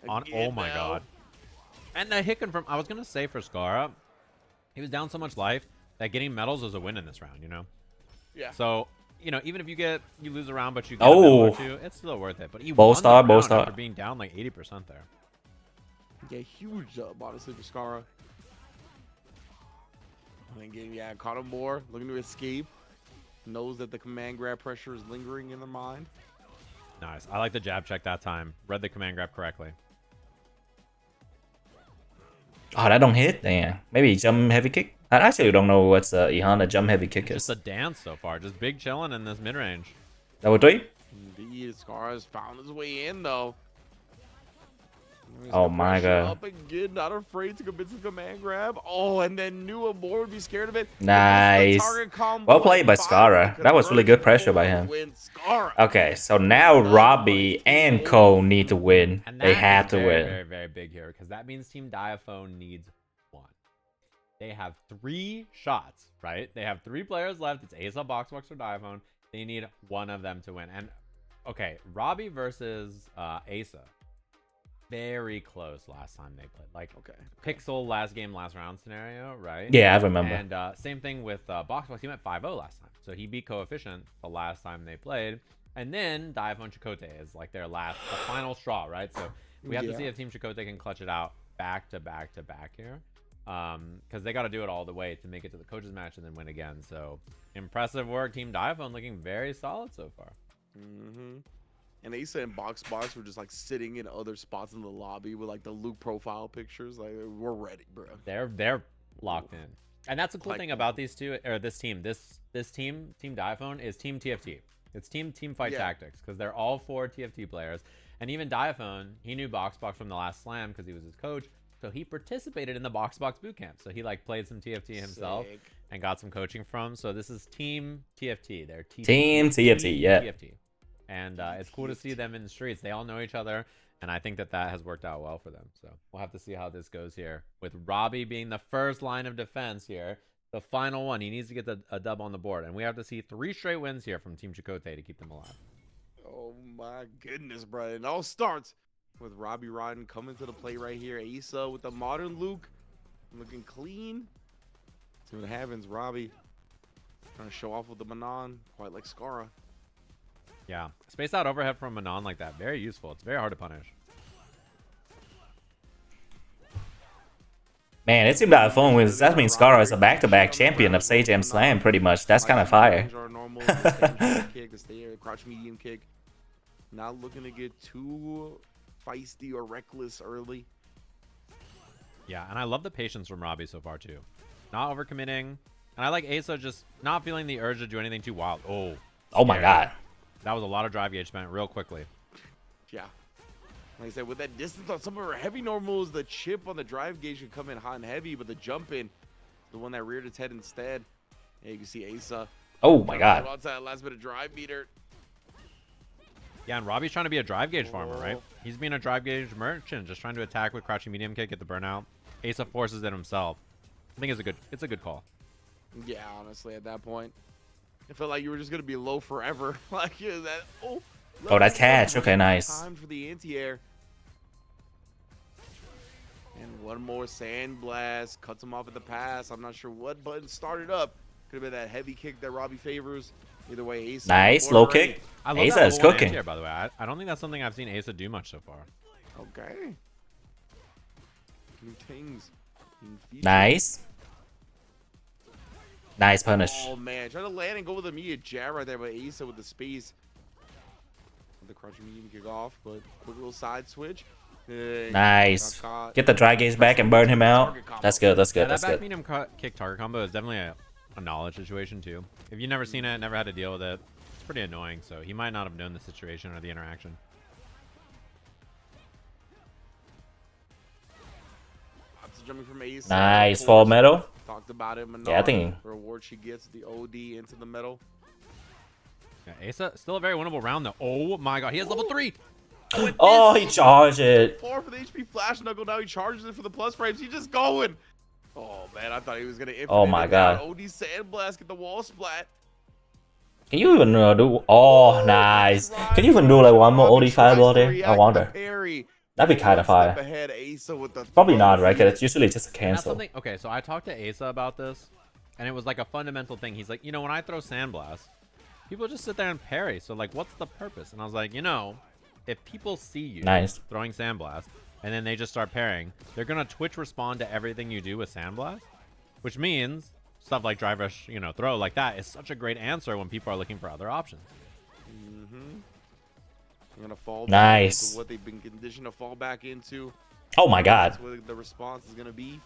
Oh Again my now. god. And the hit confirm. I was gonna say for Scar, he was down so much life that getting medals was a win in this round, you know? Yeah. So, even if you lose a round, but you get a Oh. medal or 2, it's still worth it. But he Bow won star, the bow round star. after being down like 80% there. Yeah, huge honestly for Skara. And then getting, caught him more, looking to escape. Knows that the command grab pressure is lingering in their mind. Nice. I like the jab check that time. Read the command grab correctly. Oh, that don't hit? Damn. Maybe jump heavy kick? I actually don't know what's Ihana jump heavy kick Just is. a dance so far. Just big chilling in this mid-range. Double 3? Indeed, Skara has found his way in though. There's Oh the my pressure god. Up again, not afraid to commit to command grab. Oh, and then knew a more would be scared of it. Nice. Well played by Skara. That was really good pressure by him. Okay, so now Robbie and Cole need to win. And They that have is to very, win. very, very big here because that means Team Diaphone needs 1. They have 3 shots, right? They have 3 players left. It's Asa, Boxbox, or Diaphone. They need one of them to win. And okay, Robbie versus Asa. Very close last time they played. Like, Pixel last game, last round scenario, right? Yeah, I remember. And same thing with Boxbox. He went 5-0 last time. So he beat Coefficient the last time they played. And then Diaphone Chakotay is like the final straw, right? So we have to see if Team Chakotay can clutch it out back to back to back here. Because they got to do it all the way to make it to the coaches match and then win again. So impressive work. Team Diaphone looking very solid so far. Mm-hmm. And Asa and Boxbox were just like sitting in other spots in the lobby with like the Luke profile pictures. Like, we're ready, bro. They're locked in. And that's the cool thing about these two, or this team. This team, Team Diaphone, is Team TFT. It's team fight tactics because they're all 4 TFT players. And even Diaphone, he knew Boxbox from the last slam because he was his coach. So he participated in the Boxbox bootcamp. So he like played some TFT himself and got some coaching from. So this is Team TFT. They're Team TFT, yeah. TFT. And it's cool to see them in the streets. They all know each other. And I think that has worked out well for them. So we'll have to see how this goes here. With Robbie being the first line of defense here. The final one. He needs to get a dub on the board. And we have to see 3 straight wins here from Team Chakotay to keep them alive. Oh my goodness, bro. It all starts with Robbie Rodden coming to the play right here. Asa with the modern Luke. Looking clean. See what happens. Robbie trying to show off with the Manon. Quite like Scara. Yeah, space out overhead from Manon like that. Very useful. It's very hard to punish. Man, it seemed like fun with that means Scara is a back-to-back champion of Sajam Slam, pretty much. That's kind of fire. Kick, the crouch medium kick. Not looking to get too feisty or reckless early. Yeah, and I love the patience from Robbie so far too. Not overcommitting. And I like Asa just not feeling the urge to do anything too wild. Oh my god. That was a lot of drive gauge spent real quickly. Yeah. Like I said, with that distance on some of her heavy normals, the chip on the drive gauge can come in hot and heavy, but the jump in, the one that reared its head instead. Yeah, you can see Asa. Oh my god. Outside last bit of drive meter. Yeah, and Robbie's trying to be a drive gauge farmer, right? He's being a drive gauge merchant, just trying to attack with crouching medium kick, get the burnout. Asa forces it himself. I think it's a good call. Yeah, honestly, at that point, it felt like you were just gonna be low forever. Like that. Oh, that catch. Okay, nice. Time for the anti-air. And one more sand blast cuts him off at the pass. I'm not sure what button started up. Could have been that heavy kick that Robbie favors. Either way, Asa. Nice low kick. I love Asa is cooking. Here, by the way, I don't think that's something I've seen Asa do much so far. Okay. New things. Nice. Nice punish. Oh man, trying to land and go with a immediate jab right there, but Asa with the space. The crouching medium kick off, but quick little side switch. Nice. Get the dry gauge back and burn him out. That's good. That's good. Yeah, That's that back good. medium kick target combo is definitely a knowledge situation too. If you've never seen it, never had to deal with it, it's pretty annoying. So he might not have known the situation or the interaction. Jumping from Asa. Nice fall metal. Talked about it. Manon, Yeah, I think reward she gets the OD into the metal. Yeah, Asa still a very winnable round though. Oh my god, he has level 3. Oh, he charged it. 4 for the HP flash knuckle. Now he charges it for the plus frames. He's just going. Oh man, I thought he was gonna. Oh my god. OD sandblast, get the wall splat. Can you even do? Oh, nice. Can you even do like one more OD fireball there? I wonder. That'd be kind of fire. Probably not, right? Because it's usually just a cancel. Okay, so I talked to Asa about this, and it was like a fundamental thing. He's like, when I throw sandblast, people just sit there and parry. So like, what's the purpose? And I was like, if people see you throwing sandblast, and then they just start parrying, they're gonna Twitch respond to everything you do with sandblast, which means stuff like drive rush, throw like that is such a great answer when people are looking for other options. I'm gonna fall back into what they've been conditioned to fall back into. Oh my god. That's what the response is gonna be.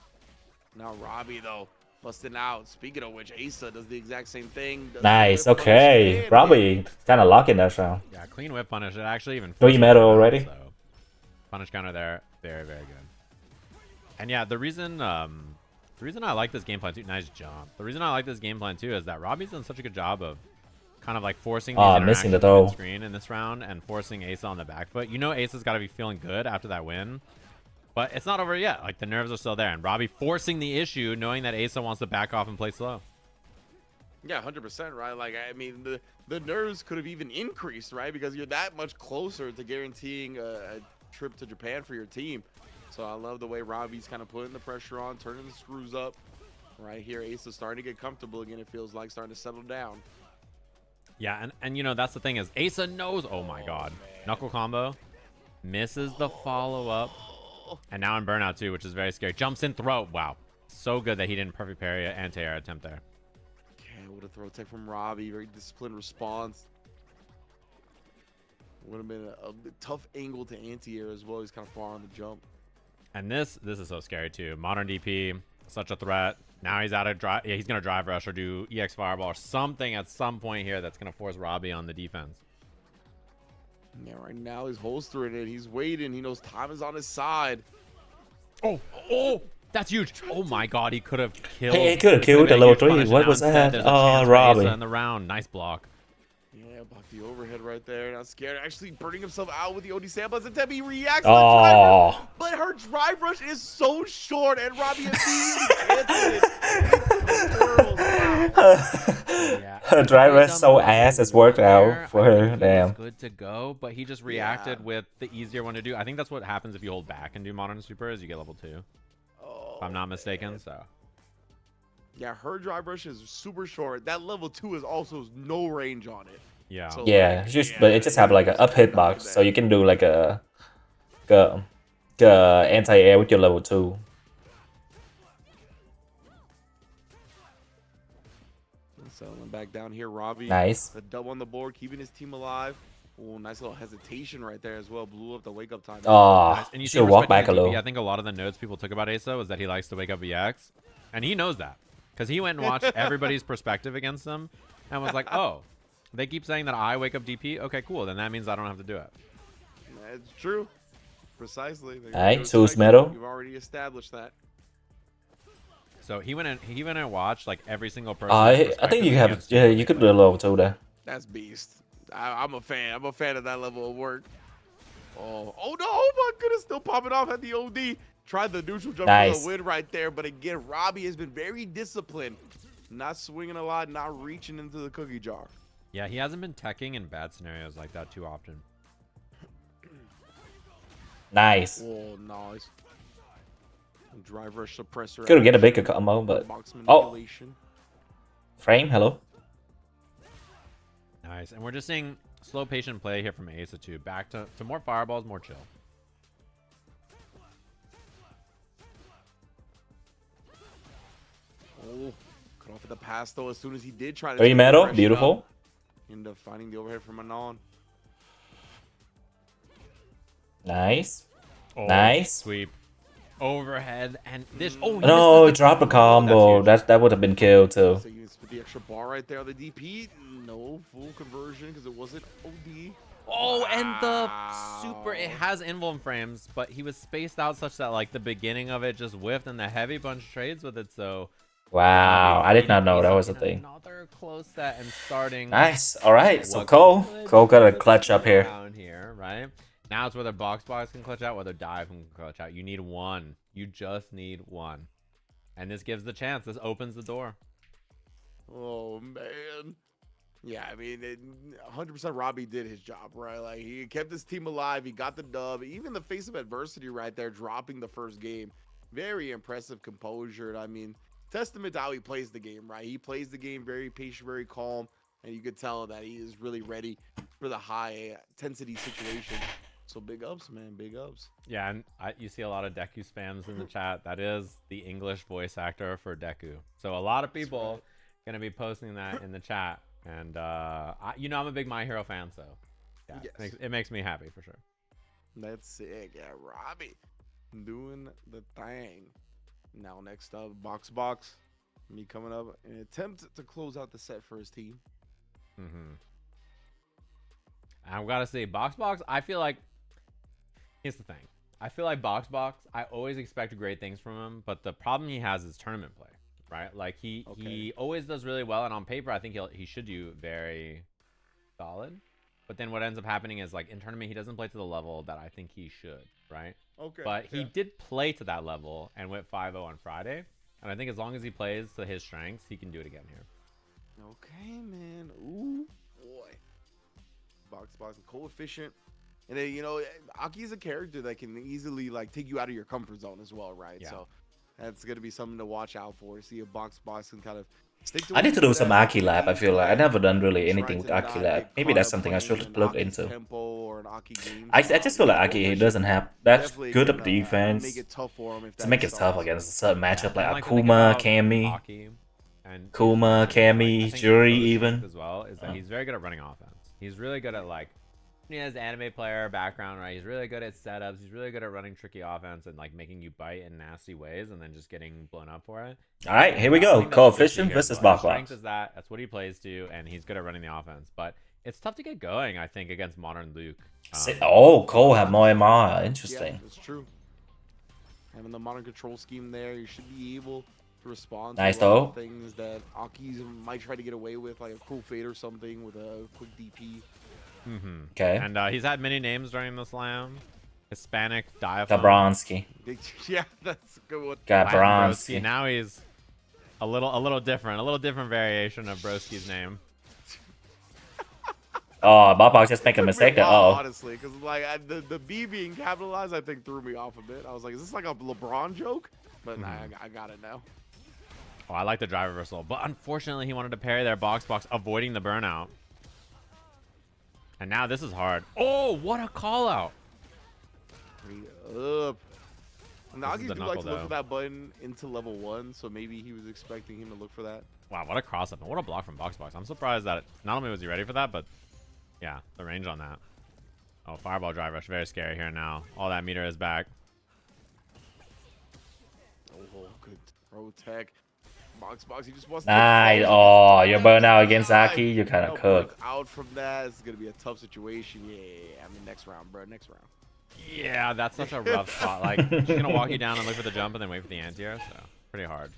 Now Robbie though, busting out. Speaking of which, Asa does the exact same thing. Nice, okay. Robbie kind of locking that round. Yeah, clean whip punish. It actually even 3 metal already. So punish counter there, very, very good. And yeah, the reason I like this game plan too, nice jump. The reason I like this game plan too is that Robbie's done such a good job of kind of like forcing these interactions on the screen in this round and forcing Asa on the back foot. Asa's got to be feeling good after that win, but it's not over yet. Like the nerves are still there, and Robbie forcing the issue, knowing that Asa wants to back off and play slow. Yeah, 100%, right? Like, I mean, the nerves could have even increased, right? Because you're that much closer to guaranteeing a trip to Japan for your team. So I love the way Robbie's kind of putting the pressure on, turning the screws up. Right here, Asa's starting to get comfortable again. It feels like starting to settle down. Yeah, and that's the thing is Asa knows. Oh my god, knuckle combo, misses the follow up, and now in burnout too, which is very scary. Jumps in throw. Wow, so good that he didn't perfect parry anti-air attempt there. Okay, what a throw tech from Robbie. Very disciplined response. Would have been a tough angle to anti-air as well. He's kind of far on the jump. And this is so scary too. Modern DP, such a threat. Now he's out of drive. Yeah, he's gonna drive rush or do EX fireball or something at some point here that's gonna force Robbie on the defense. Yeah, right now he's holstering it. He's waiting. He knows time is on his side. Oh, that's huge. Oh my god, he could have killed. Hey, he could have killed the level 3. What was that? Oh, Robbie. In the round, nice block. Yeah, Yeah, block the overhead right there. Not scared. Actually burning himself out with the OD samples. And Debbie reacts to the drive rush. Oh. But her drive rush is so short. And Robbie immediately cancels it. Twirls. Wow. Yeah, Her if he driver had is done so the level ass. It's one worked out there, for I her. think he was Damn. good to go, but he just reacted with the easier one to do. I think that's what happens if you hold back and do Modern Super is you get level 2. Oh, If I'm not mistaken, so. Yeah, her drive rush is super short. That level 2 is also no range on it. Yeah. So, Yeah, like, just but it just have like a up hitbox, so you can do like a anti-air with your level 2. Settling back down here, Robbie. Nice. The dub on the board, keeping his team alive. Oh, nice little hesitation right there as well. Blew up the wake up time. Oh, Nice. And you see should walk respecting back a the DP, little. I think a lot of the notes people took about Asa was that he likes to wake up EX. And he knows that. Because he went and watched everybody's perspective against him and was like, oh, they keep saying that I wake up DP? Okay, cool. Then that means I don't have to do it. It's true. Precisely. Alright, choose metal. You've already established that. So he went and watched like every single person. I think you have you could do a level 2 there. That's beast. I'm a fan. I'm a fan of that level of work. Oh no! Oh my goodness! Still popping off at the OD. Tried the neutral jump for the win right there, but again, Robbie has been very disciplined, not swinging a lot, not reaching into the cookie jar. Yeah, he hasn't been teching in bad scenarios like that too often. Nice. Oh, nice. Drive rush suppressor. Could get a bigger combo, but frame. Hello. Nice, and we're just seeing slow, patient play here from Asa 2. Back to more fireballs, more chill. Oh, cut off at the pass though. As soon as he did try to. 3 metal, beautiful. End up finding the overhead from Anon. Nice. Oh, Nice. Sweep. Overhead and this. Oh no! Drop a combo. That would have been killed too. So you put the extra bar right there on the DP. No full conversion because it wasn't OD. Oh, wow. And the super. It has invuln frames, but he was spaced out such that like the beginning of it just whiffed, and the heavy bunch trades with it. So. Wow, I did not know that was a thing. Another close set and starting. Nice. All right. So Cole got a clutch up here. Down here, right? Now it's whether box can clutch out, whether dive can clutch out. You need one. You just need one. And this gives the chance. This opens the door. Oh, man. Yeah, I mean, 100% Robbie did his job, right? Like, he kept his team alive. He got the dub. Even the face of adversity right there, dropping the first game. Very impressive composure. I mean, testament to how he plays the game, right? He plays the game very patient, very calm. And you could tell that he is really ready for the high intensity situation. So big ups, man, big ups. Yeah, and you see a lot of Deku spams in the chat. That is the English voice actor for Deku. So a lot of people gonna be posting that in the chat. And you know, I'm a big My Hero fan, so yeah, yes. It makes me happy for sure. That's sick. Yeah, Robbie doing the thing. Now next up, Box. Me coming up in an attempt to close out the set for his team. I've got to say, Box. I feel like. Here's the thing. I feel like Box, I always expect great things from him, but the problem he has is tournament play, right? Like he always does really well, and on paper I think he should do very solid. But then what ends up happening is like in tournament he doesn't play to the level that I think he should, right? Okay. But he did play to that level and went 5-0 on Friday, and I think as long as he plays to his strengths, he can do it again here. Okay, man. Ooh, boy. Box coefficient. And then, you know, Aki is a character that can easily like take you out of your comfort zone as well, right? Yeah. So that's gonna be something to watch out for. See if Box can kind of stick to. I need to do some Aki Lab. I feel like I never done really anything with Aki Lab. Maybe that's something I should look into. Or an Aki game. I just feel like Aki doesn't have that good of defense. Make it tough for him To make it tough against a certain matchup like Akuma, Akuma, Cammy, and Kuma, Cammy, Jury even. As well is that he's very good at running offense. He's really good at like. He has anime player background, right? He's really good at setups. He's really good at running tricky offense and like making you bite in nasty ways and then just getting blown up for it. All right, here we go. Coefficient versus Box. Strength is that. That's what he plays to, and he's good at running the offense. But it's tough to get going, I think, against modern Luke. Cole have more MR. Interesting. Yeah, that's true. Having the modern control scheme there, you should be able to respond Nice to a lot though. of things that Aki's might try to get away with, like a cool fade or something with a quick DP. Okay. And he's had many names during the slam. Hispanic, Diaphone. Gabronsky. Yeah, that's a good one. Latin Broski. Gabronsky. Now he's a little different variation of Broski's name. Oh, Bobbox just make a Took me mistake there. while, Oh. honestly, because like the B being capitalized, I think threw me off a bit. I was like, is this like a LeBron joke? But nah, I got it now. Oh, I like the drive reversal, but unfortunately he wanted to parry their box, avoiding the burnout. And now this is hard. Oh, what a call out! Up. And the Agis the do like knuckle, to look though. for that button into level 1, so maybe he was expecting him to look for that. Wow, what a cross up and what a block from box. I'm surprised that not only was he ready for that, but yeah, the range on that. Oh, fireball drive rush, very scary here now. All that meter is back. Oh, good throw tech. Box, he just wants Nice. to Oh, you're burnt out against Zaki. You kind of cooked. Out from that, it's gonna be a tough situation. Yeah, I mean next round, bro. Next round. Yeah, that's such a rough spot. Like, she's gonna walk you down and look for the jump and then wait for the anti-air, so pretty hard.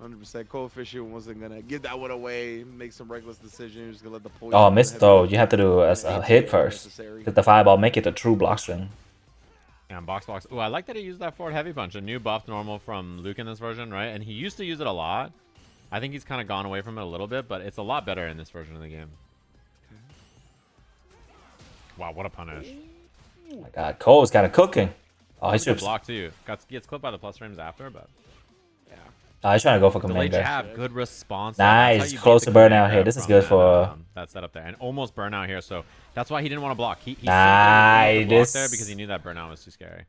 100% coefficient wasn't gonna give that one away. Make some reckless decisions. He was gonna let the poison. Oh, missed though. You have to do as a hit first. Because the fireball make it a true block string. And box. Oh, I like that he used that forward heavy punch, a new buff normal from Luke in this version, right? And he used to use it a lot. I think he's kind of gone away from it a little bit, but it's a lot better in this version of the game. Wow, what a punish. Oh my god, Cole's kind of cooking. Oh, he's Good just block too. Gets clipped by the plus frames after, but he's trying to go for delayed command. jab, good response. Nice, That's how you close beat to the burnout command here. grab This is from good that, for that setup there, and almost burnout here. So that's why he didn't want to block. He simply Nice. didn't want to block there because he knew that burnout was too scary.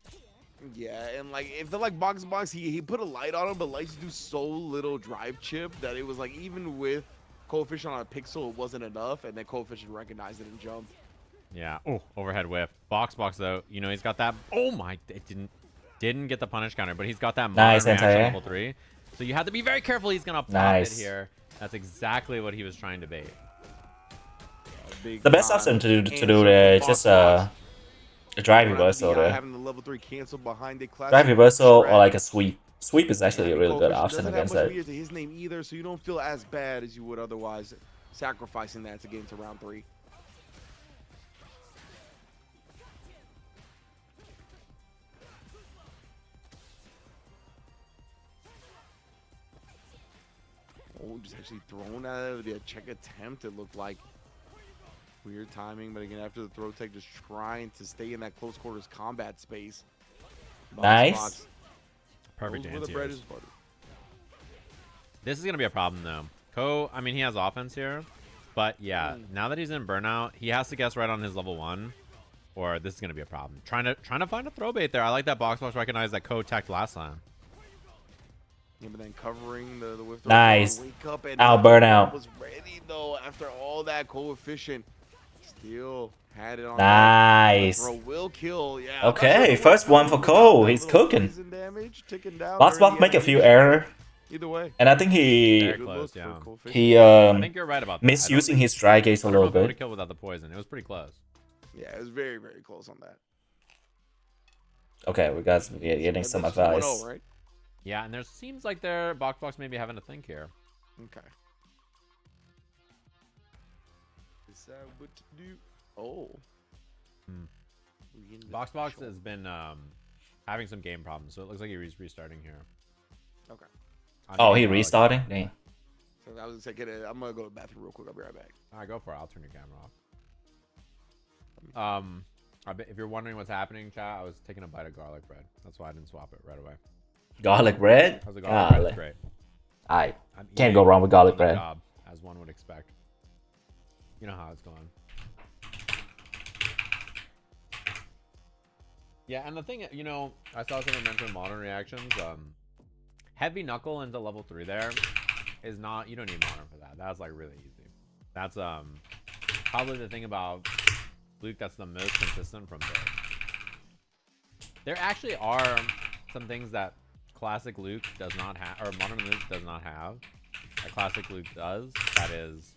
Yeah, and like if they're like box, he put a light on him, but lights do so little drive chip that it was like even with coefficient on a pixel, it wasn't enough, and then coefficient recognized it and jumped. Yeah. Oh, overhead whiff. Box though. You know he's got that. Oh my! It didn't get the punish counter, but he's got that modern Nice reaction anti-air. level 3. So you have to be very careful. He's gonna pop Nice. it here. That's exactly what he was trying to bait. the best option to do there is just a drive reversal there. Having the level 3 cancel behind it. Drive reversal or like a sweep. Sweep is actually a really good Coefficient option doesn't against have much that. meter to his name either, so you don't feel as bad as you would otherwise sacrificing that to get into round 3. Oh, just actually thrown at it. The check attempt, it looked like. Weird timing, but again, after the throw tech, just trying to stay in that close quarters combat space. Nice. Perfect Knows where the bread anti-airs. is buttered. This is gonna be a problem though. Ko, I mean, he has offense here, but yeah, now that he's in burnout, he has to guess right on his level 1, or this is gonna be a problem. Trying to find a throw bait there. I like that box recognize that Ko teched last time. Yeah, but then covering the whiff throw. Nice. Wake up and Out burnout. was ready though after all that coefficient. Still had it on. Nice. Throw will kill. Yeah. Okay, first one for Cole. He's cooking. Damage, ticking down Box during the make a few animation. errors, Either way. and I think he Very Good close, look yeah. for coefficient. he I think you're right about that. misusing his strike gaze a I don't know little if I would've bit. killed without the poison. It was pretty close. Yeah, it was very, very close on that. Okay, we got getting some That's 1-0, advice. right? Yeah, and there seems like their box maybe having to think here. Okay. Decide what to do. Oh. We in the Box show. has been having some game problems, so it looks like he's restarting here. Okay. Oh, he restarting? Dang. So I was gonna say, I'm gonna go to the bathroom real quick. I'll be right back. All right, go for it. I'll turn your camera off. If you're wondering what's happening, chat, I was taking a bite of garlic bread. That's why I didn't swap it right away. Garlic bread? How's the garlic bread? It's great. I I'm can't eating go wrong with garlic on the bread. job, as one would expect. You know how it's going. Yeah, and the thing, you know, I saw someone mention modern reactions. Heavy knuckle into level 3 there is not, you don't need modern for that. That's like really easy. That's probably the thing about Luke that's the most consistent from both. There actually are some things that classic Luke does not have, or modern Luke does not have, that classic Luke does, that is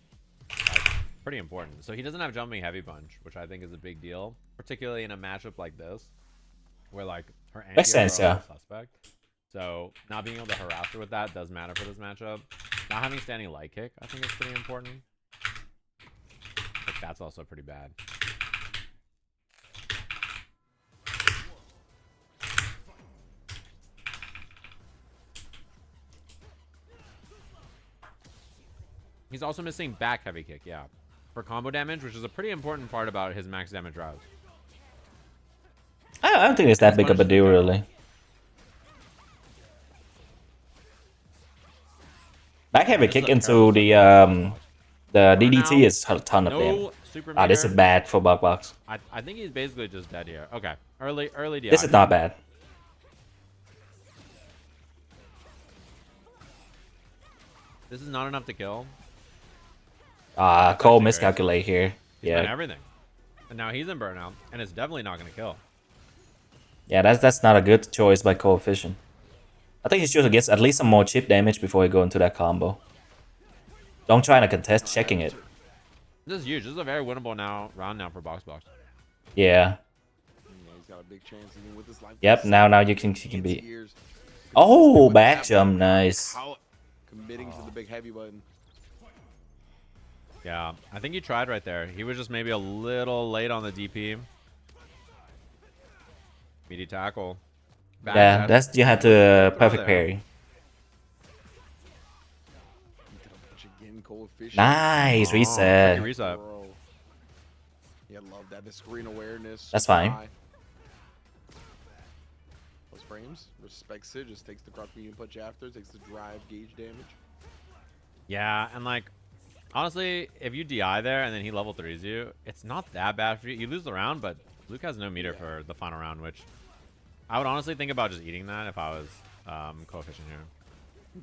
like pretty important. So he doesn't have jumping heavy punch, which I think is a big deal, particularly in a matchup like this, where like her Makes sense, anti-air are yeah. all suspect. So not being able to harass her with that does matter for this matchup. Not having standing light kick, I think, is pretty important. But that's also pretty bad. He's also missing back heavy kick, yeah, for combo damage, which is a pretty important part about his max damage route. I don't think it's that big of a deal, really. Back heavy kick into the DDT is a ton of damage. Ah, this is bad for Box. I think he's basically just dead here. Okay, early DI. This is not bad. This is not enough to kill. Cole miscalculate here. He's done everything, and now he's in burnout, and it's definitely not going to kill. Yeah, that's not a good choice by Coefficient. I think he should get at least some more chip damage before he go into that combo. Don't try to contest checking it. This is huge. This is a very winnable round now for Box. Yeah. He's got a big chance even with this life. Yep. Now you can beat. Oh, back jump, nice. Committing to the big heavy button. Yeah, I think he tried right there. He was just maybe a little late on the DP. Meaty tackle. Yeah, that's you have to perfect parry. Nice reset. Reset. Yeah, love that. The screen awareness. That's fine. Those frames. Respects it. Just takes the cross medium punch after. Takes the drive gauge damage. Yeah, and like, honestly, if you DI there and then he level 3s you, it's not that bad for you. You lose the round, but Luke has no meter for the final round, which I would honestly think about just eating that if I was Coefficient here.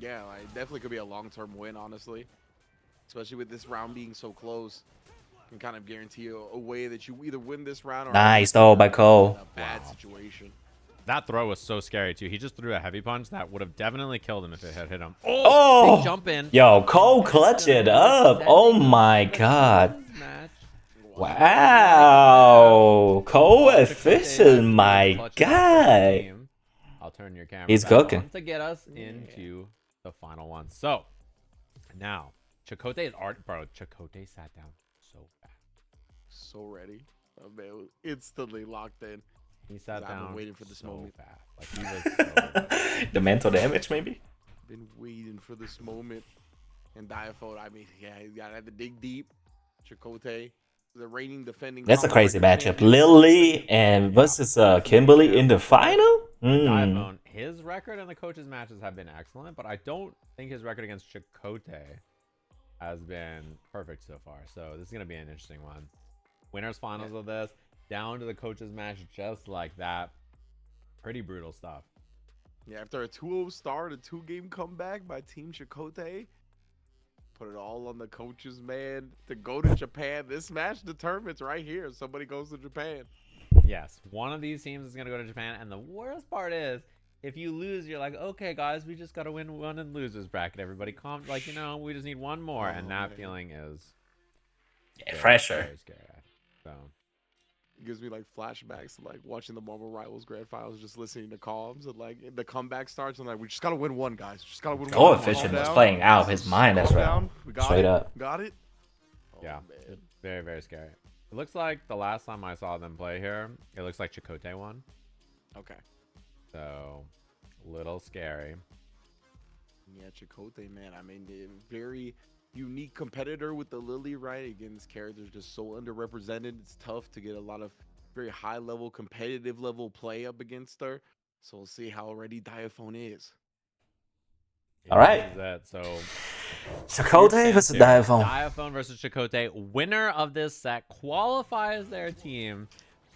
Yeah, like, definitely could be a long-term win, honestly. Especially with this round being so close. Can kind of guarantee you a way that you either win this round or nice though by Cole. A bad situation. That throw was so scary too. He just threw a heavy punch that would have definitely killed him if it had hit him. Oh, big jump in. Yo, Cole clutch it up. Oh my god. Wow. Coefficient, my guy. I'll turn your camera. He's cooking to get us into the final one. So now Chakotay is bro. Chakotay sat down so fast. So ready. Oh, man, instantly locked in. He sat down. I've been waiting for this moment. Fast. Like, he was the mental damage, maybe. Been waiting for this moment. And Diaphone, I mean, yeah, he's got to have to dig deep. Chakotay, the reigning defending. That's a crazy matchup. Lily and versus Kimberly in the final. Diaphone, his record in the coaches matches have been excellent, but I don't think his record against Chakotay has been perfect so far. So this is gonna be an interesting one. Winners finals of this, down to the coaches match, just like that. Pretty brutal stuff. Yeah, after a 2-0 start, a 2-game comeback by Team Chakotay, put it all on the coaches, man, to go to Japan. This match determines right here. Somebody goes to Japan. Yes, one of these teams is gonna go to Japan, and the worst part is, if you lose, you're like, okay, guys, we just gotta win one in losers bracket. Everybody, calm, like, you know, we just need one more, and that feeling is pressure. Very scary. So it gives me like flashbacks to like watching the Marvel Rivals Grand Finals, just listening to comms, and like the comeback starts, and like we just gotta win one, guys. Just gotta win one. Coefficient was playing out his mind as well. Straight up. Got it. Yeah, man. Very, very scary. It looks like the last time I saw them play here, it looks like Chakotay won. Okay. So, a little scary. Yeah, Chakotay, man. I mean, very unique competitor with the Lily, right? Again, this character is just so underrepresented. It's tough to get a lot of very high-level, competitive-level play up against her. So we'll see how ready Diaphone is. Yeah, all right. That. So, Chakotay versus Diaphone. Diaphone versus Chakotay. Winner of this set qualifies their team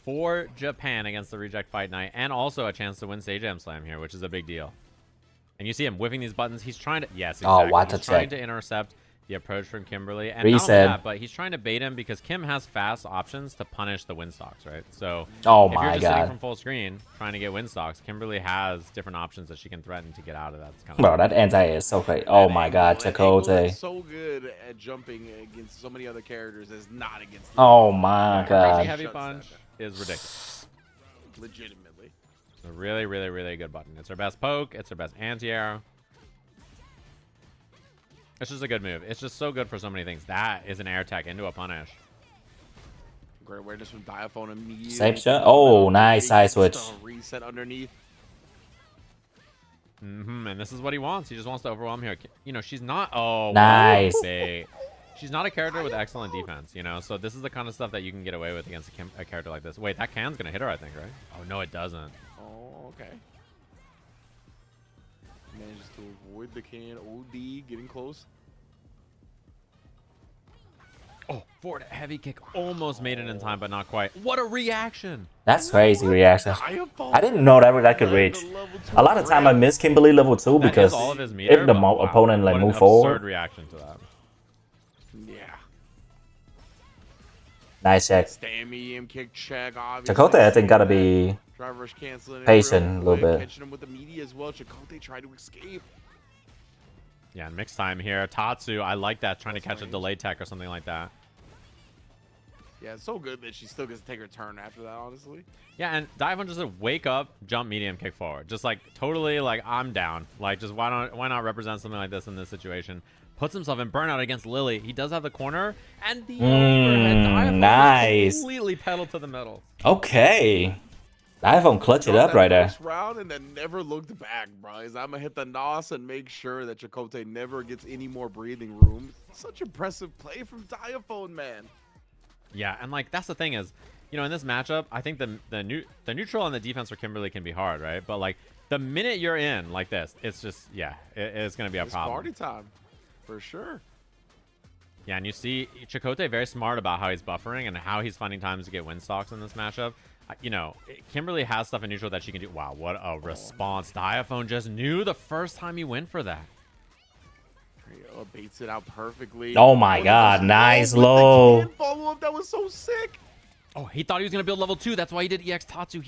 for Japan against the Reject Fight Night, and also a chance to win Sajam Slam here, which is a big deal. And you see him whiffing these buttons. He's trying to, yes, exactly. Oh, what a He's trying check. to intercept the approach from Kimberly. And Reset. not only that, but he's trying to bait him because Kim has fast options to punish the win stocks, right? So oh if you're my just sitting god, from full screen trying to get win stocks, Kimberly has different options that she can threaten to get out of that. It's kind of bro, that anti is so crazy. Oh my god, Chakotay. So good at jumping against so many other characters as not against. Oh my crazy god. heavy punch is ridiculous. Legitimately. A really, really, really good button. It's her best poke. It's her best anti-air. It's just a good move. It's just so good for so many things. That is an air tech into a punish. Great awareness from Diaphone immediately. Safe shot. Oh, nice side switch. Reset underneath. And this is what he wants. He just wants to overwhelm here. You know, she's not. Oh, nice. She's not a character with excellent defense, you know. So this is the kind of stuff that you can get away with against a character like this. Wait, that can's gonna hit her, I think, right? Oh no, it doesn't. Oh, okay. Manages to avoid the can. OD getting close. Oh, forward heavy kick. Almost made it in time, but not quite. What a reaction! That's crazy reaction. I didn't know that could reach. A lot of time I miss Kimberly level 2 because all of his meter, if the opponent like move forward. Reaction to that. Yeah. Nice check. Stand medium kick check. Obviously. Chakotay, I think, gotta be Driver's canceling patient a little bit. Catching him with the media as well. Chakotay tried to escape. Yeah, mixed time here. Tatsu, I like that, trying to catch a delay tech or something like that. Yeah, it's so good that she still gets to take her turn after that, honestly. Yeah, and Diamond just wake up, jump, medium, kick forward. Just like totally like I'm down. Like just why not represent something like this in this situation? Puts himself in burnout against Lily. He does have the corner and the overhead dive. Nice. Completely pedal to the middle. Okay. Dive clutch it up right there. Round and then never looked back, bro. I'm gonna hit the NOS and make sure that Chakotay never gets any more breathing room. Such impressive play from Diaphone, man. Yeah, and like that's the thing is, you know, in this matchup, I think the neutral and the defense for Kimberly can be hard, right? But like the minute you're in like this, it's just it's gonna be a problem. Party time, for sure. Yeah, and you see Chakotay very smart about how he's buffering and how he's finding times to get win stocks in this matchup. You know, Kimberly has stuff in neutral that she can do. Wow, what a response. Diaphone just knew the first time he went for that. Baits it out perfectly. Oh my god, nice low. Follow-up, that was so sick. Oh, he thought he was going to build level 2. That's why he did EX Tatsu.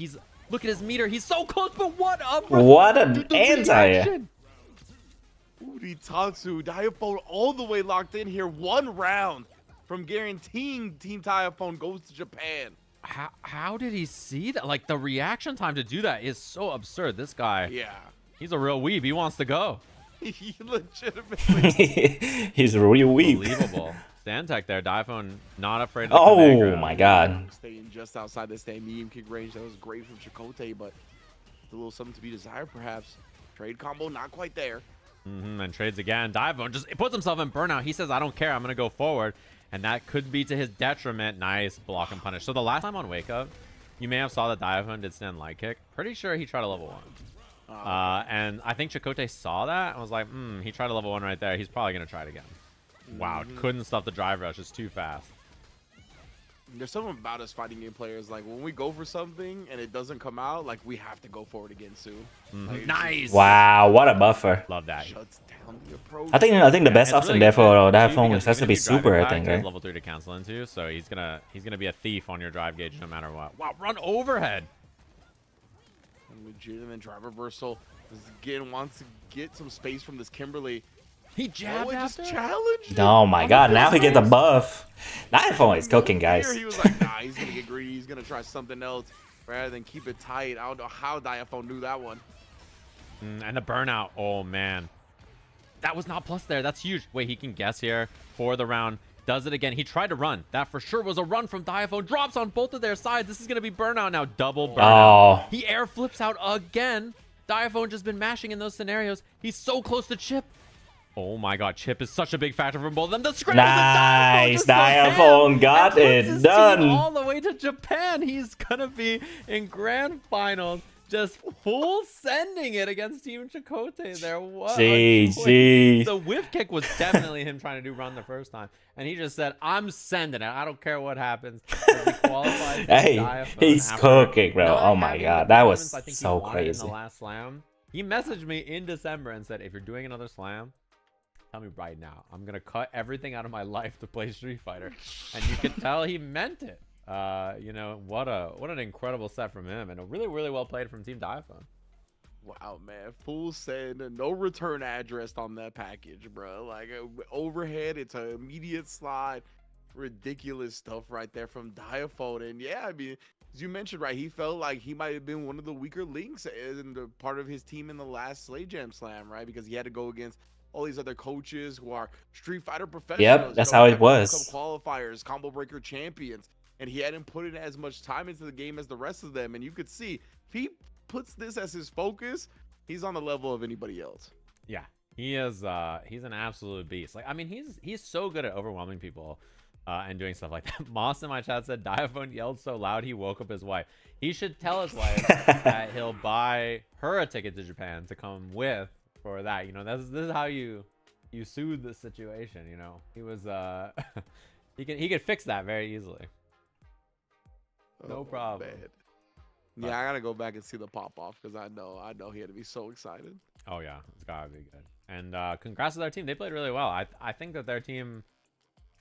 Look at his meter. He's so close, but what an anti. Udi Tatsu, Diaphone all the way locked in here. 1 round from guaranteeing Team Diaphone goes to Japan. How did he see that? Like, the reaction time to do that is so absurd. This guy, he's a real weeb. He wants to go. He legitimately. He's real weeb. Unbelievable. Stand tech there. Diaphone not afraid of oh my god. Staying just outside the stand medium kick range. That was great from Chakotay, but a little something to be desired, perhaps. Trade combo, not quite there. And trades again. Diaphone just puts himself in burnout. He says, I don't care. I'm going to go forward. And that could be to his detriment. Nice block and punish. So the last time on Wake Up, you may have saw that Diaphone did stand light kick. Pretty sure he tried a level 1. And I think Chakotay saw that and was like, he tried a level 1 right there. He's probably going to try it again. Wow, couldn't stop the drive rush. It's too fast. There's something about us fighting game players. Like, when we go for something and it doesn't come out, like, we have to go for it again soon. Like, nice. Wow, what a buffer. Love that. Shuts down the approach. I think the best option there for Diaphone has to be super, I think, right? Level 3 to cancel into, so he's gonna be a thief on your drive gauge no matter what. Wow, run overhead. Legit, and then drive reversal. Again, wants to get some space from this Kimberly. He jabbed just challenged. Oh my god, now he gets a buff. Diaphone is cooking, guys. He was like, nah, he's gonna get greedy. He's gonna try something else rather than keep it tight. I don't know how Diaphone knew that one. And the burnout. Oh man, that was not plus there. That's huge. Wait, he can guess here for the round. Does it again. He tried to run. That for sure was a run from Diaphone. Drops on both of their sides. This is going to be burnout now. Double burnout. He air flips out again. Diaphone just been mashing in those scenarios. He's so close to Chip. Oh my god, Chip is such a big factor for both of them. The scramble. Nice. Diaphone got it done. All the way to Japan. He's going to be in grand finals. Just full sending it against Team Chakotay there. What GG. The whiff kick was definitely him trying to do run the first time. And he just said, I'm sending it. I don't care what happens. He hey, he's cooking, bro. Oh my god. That was so crazy. In the last slam. He messaged me in December and said, if you're doing another slam, tell me right now. I'm going to cut everything out of my life to play Street Fighter. And you could tell he meant it. You know, what an incredible set from him, and a really, really well played from Team Diaphone. Wow, man, full send, no return address on that package, bro. Like, overhead, it's an immediate slide. Ridiculous stuff right there from Diaphone. And yeah, I mean, as you mentioned, right, he felt like he might have been one of the weaker links in the part of his team in the last Slay Jam Slam, right? Because he had to go against all these other coaches who are Street Fighter professionals. That's how it World Cup was. qualifiers, combo breaker champions, and he hadn't put in as much time into the game as the rest of them. And you could see if he puts this as his focus, he's on the level of anybody else. Yeah, he is. He's an absolute beast. Like, I mean, he's so good at overwhelming people. And doing stuff like that. Moss in my chat said Diaphone yelled so loud he woke up his wife. He should tell his wife that he'll buy her a ticket to Japan to come with for that. You know, this is how you soothe the situation. You know, he was he could fix that very easily. No problem. Man. Yeah, I gotta go back and see the pop off because I know he had to be so excited. Oh yeah, it's gotta be good. And congrats to their team. They played really well. I think that their team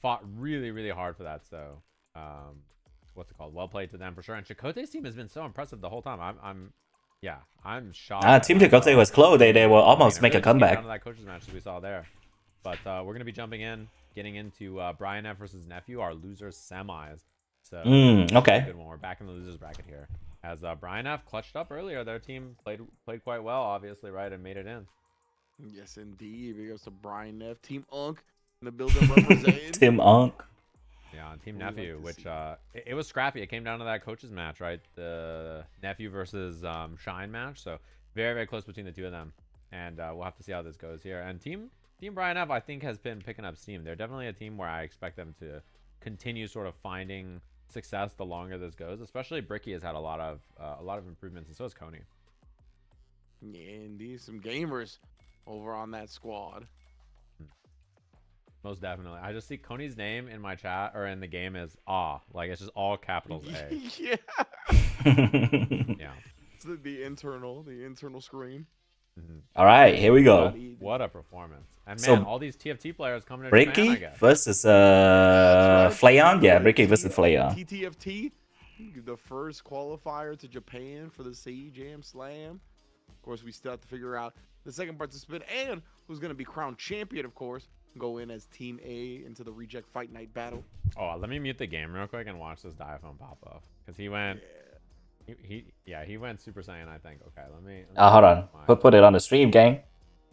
fought really, really hard for that. So, what's it called? Well played to them for sure. And Chakotay's team has been so impressive the whole time. I'm shocked. Team Chakotay was close. They will almost make a comeback. Down to that coaches match as we saw there. But we're gonna be jumping in, getting into Brian F versus Nephew, our losers semis. So okay. Good one. We're back in the losers bracket here. As Brian F clutched up earlier, their team played quite well, obviously, right, and made it in. Yes, indeed. Big ups to Brian F, Team Unk. In the building representing Team Unk. Yeah, on Team Nephew, which it was scrappy. It came down to that coaches match, right? The Nephew versus Shine match. So very, very close between the two of them. And we'll have to see how this goes here. And Team Brian F, I think, has been picking up steam. They're definitely a team where I expect them to continue sort of finding success the longer this goes. Especially Bricky has had a lot of improvements, and so has Coney. Yeah, indeed, some gamers over on that squad. Most definitely. I just see Coney's name in my chat or in the game is AW. Like, it's just all capitals A. Yeah. Yeah. It's the internal screen. All right, here we go. What a performance. And So, man, all these TFT players coming to Bricky Japan, I guess. versus Flayon. Yeah, Bricky versus Flayon. TTFT, the first qualifier to Japan for the Slay Jam Slam. Of course, we still have to figure out the second participant and who's going to be crowned champion, of course. Go in as Team A into the Reject Fight Night battle. Oh, let me mute the game real quick and watch this Diaphone pop off. Because he went... Yeah. He went Super Saiyan, I think. Okay, let me Hold on. Put it on the stream, gang.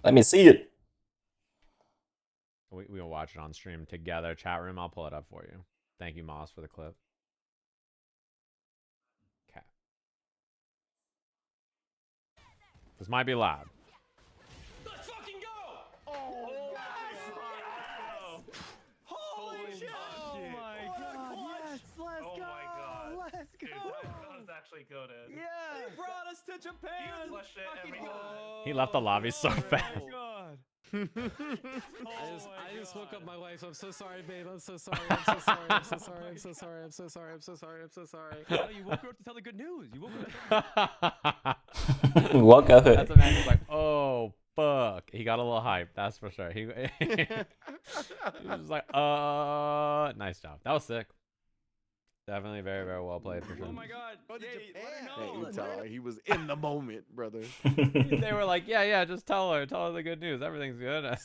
Let me see it. We'll watch it on stream together. Chat room, I'll pull it up for you. Thank you, Moss, for the clip. Okay. This might be loud. Let's fucking go! Oh, holy shit! Oh my god! Yes, let's go! Let's go! That was actually goated. Yeah! He brought us to Japan! Flushed it every time. He left the lobby so fast. Oh my god! I just woke up my wife. I'm so sorry, babe. I'm so sorry. I'm so sorry. I'm so sorry. I'm so sorry. I'm so sorry. I'm so sorry. I'm so sorry. No, you woke her up to tell the good news. You woke her up. Walk up. That's a man who's like, oh fuck. He got a little hype, that's for sure. He was just like, nice job. That was sick. Definitely very, very well played for sure. Oh my god! Hey, you tell her he was in the moment, brother. They were like, yeah, just tell her the good news. Everything's good.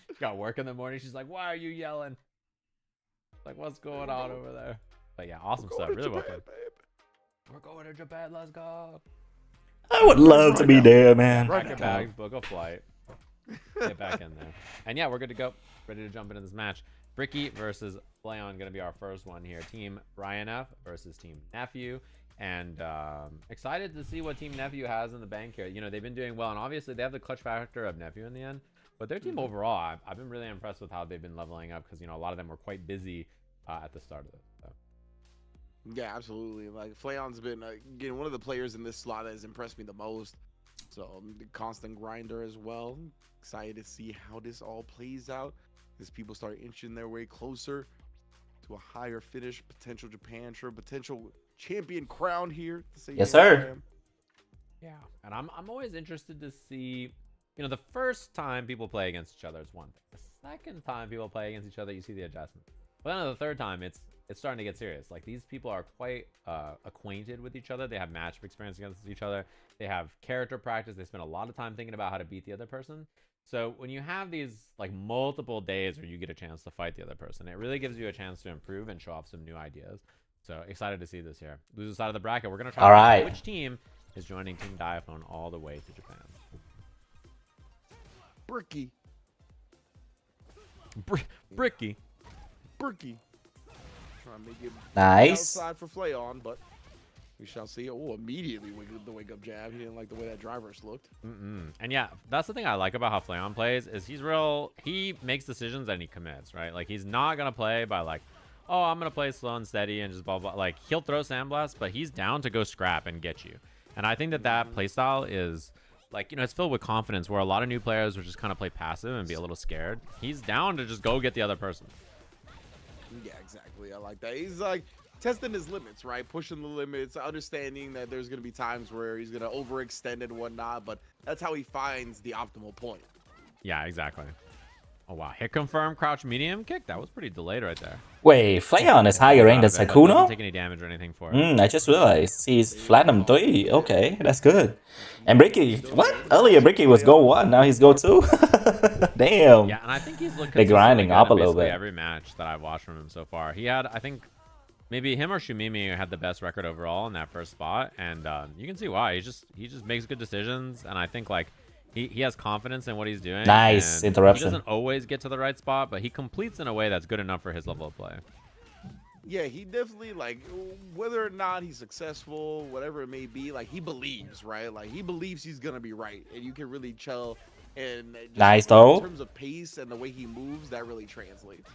She got work in the morning. She's like, why are you yelling? Like, what's going on over there? But yeah, awesome stuff. Really well played. We're going to Japan. Let's go. I would love to be there, man. Pack your bags, book a flight. Get back in there. And yeah, we're good to go. Ready to jump into this match. Bricky versus Flayon going to be our first one here. Team Brian F versus Team Nephew. And excited to see what Team Nephew has in the bank here. You know, they've been doing well. And obviously, they have the clutch factor of Nephew in the end. But their team overall, I've been really impressed with how they've been leveling up. Because, you know, a lot of them were quite busy at the start of it. So. Yeah, absolutely. Like, Flayon's been, again, one of the players in this slot that has impressed me the most. So, the constant grinder as well. Excited to see how this all plays out as people start inching their way closer to a higher finish, potential Japan trip, potential champion crown here. Yes, sir. Yeah, and I'm always interested to see, you know, the first time people play against each other is one thing. The second time people play against each other, you see the adjustment. But then the third time, it's starting to get serious. Like, these people are quite acquainted with each other. They have matchup experience against each other. They have character practice. They spend a lot of time thinking about how to beat the other person. So when you have these like multiple days where you get a chance to fight the other person, it really gives you a chance to improve and show off some new ideas. So excited to see this here. Loser side of the bracket. We're gonna try All to right. figure out which team is joining Team Diaphone all the way to Japan. Bricky. Bricky. Bricky. Trying to make it Nice. outside for Flayon, but we shall see. Oh, immediately the wake up jab. He didn't like the way that drive rush looked. And yeah, that's the thing I like about how Flayon plays is he makes decisions and he commits, right? Like he's not gonna play by like, oh, I'm gonna play slow and steady and just blah blah. Like he'll throw sandblast, but he's down to go scrap and get you. And I think that playstyle is like, you know, it's filled with confidence where a lot of new players would just kind of play passive and be a little scared. He's down to just go get the other person. Yeah, exactly. I like that. He's like testing his limits, right? Pushing the limits, understanding that there's going to be times where he's going to overextend and whatnot, but that's how he finds the optimal point. Yeah, exactly. Oh, wow. Hit confirm, crouch medium kick. That was pretty delayed right there. Wait, Flayon is higher rank than Doesn't Sakuno? take any damage or anything for it. I just realized he's Platinum 3. Okay, that's good. And Bricky, what? Earlier Bricky was Go 1, now he's Go 2? Damn. Yeah, and I think he's looking They're grinding good up at a little basically bit. every match that I've watched from him so far. He had, I think, maybe him or Shumimi had the best record overall in that first spot, and you can see why. He just makes good decisions, and I think like he has confidence in what he's doing. Nice and interruption. He doesn't always get to the right spot, but he completes in a way that's good enough for his level of play. Yeah, he definitely, like, whether or not he's successful, whatever it may be, like, he believes, right? Like, he believes he's going to be right, and you can really tell. And just Nice, in though. terms of pace and the way he moves, that really translates.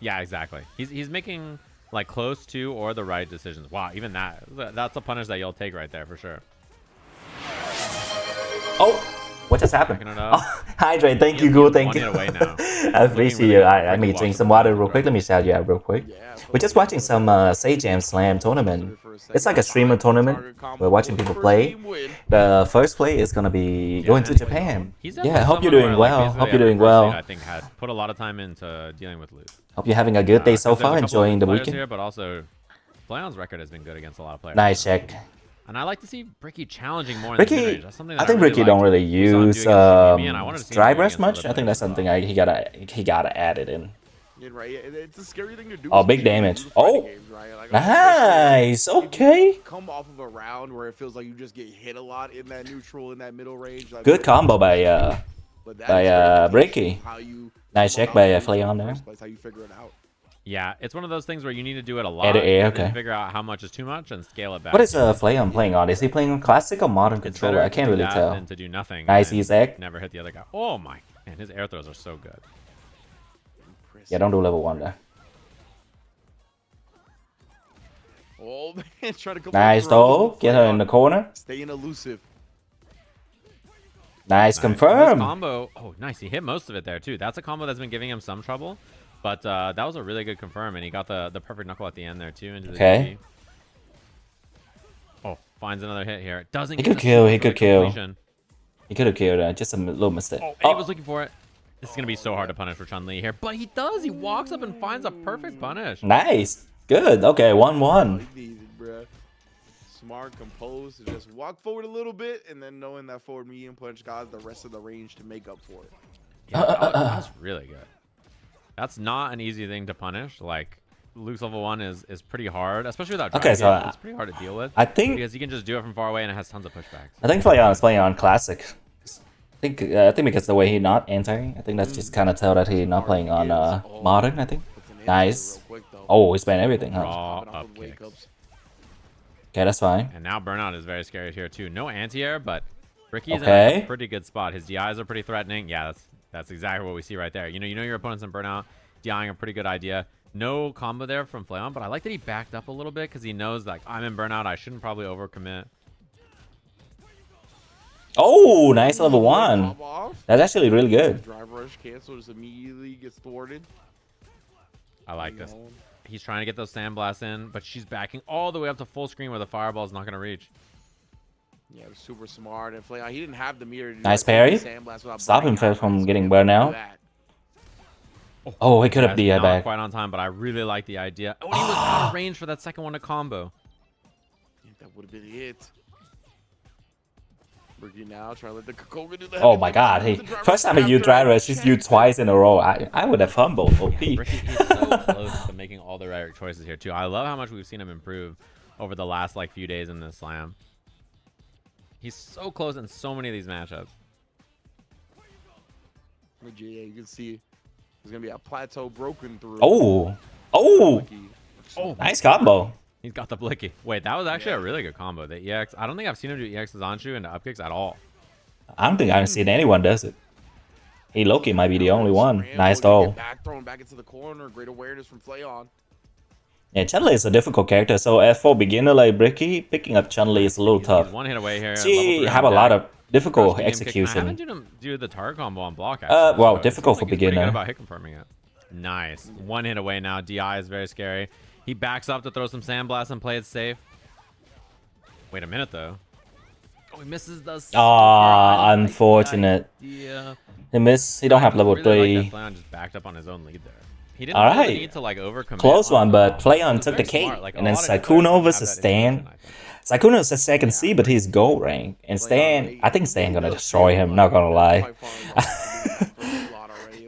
Yeah, exactly. He's making like close to or the right decisions. Wow, even that's a punish that you'll take right there for sure. Oh, what just happened? Backing it up. Oh, hydrate, thank you, He's Goo, thank one you. hit away now. I appreciate really you. good. Let me Bricky drink walks some up water and real quick. Let me shout you out real quick. Yeah, We're just watching some Sajam Slam tournament. It's like a streamer tournament. We're watching people play. The first play is gonna be going to Japan. He's Yeah, I hope you're someone doing where, like, well. basically Hope you're every doing first well. seed, I think had put a lot of time into dealing with loot. Hope you're having a good day so 'Cause there's far, a couple enjoying the players weekend. here, but also Flayon's record has been good against a lot of players. Nice check. And I like to see Bricky challenging more in the Ricky, mid-range. That's something that I think really Ricky don't liked. really We saw him do use against Shimimi, and I wanted to see him dry do it brush against much. other I think that's players as something well. he gotta add it in. Yeah, right. It's a scary thing to do. Oh, big especially damage. in fighting Oh, games, right? Like, nice. especially if Okay. you come off of a round where it feels like you just get hit a lot in that neutral, in that middle range. Like, Good combo by but that by, is very Bricky. intentional, how you Nice come check by, about Flayon in the there. first place, how you figure it out. Yeah, it's one of those things where you need to do it a lot. Edit A, and then okay. figure out how much is too much and scale it back. What is Flayon playing on? Is he playing on classic or modern It's controller? better I can't to do really that tell. than to do nothing. Nice and Ezek. never hit the other guy. Oh my! Man, his air throws are so good. Yeah, don't do level 1 there. Oh man, try to come Nice throw. though. Get her in the corner. Staying elusive. Nice This confirm. combo. Oh, nice. He hit most of it there too. That's a combo that's been giving him some trouble, but that was a really good confirm, and he got the perfect knuckle at the end there too into the Okay. DP. Oh, finds another hit here. Doesn't. He get could the kill, switch he for could the kill. completion. He could have killed her. Just a little mistake. Oh, and he was looking for it. This is gonna be so hard to punish for Chun-Li here, but he does. He walks up and finds a perfect punish. Nice. Good. Okay, 1-1. He needed, bruh. Smart, composed, to just walk forward a little bit, and then knowing that forward medium punch got the rest of the range to make up for it. Yeah, that was really good. That's not an easy thing to punish. Like Luke's level 1 is pretty hard, especially without Okay, driving so it. It's pretty hard to deal with. I think Because you can just do it from far away and it has tons of pushbacks. I think Flayon is playing on classic. I think because the way he not entering, I think that's just kind of tell that he not playing on modern. I think. Puts an answer Nice. real quick, though. Oh, he's playing everything, huh? Raw Popping off up of wake kicks. ups. Okay, that's fine. And now Burnout is very scary here too. No anti-air, but Ricky's Okay. in a pretty good spot. His DIs are pretty threatening. Yeah, that's exactly what we see right there. You know your opponent's in Burnout. DIing a pretty good idea. No combo there from Flayon, but I like that he backed up a little bit because he knows like I'm in Burnout. I shouldn't probably overcommit. Oh, nice level 1. Pop off. That's actually really good. Drive rush cancel, just immediately gets thwarted. I like this. You know, He's trying to get those sandblasts in, but she's backing all the way up to full screen where the fireball's not going to reach. Yeah, it was super smart. And Flayon, he didn't have the mirror to do Nice that parry. sandblast without Stop burning him out, from so getting he burned had to out. do that. Oh, he could have That's DI not back. quite on time, but I really like the idea. Oh, and he was out of range for that second one to combo. Yeah, that would have been it. Ricky now trying to let the Kokoga do the Oh heavy my lift, God! the He driver first time he after used dry it. rush, he's used twice in a row. I would have fumbled. OP. Ricky is so close to making all all the right choices here too. I love how much we've seen him improve over the last like few days in this slam. He's so close in so many of these matchups. Yeah, you can see there's gonna be a plateau broken through. Oh, nice combo. He's got the blicky. Wait, that was actually a really good combo. The EX. I don't think I've seen him do EX to Zanshu into up kicks at all. I don't think I've seen anyone does it. He Loki might be the only one. Nice though. Back thrown back into the corner. Great awareness from Flayon. Yeah, Chun-Li is a difficult character, so as for beginner like Bricky, picking up Chun-Li is a little tough. He's one hit away here. She have a lot of difficult execution. I haven't seen him do the target combo on block. Well, so difficult for beginner. Good about hit confirming it. Nice. One hit away now. DI is very scary. He backs up to throw some sandblast and play it safe. Wait a minute though. Oh, he misses the. Ah, unfortunate. Yeah. He missed. He don't have level 3. Like Flayon just backed up on his own lead there. He didn't All really right. need to like overcommit. Close one, but Flayon It's took the very cake. smart. Like, And a then lot of Sykkuno players versus have that Stan. intuition, I think. Sykkuno is a second C, but he's gold rank. And Stan, I think Stan gonna destroy him, not gonna lie.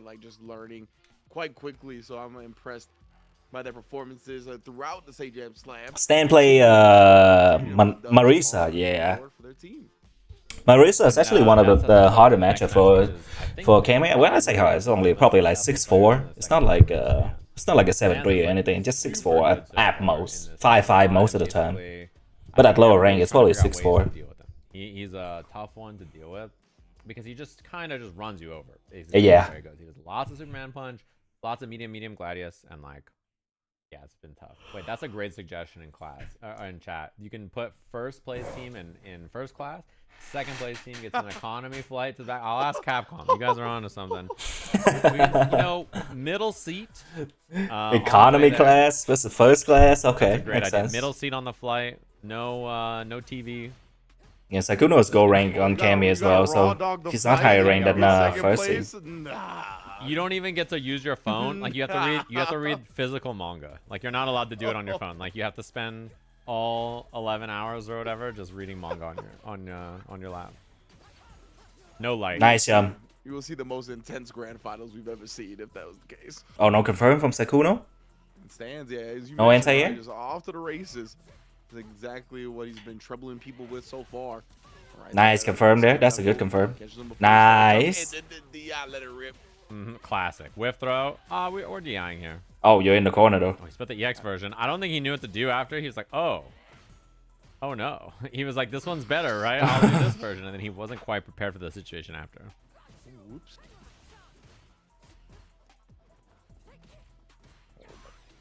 Like just learning quite quickly, so I'm impressed by their performances throughout the Sajam Slam. Stan play Marisa, yeah. Marisa is actually one of the harder matchup for Kami. When I say hard, it's only probably like 6'4". It's not like a 7'3" or anything. Just 6'4" at most, 5'5" most of the time. But at lower rank, it's probably 6'4". He's a tough one to deal with because he just kind of just runs you over. Yeah. He does lots of Superman punch, lots of medium gladius, and like, yeah, it's been tough. Wait, that's a great suggestion in class, in chat. You can put first place team in first class. Second place team gets an economy flight to that. I'll ask Capcom. You guys are on to something. You know, middle seat. Economy class versus first class. Okay, that's a great makes idea. sense. Middle seat on the flight. No, no TV. Yeah, Sykkuno is gold rank on Kami as well, so he's not higher rank than first seed. You don't even get to use your phone. Like you have to read physical manga. Like you're not allowed to do it on your phone. Like you have to spend all 11 hours or whatever just reading manga on your lap. No light. Nice, You will see the most intense grand finals we've ever seen if that was the case. Oh, no confirm from Sykkuno? It stands, yeah. As you no anti right, just off to the races. That's exactly what he's been troubling people with so far. Right, nice confirm there. That's a good confirm. Nice. Let it rip. Classic. Whiff throw. We're DIing here. Oh, you're in the corner though. Oh, he spit the EX version. I don't think he knew what to do after. He was like, oh no. He was like, this one's better, right? I'll do this version. And then he wasn't quite prepared for the situation after. Whoops.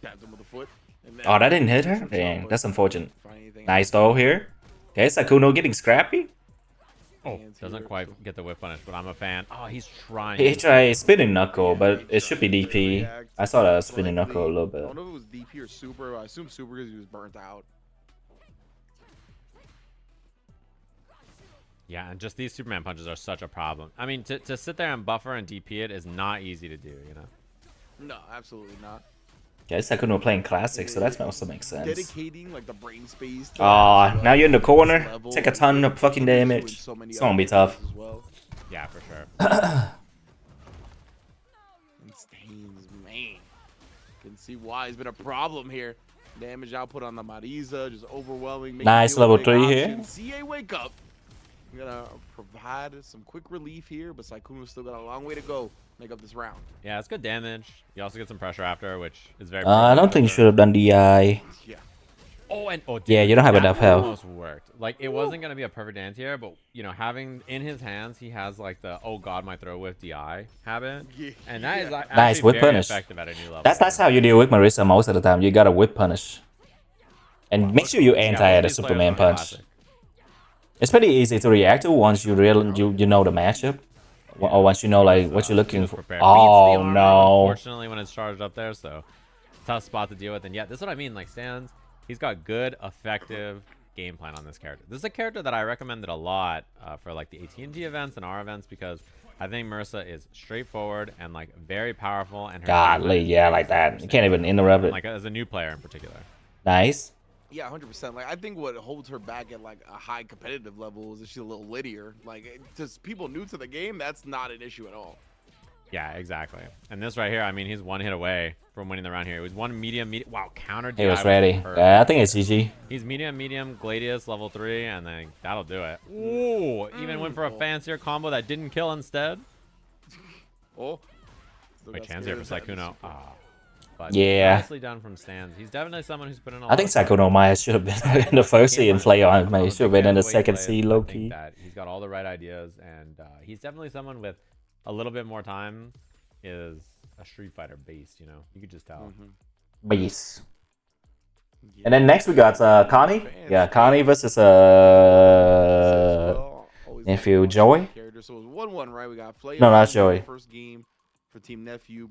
Tapped him with a foot. Oh, that didn't hit her? Dang, that's unfortunate. Nice though here. Okay, Sykkuno getting scrappy. Oh, doesn't quite get the whip punish, but I'm a fan. Oh, he's trying. He tried spinning knuckle, but it should be DP. I saw that spinning knuckle a little bit. I don't know if it was DP or super. I assume super because he was burnt out. Yeah, and just these Superman punches are such a problem. I mean, to sit there and buffer and DP it is not easy to do, you know? No, absolutely not. Yeah, Sykkuno playing classic, so that also makes sense. Dedicating like the brain space. Now you're in the corner. Take a ton of fucking damage. It's gonna be tough. Yeah, for sure. Stains, man. Can see why it's been a problem here. Damage output on the Marisa, just overwhelming. Nice level 3 here. CA wake up. I'm gonna provide some quick relief here, but Sykkuno's still got a long way to go. Make up this round. Yeah, it's good damage. You also get some pressure after, which is very. I don't think you should have done DI. Yeah. Dude, yeah, you don't have enough health. Almost worked. Like it wasn't gonna be a perfect dance here, but you know, having in his hands, he has like the oh god, my throw with DI habit, and that is like nice whip very punish. effective at a new level. That's how you deal with Marisa most of the time. You gotta whip punish, and make sure you anti at a Superman punch. It's pretty easy to react to once you you know the matchup. Or once you know like what you're looking for. Oh no! Unfortunately, when it's charged up there, so tough spot to deal with. And yeah, this is what I mean. Like Sans, he's got good, effective game plan on this character. This is a character that I recommended a lot for like the AT&T events and our events because I think Marisa is straightforward and like very powerful. And her godly, yeah, like that. You can't even interrupt it. Like as a new player in particular. Nice. Yeah, 100%. Like I think what holds her back at like a high competitive level is that she's a little littier. Like just people new to the game, that's not an issue at all. Yeah, exactly. And this right here, I mean, he's one hit away from winning the round here. It was one medium. Wow, counter DI. He was ready. Perfect. Yeah, I think it's GG. He's medium, Gladius, level 3, and then that'll do it. Ooh, even went for a fancier combo that didn't kill instead. Oh. Wait, chance here for Sykkuno. Ah. But Yeah. nicely done from Stans. He's definitely someone who's put in a lot I think of time. Sykkuno Maya should have been in the first seed and play on. He should have been in the second seed, low key. That he's got all the right ideas, and he's definitely someone with a little bit more time. Is a Street Fighter beast, you know. You could just tell. Beast. And then next we got Connie. Yeah, Connie versus nephew Joey. So it was 1-1, right? We got Flay. No, not Joey. First game for Team Nephew.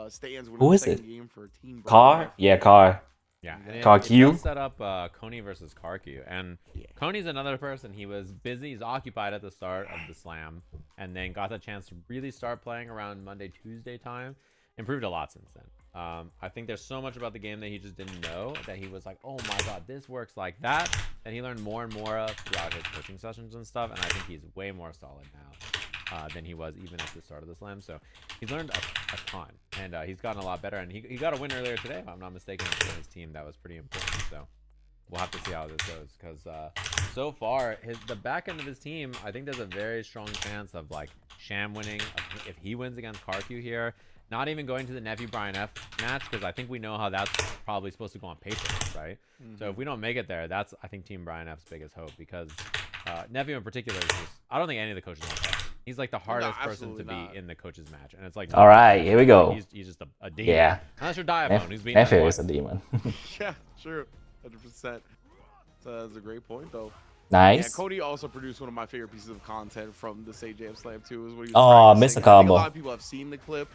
Stans winning Who the is second it? game for Team Car? Yeah, Car. Yeah, and it does set up Coney versus Karku, and Coney's another person. He was busy, he's occupied at the start of the slam, and then got the chance to really start playing around Monday, Tuesday time. Improved a lot since then. I think there's so much about the game that he just didn't know, that he was like, oh my god, this works like that, and he learned more and more of throughout his coaching sessions and stuff, and I think he's way more solid now than he was even at the start of the slam. So he's learned a ton, and he's gotten a lot better, and he got a win earlier today, if I'm not mistaken, for his team. That was pretty important. So we'll have to see how this goes, because so far the back end of his team, I think there's a very strong chance of like Sham winning if he wins against Karku here. Not even going to the Nephew Brian F match, because I think we know how that's probably supposed to go on paper, right? So if we don't make it there, that's, I think, Team Brian F's biggest hope, because Nephew in particular is just, I don't think any of the coaches want that. He's like the hardest person to be in the coaches match, and it's like, all right, here we go. He's just a demon. Yeah, unless you're Diaphone, who's being Nephew is a demon. Yeah, sure, 100%. That's a great point, though. Nice. Yeah, Cody also produced one of my favorite pieces of content from the Sajam Slam too. Is what he was missed a I think combo. a lot of people have seen the clip,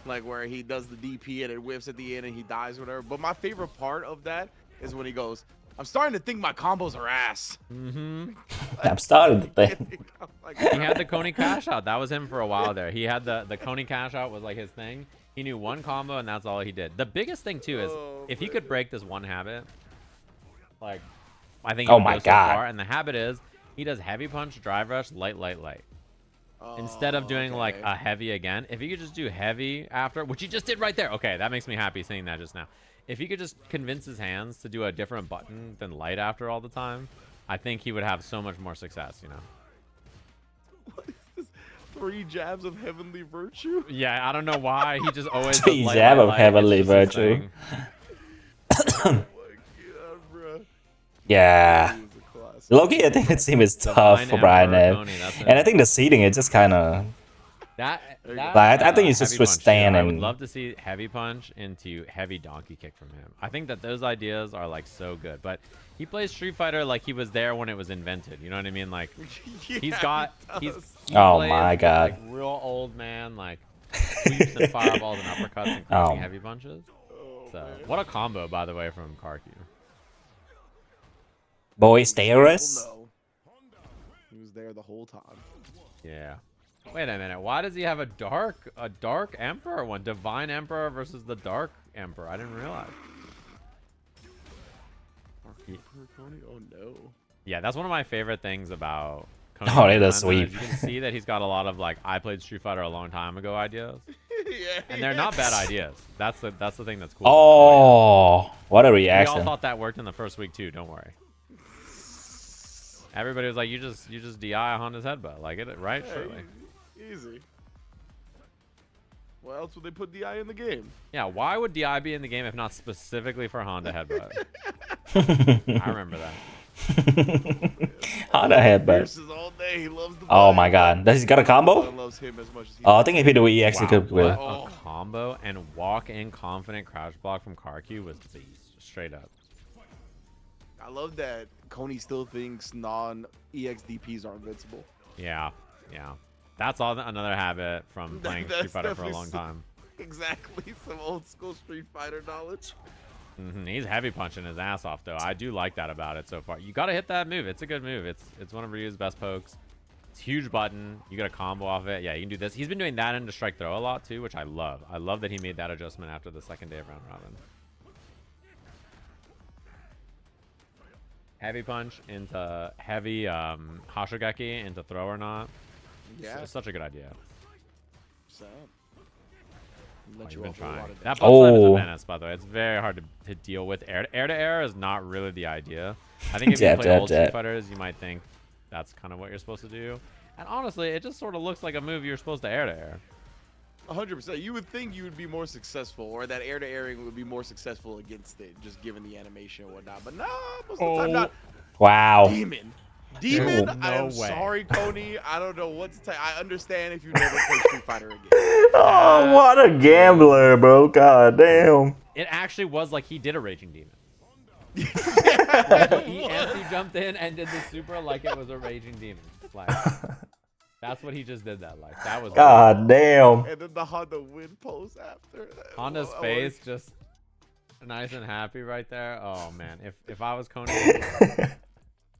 like where he does the DP and it whiffs at the end and he dies or whatever. But my favorite part of that is when he goes, "I'm starting to think my combos are ass." I'm starting to think. He had the Coney cash out. That was him for a while there. He had the Coney cash out was like his thing. He knew one combo and that's all he did. The biggest thing too is if he could break this one habit, like I think he would go so far. And the habit is he does heavy punch, drive rush, light. Instead of doing like a heavy again, if he could just do heavy after, which he just did right there. Okay, that makes me happy seeing that just now. If he could just convince his hands to do a different button than light after all the time, I think he would have so much more success, you know. What is this? 3 jabs of heavenly virtue? Yeah, I don't know why. He just always 3 jab of heavenly virtue. Oh my god, bro. Yeah. Loki, I think the team is tough for Brian F. And I think the seeding is just kind of... I think he's just staying. I would love to see heavy punch into heavy donkey kick from him. I think that those ideas are like so good. But he plays Street Fighter like he was there when it was invented. You know what I mean? Like he oh my god. Like real old man, like sweeps and fireballs and uppercuts and crushing heavy punches. So what a combo, by the way, from Karku. Boy, Stairs. He was there the whole time. Yeah. Wait a minute. Why does he have a dark emperor one? Divine Emperor versus the Dark Emperor. I didn't realize. Oh no. Yeah, that's one of my favorite things about Coney. Oh, it is sweet. You can see that he's got a lot of like I played Street Fighter a long time ago ideas. Yeah, and they're not bad ideas. That's the thing that's cool. Oh, what a reaction. We all thought that worked in the first week too, don't worry. Everybody was like, you just DI Honda's headbutt. Like it, right? Hey, surely. Easy. Why else would they put DI in the game? Yeah, why would DI be in the game if not specifically for Honda headbutt? I remember that. Honda headbutt. All day. He loves the oh my god. Does he got a combo? Loves him as much as he I think if he do EX, he could win. A combo and walk in confident crouch block from Karku was beast. Straight up. I love that Coney still thinks non-EX DPs are invincible. Yeah, yeah. That's all another habit from playing Street Fighter for a long time. Exactly, some old school Street Fighter knowledge. He's heavy punching his ass off though. I do like that about it so far. You gotta hit that move. It's a good move. It's one of Ryu's best pokes. It's a huge button. You got a combo off it. Yeah, you can do this. He's been doing that into strike throw a lot too, which I love. I love that he made that adjustment after the second day of round robin. Heavy punch into heavy Hashigeki into throw or not. Yeah. It's such a good idea. He's been trying. That That butt slap is a Oh. menace, by the way. It's very hard to deal with. Air to air is not really the idea. I think if you Jab, play jab, old Street jab. Fighters, you might think that's kind of what you're supposed to do. And honestly, it just sort of looks like a move you're supposed to air to air. 100%. You would think you would be more successful, or that air to airing would be more successful against it, just given the animation and whatnot. But no, most of the time not. Wow. Demon. Ooh. I am No way. sorry, Coney. I don't know what to tell you. I understand if you never play Street Fighter again. Oh, what a gambler, bro. God damn. It actually was like he did a Raging Demon. Like he anti-jumped in and did the super like it was a Raging Demon. Like, that's what he just did that like. That was God damn. And then the Honda win pose after. Honda's I face just nice and happy right there. Oh man, if I was Coney,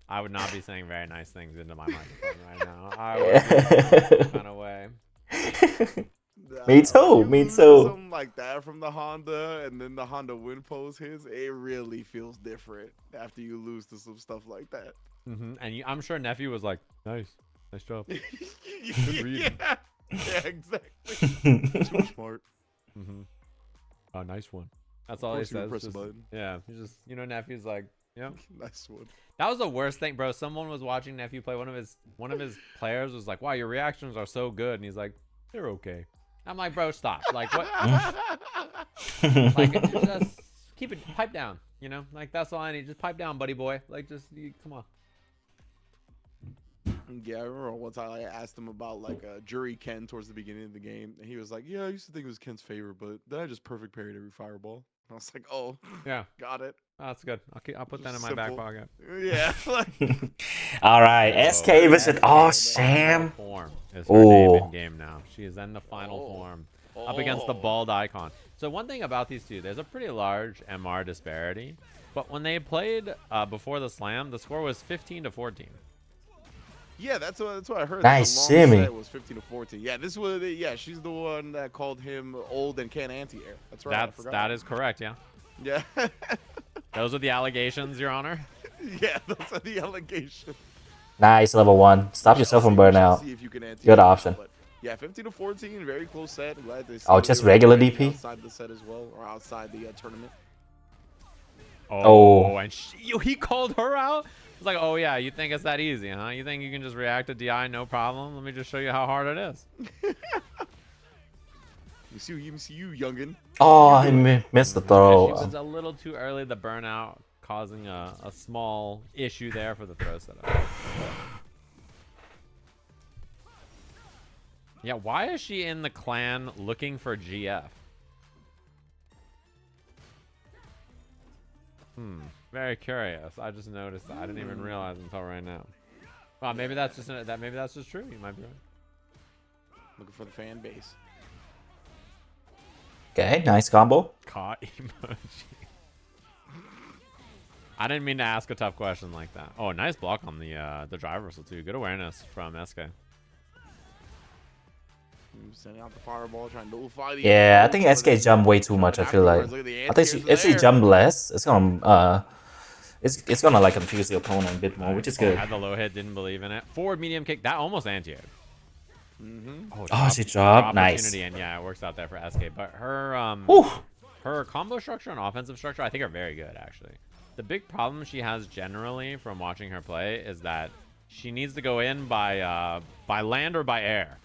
I would not be saying very nice things into my microphone right now. I would be some kind of way. Me too, You me lose to too. Something like that from the Honda, and then the Honda win pose hits. It really feels different after you lose to some stuff like that. And I'm sure nephew was like, nice job. Yeah, exactly. Too smart. Oh, nice one. That's all he course you would says. press a Just- button. yeah, he's just nephew's like, yeah. Nice one. That was the worst thing, bro. Someone was watching nephew play. One of his players was like, wow, your reactions are so good, and he's like, they're okay. I'm like, bro, stop. Like what? Like just keep it pipe down. You know, like that's all I need. Just pipe down, buddy boy. Like come on. Yeah, I remember one time I asked him about like Jury Ken towards the beginning of the game, and he was like, "Yeah, I used to think it was Ken's favorite, but then I just perfect parried every fireball." I was like, "Oh, Yeah, got it." oh, that's good. I'll put that in my back Simple. pocket. Yeah. Like, All right, SK versus Sham. Form is her name Oh. in game now. She is in the final Oh. form up against the Oh. bald icon. So one thing about these two, there's a pretty large MR disparity. But when they played before the slam, the score was 15-14. yeah, that's what I heard. Nice the long shimmy. set was 15-14. Yeah, this was yeah. She's the one that called him old and can't anti-air. That's right. I forgot. That is correct. Yeah, Yeah. those are the allegations, Your Honor. Yeah, those are the allegations. Nice, level 1. Stop yourself from burnout. See if you can anti-air Good now, option. but yeah, 15-14, very close set. Glad they Oh, see just they were regular ranking DP? outside the set as well, or outside the tournament. Oh. And he called her out. It's like, oh yeah, you think it's that easy, huh? You think you can just react to DI no problem? Let me just show you how hard it is. You see you, youngin. Oh, he missed the She throw. was a little too early. The burnout causing a small issue there for the throw setup. Yeah, why is she in the clan looking for GF? Very curious. I just noticed that. I didn't even realize until right now. Well, maybe that's just maybe that's just true. You might be right. Looking for the fan base. Okay, nice combo. Caught emoji. I didn't mean to ask a tough question like that. Oh, nice block on the drive whistle too. Good awareness from SK. Sending out the fireball, trying to nullify the. Yeah, I think SK jumped way too much. I feel like. I think if she jumped less, it's gonna it's gonna like confuse the opponent a bit more, which is good. Had the low hit, didn't believe in it. Forward medium kick, that almost anti-aired. Oh, she dropped. Nice. Opportunity, and yeah, it works out there for SK. But her Whew. her combo structure and offensive structure, I think, are very good actually. The big problem she has generally from watching her play is that she needs to go in by land or by air.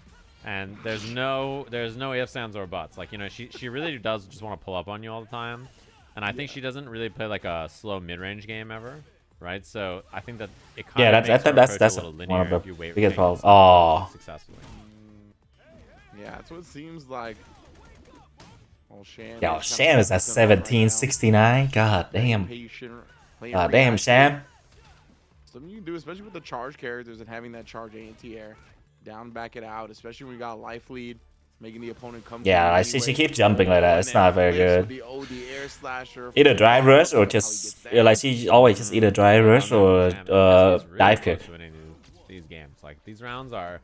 And there's no ifs, ands, or buts. Like, you know, she really does just want to pull up on you all the time. And I think she doesn't really play like a slow mid-range game ever, right? So I think that it kind of makes her approach that's a little one linear of the if you wait biggest for things problems. Oh. successfully. Yeah, that's what it seems like. Oh, Sham. Yo, Sham is at 1769. God damn. God damn, Sham. Something you can do, especially with the charge characters and having that charge anti-air. Down, back it out, especially when you got a life lead, making the opponent come. Yeah, I see she keeps jumping like that. It's not very good. The air slasher. Either drive rush or just like she always just either drive rush or dive kick. These games, like these rounds, are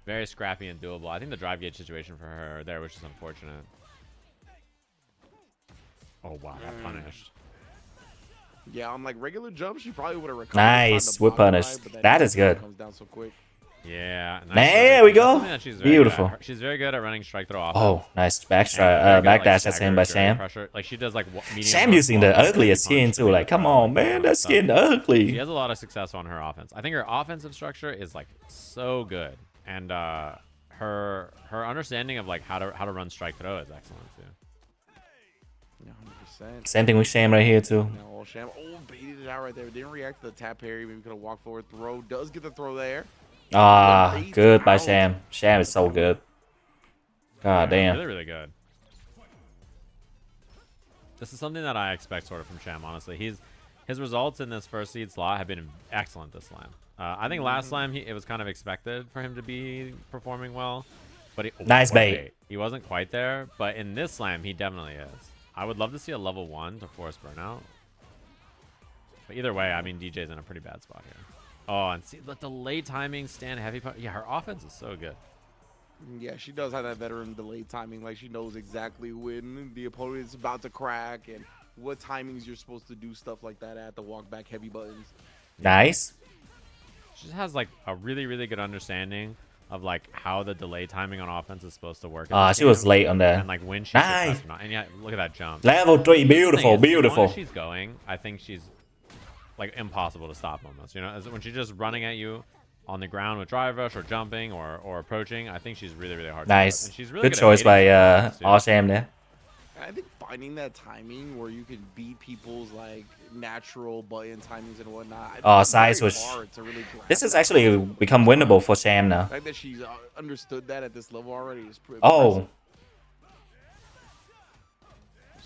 very scrappy and doable. I think the drive gauge situation for her there was just unfortunate. Oh wow, got punished. Yeah, on like regular jumps, she probably would have recovered. Nice, whip punish. That is good. Comes down so quick. Yeah. Nice There we That's go. something that she's very Beautiful. good at. She's very good at running strike throw offense. Oh, nice And she's very good at, like, backdash that's him by stagger, Sham. pressure. Like she does like medium Sham using the block, ugliest heavy skin punch, too. make Like, the come throw, on, like, man, all that stuff. skin She ugly. has a lot of success on her offense. I think her offensive structure is like so good, and her understanding of like how to run strike throw is excellent too. 100%. Same thing with Sham right here too. Now all Sham. Oh, baited it out right there. Didn't react to the tap parry. Maybe could have walked forward throw. Does get the throw there. Ah, Baits good by out. Sham. Sham is so good. God damn. Really, really good. This is something that I expect sort of from Sham, honestly. His results in this first seed slot have been excellent this slam. I think last slam it was kind of expected for him to be performing well, but Nice what a bait. He wasn't quite there, but in this slam he definitely is. I would love to see a level 1 to force burnout. But either way, I mean DJ's in a pretty bad spot here. Oh, and see the delay timing, stand heavy punch. Yeah, her offense is so good. Yeah, she does have that veteran delay timing. Like she knows exactly when the opponent is about to crack and what timings you're supposed to do stuff like that at the walk back heavy buttons. Nice. She just has like a really, really good understanding of like how the delay timing on offense is supposed to work. She was late on that. And like when she Nice. should press or not. And yeah, look at that jump. Level 3, beautiful, As long beautiful. as she's going, I think she's like impossible to stop almost. You know, as when she's just running at you on the ground with drive rush or jumping or approaching, I think she's really, really hard to Nice. hit. And she's really Good good choice at by baiting too. all Sham there. And I think finding that timing where you can beat people's like natural button timings and whatnot. Oh, it's side very switch. hard to really grasp This has that actually concept. become winnable for Sham now. The fact that she's understood that at this level already is pretty Oh,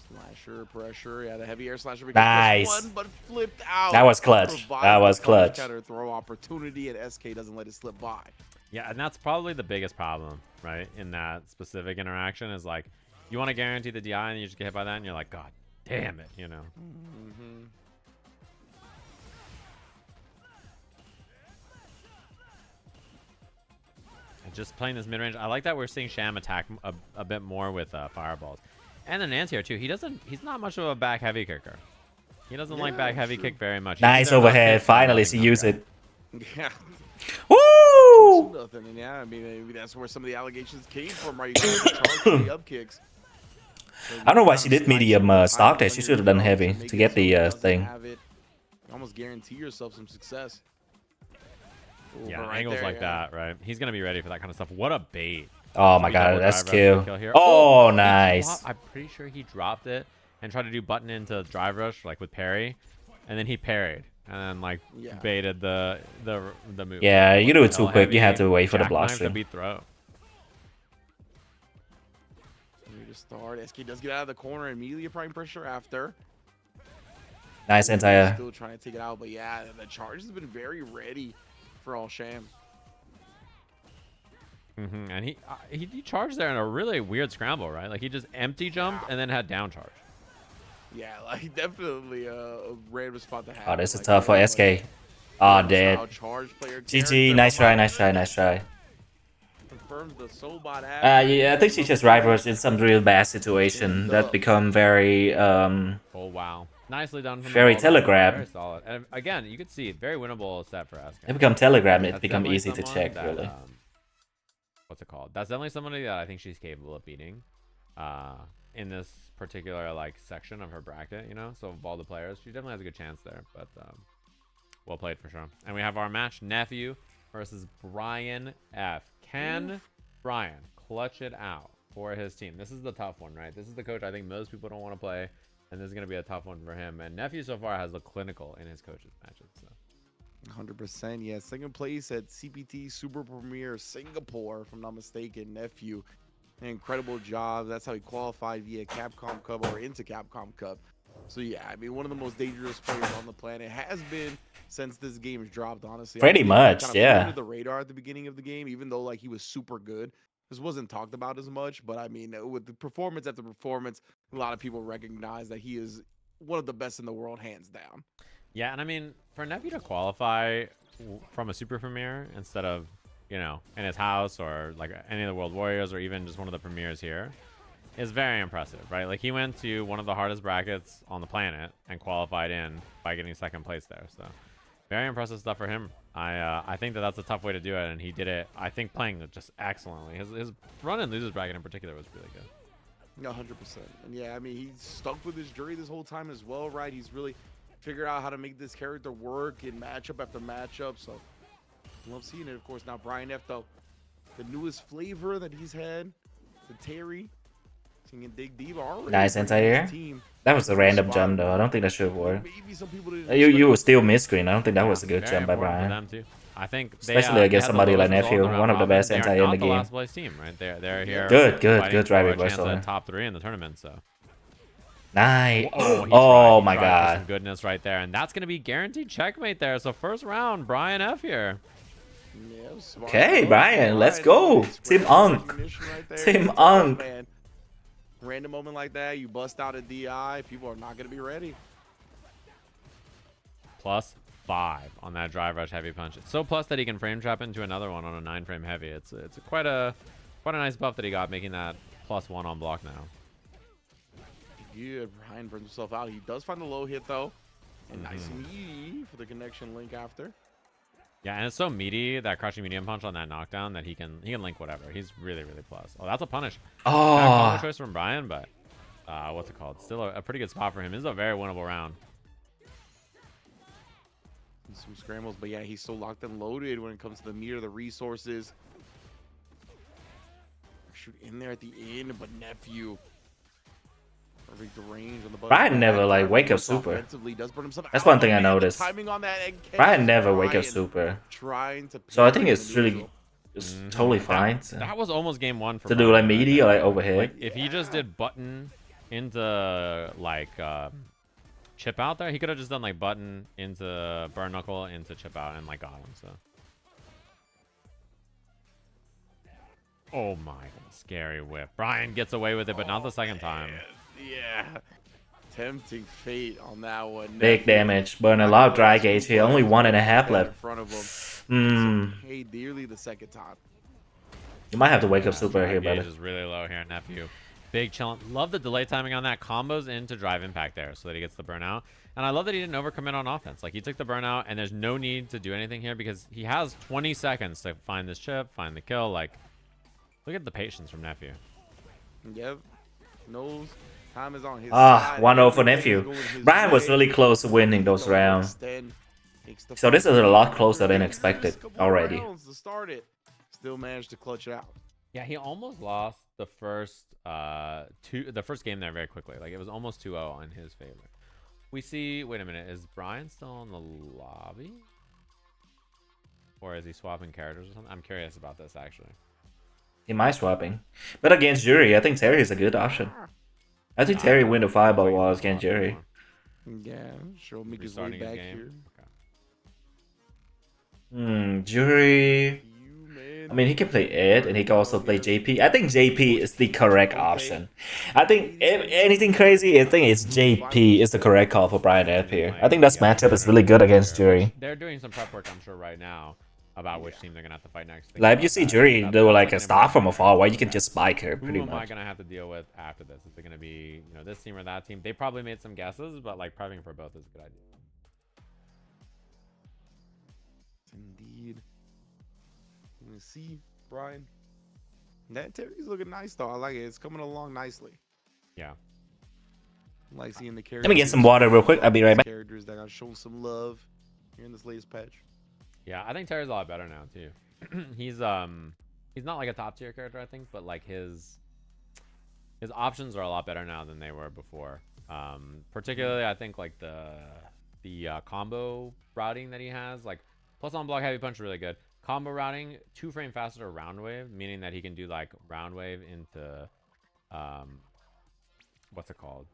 Slasher pressure, yeah, the heavy air slasher. Nice. One, but flipped out. That was clutch. Provides That was the punish clutch. counter throw opportunity, and SK doesn't let it slip by. Yeah, and that's probably the biggest problem, right? In that specific interaction is like, you want to guarantee the DI and you just get hit by that and you're like, God damn it, you know? And just playing this mid-range, I like that we're seeing Sham attack a bit more with fireballs. And then Nance here too, he's not much of a back heavy kicker. He doesn't like back heavy kick very much. He's nice either not overhead. hit or Finally, nothing she used knocked it. Yeah. Woo! Nothing, and yeah, I mean maybe that's where some of the allegations came from, right? You guys charge the up kicks. So I don't know why kind she of did slice medium up the stock there. timing She on should have done your heavy jumps to make get it so the it doesn't thing. have it. You almost guarantee yourself some success. Ooh, Yeah, but right angles there, like yeah. that, right? He's gonna be ready for that kind of stuff. What a bait! Oh my Should we god, double that's drive rush kill. here? Oh, he nice. I'm pretty sure he dropped it and tried to do button into drive rush like with parry, and then he parried and then like Yeah. baited the move. Yeah, you do it too Hell quick. You have heavy, to wait for the jackknife block to string. beat throw. Ready to start. SK does get out of the corner immediately, applying pressure after. Nice entire. Still trying to take it out, but yeah, the charge has been very ready for all Sham. And he charged there in a really weird scramble, right? Like he just empty jumped and then had down charge. Yeah, like definitely a random spot to have. Oh, this is like, tough for very SK. much Oh, style dead. charge player GG. character. Nice try, nice try, nice try. Confirms the Sobot app. Yeah, I think she just right rushed in some real bad situation that become very Oh wow, nicely done. From Very the ball. telegrab. Very solid. And again, you could see very winnable set for SK. it become telegram. It That's become definitely easy to someone check that, really. What's it called? That's definitely somebody that I think she's capable of beating in this particular like section of her bracket, you know? So of all the players, she definitely has a good chance there, but well played for sure. And we have our match, Nephew versus Brian F. Can Brian clutch it out for his team? This is the tough one, right? This is the coach I think most people don't want to play, and this is going to be a tough one for him. And Nephew so far has the clinical in his coach's matches, so 100%, yeah. Second place at CPT Super Premier Singapore, if I'm not mistaken. Nephew, an incredible job. That's how he qualified via Capcom Cup or into Capcom Cup. So yeah, I mean, one of the most dangerous players on the planet has been since this game has dropped. Honestly, Pretty much, kind of yeah. Under the radar at the beginning of the game, even though like he was super good. This wasn't talked about as much, but I mean, with the performance after performance, a lot of people recognize that he is one of the best in the world, hands down. yeah. And I mean, for Nephew to qualify from a super premiere instead of, you know, in his house or like any of the World Warriors or even just one of the premieres here is very impressive, right? Like he went to one of the hardest brackets on the planet and qualified in by getting second place there. So very impressive stuff for him. I think that's a tough way to do it, and he did it. I think playing just excellently. His run and losers bracket in particular was really good. No, 100%. And yeah, I mean, he's stuck with his jury this whole time as well, right? He's really figured out how to make this character work in matchup after matchup. So, love seeing it, of course. Now, Brian F, though, the newest flavor that he's had, the Terry, singing Dig Diva already. Nice anti-air. That was a random jump, though. I don't think that should work. Maybe some people didn't You were still mid-screen. I don't think that was a good Very jump by important for Brian. them, too. I think Especially against somebody like Nephew, one of the best anti in the game. Last place team, right? They're here. Good fighting drive for a reversal. chance at top 3 in the tournament. So. Nice. Oh, Oh he my tried for god. some goodness right there, and that's gonna be guaranteed checkmate there. So first round, Brian F here. Okay, Brian, let's go. Team Unk. Team Unk. Random moment like that, you bust out a DI, people are not gonna be ready. +5 on that drive rush heavy punch. It's so plus that he can frame trap into another one on a 9-frame heavy. It's quite a nice buff that he got, making that +1 on block now. Yeah, Brian burns himself out. He does find the low hit though, and nice meaty for the connection link after. Yeah, and it's so meaty, that crushing medium punch on that knockdown, that he can link whatever. He's really plus. Oh, that's a punish. Combo choice from Brian, but what's it called? Still a pretty good spot for him. This is a very winnable round. Some scrambles, but yeah, he's so locked and loaded when it comes to the meter, the resources. Shoot in there at the end, but Nephew. Perfect range on the button. Brian never like wake up super. Does burn himself That's out. one thing I Man, the noticed. timing on that Brian never wake up super. Trying to So I think it's really, it's totally fine That was almost game 1 for to do like meaty or like overhead. Like, if he just did button into like chip out there, he could have just done like button into burn knuckle into chip out and like got him. So oh my god, scary whip. Brian gets away with it, but not the second time. Yeah, tempting fate on that one. Big damage, burn a lot of dry gauge here. Only 1.5 in left. front of him. Paid dearly the second time. You might have to wake up super here, Gauge brother. is really low here, Nephew. Big challenge. Love the delay timing on that. Combos into drive impact there so that he gets the burnout. And I love that he didn't overcommit on offense. Like, he took the burnout, and there's no need to do anything here because he has 20 seconds to find this chip, find the kill. Like, look at the patience from Nephew. Yep. Knows time is on his Ah, side. 1-0 for Nephew. Brian was really close to winning those rounds. So this is a lot closer than expected already. To start it. Still managed to clutch it out. Yeah, he almost lost the first game there very quickly. Like, it was almost 2-0 in his favor. We see, wait a minute, is Brian still in the lobby? Or is he swapping characters or something? I'm curious about this, actually. He might swapping. But against Jury, I think Terry is a good option. I think Terry win the fireball walls against Jury. Yeah, show me his way Restarting his back game. here. Jury. I mean, he can play Ed, and he can also play JP. I think JP is the correct option. I think if anything crazy, I think it's JP is the correct call for Brian F here. I think that matchup is really good against Jury. They're doing some prep work, I'm sure, right now about which team they're gonna have to fight next. Like, if you see Jury do like a stop from afar, where you can just spike her pretty Who am I much. gonna have to deal with after this? Is it gonna be, you know, this team or that team? They probably made some guesses, but like prepping for both is a good idea. Indeed. Let me see, Brian. That Terry's looking nice though. I like it. It's coming along nicely. Yeah. I like seeing the characters. Let me get some water real quick. I'll be right back. Characters that got shown some love here in this latest patch. Yeah, I think Terry's a lot better now too. He's not like a top tier character, I think, but like his options are a lot better now than they were before. Particularly, I think like the combo routing that he has, like plus on block heavy punch, really good. Combo routing, 2-frame faster round wave, meaning that he can do like round wave into what's it called?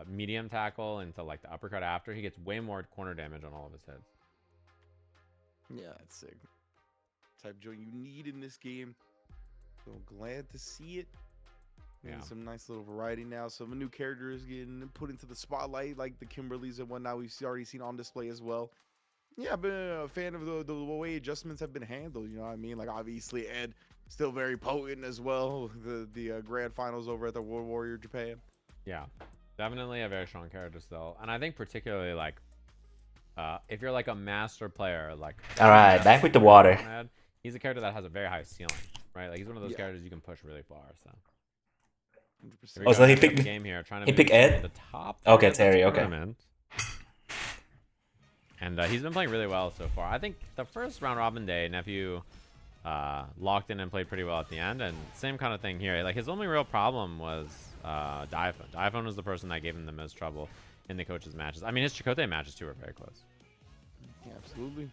Medium tackle into like the uppercut after. He gets way more corner damage on all of his hits. Yeah, that's sick. Type joint you need in this game. So glad to see it. Yeah. Some nice little variety now. Some new characters getting put into the spotlight, like the Kimberlys and whatnot. We've already seen on display as well. Yeah, I've been a fan of the way adjustments have been handled. You know what I mean? Like, obviously, Ed still very potent as well. The grand finals over at the World Warrior Japan. Yeah, definitely a very strong character still. And I think particularly like if you're like a master player, like All right, back with the water. He's a character that has a very high ceiling, right? Like he's one of those characters you can push really far. So. Oh, so he Next up picked the game here, trying to he move picked to Ed? the top. Okay, of the Terry, okay. tournament. And he's been playing really well so far. I think the first round robin day, Nephew locked in and played pretty well at the end. And same kind of thing here. Like his only real problem was Diaphone. Diaphone was the person that gave him the most trouble in the coaches' matches. I mean, his Chakotay matches too were very close. Yeah, absolutely.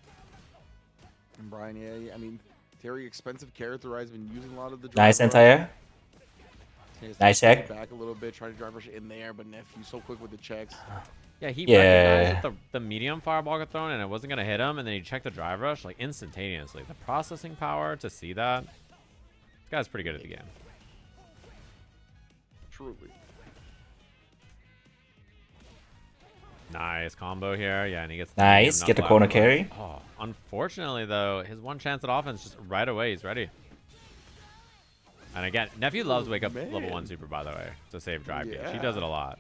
And Brian, yeah, I mean, Terry, expensive character, has been using a lot of the. Nice entire. Nice check. Back a little bit, trying to drive rush in there, but Nephew so quick with the checks. Yeah, he recognized that the medium fireball got thrown and it wasn't going to hit him, and then he checked the drive rush like instantaneously. The processing power to see that, this guy's pretty good at the game. Truly. Nice combo here. Yeah, and he gets nice. Get the corner carry. Oh, unfortunately, though, his one chance at offense just right away. He's ready. And again, Nephew loves wake up level 1 super, by the way, to save drive gauge. He does it a lot.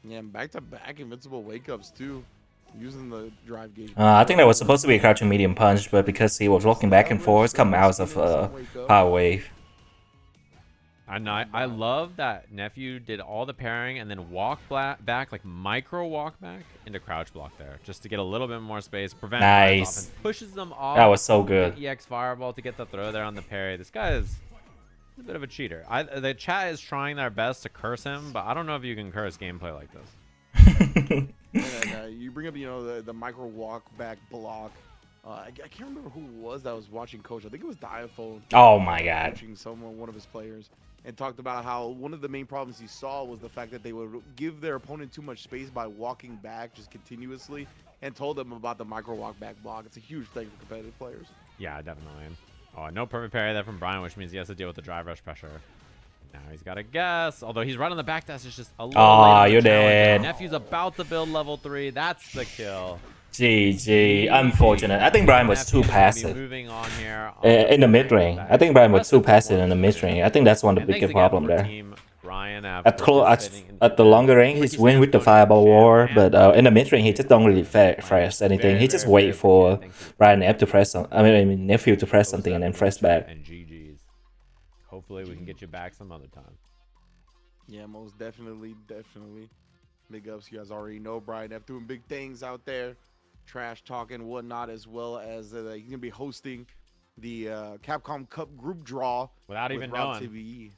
Yeah, and back-to-back invincible wake-ups, too. Using the drive gauge. I think that was supposed to be a crouching medium punch, but because he was walking back and forth, come out of power wave. And I love that Nephew did all the pairing and then walk back, like micro walk back into crouch block there, just to get a little bit more space, prevent nice. Off and pushes them off. That was so good. EX fireball to get the throw there on the parry. This guy is a bit of a cheater. The chat is trying their best to curse him, but I don't know if you can curse gameplay like this. And, you bring up, you know, the micro walk back block. I can't remember who it was that was watching Coach. I think it was Diaphone. Oh my god. Watching one of his players, and talked about how one of the main problems he saw was the fact that they would give their opponent too much space by walking back just continuously, and told them about the micro walk back block. It's a huge thing for competitive players. Yeah, definitely. Oh, no perfect parry there from Brian, which means he has to deal with the drive rush pressure. Now he's got to guess. Although he's right on the back dash, it's just a little oh, you're dead. Nephew's about to build level 3. That's the kill. GG. Unfortunate. I think Brian was too passive. Moving on here in the mid lane. I think Brian was too passive in the mid lane. I think that's one of the bigger problem there. At the longer range, he's win with the fireball war, but in the mid range, he just don't really press anything. He just wait for Brian F to press something. I mean, Nephew to press something and then press back. And GG's. Hopefully, we can get you back some other time. Yeah, most definitely. Big ups. You guys already know Brian F doing big things out there. Trash talking, whatnot, as well as he's going to be hosting the Capcom Cup group draw. Without even knowing. TV.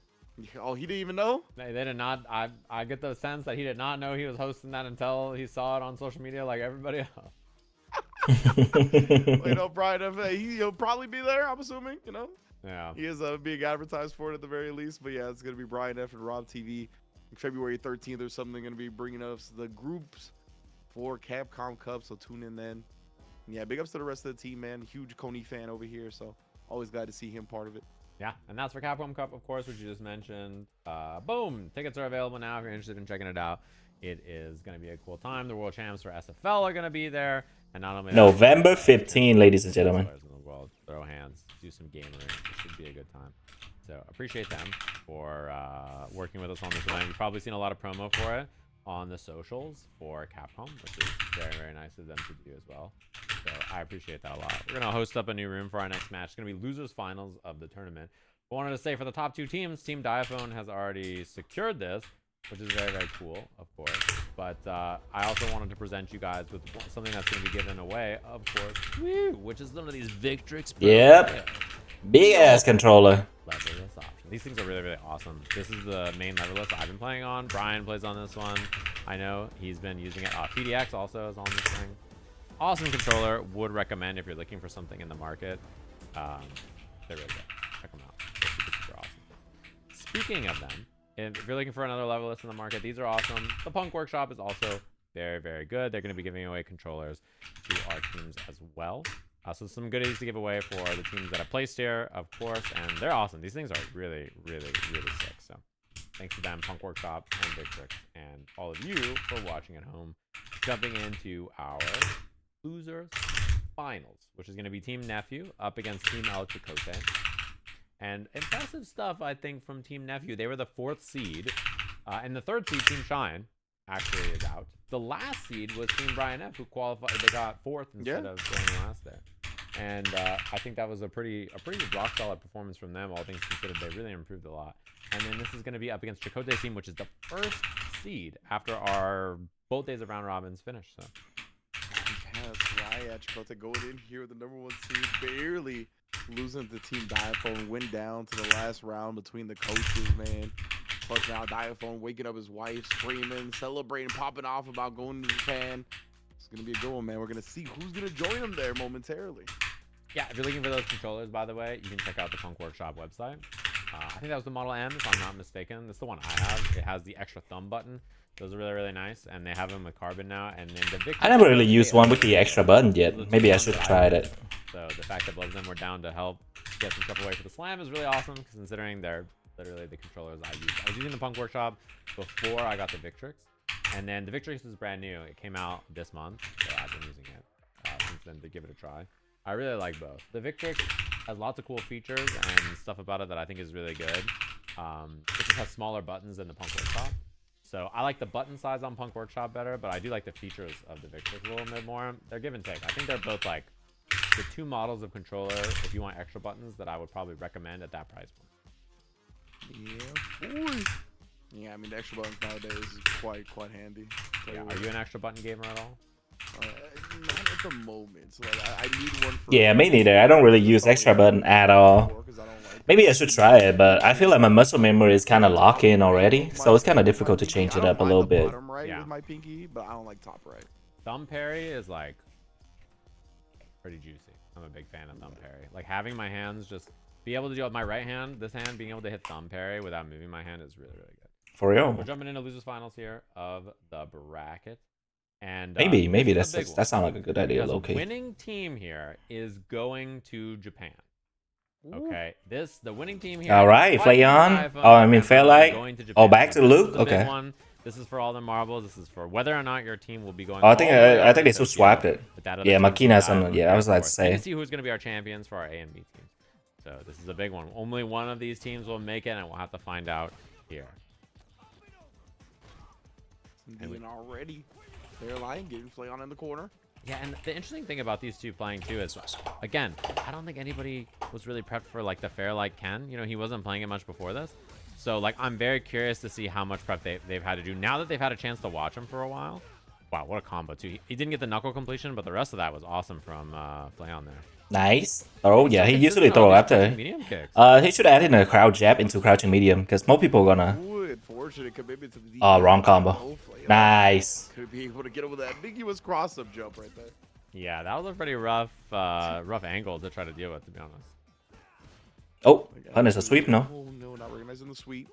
Oh, he didn't even know? They did not. I get the sense that he did not know he was hosting that until he saw it on social media like everybody else. You know, Brian F, he'll probably be there, I'm assuming, you know? Yeah. He is being advertised for it at the very least. But yeah, it's going to be Brian F and Rob TV. February 13th or something, going to be bringing us the groups for Capcom Cup, so tune in then. And yeah, big ups to the rest of the team, man. Huge Coney fan over here, so always glad to see him part of it. Yeah, and that's for Capcom Cup, of course, which you just mentioned. Boom! Tickets are available now if you're interested in checking it out. It is going to be a cool time. The World Champs for SFL are going to be there. And not only November 15, ladies and gentlemen. In the world, throw hands, do some gaming. It should be a good time. So appreciate them for working with us on this event. You've probably seen a lot of promo for it on the socials for Capcom, which is very, very nice of them to do as well. So I appreciate that a lot. We're going to host up a new room for our next match. It's going to be losers finals of the tournament. I wanted to say for the top 2 teams, Team Diaphone has already secured this, which is very, very cool, of course. But I also wanted to present you guys with something that's going to be given away, of course, which is one of these Victrix. Yep. Big ass controller. Leverless option. These things are really, really awesome. This is the main leverless I've been playing on. Brian plays on this one. I know he's been using it. PDX also is on this thing. Awesome controller. Would recommend if you're looking for something in the market. They're really good. Check them out. They're super, super awesome. Speaking of them, if you're looking for another levelist in the market, these are awesome. The Punk Workshop is also very, very good. They're going to be giving away controllers to our teams as well. So some goodies to give away for the teams that have placed here, of course, and they're awesome. These things are really, really, really sick. So thanks to them, Punk Workshop and Victrix, and all of you for watching at home. Jumping into our losers finals, which is going to be Team Nephew up against Team El Chicote. And impressive stuff, I think, from Team Nephew. They were the 4th seed, and the 3rd seed, Team Shine, actually is out. The last seed was Team Brian F, who qualified. They got 4th instead of going last there. And I think that was a pretty rock solid performance from them, all things considered. They really improved a lot. And then this is going to be up against Chakotay's team, which is the first seed after our both days of round robins finished. So. Yeah, that's right. Yeah, Chakotay going in here with the #1 seed, barely losing to Team Diaphone. Went down to the last round between the coaches, man. Plus now Diaphone waking up his wife, screaming, celebrating, popping off about going to Japan. It's going to be a good one, man. We're going to see who's going to join him there momentarily. Yeah, if you're looking for those controllers, by the way, you can check out the Punk Workshop website. I think that was the Model M, if I'm not mistaken. That's the one I have. It has the extra thumb button. Those are really, really nice, and they have them with carbon now. And then the Victor, I never really used one with the extra button yet. Maybe I should try that. So the fact that both of them were down to help get some stuff away for the slam is really awesome, considering they're literally the controllers I use. I was using the Punk Workshop before I got the Victrix, and then the Victrix is brand new. It came out this month, so I've been using it since then to give it a try. I really like both. The Victrix has lots of cool features and stuff about it that I think is really good. It just has smaller buttons than the Punk Workshop. So I like the button size on Punk Workshop better, but I do like the features of the Victrix a little bit more. They're give and take. I think they're both like the two models of controller, if you want extra buttons, that I would probably recommend at that price point. Yeah, boy. Yeah, I mean, the extra buttons nowadays is quite handy. Yeah, are you an extra button gamer at all? Not at the moment. So, like, I need one for... Yeah, me neither. I don't really use extra button at all. Maybe I should try it, but I feel like my muscle memory is kind of locked in already, so it's kind of difficult to change it up a little bit. Bottom right with my pinky, but I don't like top right. Thumb parry is like pretty juicy. I'm a big fan of thumb parry. Like having my hands just be able to do it with my right hand, this hand being able to hit thumb parry without moving my hand is really, really good. For real. We're jumping into losers finals here of the bracket. And maybe that sounds like a good idea, low-key. Winning team here is going to Japan. Okay, the winning team here. All right, play on. Oh, I mean, Fairlight. Oh, back to Luke. Okay. This is for all the marbles. This is for whether or not your team will be going. Oh, I think they still swapped it. Yeah, Makina's on. Yeah, I was about to say. See who's going to be our champions for our A and B teams. So this is a big one. Only one of these teams will make it, and we'll have to find out here. And already, Fairlight getting Flayon in the corner. Yeah, and the interesting thing about these two playing too is, again, I don't think anybody was really prepped for like the Fairlight Ken. You know, he wasn't playing it much before this. So like, I'm very curious to see how much prep they've had to do now that they've had a chance to watch him for a while. Wow, what a combo too. He didn't get the knuckle completion, but the rest of that was awesome from Flayon there. Nice. Oh yeah, he usually throw after. He should add in a crouch jab into crouching medium, because more people are gonna. Unfortunate commitment to the wrong combo. Nice. Could be able to get over that. I think he was cross-up jump right there. Yeah, that was a pretty rough angle to try to deal with, to be honest. Oh, punish a sweep, no? Oh no, not recognizing the sweep.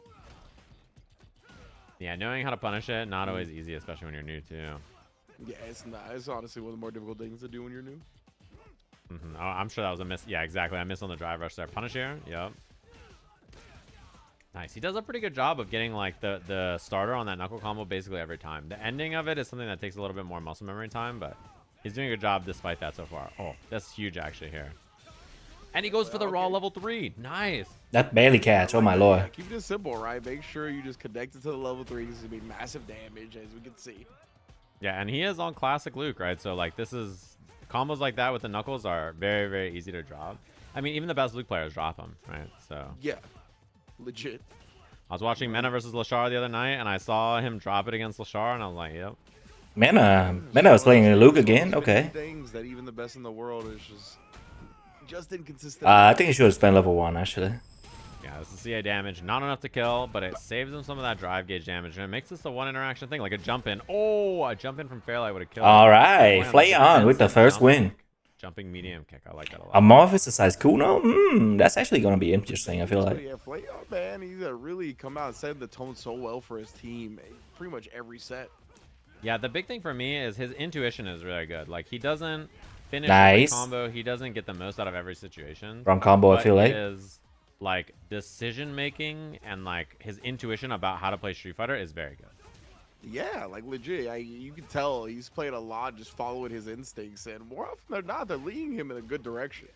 Yeah, knowing how to punish it, not always easy, especially when you're new too. Yeah, it's not. It's honestly one of the more difficult things to do when you're new. Oh, I'm sure that was a miss. Yeah, exactly. I missed on the drive rush there. Punish here. Yep. Nice. He does a pretty good job of getting like the starter on that knuckle combo basically every time. The ending of it is something that takes a little bit more muscle memory time, but he's doing a good job despite that so far. Oh, that's huge actually here. And he goes for the raw level 3. Nice. That barely catch. Oh my lord. Yeah, keep it simple, right? Make sure you just connect it to the level 3. This is gonna be massive damage, as we can see. Yeah, and he is on classic Luke, right? So like this is combos like that with the knuckles are very, very easy to drop. I mean, even the best Luke players drop them, right? So yeah. Legit. I was watching Mena versus Lashar the other night, and I saw him drop it against Lashar, and I was like, "Yep." Mena was playing Luke again. Okay. Things that even the best in the world is just inconsistent. I think he should have spent level 1 actually. Yeah, this is CA damage, not enough to kill, but it saves him some of that drive gauge damage, and it makes this a one interaction thing, like a jump in. Oh, a jump in from Fairlight would have killed. All right, Flayon with the first win. Jumping medium kick, I like that a lot. Amorphous size Kuno? That's actually going to be interesting, I feel like. Yeah, Flayon, man, he's really come out and set the tone so well for his team, pretty much every set. Yeah, the big thing for me is his intuition is really good. Like, he doesn't finish nice. the combo, he doesn't get the most out of every situation. Wrong combo, I feel like. His, like, decision making and, like, his intuition about how to play Street Fighter is very good. Yeah, like legit, you can tell he's played a lot just following his instincts, and more often than not, they're leading him in a good direction.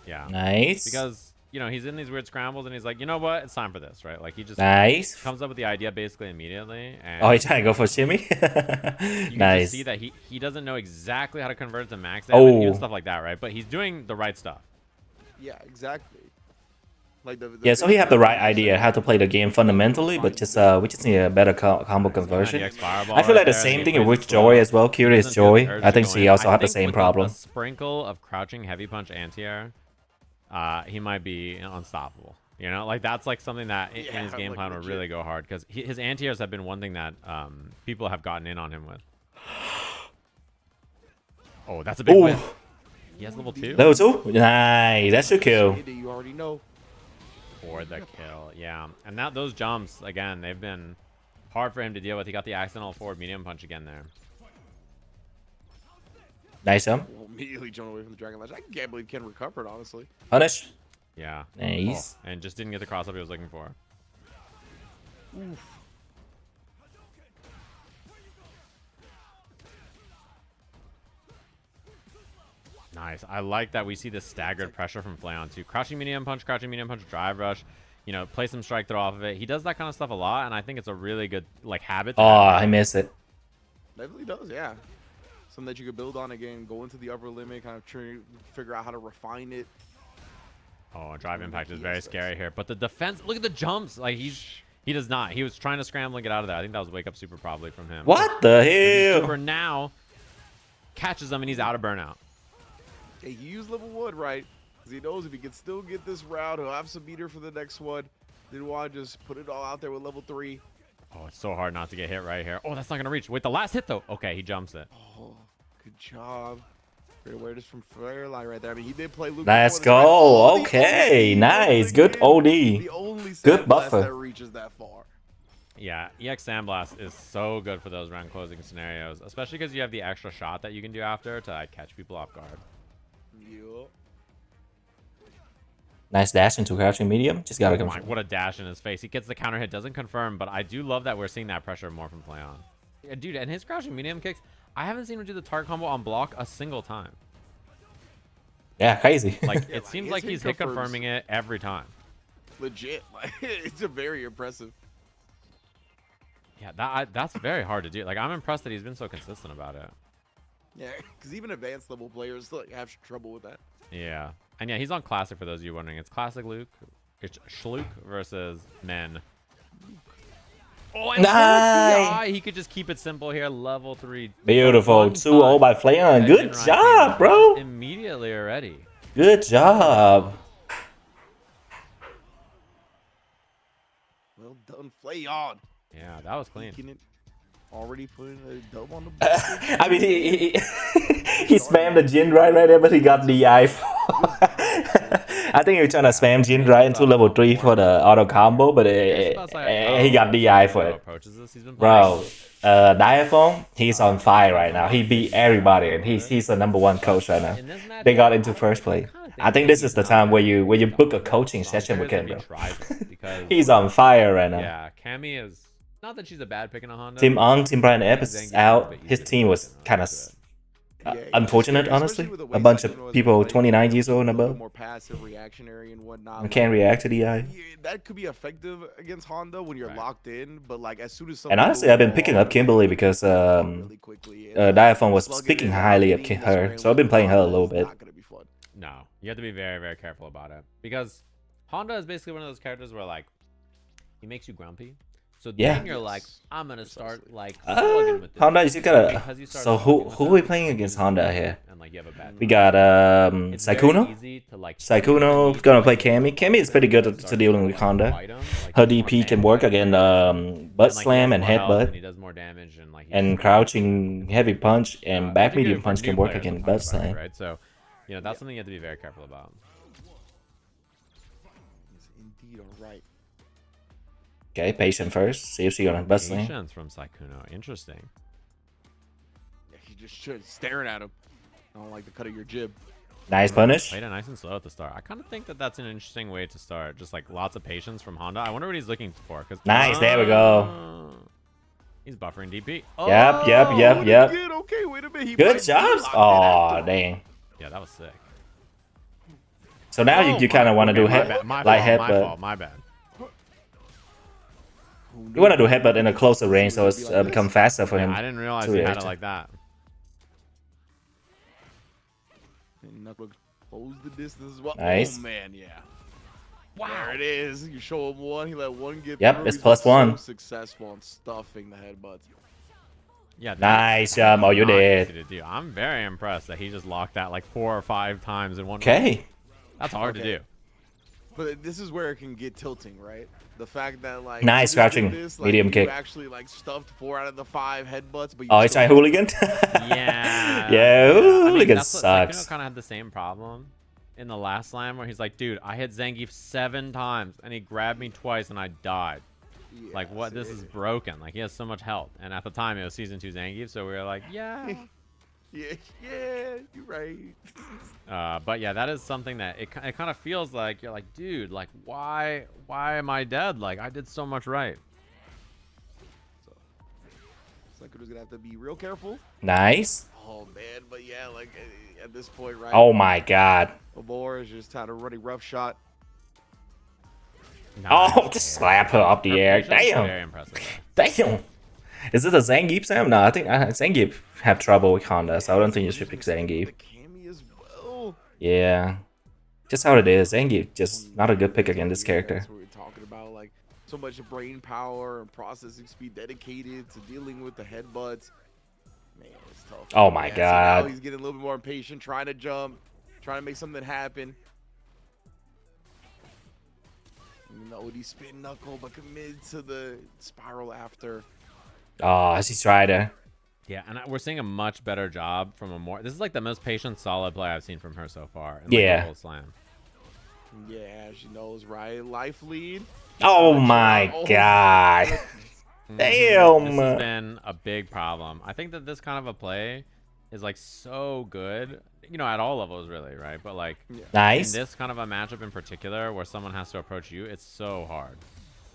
Yeah. Nice. Because you know, he's in these weird scrambles, and he's like, you know what, it's time for this, right? Like he just Nice. comes up with the idea basically immediately. And Oh, he's trying to go for shimmy. you can Nice. just see that he doesn't know exactly how to convert it to max damage, even stuff like that, right? But he's doing the right stuff. Yeah, exactly. Like the Yeah, so he have the right idea how to play the game fundamentally, but just we just need a better combo conversion. I feel like the same thing with Joy as well. Curious Joy, I think she also had the same problem. A sprinkle of crouching heavy punch anti-air, he might be unstoppable. You know, like that's like something that in his game plan would really go hard because his anti-airs have been one thing that people have gotten in on him with. Oh, that's a big win. He has level 2. Level 2? Nice, that's a kill. You already know. For the kill, yeah. And now those jumps, again, they've been hard for him to deal with. He got the accidental forward medium punch again there. Nice jump. Well, immediately jumped away from the Dragon Lash. I can't believe Ken recovered, honestly. Punish. Yeah. Nice. Oh, and just didn't get the cross up he was looking for. Oof. Nice. I like that we see the staggered pressure from Flayon too. Crouching medium punch, drive rush. You know, play some strike throw off of it. He does that kind of stuff a lot, and I think it's a really good like habit. Oh, I miss it. Definitely does, yeah. Something that you could build on again, go into the upper limit, kind of try to figure out how to refine it. Oh, drive impact is very scary here. But the defense, look at the jumps. Like he does not. He was trying to scramble and get out of there. I think that was wake up super probably from him. What the hell? Super now catches him and he's out of burnout. Hey, he used level 1, right? Because he knows if he can still get this round, he'll have some meter for the next one. Didn't want to just put it all out there with level 3. Oh, it's so hard not to get hit right here. Oh, that's not going to reach. Wait, the last hit, though. Okay, he jumps it. Oh, good job. Great awareness from Fairlight right there. I mean, he did play Luke. Let's go. Okay, nice. Good OD. The only good buffer that reaches that far. Yeah, EX Sandblast is so good for those round closing scenarios, especially because you have the extra shot that you can do after to like, catch people off guard. Yup. Nice dash into crouching medium. Just gotta confirm. What a dash in his face. He gets the counter hit, doesn't confirm, but I do love that we're seeing that pressure more from Flayon. Yeah, dude, and his crouching medium kicks, I haven't seen him do the target combo on block a single time. Yeah, crazy. Like it seems like he's hit confirming it every time. Legit, like it's a very impressive. Yeah, that's very hard to do. Like I'm impressed that he's been so consistent about it. Yeah, because even advanced level players like have trouble with that. Yeah, and yeah, he's on classic for those of you wondering. It's classic Luke. It's Schluck versus Men. Oh, and nice. he could just keep it simple here. Level 3. Beautiful. 2-0 by Flayon. Good job, bro. Immediately already. Good job. Well done, Flayon. Yeah, that was clean. Already putting a dub on the board. I mean, he spammed the Jin right there, but he got DI. I think he was trying to spam Jin right into level 3 for the auto combo, but he got DI for it. Bro, Diaphone, he's on fire right now. He beat everybody, and he's the #1 coach right now. They got into first place. I think this is the time where you book a coaching session with him, bro. He's on fire right now. Yeah, Cammy is. Not that she's a bad pick in a Honda. Team on, Team Brian Ep is out. His team was kind of unfortunate, honestly. A bunch of people 29 years old and above. More passive, reactionary, and whatnot. Can't react to DI. That could be effective against Honda when you're locked in, but like as soon as and honestly, I've been picking up Kimberly because Diaphone was speaking highly of her, so I've been playing her a little bit. No, you have to be very, very careful about it because Honda is basically one of those characters where like he makes you grumpy. So then you're like, I'm gonna start like slugging with this. Honda, you gotta. So who are we playing against Honda here? And, like, you have a bad we got Saikuno. Saikuno gonna play Cammy. Cammy is pretty good to dealing with Honda. Her DP can work against butt slam and headbutt. He does more damage and crouching heavy punch and back medium punch can work against butt slam. Right. So, you know that's something you have to be very careful about. Indeed, all right. Okay, patient first. See if she's gonna bust slam. Patience from Saikuno. Interesting. Yeah, he just staring at him. I don't like the cut of your jib. Nice punish. Played it nice and slow at the start. I kind of think that that's an interesting way to start. Just like lots of patience from Honda. I wonder what he's looking for. Nice, there we go. He's buffering DP. Yep. Okay, wait a minute. Good job. Oh, dang. Yeah, that was sick. So now you kind of want to do my head, bad. My light fault, my headbutt. fault, my bad. You want to do headbutt in a closer range, so it's become faster for him. I didn't realize to he had react. it like that. And Knuckle close the distance as well. Nice. Oh man, yeah. Wow. There it is. You show him one, he let one get Yep, through. it's He's plus been one. So successful on stuffing the headbutts. Yeah, Nice, that's oh, you not did. easy to do. I'm very impressed that he just locked that like 4 or 5 times in one. Okay. That's hard to do. But this is where it can get tilting, right? The fact that like Nice you just crouching, did this, medium you kick. actually like stuffed 4 out of the 5 headbutts, but you Oh, it's still a hooligan? Yeah. Yeah, I mean, hooligan that's what, like, sucks. kind of had the same problem in the last slam where he's like, dude, I hit Zangief 7 times and he grabbed me twice and I died. Yeah, Like, what? This is broken. Like, he has so much health. And at the time, it was season 2 Zangief, so we were like, yeah. Yeah, you're right. But yeah, that is something that it kind of feels like you're like, dude, like, why am I dead? Like, I did so much right. So, Sekuda's gonna have to be real careful. Nice. Oh man, but yeah, like at this point, right? Oh my god. Obor is just had a running rough shot. Oh, just slap her up the air. Very Damn. impressive. Though. Damn. Is it a Zangief, Sam? No, I think Zangief have trouble with Honda, so I don't think you should pick Zangief. The Cammy as well. Yeah. Just how it is. Zangief just not a good pick against this character. That's what we're talking about. Like so much brain power and processing speed dedicated to dealing with the headbutts. Man, it's tough. Oh my Yeah, god. so now he's getting a little bit more impatient, trying to jump, trying to make something happen. No, he spin knuckle, but committed to the spiral after. Oh, she tried to. Yeah, and we're seeing a much better job from a more. This is like the most patient, solid play I've seen from her so far. In, like, Yeah. the whole slam. Yeah, she knows, right? Life lead. Oh my god. Damn. This has been a big problem. I think that this kind of a play is like so good, you know, at all levels really, right? But like Nice. in this kind of a matchup in particular where someone has to approach you, it's so hard.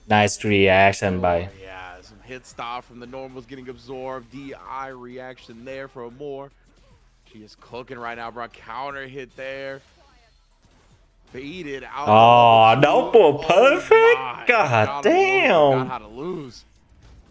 Nice reaction by. Yeah, some hit stop from the normals getting absorbed. DI reaction there for more. She is cooking right now, bro. Counter hit there. Baited out. Oh, double perfect? my God God, damn. Forgot how to lose.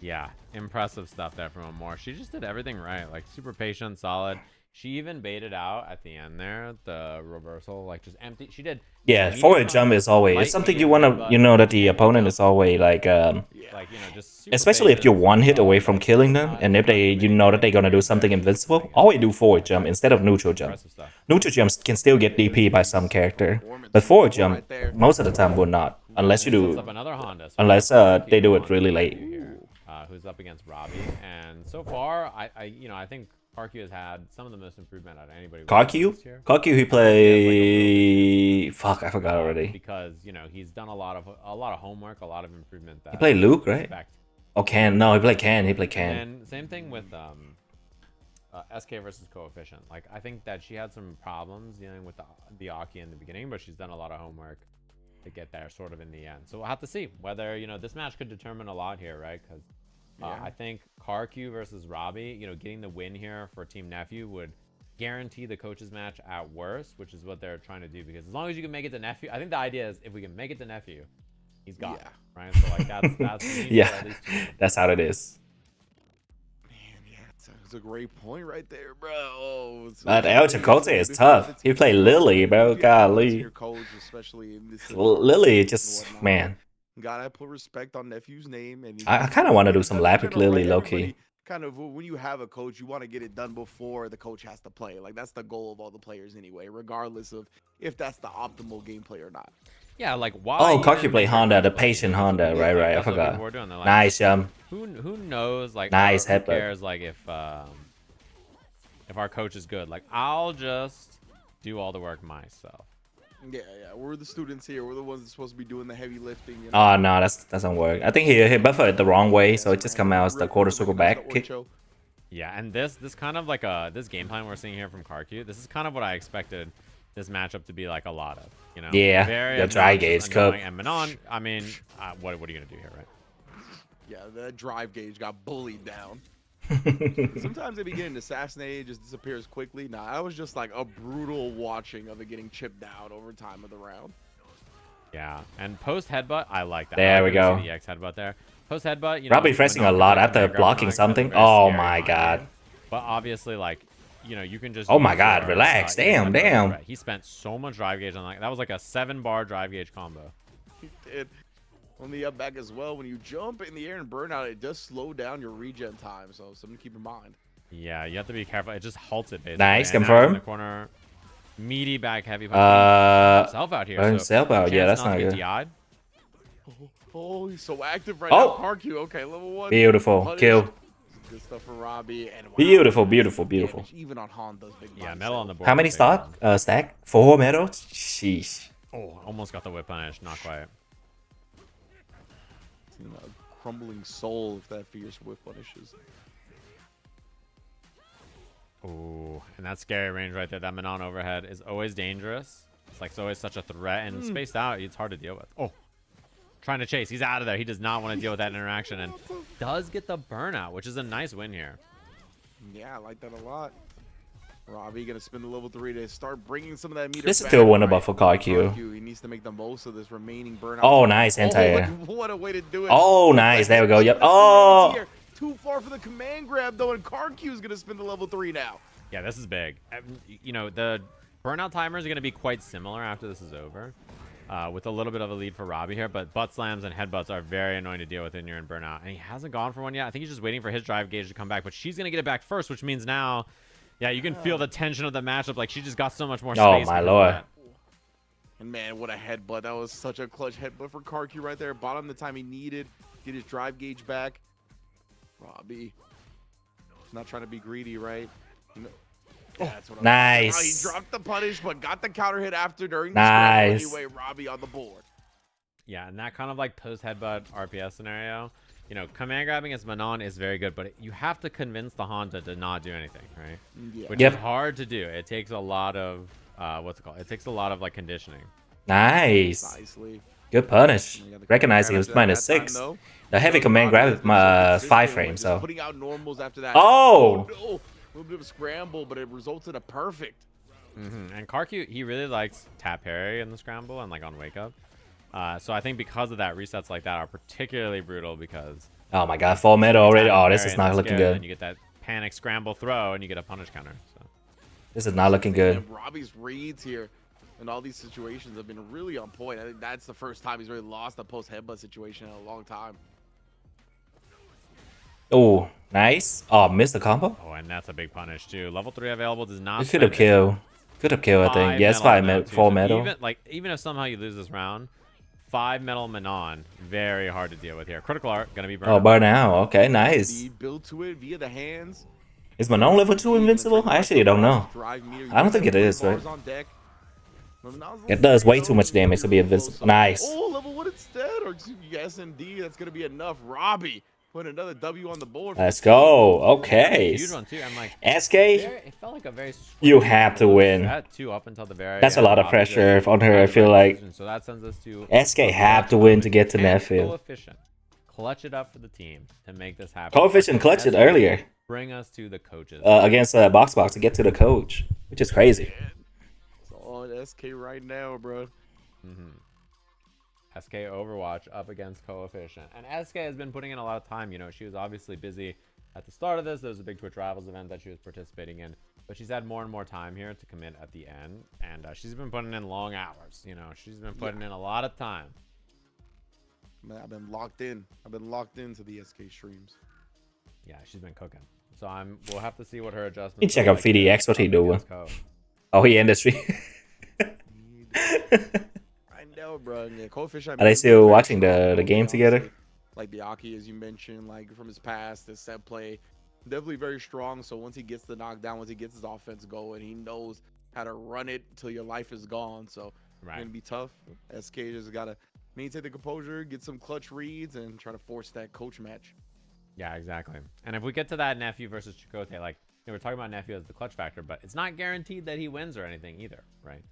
Yeah, impressive stuff there from Amore. She just did everything right, like super patient, solid. She even baited out at the end there, the reversal, like just empty. She did. Yeah, medium forward punch, jump is always light it's something medium you want to, headbutt, you know, that the opponent is always like like, you know, just super especially if patient, you're one hit away solid, from like, killing them, not- and if they, you know that they're gonna do something invincible, always do forward jump instead of neutral jump. impressive stuff. Neutral jumps can still get DP by some character, but forward jump most of the time will not, unless you Sets do, up another Honda. So unless Karki they do it on really Karki late. here, who's up against Robbie, and so far, I think Karki has had some of the most improvement out of anybody. we've Karki? faced here. Karki, he play. Fuck, I forgot already. Because you know he's done a lot of homework, a lot of improvement. That He played Luke, I right? expect. Oh, Can. No, he played Can. He played Can. And same thing with SK versus Coefficient. Like I think that she had some problems dealing with the Aki in the beginning, but she's done a lot of homework to get there sort of in the end. So we'll have to see whether, you know, this match could determine a lot here, right? Because I think Karq versus Robbie, you know, getting the win here for Team Nephew would guarantee the coaches match at worst, which is what they're trying to do. Because as long as you can make it to Nephew, I think the idea is if we can make it to Nephew, he's got it, right? So like that's Yeah, at least 2 wins. that's how it is. Man, yeah, it's a great point right there, bro. Oh, But El Chakotay is tough. He played Lily, bro. Golly. Your coach, especially in this Lily just, man. Gotta put respect on Nephew's name, and I kind of want to do some lap with Lily, low key. Kind of when you have a coach, you want to get it done before the coach has to play. Like that's the goal of all the players anyway, regardless of if that's the optimal gameplay or not. Yeah, like why? Oh, even Karki play make Honda, the her- patient Honda. Yeah, Right, like, right. I that's what forgot. people were doing. They're like, Nice, Who knows? Like, Nice who headbutt. cares? Like, if our coach is good, like I'll just do all the work myself. Yeah, we're the students here. We're the ones that's supposed to be doing the heavy lifting. You know? Oh, no, that doesn't work. I think he buffered it the wrong way, so it just come out as the quarter circle back kick. Yeah, and this kind of like this game plan we're seeing here from Karq, this is kind of what I expected this matchup to be like a lot of, you know. Yeah, very the dry obnoxious, gauge annoying, cup. And Manon, I mean, what are you gonna do here, right? Yeah, that drive gauge got bullied down. Sometimes they be getting assassinated, just disappears quickly. Nah, that was just like a brutal watching of it getting chipped down over time of the round. Yeah, and post headbutt, I like that. There I we like when go. see the EX headbutt there. Post headbutt, you know, Probably pressing a Manon lot can after command grab blocking Manon, something. that's a very Oh scary my mind god. game. But obviously, like, you know, you can just Oh my use god, your, relax. EX Damn, headbutt as a damn. threat. He spent so much drive gauge on that. That was like a 7-bar drive gauge combo. He did. On the up back as well, when you jump in the air and burn out, it does slow down your regen time, so something to keep in mind. Yeah, you have to be careful. It just halts it basically. Nice, And now he's in confirm. the corner, meaty back heavy punch. Himself out here. So Himself out. Yeah, chance that's not not to get good. DI'd. Oh, he's so active right Oh! now. Karq, okay, level 1. Beautiful. Punished. Kill. Good stuff for Robbie. And wow, Beautiful, that's beautiful, some beautiful. damage, even on Honda's big Yeah, body metal on self. the board. How many is a big stock? one. Stack? 4 medals? Sheesh. Oh, almost got the whip punish. Not quite. You know, a crumbling soul if that fierce whip punishes. Ooh, and that scary range right there. That Manon overhead is always dangerous. It's like it's always such a threat, and spaced out, it's hard to deal with. Oh, trying to chase. He's out of there. He does not want to deal with that interaction, and does get the burnout, which is a nice win here. Yeah, I like that a lot. Robbie gonna spin the level 3 to start bringing some of that meter. This is back, still winnable right? for Karq. He needs to make the most of this remaining burnout. Oh, nice, anti-air. What a way to do it. Oh, With nice. the There we go. headbutt Yep. with the Oh! teammates here. Too far for the command grab, though, and Karq is gonna spin the level 3 now. Yeah, this is big. You know, the burnout timers are going to be quite similar after this is over, with a little bit of a lead for Robbie here, but butt slams and headbutts are very annoying to deal with when you're in burnout, and he hasn't gone for one yet. I think he's just waiting for his drive gauge to come back, but she's going to get it back first, which means now, yeah, you can feel the tension of the matchup. Like, she just got so much more space. Oh, my because of lord. that. And man, what a headbutt. That was such a clutch headbutt for Karq right there. Bought him the time he needed. Get his drive gauge back. Robbie. Not trying to be greedy, right? No. Yeah, that's what Nice. He dropped the punish, but got the counter hit after during the Nice. scramble. Anyway, Robbie on the board. Yeah, and that kind of like post headbutt RPS scenario, you know, command grabbing as Manon is very good, but you have to convince the Honda to not do anything, right? Yeah. Which Yep. is hard to do. It takes a lot of what's it called? It takes a lot of like conditioning. Nice. Nicely. Good punish. And you got the Recognizing it was command grab minus at that time, 6. though. The heavy Robbie command grab has is been so consistent 5 with frames, just so. putting out normals after that. Oh! No. A little bit of a scramble, but it results in a perfect. And Karq, he really likes tap parry in the scramble and like on wake up. So I think because of that, resets like that are particularly brutal because Oh my god, 4 medal already. tap Oh, this parry is and not then looking skip, And good. you get that panic scramble throw and you get a punish counter. So This is not looking good. And Robbie's reads here in all these situations have been really on point. I think that's the first time he's really lost a post headbutt situation in a long time. Oh, nice. Oh, missed the combo. oh, and that's a big punish too. Level 3 available does not. It could have spend it. killed. Could have killed, I think. Yeah, it's 5 metal medal. too. 4 So medal. Even if somehow you lose this round, 5 metal Manon, very hard to deal with here. Critical art gonna be burned. Oh, up. burn out. Okay, nice. He built to it via the hands. Is Manon level 2 invincible? I actually don't know. Drive meter. I don't think it is, right? Bars on deck. It does way too much damage to be invincible. Nice. Oh, level 1 instead. Or excuse me, SMD. That's going to be enough. Robbie put another W on the board. Let's go. Okay. Huge one too. I'm like, SK, it felt like a very. you have to win. That two up until the very. That's a end. lot of Robbie pressure just on her, I had the feel right like. decision. So that sends us to. SK have to win to get to And Netfield. Coefficient. Clutch it up for the team to make this happen. Coefficient clutched it SK, earlier Bring us to the coaches. against Box to get to the coach, which is crazy. It's all on SK right now, bro. SK Overwatch up against Coefficient. And SK has been putting in a lot of time. You know, she was obviously busy at the start of this. There was a big Twitch Rivals event that she was participating in. But she's had more and more time here to commit at the end. And she's been putting in long hours. You know, she's been putting in a lot of time. Man, I've been locked in. I've been locked into the SK streams. Yeah, she's been cooking. So we'll have to see what her adjustments You check are out like here VDX, what he up doing? against Co. Oh, he industry. I know, bro. Yeah, Coefficient. Are they he's still very watching strong, the game together? honestly. Like the Aki, as you mentioned, like from his past, his set play, definitely very strong. So once he gets the knockdown, once he gets his offense going, he knows how to run it till your life is gone. So it's Right. gonna be tough. SK just gotta maintain the composure, get some clutch reads, and try to force that coach match. Yeah, exactly. And if we get to that Nephew versus Chakotay, like, you know, we're talking about Nephew as the clutch factor, but it's not guaranteed that he wins or anything either, right?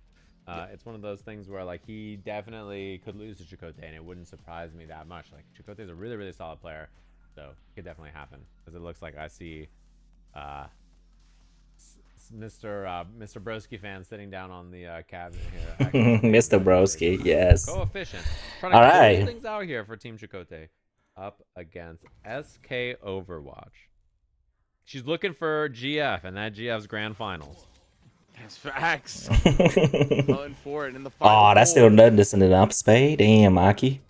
It's one of those things where, like, he definitely could lose to Chakotay, and it wouldn't surprise me that much. Like, Chakotay's a really, really solid player. So it could definitely happen because it looks like I see Mr. Broski fan sitting down on the cabinet here. Mr. Broski, yes. Coefficient. Trying All to right. close things out here for Team Chakotay up against SK Overwatch. She's looking for GF, and that GF's grand finals. That's facts. Going for it in the final. Oh, that's still nothing. This in an up spade. Damn, Aki.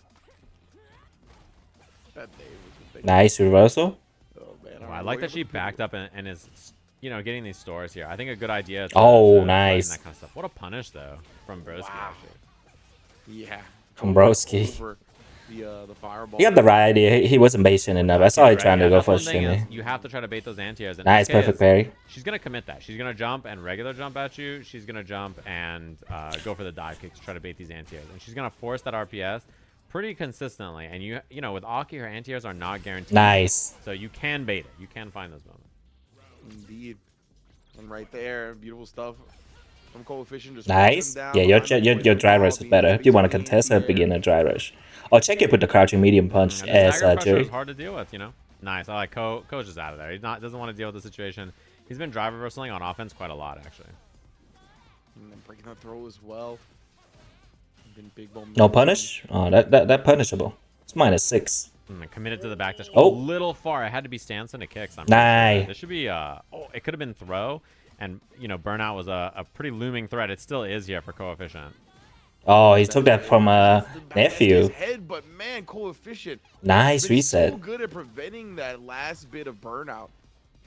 Nice reversal. Oh, man, I like that she backed up and is, you know, getting these stores here. I think a good idea. Nice. That kind of stuff. What a punish though from Broski. Wow. Actually. Yeah. From Broski. The fireball. He got the right idea. He wasn't patient enough. I saw him trying to go for a That's one thing shimmy. is you have to try to bait those anti-airs. And Nice, SK perfect parry. She's gonna commit that. She's gonna jump and regular jump at you. She's gonna jump and go for the dive kick to try to bait these anti-airs, and she's gonna force that RPS pretty consistently. And you know, with Aki, her anti-airs are not guaranteed. Nice. So you can bait it. You can find those moments. Indeed. And right there, beautiful stuff from Coefficient. Just Nice. down, Yeah, your dry rush is better. If you want to contest her, begin a dry rush. Or check it with the crouching medium punch as Tiger pressure Jerry. is hard to deal with, you know. Nice. I like Co's just out of there. He doesn't want to deal with the situation. He's been drive reversing on offense quite a lot, actually. And then breaking the throw as well. Been big No punish? Oh, that punishable. It's -6. Committed to the back dash. Oh. A little far. It had to be stance into kicks. I'm Nice. sure. This should be it could have been throw, and you know, burnout was a pretty looming threat. It still is here for Coefficient. Oh, he took that from nephew. Head, but man, Coefficient. Nice been reset. So good at preventing that last bit of burnout.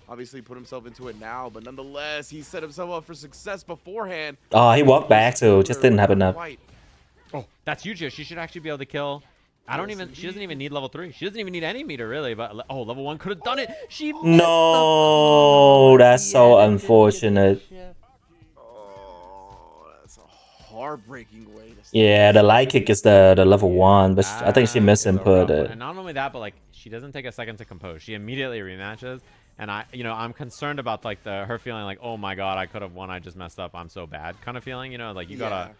Obviously put himself into it now, but nonetheless, he set himself up for success beforehand. Oh, he walked back too. Just didn't have enough. Oh, that's huge here. She should actually be able to kill. She doesn't even need level 3. She doesn't even need any meter really, but level 1 could have done it. She missed No, that's so unfortunate. Oh, that's a heartbreaking way to Yeah, the light kick is the level 1, but I think she That is a misinput rough one. it. And not only that, but like she doesn't take a second to compose. She immediately rematches, and I'm concerned about like her feeling like, oh my god, I could have won. I just messed up. I'm so bad kind of feeling. You know, like you gotta.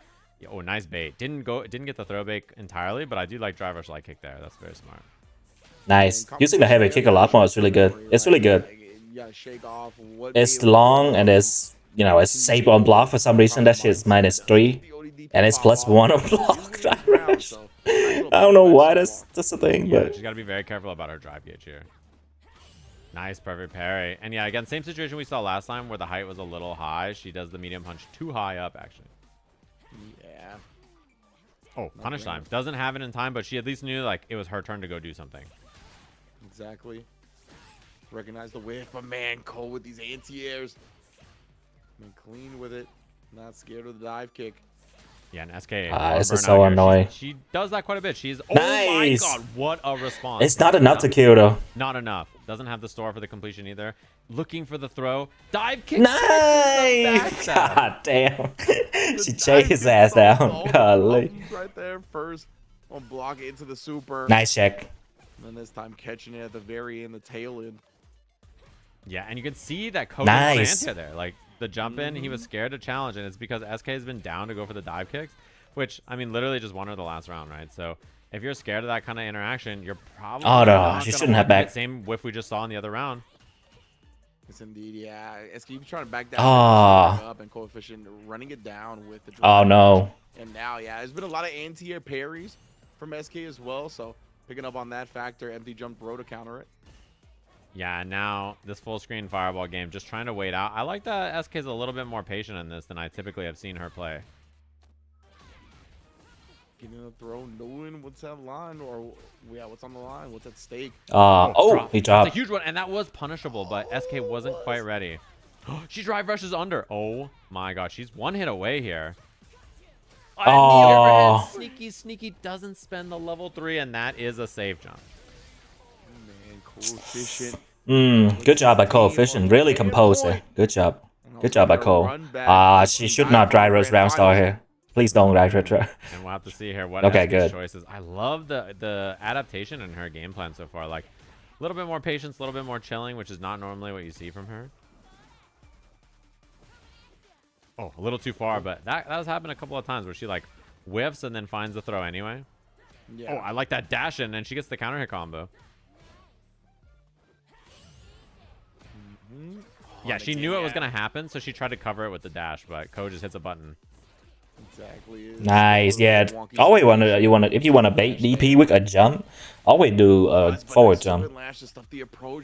Oh, nice bait. Didn't get the throw bait entirely, but I do like driver's light kick there. That's very smart. Nice. Using the heavy kick a lot more is really good. It's really good. Shake off It's long and it's, you know, it's safe on block for some reason. That shit's -3. And it's +1 on block. I don't know why that's the thing, Yeah, but she's got to be very careful about her drive gauge here. Nice, perfect parry. And yeah, again, same situation we saw last time where the height was a little high. She does the medium punch too high up, actually. Yeah. Oh, punish time. Doesn't have it in time, but she at least knew like it was her turn to go do something. Exactly. Recognize the whiff, but man, Cole with these anti-airs. Man, clean with it. Not scared of the dive kick. Yeah, and SK. this is so annoying. She does that quite a bit. She's Nice. Oh my god, what a response. it's not enough to kill though. Not enough. Doesn't have the store for the completion either. Looking for the throw. Dive kick. Nice! God damn. She chased his ass down. Golly. Right there first. On block into the super. Nice check. And then this time catching it at the very end, the tail end. Yeah, and you can see that Cody Nice. there. Like the jump in, he was scared to challenge, and it's because SK has been down to go for the dive kicks, which I mean literally just won her the last round, right? So if you're scared of that kind of interaction, you're probably Oh, no, not she gonna shouldn't have want that back. same whiff we just saw in the other round. Yes, indeed. Yeah. SK keeps trying to back down. Ah. Up and Coefficient running it down with the Oh no. And now, yeah, there's been a lot of anti-air parries from SK as well. So picking up on that factor, empty jump bro to counter it. Yeah, and now this full screen fireball game, just trying to wait out. I like that SK is a little bit more patient in this than I typically have seen her play. Getting a throw, knowing what's that line, or yeah, what's on the line, what's at stake. He dropped. That's a huge one, and that was punishable, but SK wasn't quite ready. She drive rushes under. Oh my god, she's one hit away here. And the overhead, sneaky doesn't spend the level 3, and that is a save jump. Man, Coefficient. Good job by Coefficient. Really composed her. Good job. Good job by Cole. She should not dry roast round star here. Please don't dry roast. And we'll have to see here what Okay, SK's good. choices. I love the adaptation in her game plan so far. Like a little bit more patience, a little bit more chilling, which is not normally what you see from her. Oh, a little too far, but that has happened a couple of times where she like whiffs and then finds the throw anyway. Yeah. Oh, I like that dash in, and she gets the counter hit combo. Yeah, she knew it was gonna happen, so she tried to cover it with the dash, but Ko just hits a button. Exactly. Nice, yeah. Always if you wanna bait DP with a jump, always do a forward jump.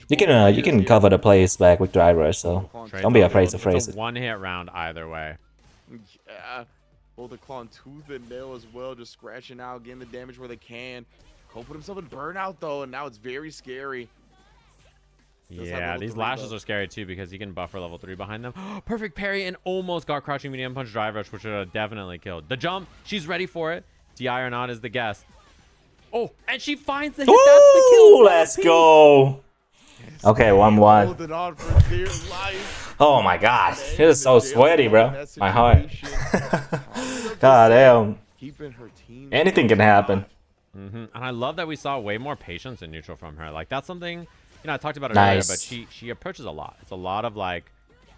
You can cover the plays back with drive rush, so don't be afraid to phrase It's it. a one-hit round either way. Yeah. Both the claw tooth and nail as well, just scratching out, getting the damage where they can. Ko put himself in burnout though, and now it's very scary. Yeah, these lashes are scary too because he can buffer level 3 behind them. Perfect parry and almost got crouching medium punch drive rush, which would have definitely killed. The jump, she's ready for it. DI or not is the guess. Oh, and she finds the hit. That's the kill. Let's go. Okay, 1-1. Oh my god, it is so sweaty, bro. My heart. God damn. Anything can happen. And I love that we saw way more patience in neutral from her. Like that's something, you know, I talked about it earlier, but she approaches a lot. It's a lot of like,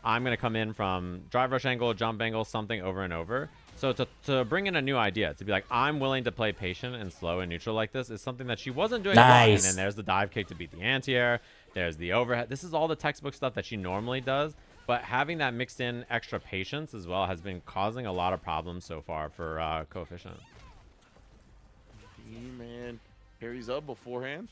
I'm gonna come in from drive rush angle, jump angle, something over and over. So to bring in a new idea, to be like, I'm willing to play patient and slow in neutral like this is something that she wasn't doing. And then there's the dive kick to beat the anti-air. There's the overhead. This is all the textbook stuff that she normally does. But having that mixed in extra patience as well has been causing a lot of problems so far for Coefficient. Man, parries up beforehand.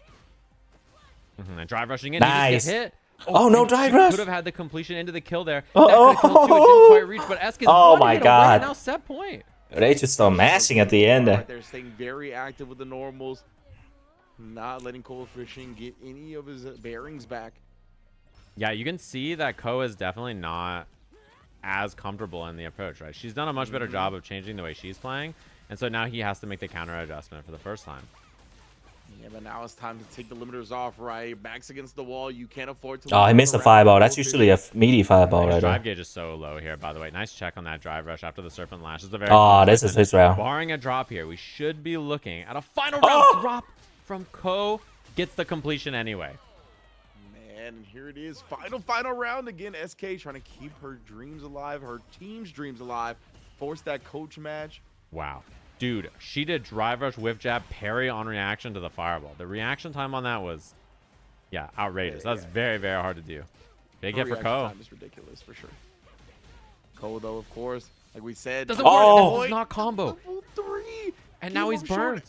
And drive rushing in. Nice. Get hit. Oh, no drive rush. Could have had the completion into the kill there. That could have killed too. It didn't quite reach, but Esk is my god. Now set point. They just start mashing at the end. They're staying very active with the normals, not letting Coefficient get any of his bearings back. Yeah, you can see that Ko is definitely not as comfortable in the approach, right? She's done a much better job of changing the way she's playing, and so now he has to make the counter adjustment for the first time. Yeah, but now it's time to take the limiters off, right? Backs against the wall. You can't afford to. Oh, he missed a fireball. That's usually a meaty fireball, right? Drive gauge is so low here, by the way. Nice check on that drive rush after the Serpent Lash. This is a very this is his round. Barring a drop here, we should be looking at a final round drop from Ko. Gets the completion anyway. Man, and here it is. Final round again. SK trying to keep her dreams alive, her team's dreams alive. Force that coach match. Wow. Dude, she did drive rush, whiff jab, parry on reaction to the fireball. The reaction time on that was, outrageous. That's very, very hard to do. Big hit for Ko. It's ridiculous for sure. Ko though, of course, like we said, doesn't work. This is not combo. Level 3. And now he's burned.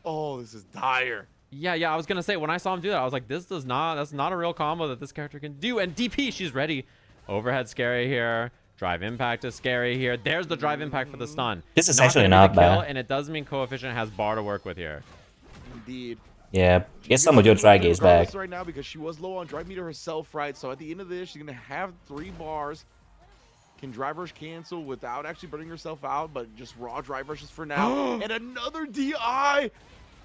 Oh, this is dire. Yeah. I was gonna say when I saw him do that, I was like, that's not a real combo that this character can do. And DP, she's ready. Overhead scary here. Drive impact is scary here. There's the drive impact for the stun. This is actually not bad. And it does mean Coefficient has bar to work with here. Indeed. Yeah, get some of your drive gauge back. Right now because she was low on drive meter herself, right? So at the end of this, she's gonna have 3 bars. Can drive rush cancel without actually burning herself out, but just raw drive rushes for now. And another DI.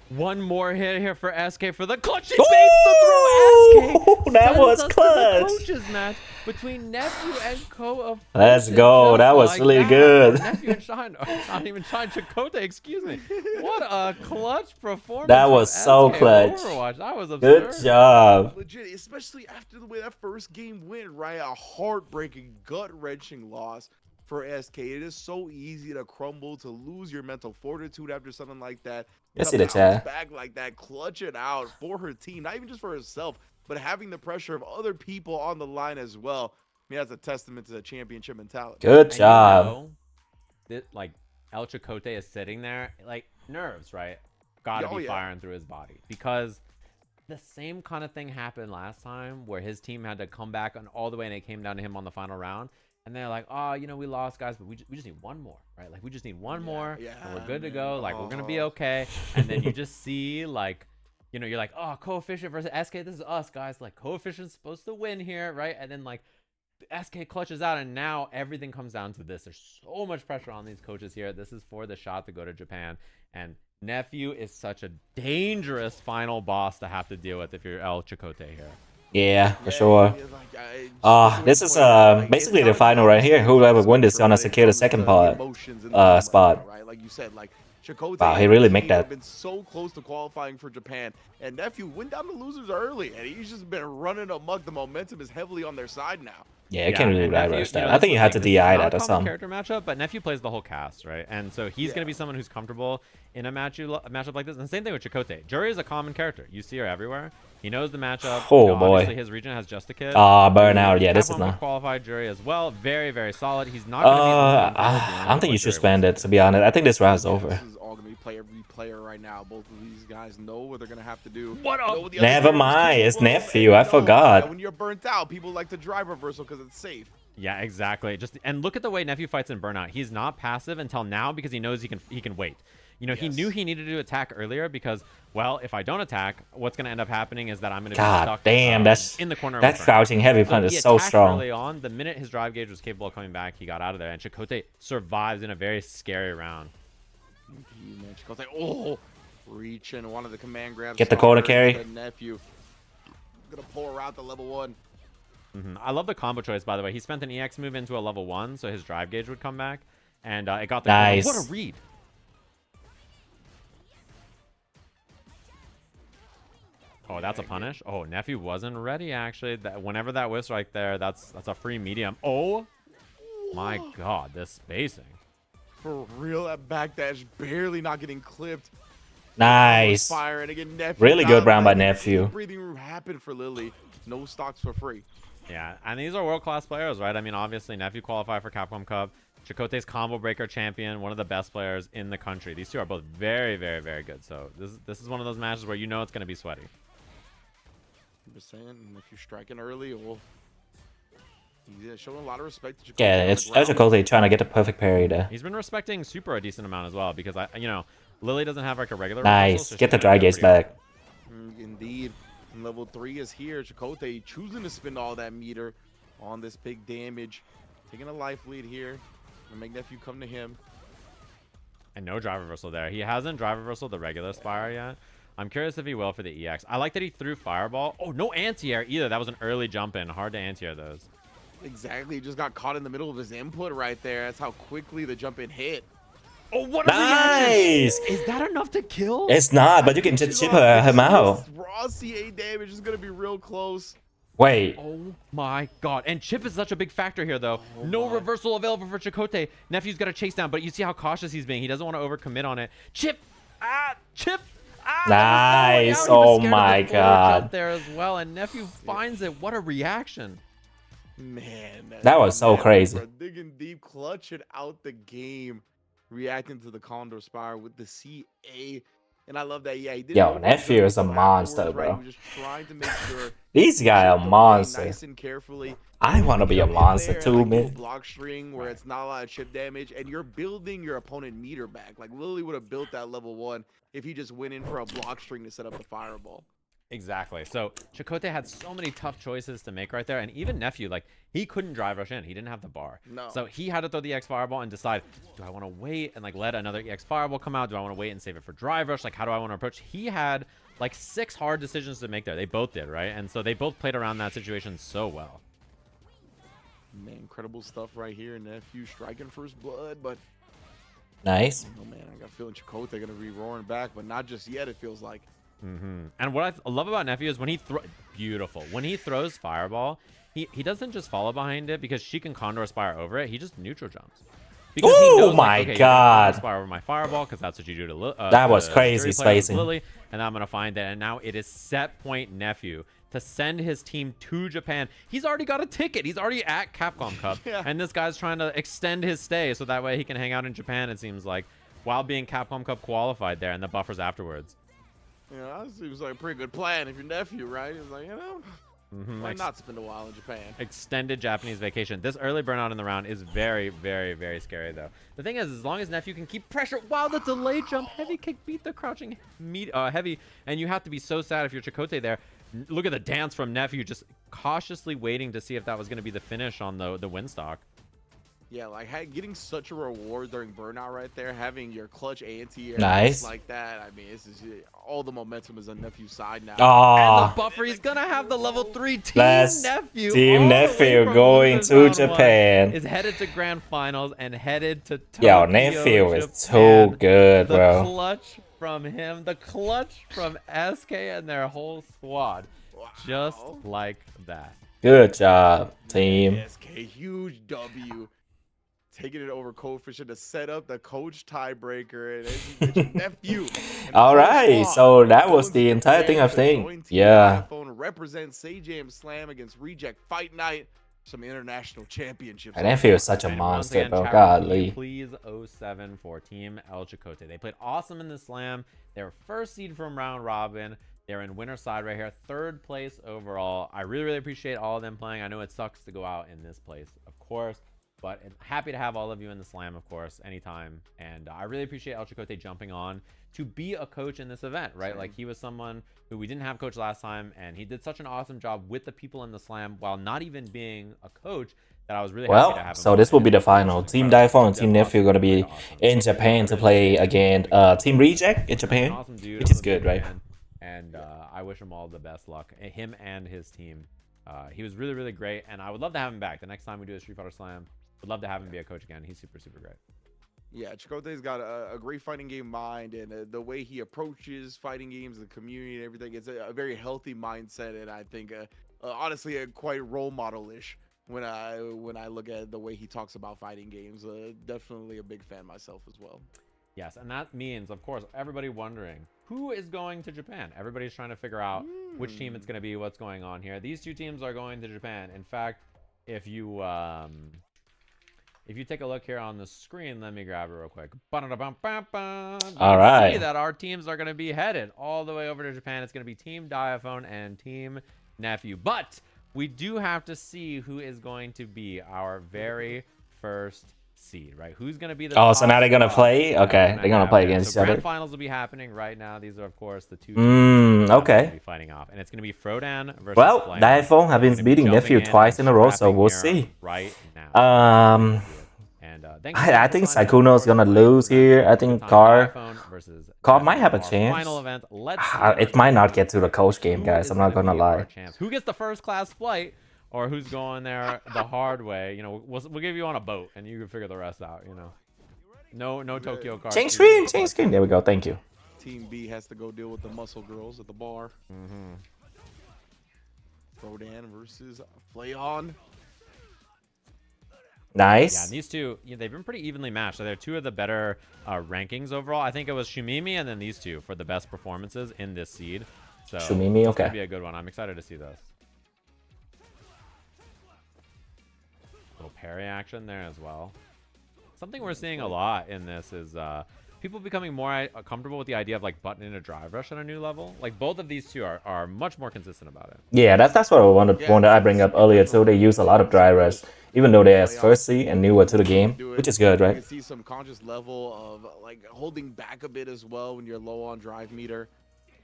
One more hit here for SK for the clutch. She baits the throw. SK that was clutch. The coaches match between Nephew and Ko of. Let's go. That was really good. Nephew and Shine, not even Shine, Chakotay, excuse me. What a clutch performance. That was so clutch. Overwatch. That was absurd. Good job. Legit, especially after the way that first game went, right? A heartbreaking, gut-wrenching loss for SK. It is so easy to crumble, to lose your mental fortitude after something like that. Let's see the chat. Back like that, clutch it out for her team, not even just for herself, but having the pressure of other people on the line as well. I mean, that's a testament to the championship mentality. Good job. Like, El Chakotay is sitting there, like, nerves, right? Gotta be firing through his body. Because the same kind of thing happened last time where his team had to come back all the way and it came down to him on the final round. And they're like, oh, you know, we lost, guys, but we just need one more, right? Like, we just need one more, and we're good to go. Like, we're going to be okay. And then you just see, like, you know, you're like, oh, Coefficient versus SK, this is us, guys. Like, Coefficient's supposed to win here, right? And then, like, SK clutches out, and now everything comes down to this. There's so much pressure on these coaches here. This is for the shot to go to Japan. And Nephew is such a dangerous final boss to have to deal with if you're El Chakotay here. Yeah, for sure. This is basically the final right here. Whoever wins this is gonna secure the second part spot. Right, like you said, like Chakotay. Wow, he really made that. Been so close to qualifying for Japan, and Nephew went down to losers early, and he's just been running amok. The momentum is heavily on their side now. Yeah, you can't really and drive Nephew, rush you know, that. I that's think the you had to thing, this is DI not that a or common something. character matchup, but Nephew plays the whole cast, right? And so he's going to be someone who's comfortable in a matchup like this. And the same thing with Chakotay. Jury is a common character. You see her everywhere. He knows the matchup. Oh, you know, boy. Obviously, his region has just a kid. Burnout. Yeah, this is Capcom not. qualified Jury as well. Very, very solid. He's not going to be this game I don't think you should spend it, to be honest. I think this round is over. This is all gonna be player v player right now. Both of these guys know what they're gonna have to do. What up? Know what the Never other players mind, can it's pull, Nephew, and I know forgot. that when you're burnt out, people like to drive reversal because it's safe. Yeah, exactly. And look at the way Nephew fights in Burnout. He's not passive until now because he knows he can wait. You know, he knew he needed to attack earlier because, well, if I don't attack, what's going to end up happening is that I'm going to be stuck in the corner. That crouching heavy punch is so strong. Early on, the minute his drive gauge was capable of coming back, he got out of there, and Chakotay survives in a very scary round. Chakotay, reaching one of the command grabs. Get the corner carry. Nephew gonna pull her out to level 1. I love the combo choice, by the way. He spent an EX move into a level 1, so his drive gauge would come back, and it got the nice. What a read! Oh, that's a punish. Oh, Nephew wasn't ready, actually. Whenever that whiffs right there, that's a free medium. Oh, my God, this spacing. For real, that backdash barely not getting clipped. Nice. Fire, and again, Nephew really good round by Nephew. Breathing room happened for Lily. No stocks for free. Yeah, and these are world-class players, right? I mean, obviously, Nephew qualified for Capcom Cup. Chakotay's combo breaker champion, one of the best players in the country. These two are both very, very, very good. So this is one of those matches where you know it's going to be sweaty. I'm just saying, if you're striking early, he's showing a lot of respect to Chakotay. Yeah, it's Chakotay trying to get the perfect parry there. He's been respecting Super a decent amount as well because, Lily doesn't have like a regular nice. reversal, so get the dry gaze back. Indeed. And level 3 is here. Chakotay choosing to spend all that meter on this big damage. Taking a life lead here. And make Nephew come to him. And no drive reversal there. He hasn't drive reversal the regular Spire yet. I'm curious if he will for the EX. I like that he threw Fireball. Oh, no anti-air either. That was an early jump in. Hard to anti-air those. Exactly. He just got caught in the middle of his input right there. That's how quickly the jump in hit. Oh, what a nice! Is that enough to kill? It's not, but you can just chip him out. Raw CA damage is going to be real close. Wait. Oh my God. And chip is such a big factor here, though. No reversal available for Chakotay. Nephew's got to chase down, but you see how cautious he's being. He doesn't want to overcommit on it. Chip! Chip! Nice. Oh my God. Up there as well, and Nephew finds it. What a reaction. Man. That was so crazy. Digging deep, clutching out the game. Reacting to the Condor Spire with the CA. And I love that. Yeah, he did. Yo, Nephew is a monster, bro. He was just trying to make sure these guys are monsters. Nice and carefully. I want to be a monster too, man. Block string where it's not a lot of chip damage, and you're building your opponent meter back. Like Lily would have built that level 1 if he just went in for a block string to set up the fireball. Exactly. So Chakotay had so many tough choices to make right there, and even Nephew, like, he couldn't drive rush in. He didn't have the bar. No. So he had to throw the EX Fireball and decide, do I want to wait and like let another EX Fireball come out? Do I want to wait and save it for drive rush? Like, how do I want to approach? He had like 6 hard decisions to make there. They both did, right? And so they both played around that situation so well. Man, incredible stuff right here. Nephew striking first blood, but nice. Oh man, I got a feeling Chakotay gonna be roaring back, but not just yet. It feels like. And what I love about Nephew is when he when he throws Fireball, he doesn't just follow behind it because she can Condor Spire over it. He just neutral jumps. Because he knows, my like, okay, God! Spire over my Fireball because that's what you do to that was crazy spacing. Lily, and I'm gonna find it. And now it is set point Nephew to send his team to Japan. He's already got a ticket. He's already at Capcom Cup, and this guy's trying to extend his stay so that way he can hang out in Japan. It seems like while being Capcom Cup qualified there, and the buffers afterwards. Yeah, that seems like a pretty good plan if you're Nephew, right? He's like, why not spend a while in Japan? Extended Japanese vacation. This early burnout in the round is very, very, very scary, though. The thing is, as long as Nephew can keep pressure while the delay jump, heavy kick beat the crouching heavy, and you have to be so sad if you're Chakotay there. Look at the dance from Nephew, just cautiously waiting to see if that was going to be the finish on the win stock. Yeah, like getting such a reward during burnout right there, having your clutch anti-air nice like that. I mean, this is all the momentum is on Nephew's side now. And the buffer, he's gonna have the level 3 team Nephew. Team Nephew going to Japan. Is headed to grand finals and headed to Yo, Tokyo, Nephew is Japan. too good, bro. The clutch from him, the clutch from SK and their whole squad, just like that. Good job, team. SK, huge W. Taking it over Coefficient to set up the coach tiebreaker. And it's your nephew. All right, so that was the entire thing, I think. Yeah. iPhone represent Sajam Slam against Reject Fight Night. Some international championships. My nephew is such a And once monster, again, bro. chat room, can you Godly. please 07 for Team El Chicote. They played awesome in the slam. They were first seed from round robin. They're in winner side right here, 3rd place overall. I really, really appreciate all of them playing. I know it sucks to go out in this place, of course, but happy to have all of you in the slam, of course, anytime. And I really appreciate El Chicote jumping on to be a coach in this event, right? Same. Like, he was someone who we didn't have coach last time, and he did such an awesome job with the people in the slam while not even being a coach, that I was really happy to have Well, him so on. this will And be the it's final. just Team incredible. Daiphone and Team Nephew going to be in Japan to play against Team Reject in An Japan, awesome dude, which is I'm a good, big right? fan, and I wish him all the best luck. Him and his team. He was really, really great, and I would love to have him back. The next time we do a Street Fighter Slam, would love to have him be a coach again. He's super, super great. Yeah, Chicote's got a great fighting game mind, and the way he approaches fighting games, the community, and everything. It's a very healthy mindset, and I think, honestly, quite role model-ish when I look at the way he talks about fighting games. Definitely a big fan myself as well. Yes, and that means, of course, everybody wondering who is going to Japan. Everybody's trying to figure out which team it's going to be, what's going on here. These two teams are going to Japan. In fact, if you take a look here on the screen, let me grab it real quick. All right. See that our teams are going to be headed all the way over to Japan. It's going to be Team Diaphone and Team Nephew. But we do have to see who is going to be our very first seed, right? Who's going to be the Oh, so top now they're gonna spot play? that Okay, we're they're gonna have play there. against So each grand other. finals will be happening right now. These are, of course, the two teams that Okay. will be fighting off, and it's going to be Frodan versus Well, Flame. Daiphone have They're been gonna be beating jumping Nephew in twice and in a row, so scrapping we'll here see. right now. And thanks so much I for think signing up, Sakuno's of course, gonna for playing lose Frodan. here. I Good think time. Car Diaphone versus might Nephew, have a our chance. final event. Let's see. It might not get to the coach game, who guys. is I'm not gonna be our lie. chance. Who gets the first class flight, or who's going there the hard way? You know, we'll give you on a boat, and you can figure the rest out. You know, no Tokyo car. Change screen, change screen. There we go. Thank you. Team B has to go deal with the muscle girls at the bar. Frodan versus Flayon. Nice. Yeah, and these two, they've been pretty evenly matched. So they're two of the better rankings overall. I think it was Shumimi and then these two for the best performances in this seed. So Shumimi, it's okay. gonna be a good one. I'm excited to see this. Little parry action there as well. Something we're seeing a lot in this is people becoming more comfortable with the idea of like buttoning a drive rush at a new level. Like both of these two are much more consistent about it. Yeah, that's what I wanted I bring up earlier too. They use a lot of dry rush, even though they're first seed and newer to the game, which is good, You right? can see some conscious level of like holding back a bit as well when you're low on drive meter,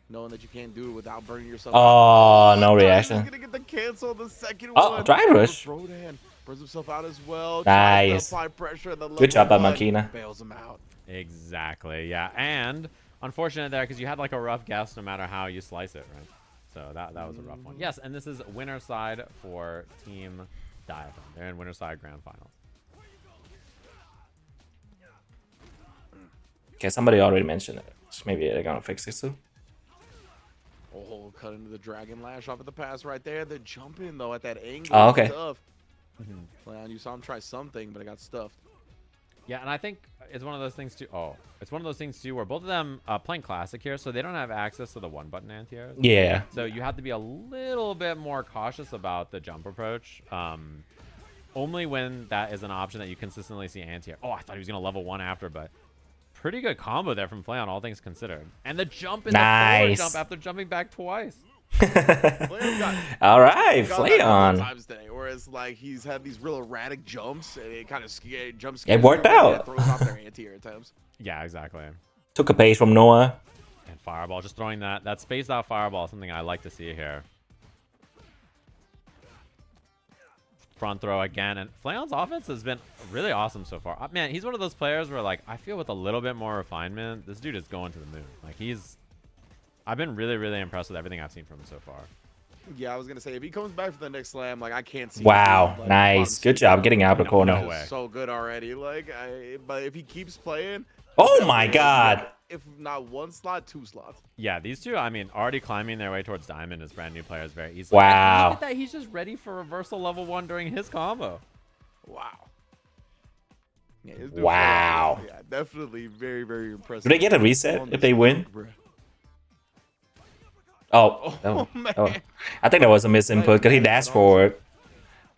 knowing that you can't do it without burning yourself. Oh, no He's reaction. gonna get the cancel the second Oh, one. dry rush. Frodan burns himself out as well. Nice. Tries to apply pressure at the Good job level by one, Makina. bails him out. Exactly, yeah. And unfortunate there because you had like a rough guess no matter how you slice it, right? So that was a rough one. Yes, and this is winner side for Team Diaphone. They're in winner side grand finals. Okay, somebody already mentioned it. So maybe they're gonna fix this too. Oh, cut into the dragon lash off at the pass right there. The jump in though at that angle. Oh, okay. Tough. Well, you saw him try something, but it got stuffed. Yeah, and I think it's one of those things too. Oh, it's one of those things too where both of them playing classic here, so they don't have access to the one button anti-airs. Yeah. So you have to be a little bit more cautious about the jump approach. Only when that is an option that you consistently see anti-air. Oh, I thought he was gonna level one after, but pretty good combo there from Flayon, all things considered. And the jump in the forward jump after jumping back twice. All right, Flayon. Flayon. Times today, whereas like he's had these real erratic jumps, and it kind of jumps. It worked out. Throws off their anti-air attempts. Yeah, exactly. Took a page from Noah. And fireball, just throwing that spaced out fireball, something I like to see here. Front throw again, and Flayon's offense has been really awesome so far. Man, he's one of those players where like I feel with a little bit more refinement, this dude is going to the moon. Like I've been really, really impressed with everything I've seen from him so far. Yeah, I was gonna say if he comes back for the next slam, like I can't see. Wow, him, like, nice. Good job getting out of the corner. No way. So good already. Like, but if he keeps playing. Oh my God. if not 1 slot, 2 slots. Yeah, these two, I mean, already climbing their way towards Diamond as brand new players very easily. Wow. And look at that. He's just ready for reversal level 1 during his combo. Wow. Yeah, Wow. Yeah, definitely very, very impressive. Do they get a reset if they win? Oh, man. oh. I think that was a misinput because he dashed forward.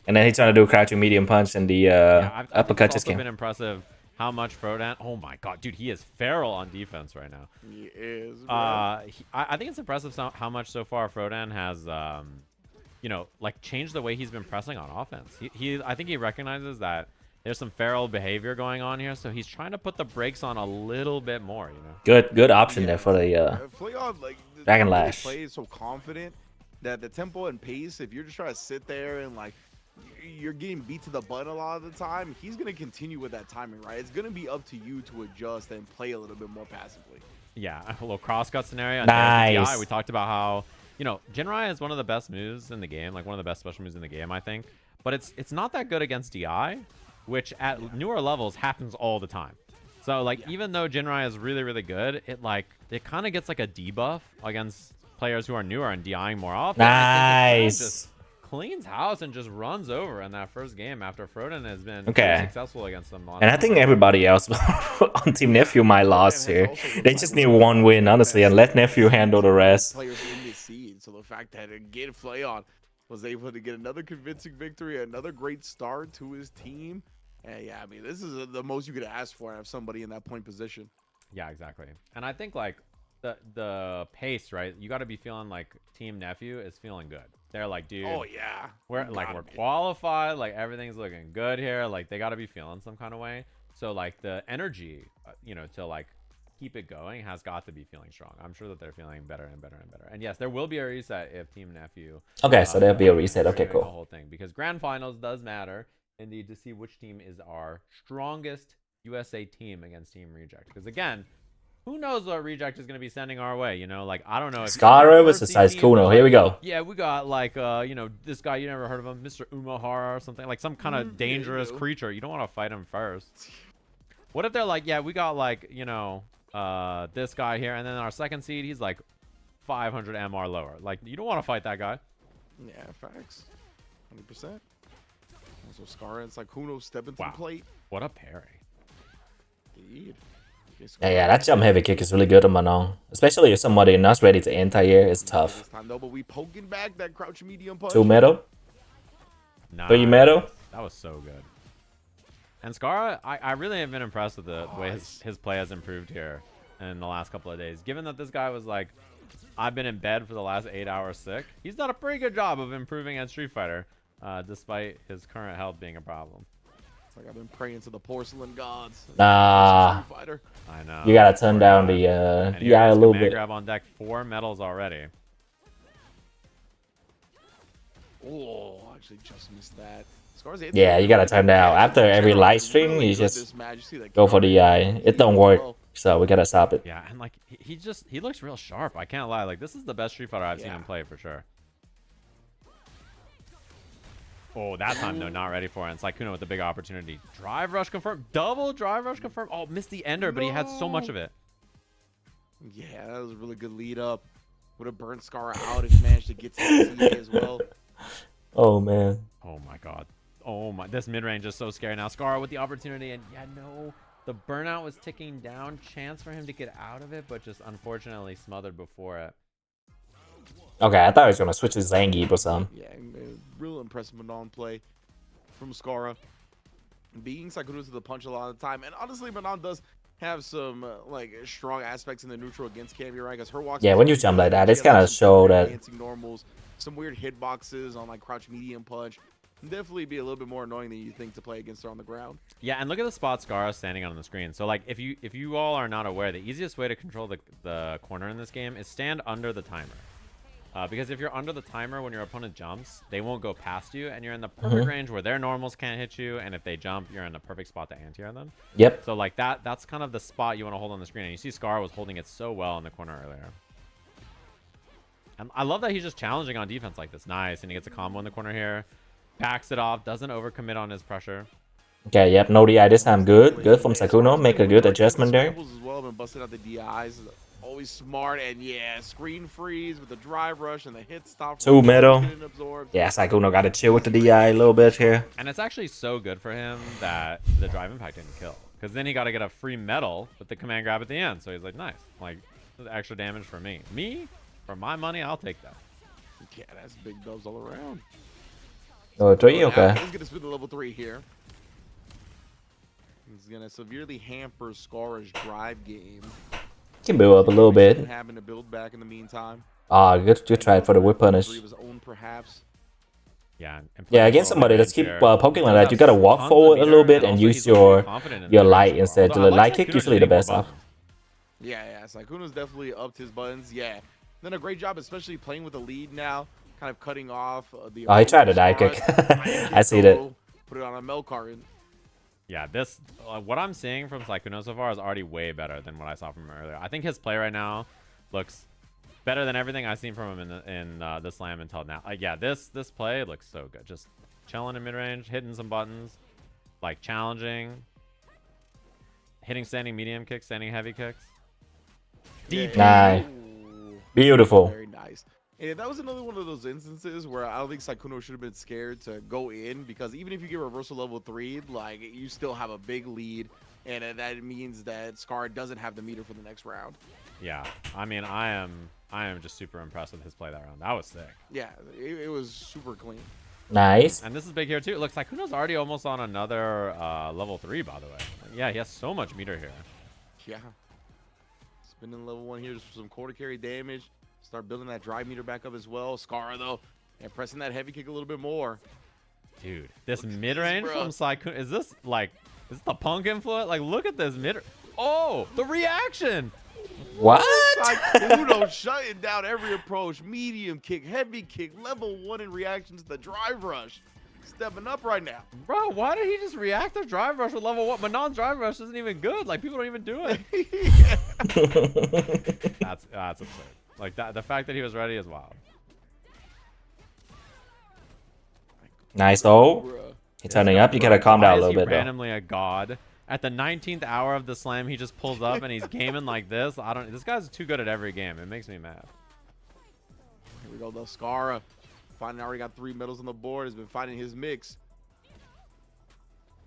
And then he's trying to do a crouching medium punch and the I uppercut think just it's also came. been impressive how much Frodan. Oh my god, dude, he is feral on defense right now. He is. I think it's impressive how much so far Frodan has, you know, like changed the way he's been pressing on offense. I think he recognizes that there's some feral behavior going on here, so he's trying to put the brakes on a little bit more. You know. Good option there for the Fleon, like, Dragon the way he Lash. plays so confident that the tempo and pace, if you're just trying to sit there and like you're getting beat to the button a lot of the time, he's going to continue with that timing, right? It's going to be up to you to adjust and play a little bit more passively. Yeah, a little cross-cut scenario. And Nice. DI, we talked about how, you know, Jinrai is one of the best moves in the game, like one of the best special moves in the game, I think. But it's not that good against DI, which at newer levels happens all the time. So, like, even though Jinrai is really, really good, it kind of gets like a debuff against players who are newer and DIing more often. Nice. Just cleans house and just runs over in that first game after Frodan has been Okay. successful against them. And I think everybody else on Team Nephew might lost here. They just need one win, honestly, and let Nephew handle the rest. Players in this seed, so the fact that again Fleon was able to get another convincing victory, another great start to his team. And yeah, I mean, this is the most you could ask for out of somebody in that point position. Yeah, exactly. And I think like the pace, right? You got to be feeling like Team Nephew is feeling good. They're like, dude, Oh yeah, we're qualified, like everything's looking good here. Like they got to be feeling some kind of way. So like the energy, you know, to like keep it going has got to be feeling strong. I'm sure that they're feeling better and better and better. And yes, there will be a reset if Team Nephew. Okay, so there'll be a reset. Okay, The cool. whole thing, because grand finals does matter indeed to see which team is our strongest USA team against Team Reject. Because again, who knows what Reject is going to be sending our way? You know, like I don't know. If Skara versus Kuno. Here we go. Yeah, we got like you know, this guy you never heard of him, Mr. Umahara or something, like some kind of dangerous creature. You don't want to fight him first. What if they're like, yeah, we got like, you know, this guy here, and then our second seed, he's like 500 MR lower. Like you don't want to fight that guy. Yeah, facts. 100%. So Skara and Kuno step into the plate. What a parry. Indeed. Yeah, that jump heavy kick is really good on Manon. Especially if somebody not ready to anti-air, it's tough. This time though, but we poking back that crouch medium punch. 2 metal. Nice. 3 metal. That was so good. And Skara, I really have been impressed with the way his play has improved here in the last couple of days. Given that this guy was like, I've been in bed for the last 8 hours sick, he's done a pretty good job of improving at Street Fighter, despite his current health being a problem. It's like I've been praying to the porcelain gods. Nah. Street Fighter. I know. You gotta turn down the DI a little bit. Grab on deck, 4 medals already. Oh, I actually just missed that. Yeah, you gotta turn down. After every live stream, you just go for the DI. It don't work, so we gotta stop it. Yeah, and like he looks real sharp. I can't lie. Like this is the best Street Fighter I've seen him play for sure. Oh, that time though, not ready for it. It's like Kuno with the big opportunity. Drive rush confirmed. Double drive rush confirmed. Oh, missed the ender, but he had so much of it. Yeah, that was a really good lead up. Would have burnt Skara out if he managed to get to the CD as well. Oh man. Oh my god. Oh my, this mid range is so scary now. Skara with the opportunity, and yeah, no, the burnout was ticking down. Chance for him to get out of it, but just unfortunately smothered before it. Okay, I thought he was gonna switch to Zangief or something. Yeah, real impressive Manon play from Skara. Beating Sakuno to the punch a lot of the time, and honestly, Manon does have some like strong aspects in the neutral against Cammy, right? Because her walks. Yeah, when you jump like that, it's kind of show that. Normals, some weird hitboxes on like crouch medium punch. Definitely be a little bit more annoying than you think to play against her on the ground. Yeah, and look at the spot Skara standing on the screen. So like if you all are not aware, the easiest way to control the corner in this game is stand under the timer. Because if you're under the timer when your opponent jumps, they won't go past you, and you're in the perfect range where their normals can't hit you, and if they jump, you're in a perfect spot to anti-air them. Yep. So like that's kind of the spot you want to hold on the screen, and you see Skara was holding it so well in the corner earlier. And I love that he's just challenging on defense like this. Nice, and he gets a combo in the corner here. Backs it off, doesn't overcommit on his pressure. Okay, yep, no DI this time. Good. Good from Sakuno. Make a good adjustment there. As well, been busting out the DIs. Always smart, and yeah, screen freeze with the drive rush and the hit stop. 2 middle. Absorbed. Yeah, Sakuno got to chill with the DI a little bit here. And it's actually so good for him that the drive impact didn't kill. Because then he got to get a free medal with the command grab at the end. So he's like, nice. Like, extra damage for me. For my money, I'll take that. Yeah, that's big dubs all around. Oh, 3? Okay. He's going to spin the level 3 here. He's going to severely hamper Scar's drive game. Can build up a little bit. Having to build back in the meantime. Ah, good try for the whip punish. His own, perhaps. Yeah, yeah, against somebody that's keep poking like that, you gotta walk forward a little bit and use your light instead. The light kick usually the best off. Yeah, Saikuno's definitely upped his buttons. Yeah, done a great job, especially playing with the lead now, kind of cutting off the. Oh, he tried a dive kick. I see that. Put it on a Melkar. Yeah, this what I'm seeing from Saikuno so far is already way better than what I saw from him earlier. I think his play right now looks better than everything I've seen from him in the slam until now. Like, yeah, this play looks so good. Just chilling in mid range, hitting some buttons, like challenging, hitting standing medium kicks, standing heavy kicks. Deep. Nice. Beautiful. Very nice. And that was another one of those instances where I don't think Saikuno should have been scared to go in, because even if you get reversal level 3, like, you still have a big lead, and that means that Scar doesn't have the meter for the next round. Yeah, I mean, I am just super impressed with his play that round. That was sick. Yeah, it was super clean. Nice. And this is big here too. It looks like Kuno's already almost on another level 3, by the way. Yeah, he has so much meter here. Yeah. Spinning level 1 here just for some quarter carry damage. Start building that drive meter back up as well. Scar, though, and pressing that heavy kick a little bit more. Dude, this mid-range from Saikuno, is this the punk influence? Like, look at this mid. Oh, the reaction. What? Saikuno shutting down every approach. Medium kick, heavy kick, level 1 in reaction to the drive rush. Stepping up right now. Bro, why did he just react to drive rush with level 1? Manon's drive rush isn't even good. Like, people don't even do it. That's absurd. Like, the fact that he was ready is wild. Nice though. He's turning up. You gotta calm down a little bit though. Randomly a god. At the 19th hour of the slam, he just pulls up and he's gaming like this. This guy's too good at every game. It makes me mad. Here we go, though. Scara finally already got 3 medals on the board. Has been finding his mix.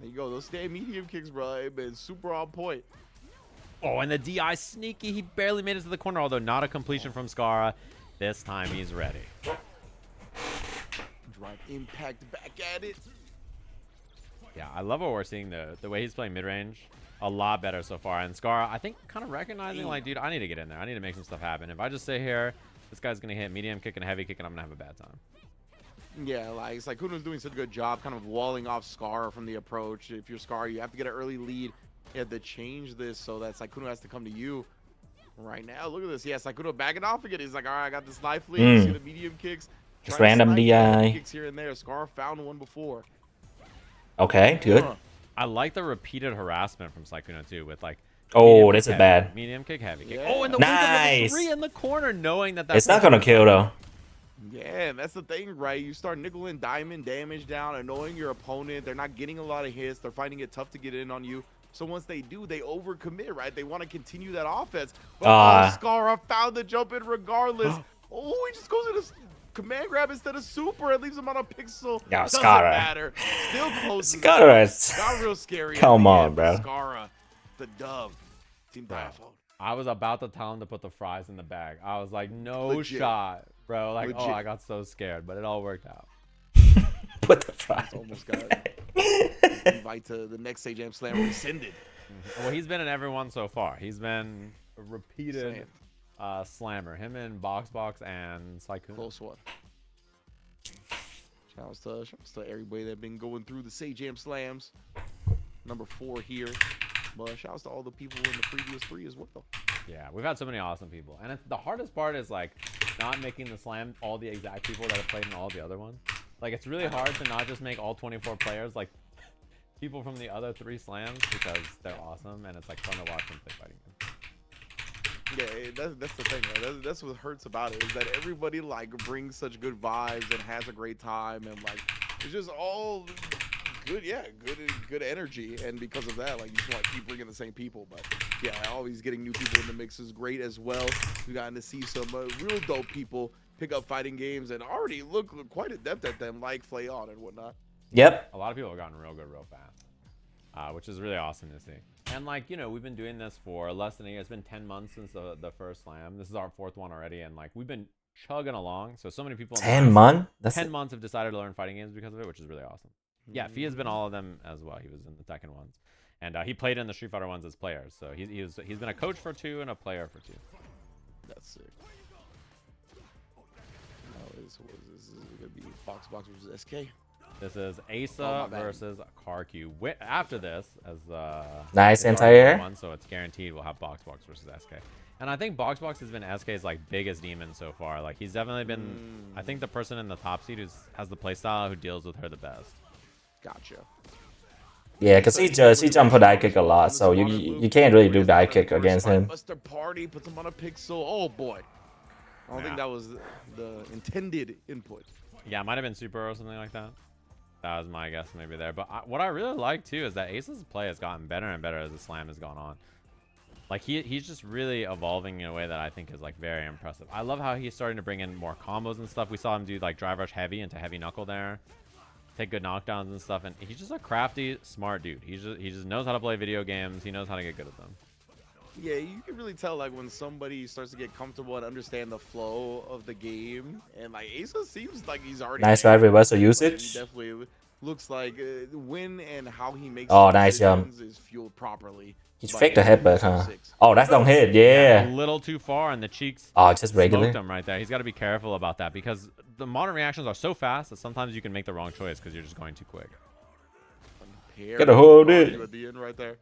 There you go. Those stay medium kicks, bro. They've been super on point. Oh, and the DI sneaky. He barely made it to the corner, although not a completion from Scara. This time he's ready. Drive impact back at it. Yeah, I love what we're seeing. The way he's playing mid-range, a lot better so far. And Scara, I think, kind of recognizing, like, dude, I need to get in there. I need to make some stuff happen. If I just sit here, this guy's going to hit medium kick and heavy kick, and I'm going to have a bad time. Yeah, like, it's like Kuno's doing such a good job kind of walling off Scar from the approach. If you're Scar, you have to get an early lead. You have to change this so that Saikuno has to come to you. Right now, look at this. Yeah, Saikuno backing off again. He's like, all right, I got this knife lead. See the medium kicks. Just random DI. Kicks here and there. Scar found one before. Okay, good. I like the repeated harassment from Saikuno too, with like, oh, this is bad. Medium kick, heavy kick. Yeah. Oh, and the nice. 3 in the corner, knowing that that's it's not gonna kill though. Yeah, and that's the thing, right? You start nickel and diamond damage down, annoying your opponent. They're not getting a lot of hits. They're finding it tough to get in on you. So once they do, they overcommit, right? They want to continue that offense. But Scara found the jump in regardless. Oh, he just goes into command grab instead of super and leaves him on a pixel. Yeah, doesn't Scara. matter. Still close. Scara. Got real scary. Come on, bro. Scara, the dove. Team Diaphone. I was about to tell him to put the fries in the bag. I was like, no Legit. shot, bro. Like, Legit. oh, I got so scared, but it all worked out. Put the fries. Almost got invite to the next Sajam Slam rescinded. Well, he's been in everyone so far. He's been a repeated slammer. Him and Box and Saikuno. Close one. Shouts to everybody that been going through the Sajam Slams. Number 4 here. But shouts to all the people in the previous 3 as well. Yeah, we've had so many awesome people. And the hardest part is, like, not making the slam all the exact people that have played in all the other ones. Like, it's really hard to not just make all 24 players, like, people from the other 3 slams, because they're awesome, and it's, like, fun to watch them play fighting games. Yeah, that's the thing, right? That's what hurts about it, is that everybody, like, brings such good vibes and has a great time, and, like, it's just all good, yeah, good energy, and because of that, like you just want to keep bringing the same people. But yeah, always getting new people in the mix is great as well. We've gotten to see some real dope people pick up fighting games and already look quite adept at them, like Flayon and whatnot. Yep. A lot of people have gotten real good real fast, which is really awesome to see. And like, you know, we've been doing this for less than a year. It's been 10 months since the first slam. This is our 4th one already, and like we've been chugging along. So many people in 10 months? That's 10 months have decided to learn fighting games because of it, which is really awesome. Yeah, Fee has been all of them as well. He was in the Tekken ones, and he played in the Street Fighter ones as players. So he's been a coach for 2 and a player for 2. That's sick. What is this? Is it gonna be Box versus SK? This is Asa versus Karq. After this, as nice it's entire one, so it's guaranteed we'll have Box versus SK. And I think Box has been SK's like biggest demon so far. Like he's definitely been, I think, the person in the top seed who has the playstyle who deals with her the best. Gotcha. Yeah, because he jump for die kick a lot, so you can't really do die kick against him. Buster Party puts him on a pixel. Oh boy. I don't think that was the intended input. Yeah, it might have been super or something like that. That was my guess maybe there. But what I really like too is that Ace's play has gotten better and better as the slam has gone on. Like he's just really evolving in a way that I think is like very impressive. I love how he's starting to bring in more combos and stuff. We saw him do like drive rush heavy into heavy knuckle there, take good knockdowns and stuff. And he's just a crafty, smart dude. He just knows how to play video games. He knows how to get good at them. Yeah, you can really tell like when somebody starts to get comfortable and understand the flow of the game, and like Asa seems like he's already nice right reversal usage. He definitely looks like when and how he makes nice jump is fueled properly. He faked the headbutt, huh? Oh, that's don't hit. Yeah. A little too far, and the cheeks. Oh, just regular. Smoked him right there. He's got to be careful about that because the modern reactions are so fast that sometimes you can make the wrong choice because you're just going too quick. Get a hold it at the end right there.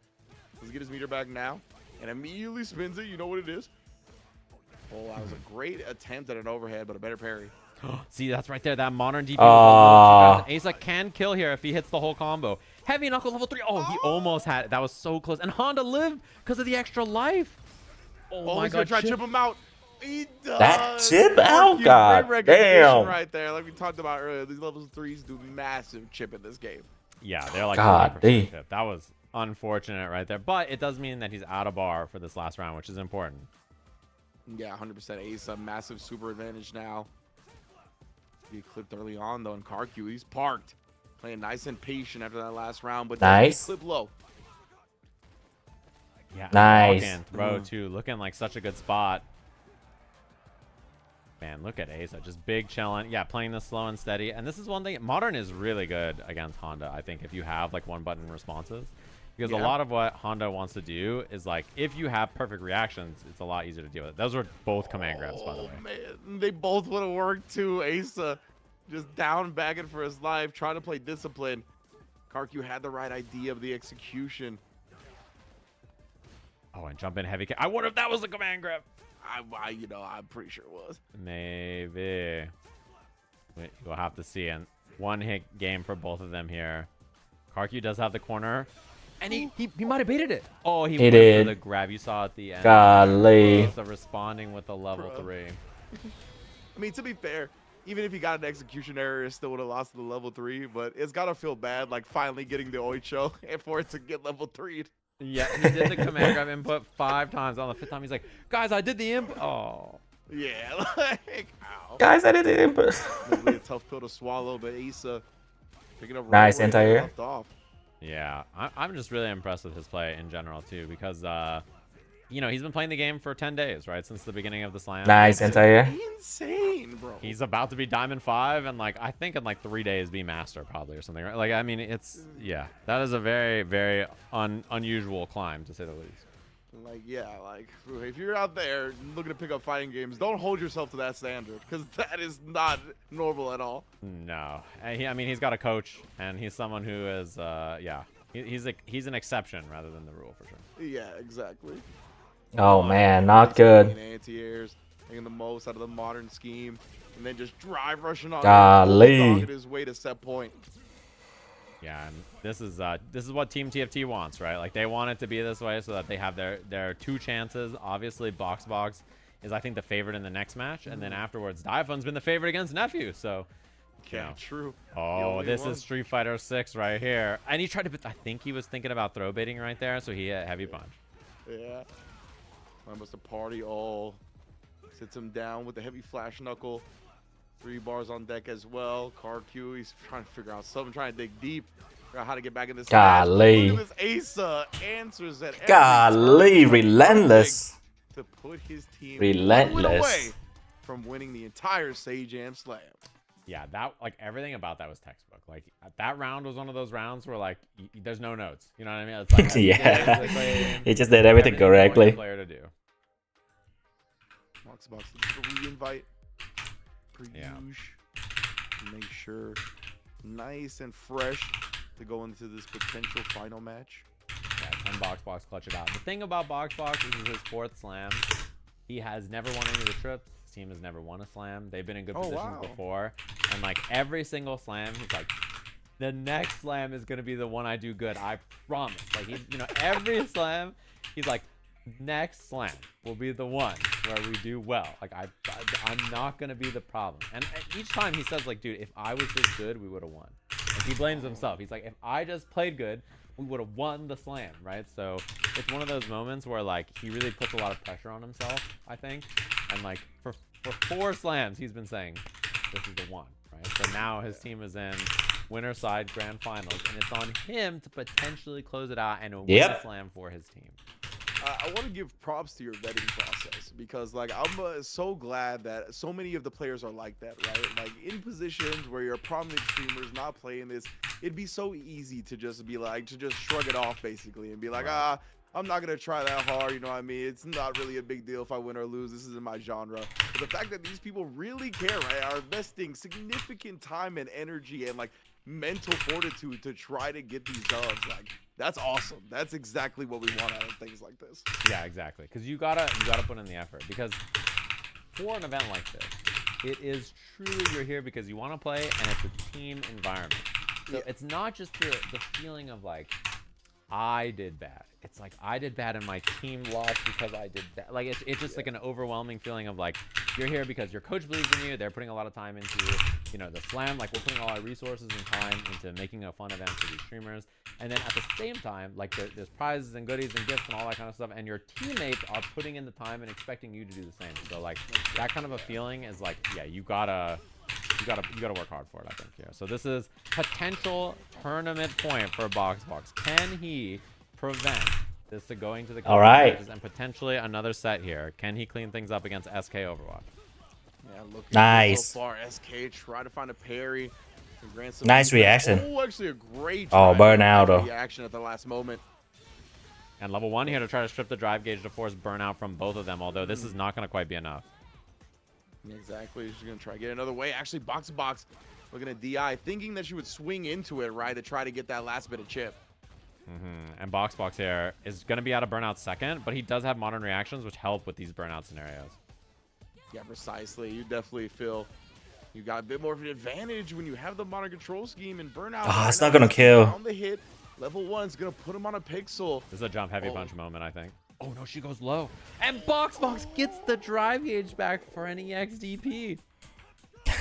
Let's get his meter back now, and immediately spins it. You know what it is? Oh, that was a great attempt at an overhead, but a better parry. See, that's right there. That modern DP. Asa can kill here if he hits the whole combo. Heavy knuckle level 3. Oh, he almost had it. That was so close. And Honda lived because of the extra life. Oh my he's god. Gonna try to chip him out. He does. That chip out, god damn. Right there, like we talked about earlier, these levels 3s do massive chip in this game. Yeah, they're like god damn. Chip. That was unfortunate right there, but it does mean that he's out of bar for this last round, which is important. Yeah, 100% Asa, massive super advantage now. He clipped early on though, and Karq, he's parked, playing nice and patient after that last round, but nice clip low. Yeah, nice throw too, looking like such a good spot. Man, look at Asa, just big chilling. Yeah, playing this slow and steady. And this is one thing, modern is really good against Honda. I think if you have like one button responses, because a lot of what Honda wants to do is like if you have perfect reactions, it's a lot easier to deal with. Those were both command grabs, by the way. Man, they both would have worked too. Asa just down bagging for his life, trying to play discipline. Karq had the right idea of the execution. Oh, and jump in heavy kick. I wonder if that was a command grab. I'm pretty sure it was. Maybe. We'll have to see. And one hit game for both of them here. Karq does have the corner. And he might have baited it. Oh, he went for the grab. You saw at the end. Golly. So responding with the level 3. I mean, to be fair, even if he got an execution error, it still would have lost to the level 3. But it's got to feel bad, like finally getting the Oicho and for it to get level 3'd. Yeah, he did the command grab input 5 times. On the 5th time, he's like, guys, I did the input. Oh. Yeah, like, ow. Guys, I did the input. Really a tough pill to swallow, but Asa picking up nice entire. Left off. Yeah, I'm just really impressed with his play in general, too, because, you know, he's been playing the game for 10 days, right, since the beginning of the slam. Nice entire. Insane, bro. He's about to be Diamond 5, and, like, I think in, like, 3 days be Master, probably, or something, right? Like, I mean, it's, yeah, that is a very, very unusual climb, to say the least. Like, yeah, like, if you're out there looking to pick up fighting games, don't hold yourself to that standard, because that is not normal at all. No. I mean, he's got a coach, and he's someone who is, yeah. He's an exception rather than the rule, for sure. Yeah, exactly. Oh, man, not good. Anti-airs, taking the most out of the modern scheme, and then just drive rushing on Golly. his way to set point. Yeah, and this is what Team TFT wants, right? Like they want it to be this way so that they have their 2 chances. Obviously, Box is I think the favorite in the next match, and then afterwards, Diafun's been the favorite against Nephew. So Yeah, true. Oh, this is Street Fighter 6 right here. And he tried to, I think he was thinking about throw baiting right there, so he hit heavy punch. Yeah. Almost a party all. Sits him down with the heavy flash knuckle. 3 bars on deck as well. Car Q, he's trying to figure out something, trying to dig deep. Figure out how to get back in this match. Golly. Look at this Asa answers at every Golly, turn. relentless. To put his team Relentless. 1 win away from winning the entire Sajam Slam. Yeah, that, like, everything about that was textbook. Like, that round was one of those rounds where, like, there's no notes. You know what I mean? It's like, Yeah. He just did everything correctly. Player to do. Box re-invite. Make sure nice and fresh to go into this potential final match. Yeah, can Box clutch it out. The thing about Box is this is his 4th slam. He has never won any of the trips. His team has never won a slam. They've been in good positions before. And like every single slam, he's like, the next slam is gonna be the one I do good. I promise. Like he's, you know, every slam, he's like, next slam will be the one where we do well. Like I'm not gonna be the problem. And each time he says like, dude, if I was just good, we would have won. Like he blames himself. He's like, if I just played good, we would have won the slam, right? So it's one of those moments where like he really puts a lot of pressure on himself, I think. And like for 4 slams, he's been saying this is the one, right? So now his team is in winner side grand finals, and it's on him to potentially close it out and win the slam for his team. I want to give props to your vetting process because, like, I'm so glad that so many of the players are like that, right? Like, in positions where you're prominent streamers not playing this, it'd be so easy to just be like, to just shrug it off, basically, and be like, I'm not going to try that hard, you know what I mean? It's not really a big deal if I win or lose. This isn't my genre. But the fact that these people really care, right, are investing significant time and energy and, like, mental fortitude to try to get these dubs, like, that's awesome. That's exactly what we want out of things like this. Yeah, exactly. Because you gotta put in the effort. Because for an event like this, it is truly you're here because you want to play, and it's a team environment. So it's not just the feeling of like, I did bad. It's like I did bad and my team lost because I did bad. Like it's just like an overwhelming feeling of like you're here because your coach believes in you. They're putting a lot of time into, you know, the slam. Like we're putting all our resources and time into making a fun event for these streamers. And then at the same time, like there's prizes and goodies and gifts and all that kind of stuff. And your teammates are putting in the time and expecting you to do the same. So like that kind of a feeling is like, yeah, you gotta work hard for it, I think. Yeah. So this is potential tournament point for Box. Can he prevent this to going to the matches and potentially another set here? Can he clean things up against SK Overwatch? Yeah, looking nice. So far, SK try to find a parry. Nice reaction. Oh, actually a great burnout. reaction at the last moment. And level 1 here to try to strip the drive gauge to force burnout from both of them, although this is not going to quite be enough. Exactly. She's going to try to get another way. Actually, Box looking at DI, thinking that she would swing into it, right, to try to get that last bit of chip. And Box here is going to be out of burnout second, but he does have modern reactions, which help with these burnout scenarios. Yeah, precisely. You definitely feel you got a bit more of an advantage when you have the modern control scheme and burnout. Oh, it's not going to kill. On the hit, level 1 is going to put him on a pixel. This is a jump heavy punch moment, I think. Oh, no, she goes low. And Box gets the drive gauge back for an EXDP.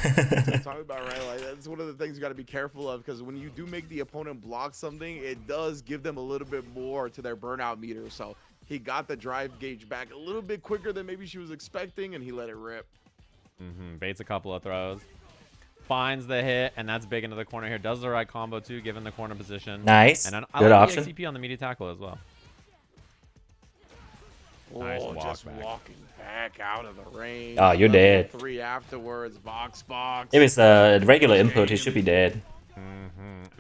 That's what I'm talking about, right? Like, that's one of the things you got to be careful of, because when you do make the opponent block something, it does give them a little bit more to their burnout meter. So he got the drive gauge back a little bit quicker than maybe she was expecting, and he let it rip. Baits a couple of throws. Finds the hit, and that's big into the corner here. Does the right combo, too, given the corner position. Nice. And good like option. The XCP on the meaty tackle as well. Oh, nice just back. walking back out of the range. Oh, you're dead. 3 afterwards. Box. If it's a regular input, he should be dead.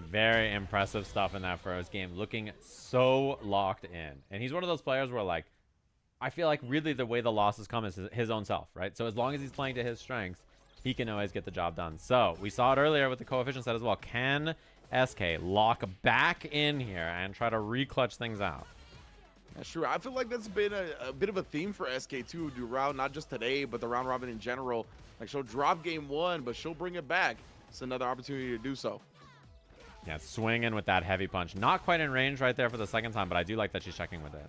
Very impressive stuff in that first game. Looking so locked in. And he's one of those players where, like, I feel like really the way the losses come is his own self, right? So as long as he's playing to his strengths, he can always get the job done. So we saw it earlier with the coefficient set as well. Can SK lock back in here and try to re-clutch things out? That's true. I feel like that's been a bit of a theme for SK too, round, not just today, but the round robin in general. Like, she'll drop game 1, but she'll bring it back. It's another opportunity to do so. Yeah, swinging with that heavy punch. Not quite in range right there for the second time, but I do like that she's checking with it.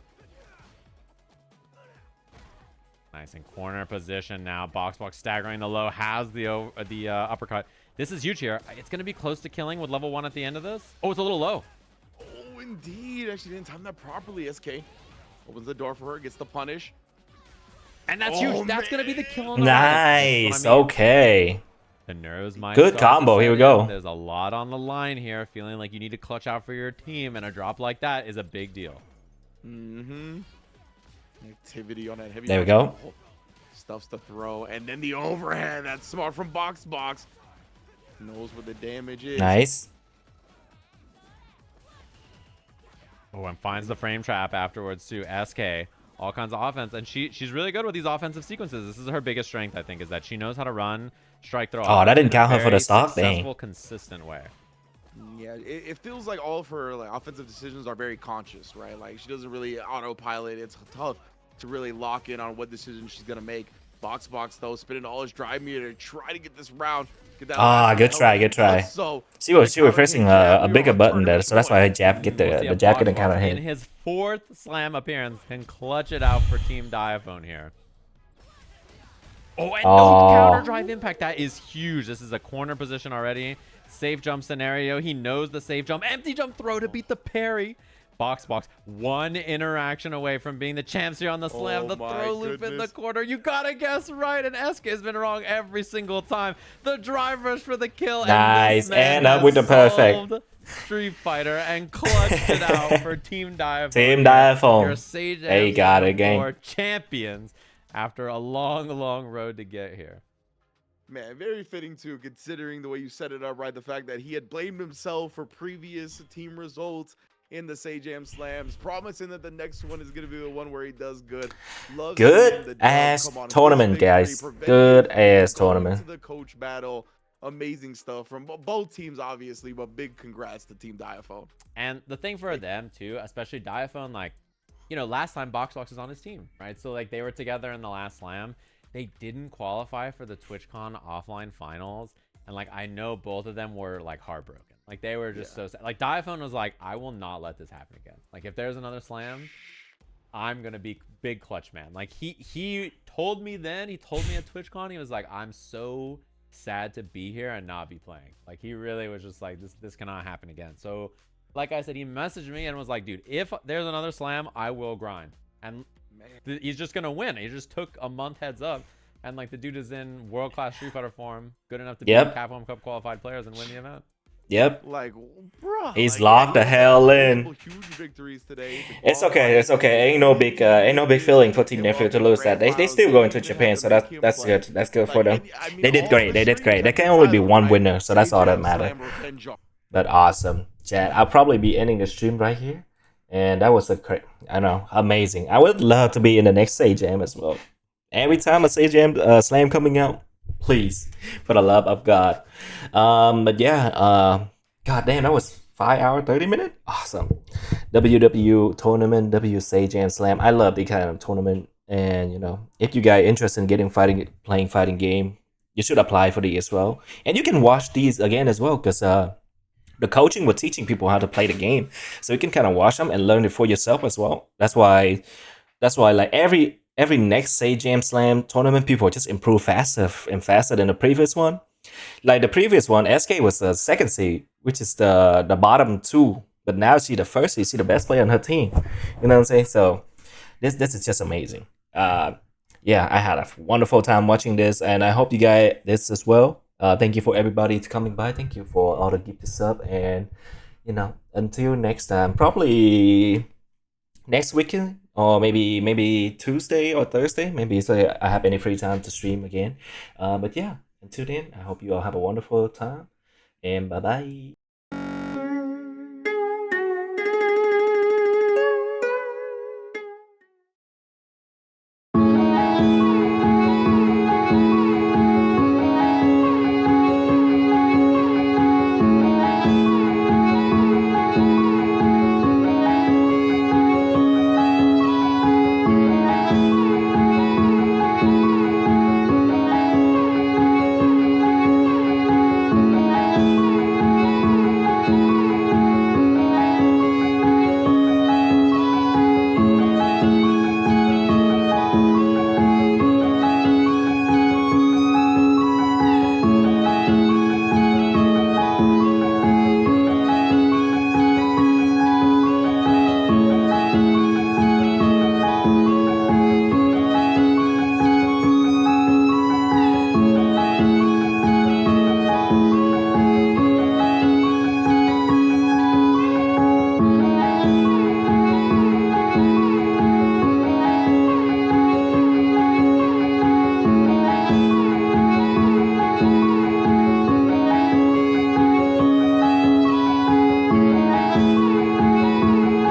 Nice in corner position now. Box staggering the low, has the uppercut. This is huge here. It's going to be close to killing with level 1 at the end of this. Oh, it's a little low. Oh, indeed. Actually didn't time that properly. SK opens the door for her, gets the punish. And that's Oh, huge. That's going to be the kill on the Nice. I mean. Okay. The nerves might Good start to combo. Here we set go. in. There's a lot on the line here. Feeling like you need to clutch out for your team, and a drop like that is a big deal. Mm-hmm. Activity on that heavy. There we go. Stuffs to throw, and then the overhead. That's smart from Box. Knows what the damage is. Nice. Oh, and finds the frame trap afterwards too. SK, all kinds of offense, and she's really good with these offensive sequences. This is her biggest strength, I think, is that she knows how to run strike throw. Oh, that didn't count her for the stock. Dang. Consistent way. Yeah, it feels like all of her like offensive decisions are very conscious, right? Like she doesn't really autopilot. It's tough to really lock in on what decision she's gonna make. Box though, spinning all his drive meter to try to get this round. Get that good try. So She was pressing a bigger button there, so that's why her jab get the jab getting kind of hit. In his 4th slam appearance, can clutch it out for Team Diaphone here. Oh, and no counter drive impact. That is huge. This is a corner position already. Safe jump scenario. He knows the safe jump. Empty jump throw to beat the parry. Box. One interaction away from being the champs here on the slam. The throw loop in the corner. You gotta guess right. And SK has been wrong every single time. The drive rush for the kill. Nice. And up with the perfect. Street Fighter and clutched it out for Team Diaphone. Team Diaphone. Your Sage They got it again. For champions after a long road to get here. Man, very fitting too, considering the way you set it up, right? The fact that he had blamed himself for previous team results in the Sajam slams, promising that the next one is going to be the one where he does good. Loves good ass tournament, guys. Good ass tournament. The coach battle. Amazing stuff from both teams, obviously, but big congrats to Team Diaphone. And the thing for them too, especially Diaphone, like, you know, last time Box was on his team, right? So like they were together in the last slam. They didn't qualify for the TwitchCon offline finals, and like I know both of them were like heartbroken. Like they were just so sad. Like Diaphone was like, I will not let this happen again. Like if there's another slam, I'm gonna be big clutch man. Like he told me then, he told me at TwitchCon, he was like, I'm so sad to be here and not be playing. Like he really was just like, this cannot happen again. So like I said, he messaged me and was like, dude, if there's another slam, I will grind. And he's just gonna win. He just took a month heads up, and like the dude is in world-class Street Fighter form, good enough to beat Capcom Cup qualified players and win the event. Yep. Like, bro, he's locked the hell in. Huge victories today. It's okay. Ain't no big feeling for Team Nephew to lose that. They still going to Japan, so that's good. That's good for them. They did great. There can only be one winner, so that's all that matters. But awesome, chat. I'll probably be ending the stream right here. And that was amazing. I would love to be in the next Sajam as well. Every time a Sajam slam coming out, please, for the love of God. But yeah, god damn, that was 5 hour 30 minute. Awesome. WW tournament, W Sajam slam. I love the kind of tournament, and you know, if you guys interested in getting playing fighting game, you should apply for these as well. And you can watch these again as well, because the coaching was teaching people how to play the game, so you can kind of watch them and learn it for yourself as well. That's why like every next Sajam Slam tournament, people just improve faster than the previous one. Like the previous one, SK was the second seed, which is the bottom 2, but now she's the first seed. She's the best player on her team. You know what I'm saying? So this is just amazing. Yeah, I had a wonderful time watching this, and I hope you guys this as well. Thank you for everybody coming by. Thank you for all the gifted sub, and you know, until next time, probably next weekend or maybe Tuesday or Thursday, maybe so I have any free time to stream again. But yeah, until then, I hope you all have a wonderful time, and bye bye.